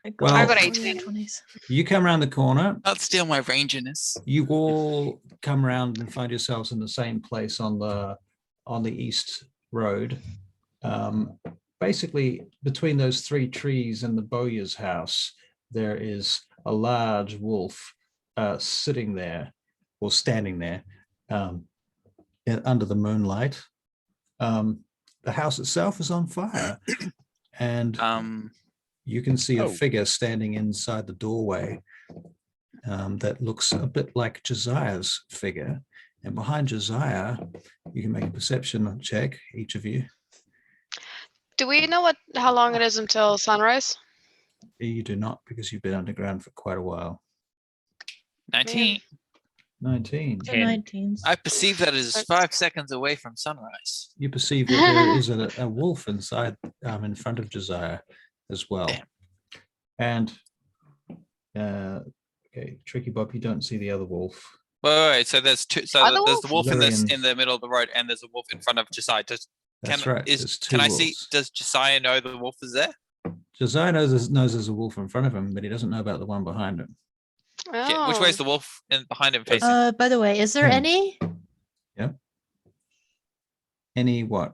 Speaker 5: I
Speaker 3: Well-
Speaker 4: I got
Speaker 5: 20
Speaker 4: 18.
Speaker 5: 20s.
Speaker 3: You come around the corner.
Speaker 2: Not steal my rangerness.
Speaker 3: You all come around and find yourselves in the same place on the east road. Basically, between those three trees and the bowyer's house, there is a large wolf sitting there or standing there under the moonlight. The house itself is on fire, and you can see a
Speaker 1: Oh.
Speaker 3: figure standing inside the doorway that looks a bit like Josiah's figure. And behind Josiah, you can make a perception check, each of you.
Speaker 4: Do we know how long it is until sunrise?
Speaker 3: You do not, because you've been underground for quite a while.
Speaker 2: 19.
Speaker 3: 19.
Speaker 5: The
Speaker 1: 10.
Speaker 5: 19s.
Speaker 2: I perceive that as
Speaker 4: That's-
Speaker 2: 5 seconds away from sunrise.
Speaker 3: You perceive that there is a wolf inside, in front of Josiah as well.
Speaker 2: Damn.
Speaker 3: And okay, Tricky Bob, you don't see the other wolf.
Speaker 2: Wait. So there's two. So
Speaker 4: Other
Speaker 2: there's the wolf in
Speaker 3: Lyrian.
Speaker 2: the middle of the road, and there's a wolf in front of Josiah.
Speaker 3: That's right. There's two
Speaker 2: Can I
Speaker 3: wolves.
Speaker 2: see? Does Josiah know the wolf is there?
Speaker 3: Josiah knows there's a wolf in front of him, but he doesn't know about the one behind him.
Speaker 2: Yeah, which way is
Speaker 4: Oh.
Speaker 2: the wolf behind him facing?
Speaker 5: By the way, is there
Speaker 3: Hmm.
Speaker 5: any
Speaker 3: Any what?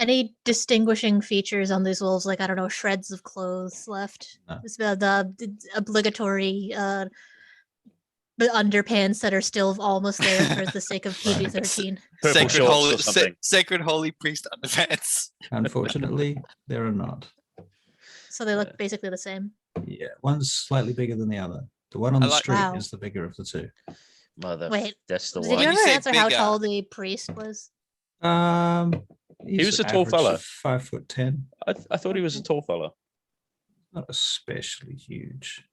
Speaker 5: any distinguishing features on these wolves? Like, I don't know, shreds of clothes left.
Speaker 3: No.
Speaker 5: It's the obligatory the underpants that are still almost there for the sake of
Speaker 3: Right.
Speaker 5: PG-13.
Speaker 1: Purple
Speaker 2: Sacred
Speaker 1: shorts
Speaker 2: holy,
Speaker 1: or something.
Speaker 2: sacred holy priest underpants.
Speaker 3: Unfortunately, there are not.
Speaker 5: So they look basically the same.
Speaker 3: Yeah, one's slightly bigger than the other. The one on
Speaker 2: I
Speaker 3: the
Speaker 2: like-
Speaker 3: street
Speaker 5: Wow.
Speaker 3: is the bigger of the two.
Speaker 1: Mother,
Speaker 5: Wait,
Speaker 1: that's the
Speaker 5: Did
Speaker 1: one.
Speaker 5: you
Speaker 2: When you
Speaker 5: ever
Speaker 2: say
Speaker 5: answer how
Speaker 2: bigger-
Speaker 5: tall the priest was?
Speaker 3: He
Speaker 1: was a tall fella.
Speaker 3: 5'10",
Speaker 1: I thought he was a tall fella.
Speaker 3: not especially huge.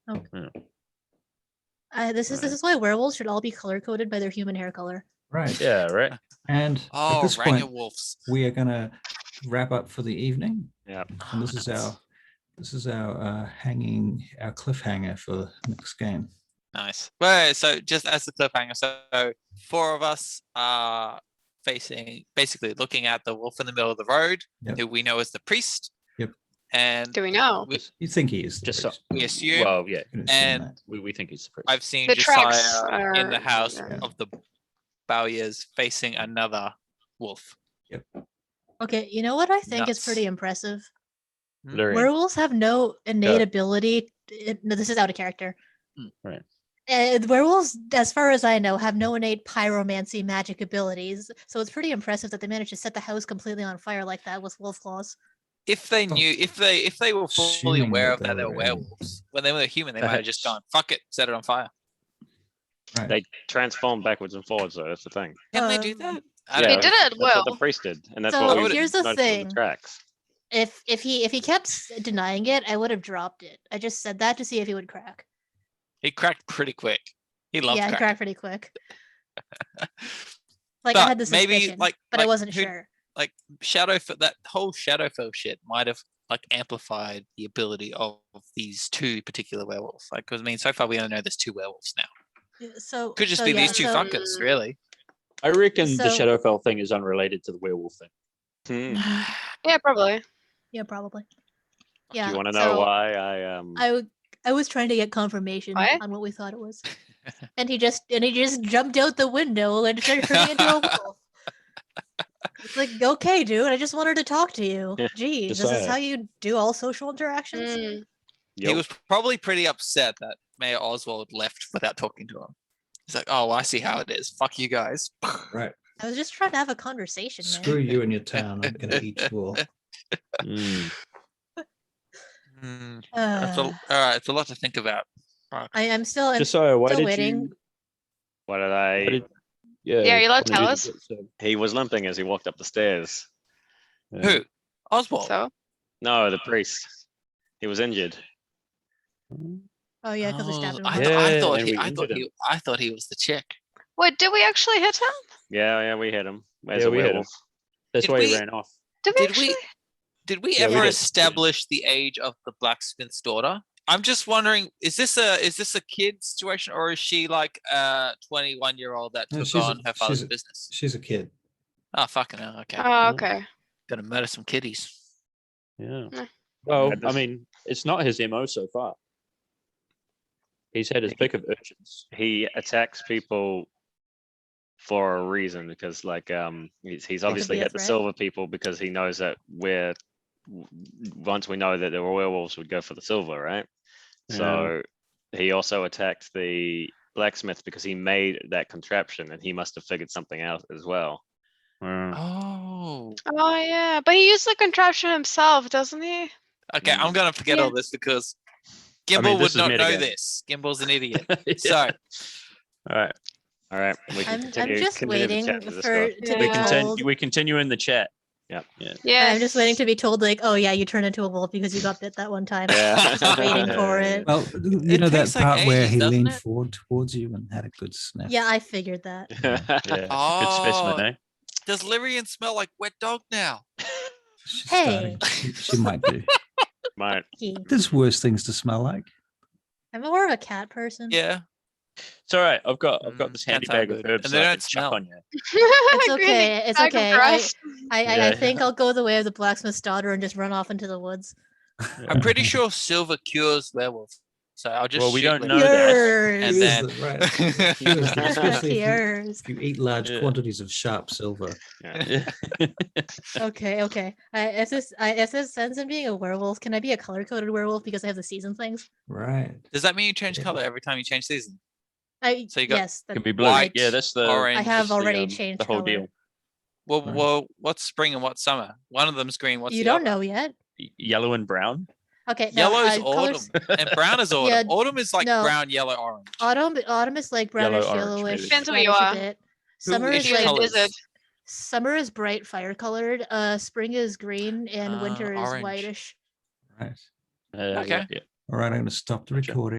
Speaker 5: This is why werewolves should all be color coded by their human hair color.
Speaker 3: Right.
Speaker 1: Yeah, right.
Speaker 3: And at
Speaker 2: Oh,
Speaker 3: this
Speaker 2: Ranger
Speaker 3: point,
Speaker 2: wolves.
Speaker 3: we are going to wrap up for the evening.
Speaker 6: Yeah.
Speaker 3: And this is our hanging, our cliffhanger for next game.
Speaker 2: Nice. Well, so just as the cliffhanger, so 4 of us are facing, basically looking at the wolf in the middle of the road,
Speaker 3: Yep.
Speaker 2: who we know as the priest.
Speaker 3: Yep.
Speaker 2: And
Speaker 4: Do we know?
Speaker 3: You think he is the
Speaker 1: Just so-
Speaker 3: priest.
Speaker 2: we assume
Speaker 1: Well, yeah,
Speaker 3: You can assume
Speaker 2: and-
Speaker 3: that.
Speaker 1: we think he's the priest.
Speaker 2: I've seen
Speaker 4: The tracks
Speaker 2: Josiah in the
Speaker 4: are-
Speaker 2: house
Speaker 4: yeah.
Speaker 2: of the Bowyers facing another wolf.
Speaker 5: Okay, you know what I think is
Speaker 2: Nuts.
Speaker 5: pretty impressive?
Speaker 1: Lyrian.
Speaker 5: Werewolves have no innate
Speaker 1: Yeah.
Speaker 5: ability. No, this is out of character.
Speaker 1: Right.
Speaker 5: Werewolves, as far as I know, have no innate pyromancy magic abilities. So it's pretty impressive that they managed to set the house completely on fire like that with wolf claws.
Speaker 2: if they knew, if they were fully
Speaker 3: Assuming
Speaker 2: aware
Speaker 3: that
Speaker 2: of
Speaker 3: they
Speaker 2: that they
Speaker 3: were
Speaker 2: were
Speaker 3: in.
Speaker 2: werewolves, when they were human, they might have just gone, fuck it, set it on fire.
Speaker 3: Right.
Speaker 6: They transform backwards and forwards, though. That's the thing.
Speaker 2: Can they do
Speaker 5: Um,
Speaker 2: that?
Speaker 6: Yeah,
Speaker 4: They did it
Speaker 6: That's what the
Speaker 4: well.
Speaker 6: priest did, and that's
Speaker 5: So
Speaker 6: what we
Speaker 5: here's the
Speaker 6: noticed with
Speaker 5: thing.
Speaker 6: the tracks.
Speaker 5: If he kept denying it, I would have dropped it. I just said that to see if he would crack.
Speaker 2: He cracked pretty quick. He loves
Speaker 5: Yeah, he
Speaker 2: cracking.
Speaker 5: cracked pretty quick. Like I
Speaker 2: But
Speaker 5: had the
Speaker 2: maybe,
Speaker 5: suspicion,
Speaker 2: like-
Speaker 5: but I
Speaker 2: like
Speaker 5: wasn't
Speaker 2: who-
Speaker 5: sure.
Speaker 2: Like that whole Shadowfell shit might have like amplified the ability of these two particular werewolves. Like, because I mean, so far we only know there's 2 werewolves now.
Speaker 5: Yeah, So
Speaker 2: Could just
Speaker 5: so
Speaker 2: be
Speaker 5: yeah,
Speaker 2: these 2
Speaker 5: so-
Speaker 2: fuckers, really.
Speaker 1: I reckon the
Speaker 5: So-
Speaker 1: Shadowfell thing is unrelated to the werewolf thing.
Speaker 4: Yeah, probably.
Speaker 5: Yeah, probably.
Speaker 6: Do
Speaker 5: Yeah.
Speaker 6: you want to know
Speaker 5: so
Speaker 6: why
Speaker 5: I was trying to get confirmation
Speaker 4: Why?
Speaker 5: on what we thought it was, and he just jumped out the window and started turning into a wolf. It's like, okay, dude, I just wanted to talk to you.
Speaker 6: Yeah,
Speaker 5: Jeez,
Speaker 1: just
Speaker 5: this is
Speaker 1: saying.
Speaker 5: how you do all social interactions?
Speaker 4: Mm.
Speaker 2: He was probably pretty upset that Mayor Oswald left without talking to him. He's like, oh, I see how it is. Fuck you guys.
Speaker 3: Right.
Speaker 5: I was just trying to have a conversation, man.
Speaker 3: Screw you and your town. I'm going to eat you all.
Speaker 1: Mm.
Speaker 2: That's all right. It's a lot to think about. Fuck.
Speaker 5: I'm still
Speaker 1: Josiah, why
Speaker 5: still
Speaker 1: did
Speaker 5: waiting.
Speaker 1: you?
Speaker 6: What did
Speaker 1: Why
Speaker 6: I?
Speaker 1: did, yeah,
Speaker 4: Yeah, you're allowed to
Speaker 1: why
Speaker 4: tell
Speaker 1: did
Speaker 4: us.
Speaker 1: you get served?
Speaker 6: He was limping as he walked up the stairs.
Speaker 1: Yeah.
Speaker 2: Who? Oswald.
Speaker 4: So
Speaker 6: No, the priest. He was injured.
Speaker 5: Oh yeah, because I stabbed him.
Speaker 2: I,
Speaker 5: in the
Speaker 2: th- I
Speaker 1: Yeah,
Speaker 2: thought
Speaker 1: and
Speaker 2: he.
Speaker 1: we
Speaker 2: I thought
Speaker 1: injured
Speaker 2: he. I thought he was the chick.
Speaker 4: wait, did we actually hit him?
Speaker 6: Yeah, we hit him. As
Speaker 1: Yeah,
Speaker 6: a
Speaker 1: we hit him.
Speaker 6: werewolf.
Speaker 1: That's
Speaker 2: Did
Speaker 1: why
Speaker 2: we-
Speaker 1: he ran off.
Speaker 4: Did we
Speaker 2: Did we-
Speaker 4: actually?
Speaker 2: Did we
Speaker 1: Yeah, we
Speaker 2: ever
Speaker 1: did.
Speaker 2: establish the age of the blacksmith's daughter? I'm just wondering, is this a kid situation, or is she like a 21-year-old that
Speaker 3: No,
Speaker 2: took
Speaker 3: she's a-
Speaker 2: on her father's
Speaker 3: she's a-
Speaker 2: business?
Speaker 3: She's a kid.
Speaker 2: Oh fucking hell! Okay,
Speaker 4: Oh, okay.
Speaker 2: gonna murder some kiddies.
Speaker 1: Yeah.
Speaker 4: Yeah.
Speaker 1: Well,
Speaker 6: And
Speaker 1: I
Speaker 6: this-
Speaker 1: mean, it's not his MO so far. He's had his pick of urchins.
Speaker 6: He attacks people for a reason because, like, he's obviously
Speaker 5: be a
Speaker 6: got the
Speaker 5: threat.
Speaker 6: silver people because he knows that once we know that there were werewolves, would go for the silver, right? So he also attacked the blacksmith because he made that contraption and he must have figured something out as well.
Speaker 2: Oh,
Speaker 4: Oh yeah, but he used the contraption himself, doesn't he?
Speaker 2: okay. I'm gonna forget
Speaker 4: Yeah.
Speaker 2: all this because
Speaker 1: I
Speaker 2: Gimbal
Speaker 1: mean,
Speaker 2: would
Speaker 1: this is
Speaker 2: not know
Speaker 1: metagame.
Speaker 2: this. Gimbal's an idiot.
Speaker 1: Yeah.
Speaker 2: So
Speaker 1: All right.
Speaker 6: All right, we can
Speaker 5: I'm
Speaker 6: continue.
Speaker 5: just
Speaker 6: continue the
Speaker 5: waiting
Speaker 6: chat to
Speaker 5: for
Speaker 6: Discord.
Speaker 5: to
Speaker 1: We
Speaker 5: be
Speaker 4: Yeah.
Speaker 5: told.
Speaker 1: we continue in the chat.
Speaker 4: Yeah.
Speaker 5: I'm just waiting to be told, like, oh yeah, you turned into a wolf because you got bit that one time.
Speaker 6: Yeah.
Speaker 5: Just waiting for it.
Speaker 3: Well, you
Speaker 2: It
Speaker 3: know that
Speaker 2: takes, like,
Speaker 3: part where
Speaker 2: ages,
Speaker 3: he
Speaker 2: doesn't
Speaker 3: leaned
Speaker 2: it?
Speaker 3: forward towards you and had a good sniff.
Speaker 5: Yeah, I figured that.
Speaker 1: Yeah. Good specimen, eh?
Speaker 2: does Lyrian smell like wet dog now?
Speaker 3: She's
Speaker 5: Hey.
Speaker 3: starting- she might do.
Speaker 6: Might.
Speaker 3: There's worse things to smell like.
Speaker 5: I'm more of a cat person.
Speaker 2: Yeah,
Speaker 1: It's all right. I've got this handy
Speaker 2: cats are
Speaker 1: bag of
Speaker 2: good,
Speaker 1: herbs
Speaker 2: and
Speaker 1: that
Speaker 2: they
Speaker 1: I
Speaker 2: don't
Speaker 1: can chuck
Speaker 2: smell.
Speaker 1: on you.
Speaker 5: It's okay. It's
Speaker 4: Bag of
Speaker 5: okay.
Speaker 4: grass.
Speaker 5: I
Speaker 1: Yeah.
Speaker 5: think I'll go the way of the blacksmith's daughter and just run off into the woods.
Speaker 2: I'm pretty sure silver cures werewolves. So I'll just.
Speaker 1: Well, we
Speaker 2: shoot
Speaker 1: don't
Speaker 2: with-
Speaker 1: know that.
Speaker 2: And
Speaker 3: Cures
Speaker 2: then-
Speaker 3: them, right. Cures them, especially
Speaker 5: Cures.
Speaker 3: if you eat large
Speaker 1: Yeah.
Speaker 3: quantities of sharp silver.
Speaker 1: Yeah.
Speaker 5: Okay. If this ends in being a werewolf, can I be a color coded werewolf because I have the season things?
Speaker 3: Right.
Speaker 2: Does that mean you change
Speaker 3: Yeah.
Speaker 2: color every time you change season?
Speaker 5: So
Speaker 2: you got-
Speaker 5: yes,
Speaker 1: Can
Speaker 5: that-
Speaker 1: be blue.
Speaker 2: White,
Speaker 1: Yeah, that's the.
Speaker 2: orange.
Speaker 5: I have
Speaker 1: that's the,
Speaker 5: already changed
Speaker 1: the whole
Speaker 5: color.
Speaker 1: deal.
Speaker 2: Well,
Speaker 3: Right.
Speaker 2: well, what's spring and what's summer? One of them's green. What's
Speaker 5: you
Speaker 2: the
Speaker 5: don't
Speaker 2: other?
Speaker 5: know yet.
Speaker 1: Yellow and brown.
Speaker 5: Okay, no,
Speaker 2: Yellow's
Speaker 5: colors-
Speaker 2: autumn and brown is autumn.
Speaker 5: Yeah,
Speaker 2: Autumn is like
Speaker 5: no.
Speaker 2: brown, yellow, orange.
Speaker 5: Autumn is like brownish,
Speaker 1: orange,
Speaker 5: yellowish.
Speaker 1: maybe.
Speaker 4: Depends where you
Speaker 5: whitish a
Speaker 4: are.
Speaker 5: bit.
Speaker 2: Who
Speaker 5: Summer
Speaker 2: is
Speaker 5: is
Speaker 4: If you're in
Speaker 5: like
Speaker 4: the
Speaker 2: colours?
Speaker 4: desert.
Speaker 5: summer is bright fire colored. Spring is green, and winter is
Speaker 2: orange.
Speaker 5: whitish.
Speaker 3: Right.
Speaker 2: Okay.
Speaker 1: Yeah.
Speaker 3: All right. I'm going to stop the
Speaker 1: Gotcha.
Speaker 3: recording.